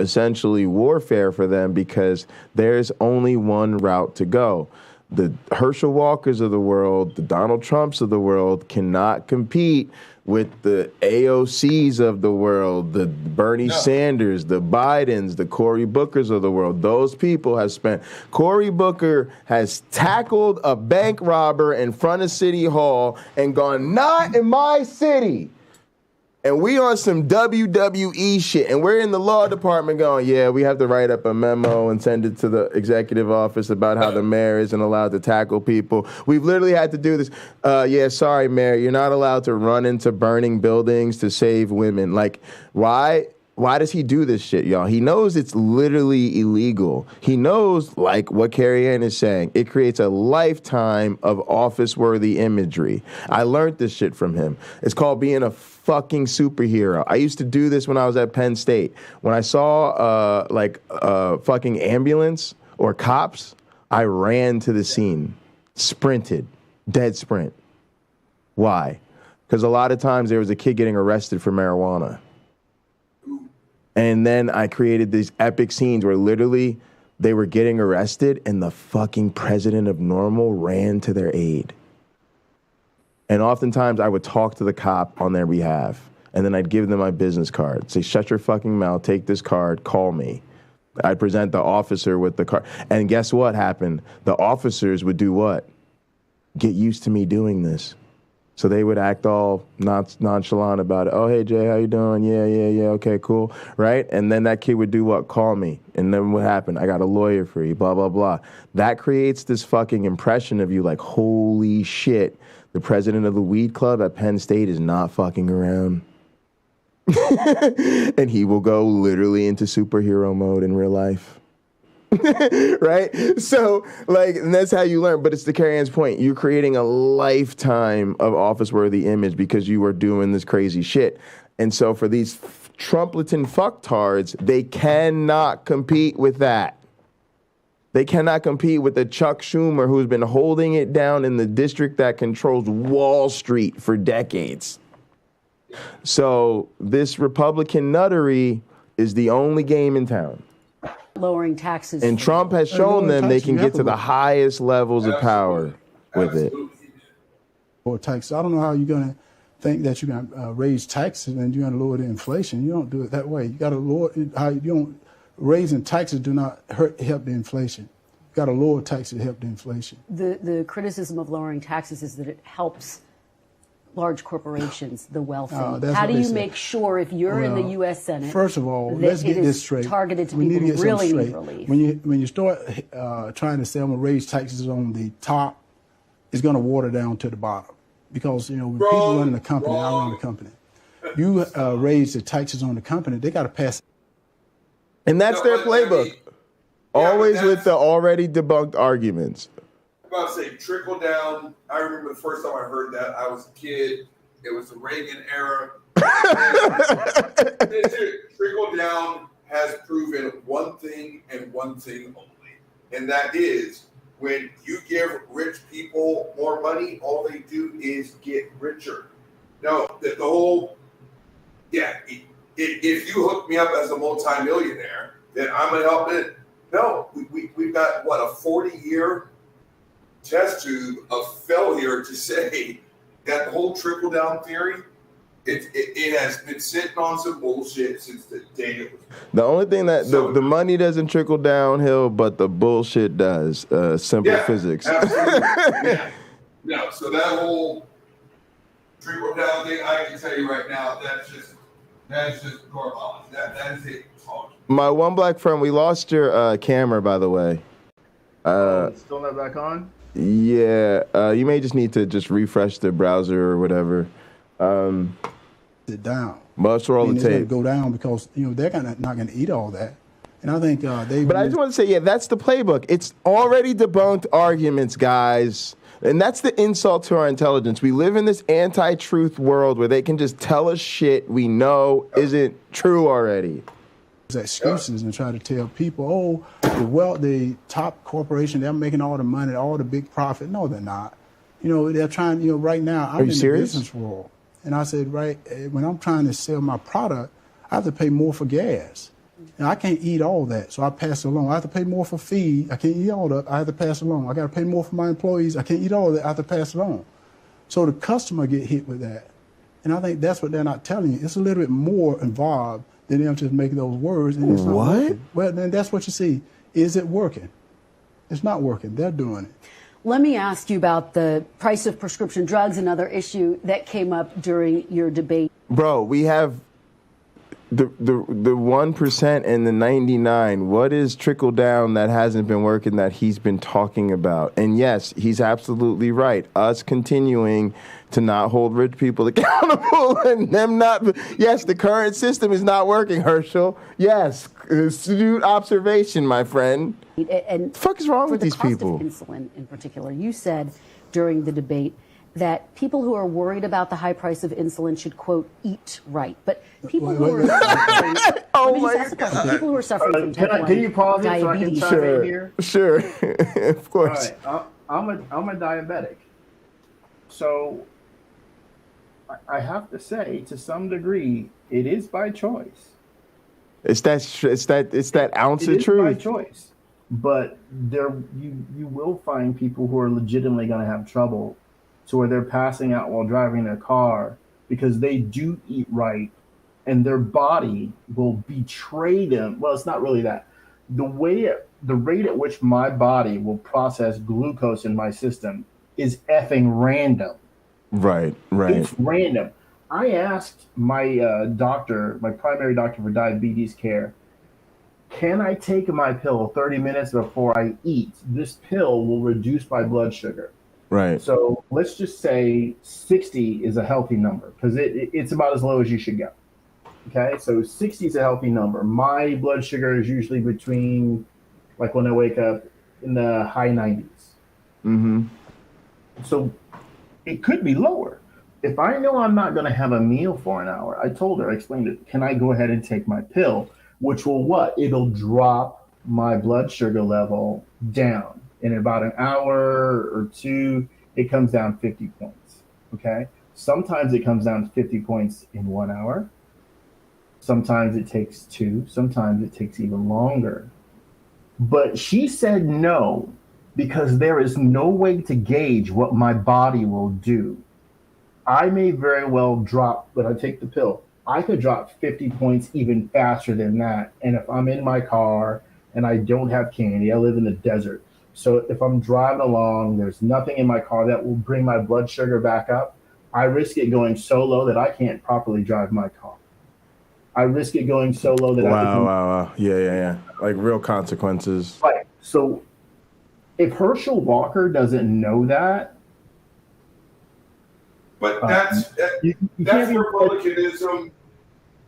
Speaker 5: essentially, warfare for them because there's only one route to go. The Herschel Walkers of the world, the Donald Trumps of the world cannot compete with the AOCs of the world, the Bernie Sanders, the Bidens, the Cory Bookers of the world. Those people have spent. Cory Booker has tackled a bank robber in front of City Hall and gone, not in my city. And we on some WWE shit, and we're in the law department going, yeah, we have to write up a memo and send it to the executive office about how the mayor isn't allowed to tackle people. We've literally had to do this. Yeah, sorry, mayor, you're not allowed to run into burning buildings to save women. Like, why? Why does he do this shit, y'all? He knows it's literally illegal. He knows, like what Carrie Ann is saying, it creates a lifetime of office-worthy imagery. I learned this shit from him. It's called being a fucking superhero. I used to do this when I was at Penn State. When I saw a fucking ambulance or cops, I ran to the scene, sprinted, dead sprint. Why? Because a lot of times there was a kid getting arrested for marijuana. And then I created these epic scenes where literally they were getting arrested and the fucking president of normal ran to their aid. And oftentimes I would talk to the cop on their behalf. And then I'd give them my business card. Say, shut your fucking mouth, take this card, call me. I'd present the officer with the card. And guess what happened? The officers would do what? Get used to me doing this. So they would act all nonchalant about it. Oh, hey, Jay, how you doing? Yeah, okay, cool, right? And then that kid would do what? Call me. And then what happened? I got a lawyer for you, blah, blah, blah. That creates this fucking impression of you like, holy shit, the president of the weed club at Penn State is not fucking around. And he will go literally into superhero mode in real life. Right? So, like, and that's how you learn. But it's to Carrie Ann's point. You're creating a lifetime of office-worthy image because you are doing this crazy shit. And so for these Trumpleton fucktards, they cannot compete with that. They cannot compete with the Chuck Schumer who's been holding it down in the district that controls Wall Street for decades. So this Republican nuttery is the only game in town.
Speaker 18: Lowering taxes.
Speaker 5: And Trump has shown them they can get to the highest levels of power with it.
Speaker 19: Or taxes. I don't know how you're going to think that you're going to raise taxes and you're going to lower the inflation. You don't do it that way. You got to lower how you don't. Raising taxes do not help the inflation. You got to lower taxes to help the inflation.
Speaker 18: The criticism of lowering taxes is that it helps large corporations, the wealthy. How do you make sure if you're in the U.S. Senate?
Speaker 19: First of all, let's get this straight.
Speaker 18: Targeted to people who really need relief.
Speaker 19: When you start trying to say I'm gonna raise taxes on the top, it's gonna water down to the bottom because when people run the company, I run the company. You raise the taxes on the company, they got to pass.
Speaker 5: And that's their playbook. Always with the already debunked arguments.
Speaker 10: I'm about to say trickle down. I remember the first time I heard that. I was a kid. It was the Reagan era. Trickle down has proven one thing and one thing only, and that is when you give rich people more money, all they do is get richer. No, the whole if you hook me up as a multimillionaire, then I'm gonna help it. No, we've got what, a 40-year test tube of failure to say that the whole trickle down theory, it has been sitting on some bullshit since the day it was.
Speaker 5: The only thing that the money doesn't trickle downhill, but the bullshit does. Simple physics.
Speaker 10: Absolutely. No, so that whole trickle down thing, I can tell you right now, that's just garbage. That is it.
Speaker 5: My one black friend, we lost your camera, by the way.
Speaker 14: Still not back on?
Speaker 5: Yeah, you may just need to just refresh the browser or whatever.
Speaker 19: Sit down.
Speaker 5: Must roll the tape.
Speaker 19: Go down because they're not going to eat all that, and I think they.
Speaker 5: But I just want to say, that's the playbook. It's already debunked arguments, guys, and that's the insult to our intelligence. We live in this anti-truth world where they can just tell us shit we know isn't true already.
Speaker 19: Excuses and try to tell people, the top corporation, they're making all the money, all the big profit. No, they're not. They're trying, right now, I'm in the business world. And I said, when I'm trying to sell my product, I have to pay more for gas. And I can't eat all that, so I pass it along. I have to pay more for feed. I can't eat all that. I have to pass it along. I got to pay more for my employees. I can't eat all that. I have to pass it on. So the customer get hit with that. And I think that's what they're not telling you. It's a little bit more involved than them just making those words. And it's not working. Well, then that's what you see. Is it working? It's not working. They're doing it.
Speaker 18: Let me ask you about the price of prescription drugs, another issue that came up during your debate.
Speaker 5: Bro, we have the 1% and the 99. What is trickle down that hasn't been working that he's been talking about? And yes, he's absolutely right. Us continuing to not hold rich people accountable and them not. Yes, the current system is not working, Herschel. Yes, astute observation, my friend.
Speaker 18: And
Speaker 5: the fuck is wrong with these people?
Speaker 18: For the cost of insulin in particular, you said during the debate that people who are worried about the high price of insulin should, quote, eat right. But people who are suffering, people who are suffering from type 1
Speaker 14: can you pause it so I can chime in here?
Speaker 5: Sure, of course.
Speaker 14: All right, I'm a diabetic, so I have to say, to some degree, it is by choice.
Speaker 5: It's that ounce of truth.
Speaker 14: It is by choice, but you will find people who are legitimately going to have trouble, to where they're passing out while driving their car because they do eat right, and their body will betray them. Well, it's not really that. The rate at which my body will process glucose in my system is effing random.
Speaker 5: Right.
Speaker 14: It's random. I asked my doctor, my primary doctor for diabetes care, can I take my pill 30 minutes before I eat? This pill will reduce my blood sugar.
Speaker 5: Right.
Speaker 14: So let's just say 60 is a healthy number because it's about as low as you should go. Okay, so 60 is a healthy number. My blood sugar is usually between, like when I wake up, in the high 90s.
Speaker 5: Mm-hmm.
Speaker 14: So it could be lower. If I know I'm not going to have a meal for an hour, I explained it, can I go ahead and take my pill, which will what? It'll drop my blood sugar level down. In about an hour or two, it comes down 50 points, okay? Sometimes it comes down to 50 points in 1 hour. Sometimes it takes 2. Sometimes it takes even longer. But she said no, because there is no way to gauge what my body will do. I may very well drop, when I take the pill, I could drop 50 points even faster than that. And if I'm in my car and I don't have candy, I live in the desert. So if I'm driving along, there's nothing in my car that will bring my blood sugar back up, I risk it going so low that I can't properly drive my car. I risk it going so low that
Speaker 5: Wow. Yeah. Like real consequences.
Speaker 14: Right. So if Herschel Walker doesn't know that.
Speaker 10: But that's Republicanism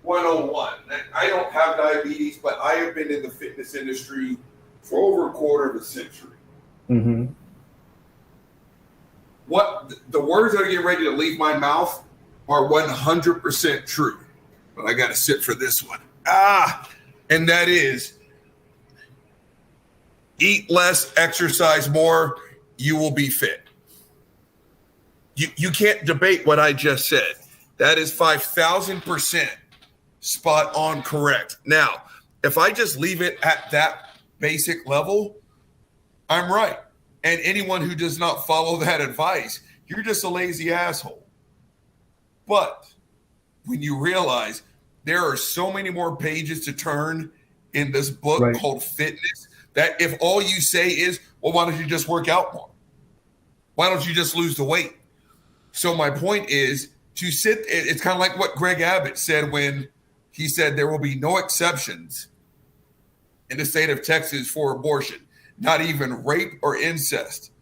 Speaker 10: 101. I don't have diabetes, but I have been in the fitness industry for over a quarter of a century.
Speaker 14: Mm-hmm.
Speaker 10: What the words that are getting ready to leave my mouth are 100% true. But I got to sit for this one. And that is, eat less, exercise more, you will be fit. You can't debate what I just said. That is 5,000% spot on correct. Now, if I just leave it at that basic level, I'm right. And anyone who does not follow that advice, you're just a lazy asshole. But when you realize there are so many more pages to turn in this book called Fitness, that if all you say is, well, why don't you just work out more? Why don't you just lose the weight? So my point is to sit, it's kind of like what Greg Abbott said when he said there will be no exceptions in the state of Texas for abortion, not even rape or incest.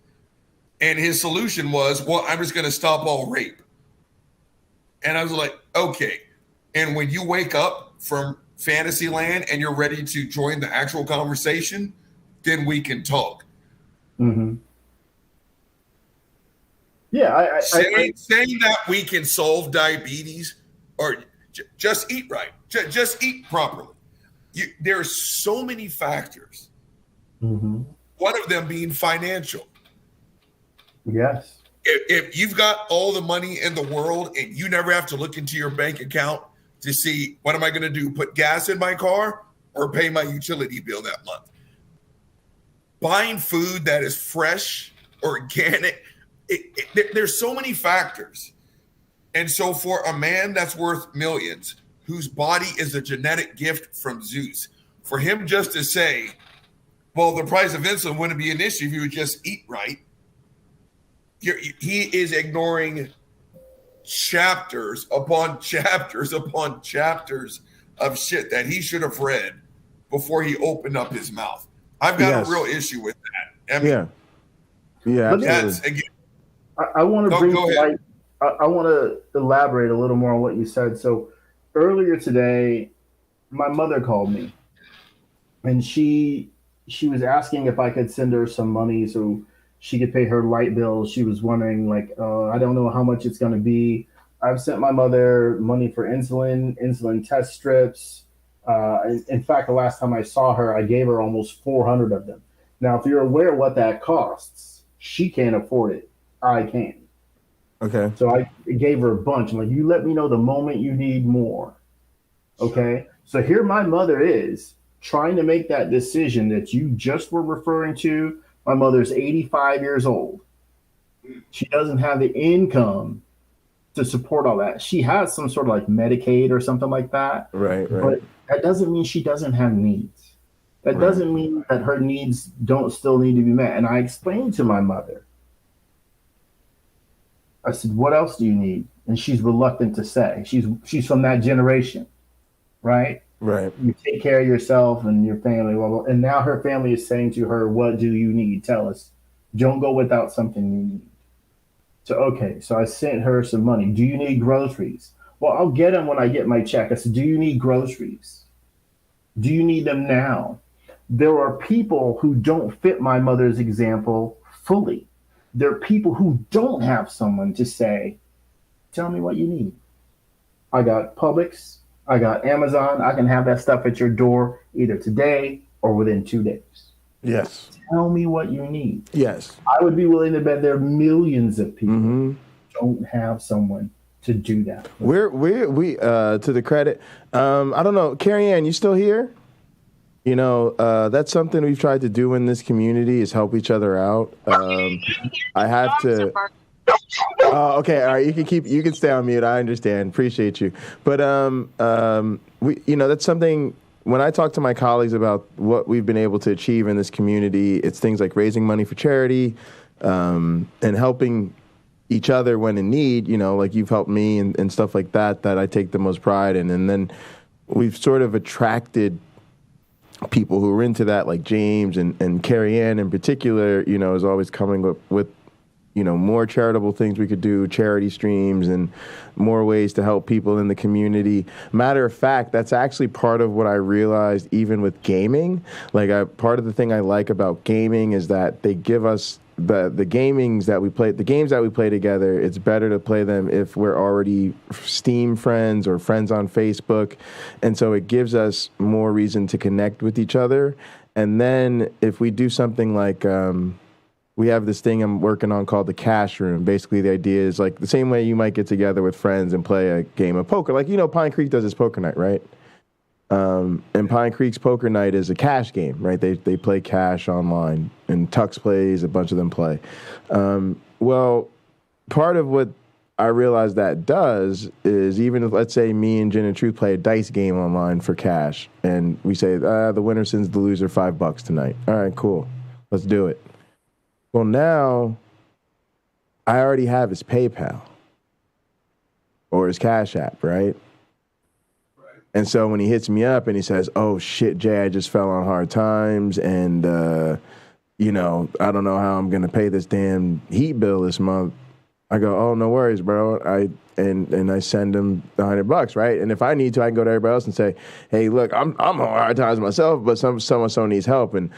Speaker 10: And his solution was, well, I'm just going to stop all rape. And I was like, okay. And when you wake up from fantasy land and you're ready to join the actual conversation, then we can talk.
Speaker 14: Mm-hmm. Yeah.
Speaker 10: Saying that we can solve diabetes or just eat right, just eat properly. There's so many factors.
Speaker 14: Mm-hmm.
Speaker 10: One of them being financial.
Speaker 14: Yes.
Speaker 10: If you've got all the money in the world and you never have to look into your bank account to see, what am I going to do? Put gas in my car or pay my utility bill that month. Buying food that is fresh, organic, there's so many factors. And so for a man that's worth millions, whose body is a genetic gift from Zeus, for him just to say, well, the price of insulin wouldn't be an issue if you would just eat right, he is ignoring chapters upon chapters upon chapters of shit that he should have read before he opened up his mouth. I've got a real issue with that. I mean,
Speaker 14: That's, again, I want to bring to light. I want to elaborate a little more on what you said. So earlier today, my mother called me, and she was asking if I could send her some money so she could pay her light bill. She was wondering, like, I don't know how much it's going to be. I've sent my mother money for insulin test strips. In fact, the last time I saw her, I gave her almost 400 of them. Now, if you're aware of what that costs, she can't afford it. I can.
Speaker 5: Okay.
Speaker 14: So I gave her a bunch. I'm like, you let me know the moment you need more. Okay. So here my mother is trying to make that decision that you just were referring to. My mother's 85 years old. She doesn't have the income to support all that. She has some sort of like Medicaid or something like that.
Speaker 5: Right.
Speaker 14: But that doesn't mean she doesn't have needs. That doesn't mean that her needs don't still need to be met. And I explained to my mother, I said, what else do you need? And she's reluctant to say. She's from that generation, right?
Speaker 5: Right.
Speaker 14: You take care of yourself and your family. Well, and now her family is saying to her, what do you need? Tell us. Don't go without something you need. So, okay. So I sent her some money. Do you need groceries? Well, I'll get them when I get my check. I said, do you need groceries? Do you need them now? There are people who don't fit my mother's example fully. There are people who don't have someone to say, tell me what you need. I got Publix. I got Amazon. I can have that stuff at your door either today or within 2 days.
Speaker 5: Yes.
Speaker 14: Tell me what you need.
Speaker 5: Yes.
Speaker 14: I would be willing to bet there are millions of people who don't have someone to do that.
Speaker 5: We to the credit. I don't know, Carrie Ann, you still here? You know, that's something we've tried to do in this community is help each other out. I have to. Okay, all right. You can stay on mute. I understand. Appreciate you. But that's something. When I talk to my colleagues about what we've been able to achieve in this community, it's things like raising money for charity, and helping each other when in need. You know, like you've helped me and stuff like that. That I take the most pride in. And then we've sort of attracted people who are into that, like James and Carrie Ann in particular, you know, is always coming up with, you know, more charitable things we could do, charity streams and more ways to help people in the community. Matter of fact, that's actually part of what I realized even with gaming. Like part of the thing I like about gaming is that they give us the games that we play together. It's better to play them if we're already Steam friends or friends on Facebook. And so it gives us more reason to connect with each other. And then if we do something like, we have this thing I'm working on called the Cash Room. Basically, the idea is like the same way you might get together with friends and play a game of poker. Like, you know, PineCreek does his poker night, right? And PineCreek's poker night is a cash game, right? They play cash online, and Tux plays, a bunch of them play. Well, part of what I realized that does is even if, let's say, me and Gin and Truth play a dice game online for cash, and we say, the winner sends the loser $5 tonight. All right, cool. Let's do it. Well, now I already have his PayPal or his Cash App, right? And so when he hits me up and he says, oh, shit, Jay, I just fell on hard times and, you know, I don't know how I'm going to pay this damn heat bill this month. I go, oh, no worries, bro. And I send him the $100, right? And if I need to, I can go to everybody else and say, hey, look, I'm on hard times myself, but someone needs help. And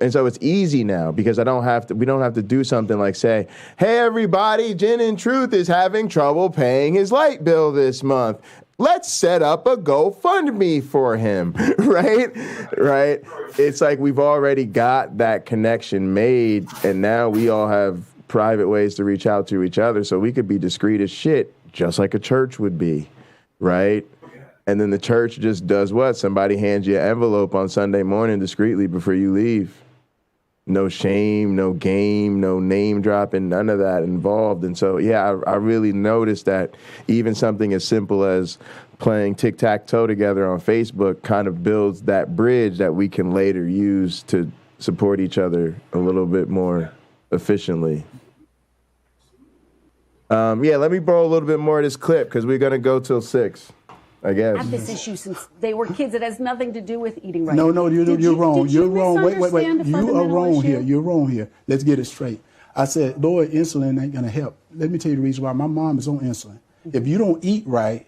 Speaker 5: so it's easy now because we don't have to do something like say, hey, everybody, Gin and Truth is having trouble paying his light bill this month. Let's set up a GoFundMe for him, right? Right? It's like we've already got that connection made, and now we all have private ways to reach out to each other, so we could be discreet as shit, just like a church would be, right? And then the church just does what? Somebody hands you an envelope on Sunday morning discreetly before you leave. No shame, no game, no name dropping, none of that involved. And so, yeah, I really noticed that even something as simple as playing tic-tac-toe together on Facebook kind of builds that bridge that we can later use to support each other a little bit more efficiently. Yeah, let me borrow a little bit more of this clip because we're going to go till 6. I guess.
Speaker 18: Have this issue since they were kids. It has nothing to do with eating right.
Speaker 19: No, you're wrong. You're wrong. Wait. You are wrong
Speaker 18: issue?
Speaker 19: here. You're wrong here. Let's get it straight. I said lower insulin ain't going to help. Let me tell you the reason why. My mom is on insulin. If you don't eat right,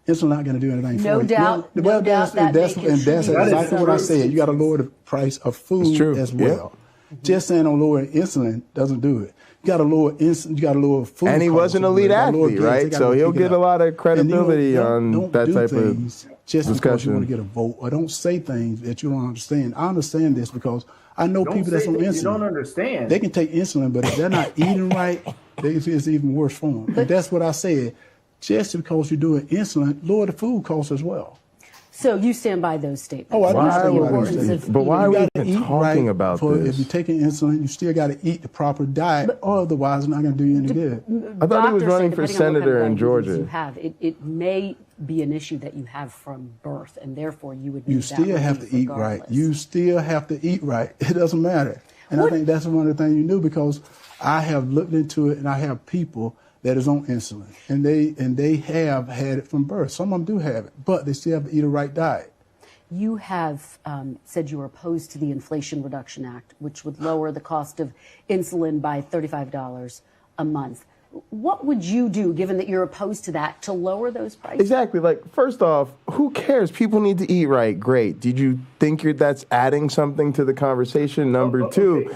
Speaker 19: insulin not going to do anything for you.
Speaker 18: No doubt.
Speaker 19: That's exactly what I said. You got to lower the price of food as well. Yeah. Just saying on lower insulin doesn't do it. You got to lower insulin. You got to lower food.
Speaker 5: And he was an elite athlete, right? So he'll get a lot of credibility on that type of
Speaker 19: just because you want to get a vote, or don't say things that you don't understand. I understand this because I know people that's on insulin.
Speaker 14: You don't understand.
Speaker 19: They can take insulin, but if they're not eating right, it's even worse for them. And that's what I said. Just because you're doing insulin, lower the food costs as well.
Speaker 18: So you stand by those statements.
Speaker 19: Oh, I do.
Speaker 5: But why are we even talking about this?
Speaker 19: If you're taking insulin, you still got to eat the proper diet, or otherwise it's not going to do you any good.
Speaker 5: I thought he was running for senator in Georgia.
Speaker 18: You have it may be an issue that you have from birth, and therefore you would.
Speaker 19: You still have to eat right. You still have to eat right. It doesn't matter. And I think that's one of the things you knew because I have looked into it, and I have people that is on insulin, and they have had it from birth. Some of them do have it, but they still have to eat a right diet.
Speaker 18: You have said you are opposed to the Inflation Reduction Act, which would lower the cost of insulin by $35 a month. What would you do, given that you're opposed to that, to lower those prices?
Speaker 5: Exactly. Like, first off, who cares? People need to eat right. Great. Did you think that's adding something to the conversation? Number two.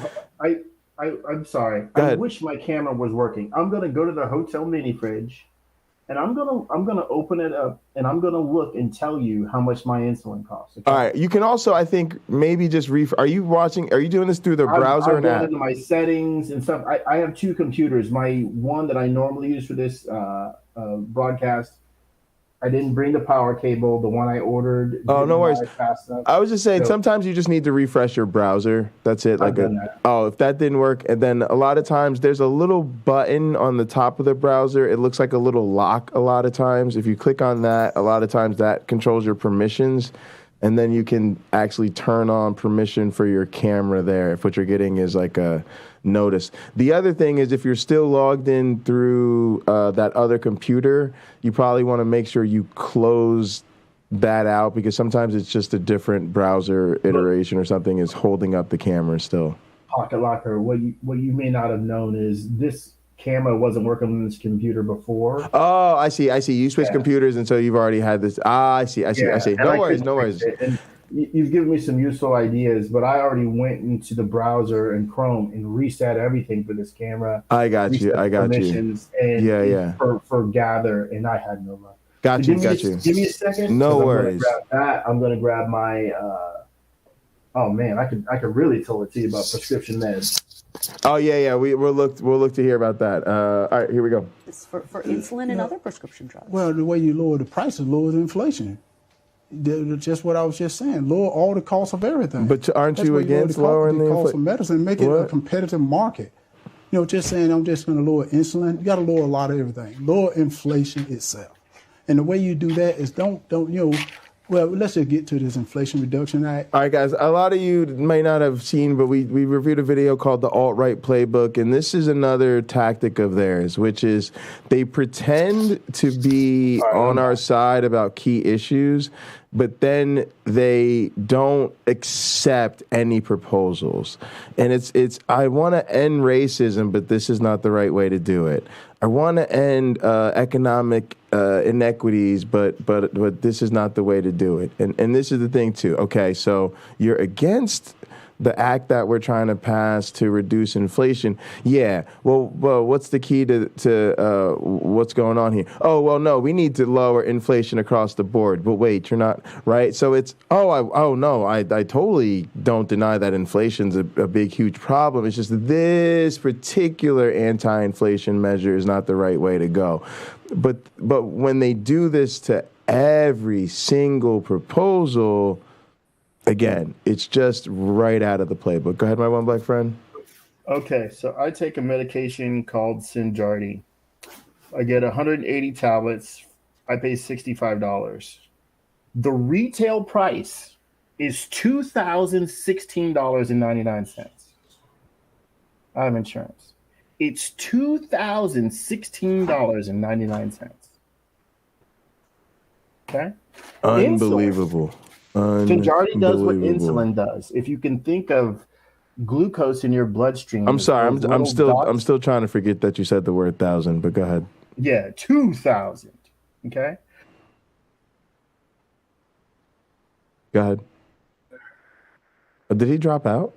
Speaker 14: I'm sorry. I wish my camera was working. I'm gonna go to the hotel mini fridge, and I'm gonna open it up, and I'm gonna look and tell you how much my insulin costs. Okay?
Speaker 5: All right. You can also, I think, maybe just Are you doing this through the browser
Speaker 14: or app? Into my settings and stuff. I have 2 computers. My one that I normally use for this broadcast. I didn't bring the power cable. The one I ordered.
Speaker 5: Oh, no worries. I was just saying, sometimes you just need to refresh your browser. That's it. If that didn't work, and then a lot of times there's a little button on the top of the browser. It looks like a little lock a lot of times. If you click on that, a lot of times that controls your permissions, and then you can actually turn on permission for your camera there if what you're getting is like a notice. The other thing is if you're still logged in through that other computer, you probably want to make sure you close that out because sometimes it's just a different browser iteration or something is holding up the camera still.
Speaker 14: Pocket Locker, what you may not have known is this camera wasn't working on this computer before.
Speaker 5: Oh, I see. You switched computers, and so you've already had this. I see. No worries.
Speaker 14: And you've given me some useful ideas, but I already went into the browser and Chrome and reset everything for this camera.
Speaker 5: I got you.
Speaker 14: And for Gather, and I had no luck.
Speaker 5: Got you.
Speaker 14: Give me a second.
Speaker 5: No worries.
Speaker 14: I'm going to grab my. Oh man, I could really tell it to you about prescription meds.
Speaker 5: Oh yeah. We'll look to hear about that. All right, here we go.
Speaker 18: It's for insulin and other prescription drugs.
Speaker 19: Well, the way you lower the price is lower the inflation. Just what I was just saying. Lower all the costs of everything.
Speaker 5: But aren't you against lowering the
Speaker 19: cost of medicine? Make it a competitive market. Just saying I'm just going to lower insulin. You got to lower a lot of everything. Lower inflation itself. And the way you do that is don't. Well, let's just get to this Inflation Reduction Act.
Speaker 5: All right, guys. A lot of you may not have seen, but we reviewed a video called the Alt-Right Playbook, and this is another tactic of theirs, which is they pretend to be on our side about key issues, but then they don't accept any proposals. And it's I want to end racism, but this is not the right way to do it. I want to end economic inequities, but this is not the way to do it. And this is the thing too. Okay, so you're against the act that we're trying to pass to reduce inflation. Yeah. Well, what's the key to what's going on here? Oh, well, no, we need to lower inflation across the board. But wait, you're not right. So it's I totally don't deny that inflation's a big, huge problem. It's just this particular anti-inflation measure is not the right way to go. But when they do this to every single proposal, again, it's just right out of the playbook. Go ahead, my one black friend.
Speaker 14: Okay, so I take a medication called Synjardy. I get 180 tablets. I pay $65. The retail price is $2,016.99. I have insurance. It's $2,016.99. Okay?
Speaker 5: Unbelievable.
Speaker 14: Synjardy does what insulin does. If you can think of glucose in your bloodstream.
Speaker 5: I'm sorry. I'm still trying to forget that you said the word 1,000, but go ahead.
Speaker 14: Yeah, 2,000. Okay.
Speaker 5: Go ahead. Did he drop out?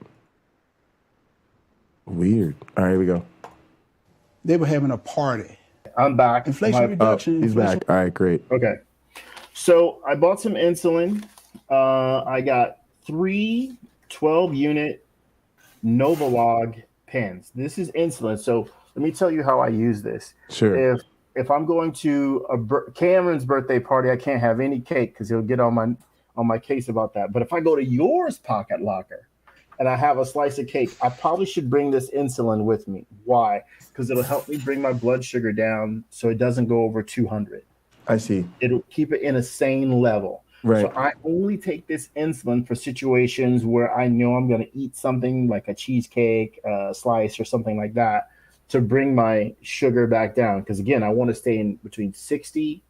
Speaker 5: Weird. All right, here we go.
Speaker 19: They were having a party.
Speaker 14: I'm back.
Speaker 19: Inflation reduction.
Speaker 5: He's back. All right, great.
Speaker 14: Okay. So I bought some insulin. I got 3 12-unit Novolog pens. This is insulin. So let me tell you how I use this.
Speaker 5: Sure.
Speaker 14: If I'm going to Cameron's birthday party, I can't have any cake because he'll get on my case about that. But if I go to yours pocket locker and I have a slice of cake, I probably should bring this insulin with me. Why? Because it'll help me bring my blood sugar down so it doesn't go over 200.
Speaker 5: I see.
Speaker 14: It'll keep it in a sane level.
Speaker 5: Right.
Speaker 14: So I only take this insulin for situations where I know I'm going to eat something like a cheesecake, slice, or something like that to bring my sugar back down. Because again, I want to stay in between 60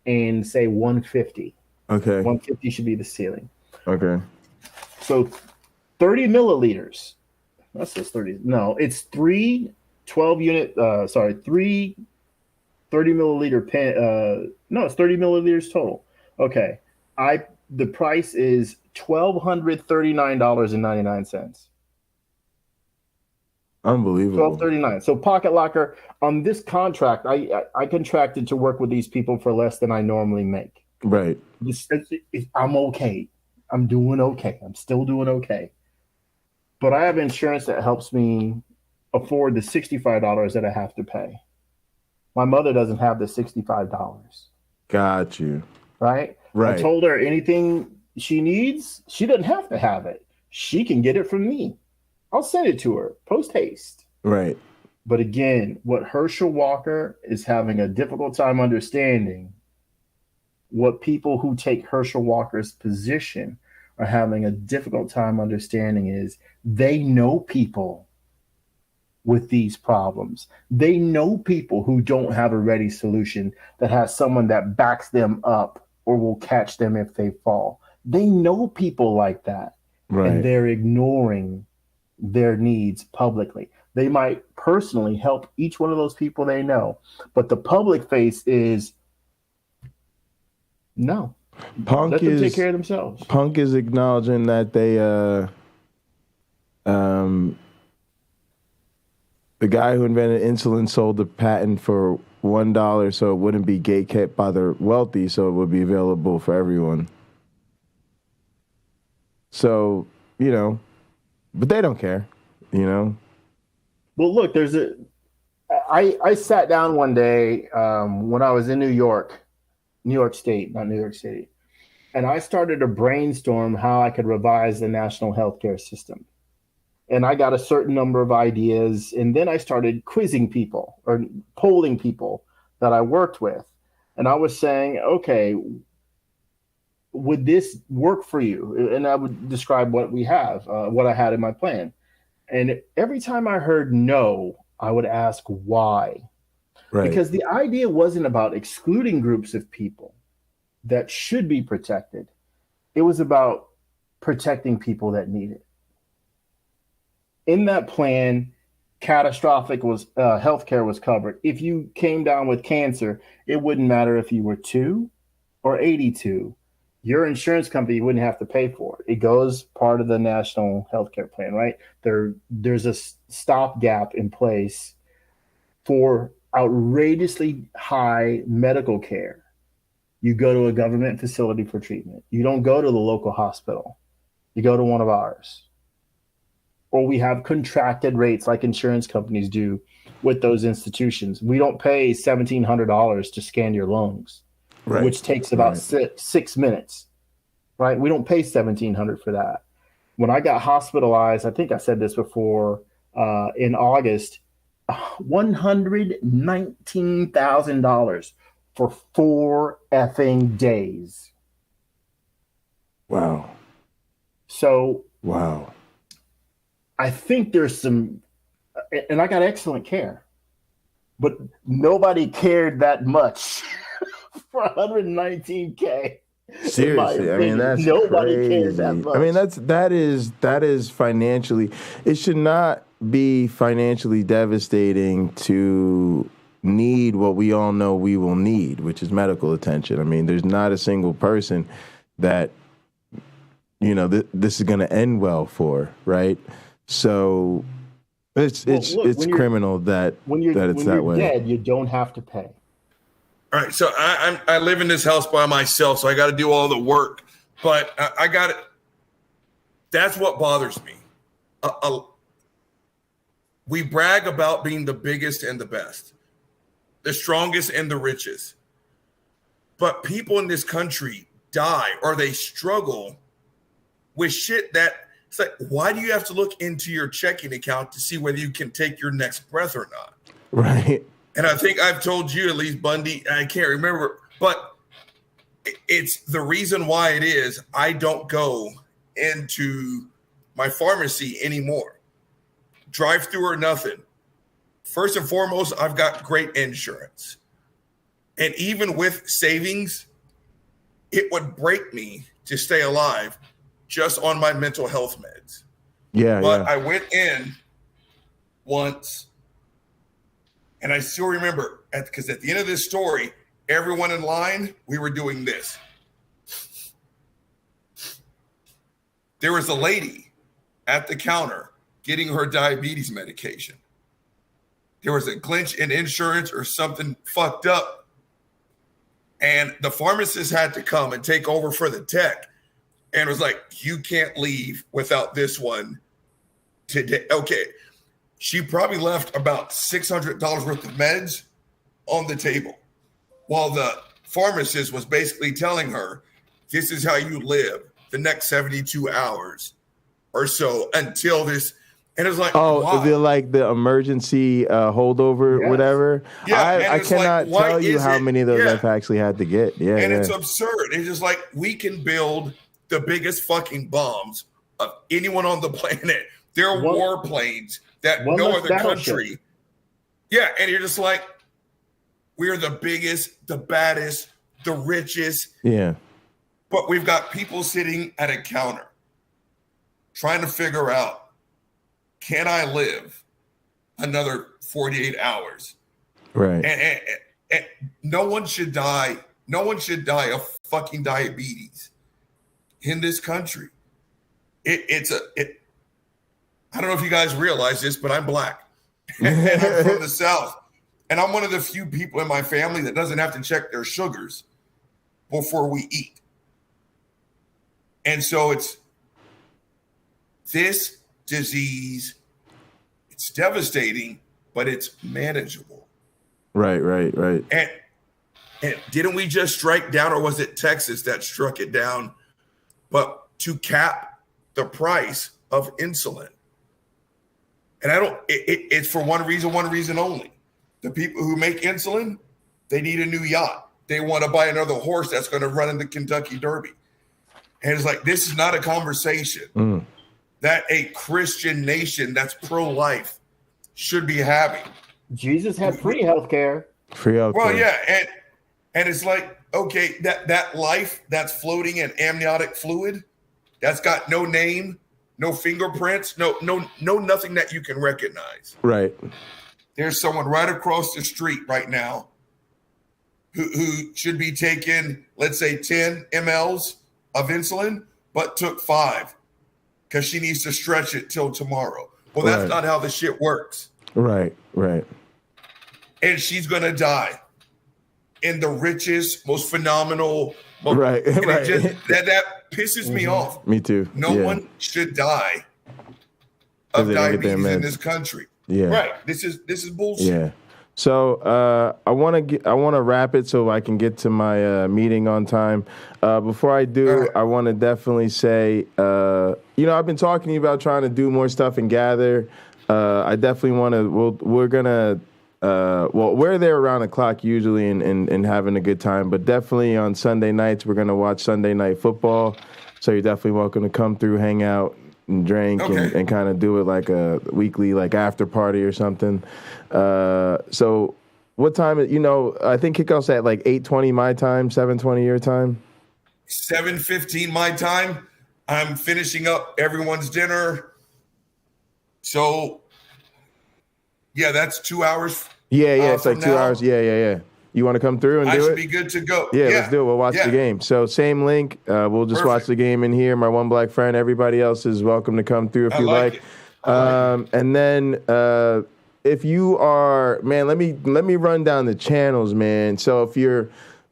Speaker 14: and say 150.
Speaker 5: Okay.
Speaker 14: 150 should be the ceiling.
Speaker 5: Okay.
Speaker 14: So 30 milliliters. That says 30. No, it's 3 12-unit. 3 30 milliliter pen. No, it's 30 milliliters total. Okay. The price is $1,239.99.
Speaker 5: Unbelievable.
Speaker 14: $1,239. So pocket locker on this contract, I contracted to work with these people for less than I normally make.
Speaker 5: Right.
Speaker 14: I'm okay. I'm doing okay. I'm still doing okay. But I have insurance that helps me afford the $65 that I have to pay. My mother doesn't have the $65.
Speaker 5: Got you.
Speaker 14: Right?
Speaker 5: Right.
Speaker 14: I told her anything she needs, she doesn't have to have it. She can get it from me. I'll send it to her post haste.
Speaker 5: Right.
Speaker 14: But again, what Herschel Walker is having a difficult time understanding, what people who take Herschel Walker's position are having a difficult time understanding is they know people with these problems. They know people who don't have a ready solution that has someone that backs them up or will catch them if they fall. They know people like that.
Speaker 5: Right.
Speaker 14: And they're ignoring their needs publicly. They might personally help each one of those people they know, but the public face is no. Let them take care of themselves.
Speaker 5: Punk is acknowledging that they the guy who invented insulin sold the patent for $1 so it wouldn't be gatekept by the wealthy, so it would be available for everyone. So, but they don't care,
Speaker 14: Well, look, I sat down one day when I was in New York State, not New York City, and I started to brainstorm how I could revise the national healthcare system. And I got a certain number of ideas, and then I started quizzing people or polling people that I worked with. And I was saying, okay, would this work for you? And I would describe what we have, what I had in my plan. And every time I heard no, I would ask why. Right. Because the idea wasn't about excluding groups of people that should be protected. It was about protecting people that need it. In that plan, catastrophic healthcare was covered. If you came down with cancer, it wouldn't matter if you were 2 or 82. Your insurance company wouldn't have to pay for it. It goes part of the national healthcare plan, right? There's a stopgap in place for outrageously high medical care. You go to a government facility for treatment. You don't go to the local hospital. You go to one of ours. Or we have contracted rates like insurance companies do with those institutions. We don't pay $1,700 to scan your lungs. which takes about 6 minutes. Right? We don't pay $1,700 for that. When I got hospitalized, I think I said this before, in August, $119,000 for 4 effing days.
Speaker 5: Wow.
Speaker 14: So,
Speaker 5: wow.
Speaker 14: I think there's some, and I got excellent care, but nobody cared that much for $119K.
Speaker 5: Seriously, I mean that's
Speaker 14: nobody
Speaker 5: crazy.
Speaker 14: cares that much.
Speaker 5: I mean that is financially. It should not be financially devastating to need what we all know we will need, which is medical attention. I mean, there's not a single person that this is going to end well for, right? So it's criminal that it's that way.
Speaker 14: When you're dead, you don't have to pay.
Speaker 10: All right, so I live in this house by myself, so I got to do all the work. But I got it. That's what bothers me. We brag about being the biggest and the best, the strongest and the richest. But people in this country die or they struggle with shit that it's like, why do you have to look into your checking account to see whether you can take your next breath or not?
Speaker 5: Right.
Speaker 10: And I think I've told you, at least, Bundy, I can't remember, but it's the reason why it is I don't go into my pharmacy anymore. Drive through or nothing. First and foremost, I've got great insurance. And even with savings, it would break me to stay alive just on my mental health meds.
Speaker 5: Yeah.
Speaker 10: But I went in once. And I still remember, because at the end of this story, everyone in line, we were doing this. There was a lady at the counter getting her diabetes medication. There was a glitch in insurance or something fucked up. And the pharmacist had to come and take over for the tech. And was like, you can't leave without this one today. Okay. She probably left about $600 worth of meds on the table while the pharmacist was basically telling her, this is how you live the next 72 hours or so until this. And it's like,
Speaker 5: wow. Is it like the emergency holdover, whatever?
Speaker 10: Yeah,
Speaker 5: I cannot tell you how many of those I've actually had to get. Yeah,
Speaker 10: and it's absurd. It's just like, we can build the biggest fucking bombs of anyone on the planet. There are warplanes that no other country. Yeah, and you're just like, we're the biggest, the baddest, the richest.
Speaker 5: Yeah.
Speaker 10: But we've got people sitting at a counter trying to figure out, can I live another 48 hours?
Speaker 5: Right.
Speaker 10: And no one should die. No one should die of fucking diabetes in this country. I don't know if you guys realize this, but I'm black and I'm from the South. And I'm one of the few people in my family that doesn't have to check their sugars before we eat. And so it's this disease, it's devastating, but it's manageable.
Speaker 5: Right.
Speaker 10: And didn't we just strike down, or was it Texas that struck it down, but to cap the price of insulin? And it's for one reason only. The people who make insulin, they need a new yacht. They want to buy another horse that's going to run in the Kentucky Derby. And it's like, this is not a conversation that a Christian nation that's pro-life should be having.
Speaker 14: Jesus had free healthcare.
Speaker 10: Well, yeah. And it's like, okay, that life that's floating in amniotic fluid, that's got no name, no fingerprints, no nothing that you can recognize.
Speaker 5: Right.
Speaker 10: There's someone right across the street right now who should be taking, let's say, 10 mLs of insulin, but took 5 because she needs to stretch it till tomorrow. Well, that's not how the shit works.
Speaker 5: Right.
Speaker 10: And she's going to die in the richest, most phenomenal moment.
Speaker 5: Right.
Speaker 10: And it just, that pisses me off.
Speaker 5: Me too.
Speaker 10: No one should die of diabetes in this country.
Speaker 5: Yeah.
Speaker 10: Right. This is bullshit.
Speaker 5: Yeah. So I want to wrap it so I can get to my meeting on time. Before I do, I want to definitely say, I've been talking to you about trying to do more stuff and gather. I definitely want to. We're gonna. We're there around the clock usually and having a good time. But definitely on Sunday nights, we're gonna watch Sunday Night Football. So you're definitely welcome to come through, hang out, and drink and kind of do it like a weekly after party or something. So what time? I think kickoff's at 8:20 my time, 7:20 your time.
Speaker 10: 7:15 my time. I'm finishing up everyone's dinner. So yeah, that's 2 hours.
Speaker 5: Yeah, it's like 2 hours. Yeah. You want to come through and do it?
Speaker 10: I should be good to go.
Speaker 5: Yeah, let's do it. We'll watch the game. So same link. We'll just watch the game in here. My one black friend. Everybody else is welcome to come through if you like. And then if you are, man, let me run down the channels, man. So if you're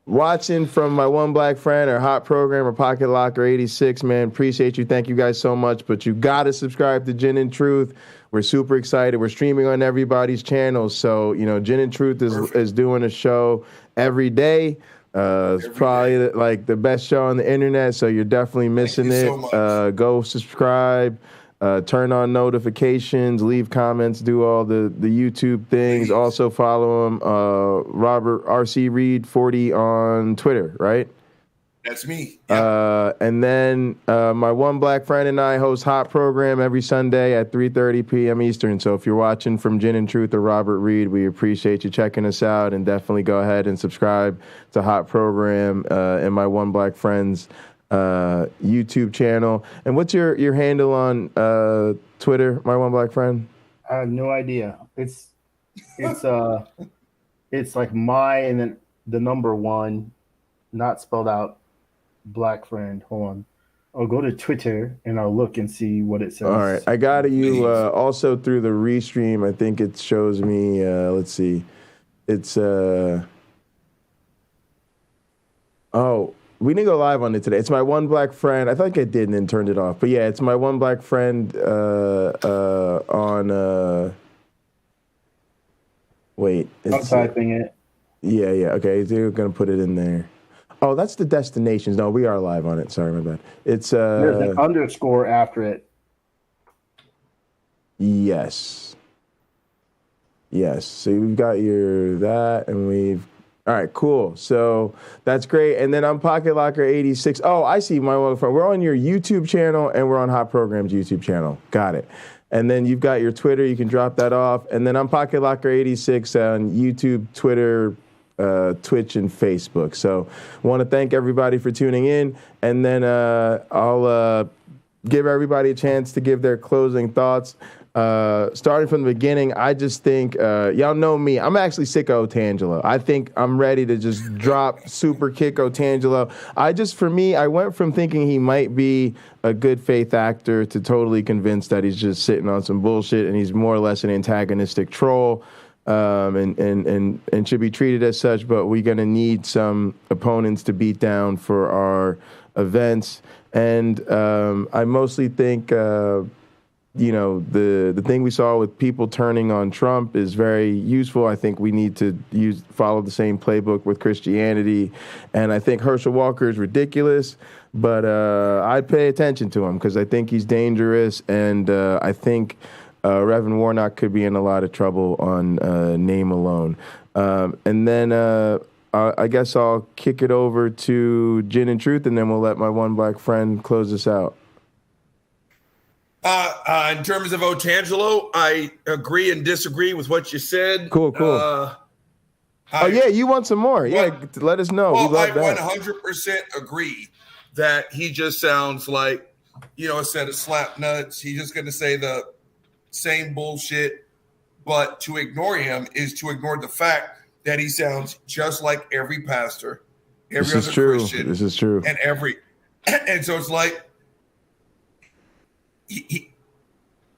Speaker 5: watching from my one black friend or Hot Program or Pocket Locker 86, man, appreciate you. Thank you guys so much. But you got to subscribe to Gin and Truth. We're super excited. We're streaming on everybody's channels. So, Gin and Truth is doing a show every day. It's probably the best show on the internet. So you're definitely missing it. So go subscribe, turn on notifications, leave comments, do all the YouTube things. Please. Also follow him, Robert RC Reed 40 on Twitter, right?
Speaker 10: That's me.
Speaker 5: And then my one black friend and I host Hot Program every Sunday at 3:30 p.m. Eastern. So if you're watching from Gin and Truth or Robert Reed, we appreciate you checking us out, and definitely go ahead and subscribe to Hot Program and my one black friend's YouTube channel. And what's your handle on Twitter, my one black friend?
Speaker 14: I have no idea. It's like my and then the number one, not spelled out. Black friend. Hold on. I'll go to Twitter and I'll look and see what it says.
Speaker 5: All right. I got you also through the restream. I think it shows me, let's see. It's, we didn't go live on it today. It's my one black friend. I think I did and then turned it off. But yeah, it's my one black friend on, wait.
Speaker 14: I'm typing it.
Speaker 5: Yeah. Okay. They're going to put it in there. Oh, that's the destinations. No, we are live on it. Sorry, my bad. It's
Speaker 14: there's an underscore after it.
Speaker 5: Yes. So we've got that, and all right, cool. So that's great. And then I'm Pocket Locker 86. Oh, I see my one friend. We're on your YouTube channel and we're on Hot Program's YouTube channel. Got it. And then you've got your Twitter. You can drop that off. And then I'm Pocket Locker 86 on YouTube, Twitter, Twitch, and Facebook. So want to thank everybody for tuning in, and then I'll give everybody a chance to give their closing thoughts. Starting from the beginning, I just think y'all know me. I'm actually sick of Otangelo. I think I'm ready to just drop super kick Otangelo. I went from thinking he might be a good faith actor to totally convinced that he's just sitting on some bullshit and he's more or less an antagonistic troll. And should be treated as such, but we're going to need some opponents to beat down for our events. And I mostly think, the thing we saw with people turning on Trump is very useful. I think we need to follow the same playbook with Christianity. And I think Herschel Walker is ridiculous, but I'd pay attention to him because I think he's dangerous, and I think Reverend Warnock could be in a lot of trouble on name alone. And then I guess I'll kick it over to Gin and Truth, and then we'll let my one black friend close this out.
Speaker 10: In terms of Otangelo, I agree and disagree with what you said.
Speaker 5: Cool. You want some more? Let us know.
Speaker 10: Well,
Speaker 5: we love
Speaker 10: I
Speaker 5: that.
Speaker 10: 100% agree that he just sounds like, a set of slap nuts. He's just going to say the same bullshit, but to ignore him is to ignore the fact that he sounds just like every pastor, every other Christian.
Speaker 5: This is true.
Speaker 10: And so it's like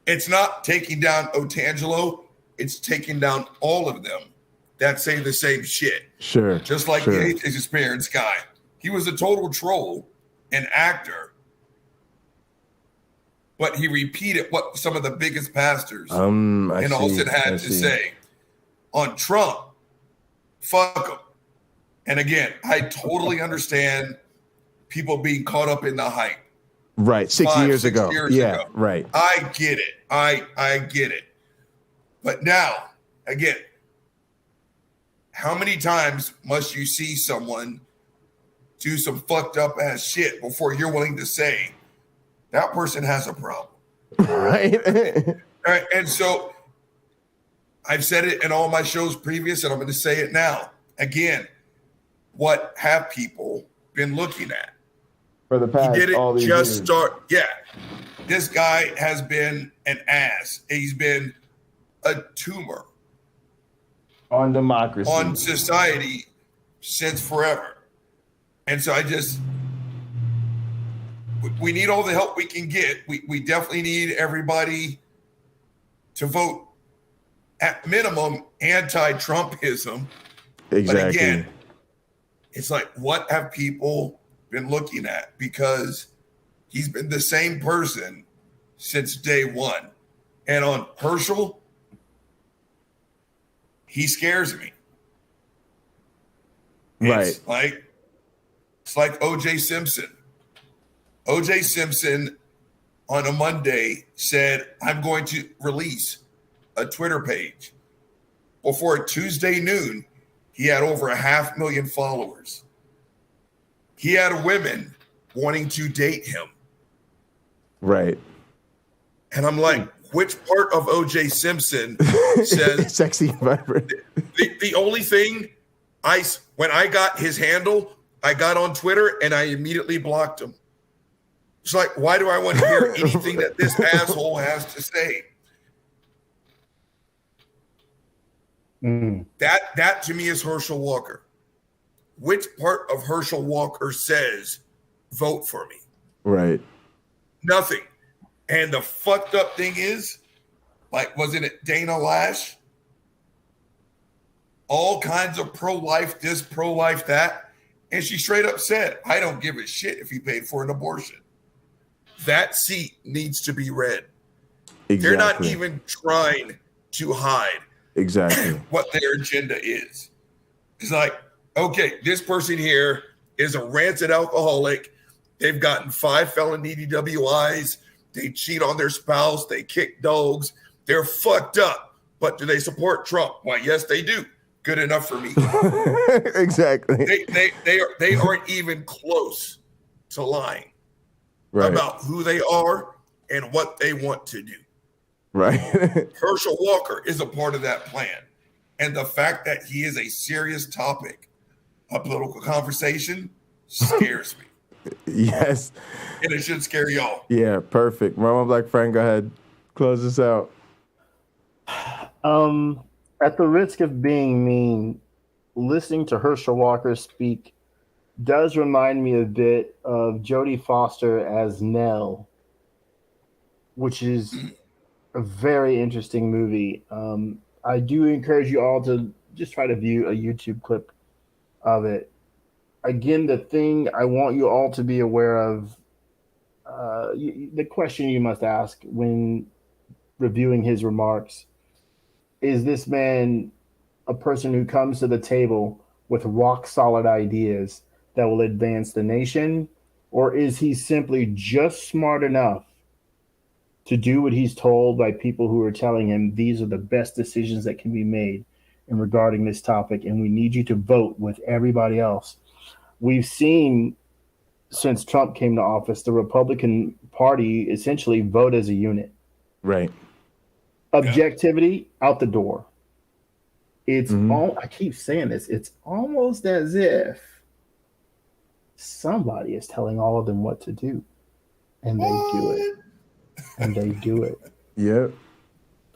Speaker 10: it's not taking down Otangelo, it's taking down all of them that say the same shit.
Speaker 5: Sure.
Speaker 10: Just like the atheist experience guy. He was a total troll, an actor. But he repeated what some of the biggest pastors in Austin had to say. On Trump, fuck him. And again, I totally understand people being caught up in the hype.
Speaker 5: Right, 6 years ago. Yeah,
Speaker 10: ago.
Speaker 5: right.
Speaker 10: I get it. I get it. But now, again, how many times must you see someone do some fucked up ass shit before you're willing to say that person has a problem?
Speaker 5: Right.
Speaker 10: And so I've said it in all my shows previous, and I'm going to say it now. Again, what have people been looking at?
Speaker 5: For the past,
Speaker 10: he didn't
Speaker 5: all these
Speaker 10: just
Speaker 5: years.
Speaker 10: start. Yeah, this guy has been an ass. He's been a tumor
Speaker 5: on democracy,
Speaker 10: on society since forever. And so we need all the help we can get. We definitely need everybody to vote at minimum anti-Trumpism.
Speaker 5: Exactly.
Speaker 10: But again, it's like, what have people been looking at? Because he's been the same person since day one. And on Herschel, he scares me.
Speaker 5: Right.
Speaker 10: It's like O.J. Simpson. O.J. Simpson on a Monday said, I'm going to release a Twitter page. Before Tuesday noon, he had over 500,000 followers. He had women wanting to date him.
Speaker 5: Right.
Speaker 10: And I'm like, which part of O.J. Simpson says
Speaker 5: sexy vibrant?
Speaker 10: The only thing when I got his handle, I got on Twitter and I immediately blocked him. It's like, why do I want to hear anything that this asshole has to say? That to me is Herschel Walker. Which part of Herschel Walker says vote for me?
Speaker 5: Right.
Speaker 10: Nothing. And the fucked up thing is, like, wasn't it Dana Lash? All kinds of pro-life this, pro-life that. And she straight up said, I don't give a shit if he paid for an abortion. That seat needs to be read.
Speaker 5: Exactly.
Speaker 10: They're not even trying to hide what their agenda is. It's like, okay, this person here is a rancid alcoholic. They've gotten 5 felony DWIs. They cheat on their spouse. They kick dogs. They're fucked up. But do they support Trump? Why, yes, they do. Good enough for me.
Speaker 5: Exactly.
Speaker 10: They aren't even close to lying
Speaker 5: right.
Speaker 10: about who they are and what they want to do.
Speaker 5: Right.
Speaker 10: Herschel Walker is a part of that plan. And the fact that he is a serious topic of political conversation scares me.
Speaker 5: Yes.
Speaker 10: And it should scare y'all.
Speaker 5: Yeah, perfect. Mama Black Friend, go ahead. Close this out.
Speaker 14: At the risk of being mean, listening to Herschel Walker speak does remind me a bit of Jodie Foster as Nell, which is a very interesting movie. I do encourage you all to just try to view a YouTube clip of it. Again, the thing I want you all to be aware of, the question you must ask when reviewing his remarks, is this man a person who comes to the table with rock solid ideas that will advance the nation? Or is he simply just smart enough to do what he's told by people who are telling him these are the best decisions that can be made in regarding this topic, and we need you to vote with everybody else? We've seen since Trump came to office, the Republican Party essentially vote as a unit.
Speaker 5: Right.
Speaker 14: Objectivity out the door. It's all, I keep saying this, it's almost as if somebody is telling all of them what to do. And they do it. And they do it.
Speaker 5: Yep.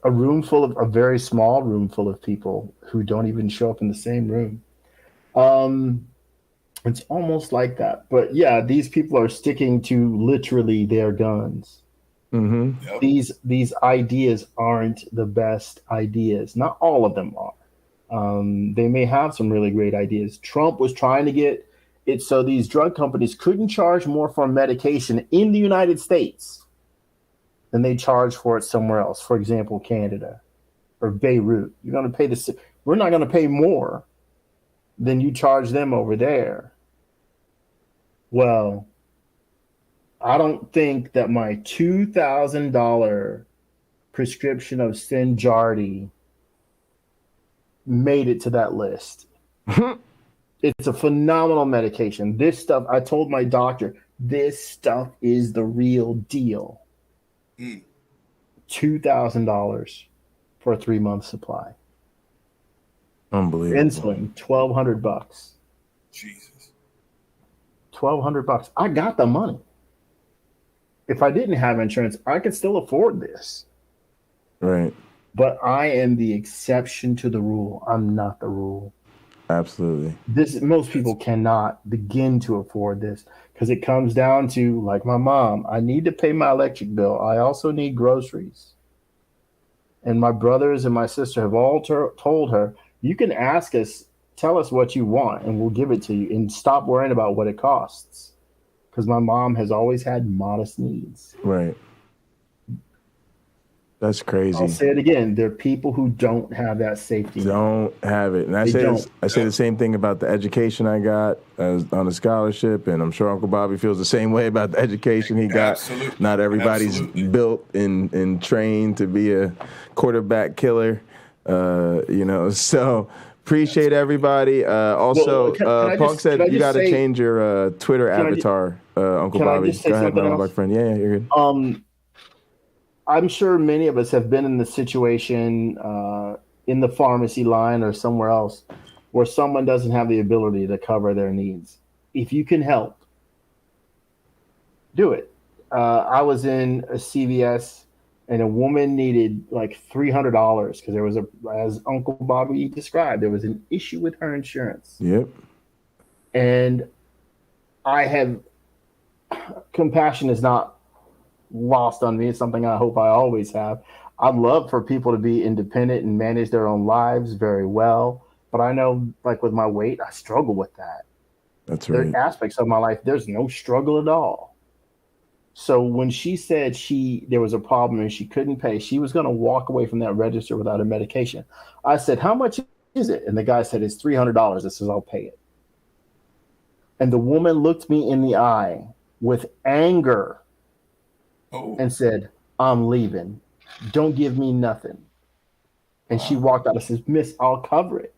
Speaker 14: A very small room full of people who don't even show up in the same room. It's almost like that. But yeah, these people are sticking to literally their guns.
Speaker 5: Mm-hmm.
Speaker 10: Yep.
Speaker 14: These ideas aren't the best ideas. Not all of them are. They may have some really great ideas. Trump was trying to get it so these drug companies couldn't charge more for medication in the United States than they charge for it somewhere else. For example, Canada or Beirut. You're going to pay we're not going to pay more than you charge them over there. Well, I don't think that my $2,000 prescription of Synjardy made it to that list. It's a phenomenal medication. This stuff, I told my doctor, this stuff is the real deal. $2,000 for a 3-month supply.
Speaker 20: Unbelievable.
Speaker 14: Insulin, $1,200.
Speaker 10: Jesus.
Speaker 14: $1,200. I got the money. If I didn't have insurance, I could still afford this.
Speaker 20: Right.
Speaker 14: But I am the exception to the rule. I'm not the rule.
Speaker 20: Absolutely.
Speaker 14: Most people cannot begin to afford this because it comes down to, like my mom, I need to pay my electric bill. I also need groceries. And my brothers and my sister have all told her, you can ask us, tell us what you want, and we'll give it to you. And stop worrying about what it costs. Because my mom has always had modest needs.
Speaker 20: Right. That's crazy.
Speaker 14: I'll say it again. There are people who don't have that safety.
Speaker 20: Don't have it. And I say the same thing about the education I got on a scholarship, and I'm sure Uncle Bobby feels the same way about the education he got.
Speaker 10: Absolutely.
Speaker 20: Not everybody's built and trained to be a quarterback killer, so appreciate everybody. Also, Punk said you got to change your Twitter avatar, Uncle Bobby. Go ahead, my friend. Yeah, you're good.
Speaker 14: I'm sure many of us have been in the situation in the pharmacy line or somewhere else where someone doesn't have the ability to cover their needs. If you can help, do it. I was in a CVS and a woman needed like $300 because there was as Uncle Bobby described, there was an issue with her insurance.
Speaker 20: Yep.
Speaker 14: And I have compassion is not lost on me. It's something I hope I always have. I'd love for people to be independent and manage their own lives very well. But I know, like with my weight, I struggle with that.
Speaker 20: That's right.
Speaker 14: There are aspects of my life, there's no struggle at all. So when she said there was a problem and she couldn't pay, she was going to walk away from that register without a medication. I said, how much is it? And the guy said, it's $300. I says, I'll pay it. And the woman looked me in the eye with anger and said, I'm leaving. Don't give me nothing. And she walked out and says, Miss, I'll cover it.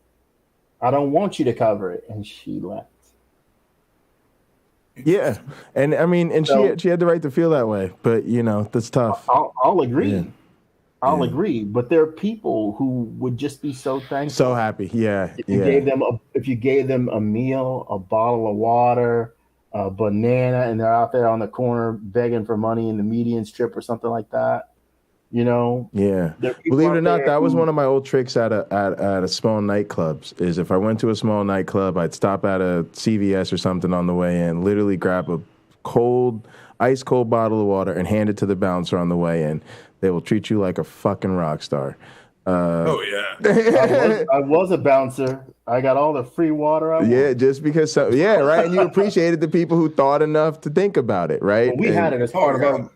Speaker 14: I don't want you to cover it. And she left.
Speaker 20: Yeah. And I mean, and she had the right to feel that way, but that's tough.
Speaker 14: I'll agree.
Speaker 20: Yeah.
Speaker 14: I'll agree. But there are people who would just be so thankful.
Speaker 20: So happy. Yeah.
Speaker 14: If you gave them a meal, a bottle of water, a banana, and they're out there on the corner begging for money in the median strip or something like that,
Speaker 20: Yeah. Believe it or not, that was one of my old tricks at a small nightclubs. Is if I went to a small nightclub, I'd stop at a CVS or something on the way in, literally grab a ice cold bottle of water and hand it to the bouncer on the way in. They will treat you like a fucking rock star.
Speaker 10: Oh yeah.
Speaker 14: I was a bouncer. I got all the free water I wanted.
Speaker 20: Yeah, just because. Right. And you appreciated the people who thought enough to think about it, right?
Speaker 14: Well, we had it as part of our.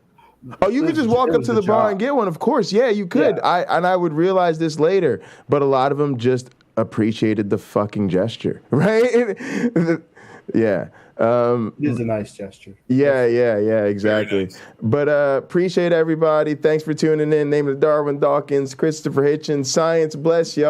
Speaker 20: Oh, you could just walk up to the bar and get one. Of course, yeah, you could. Yeah. I would realize this later, but a lot of them just appreciated the fucking gesture, right? Yeah.
Speaker 14: It is a nice gesture.
Speaker 20: Yeah, exactly. Nice. But appreciate everybody. Thanks for tuning in. Name of Darwin Dawkins, Christopher Hitchens. Science bless y'all.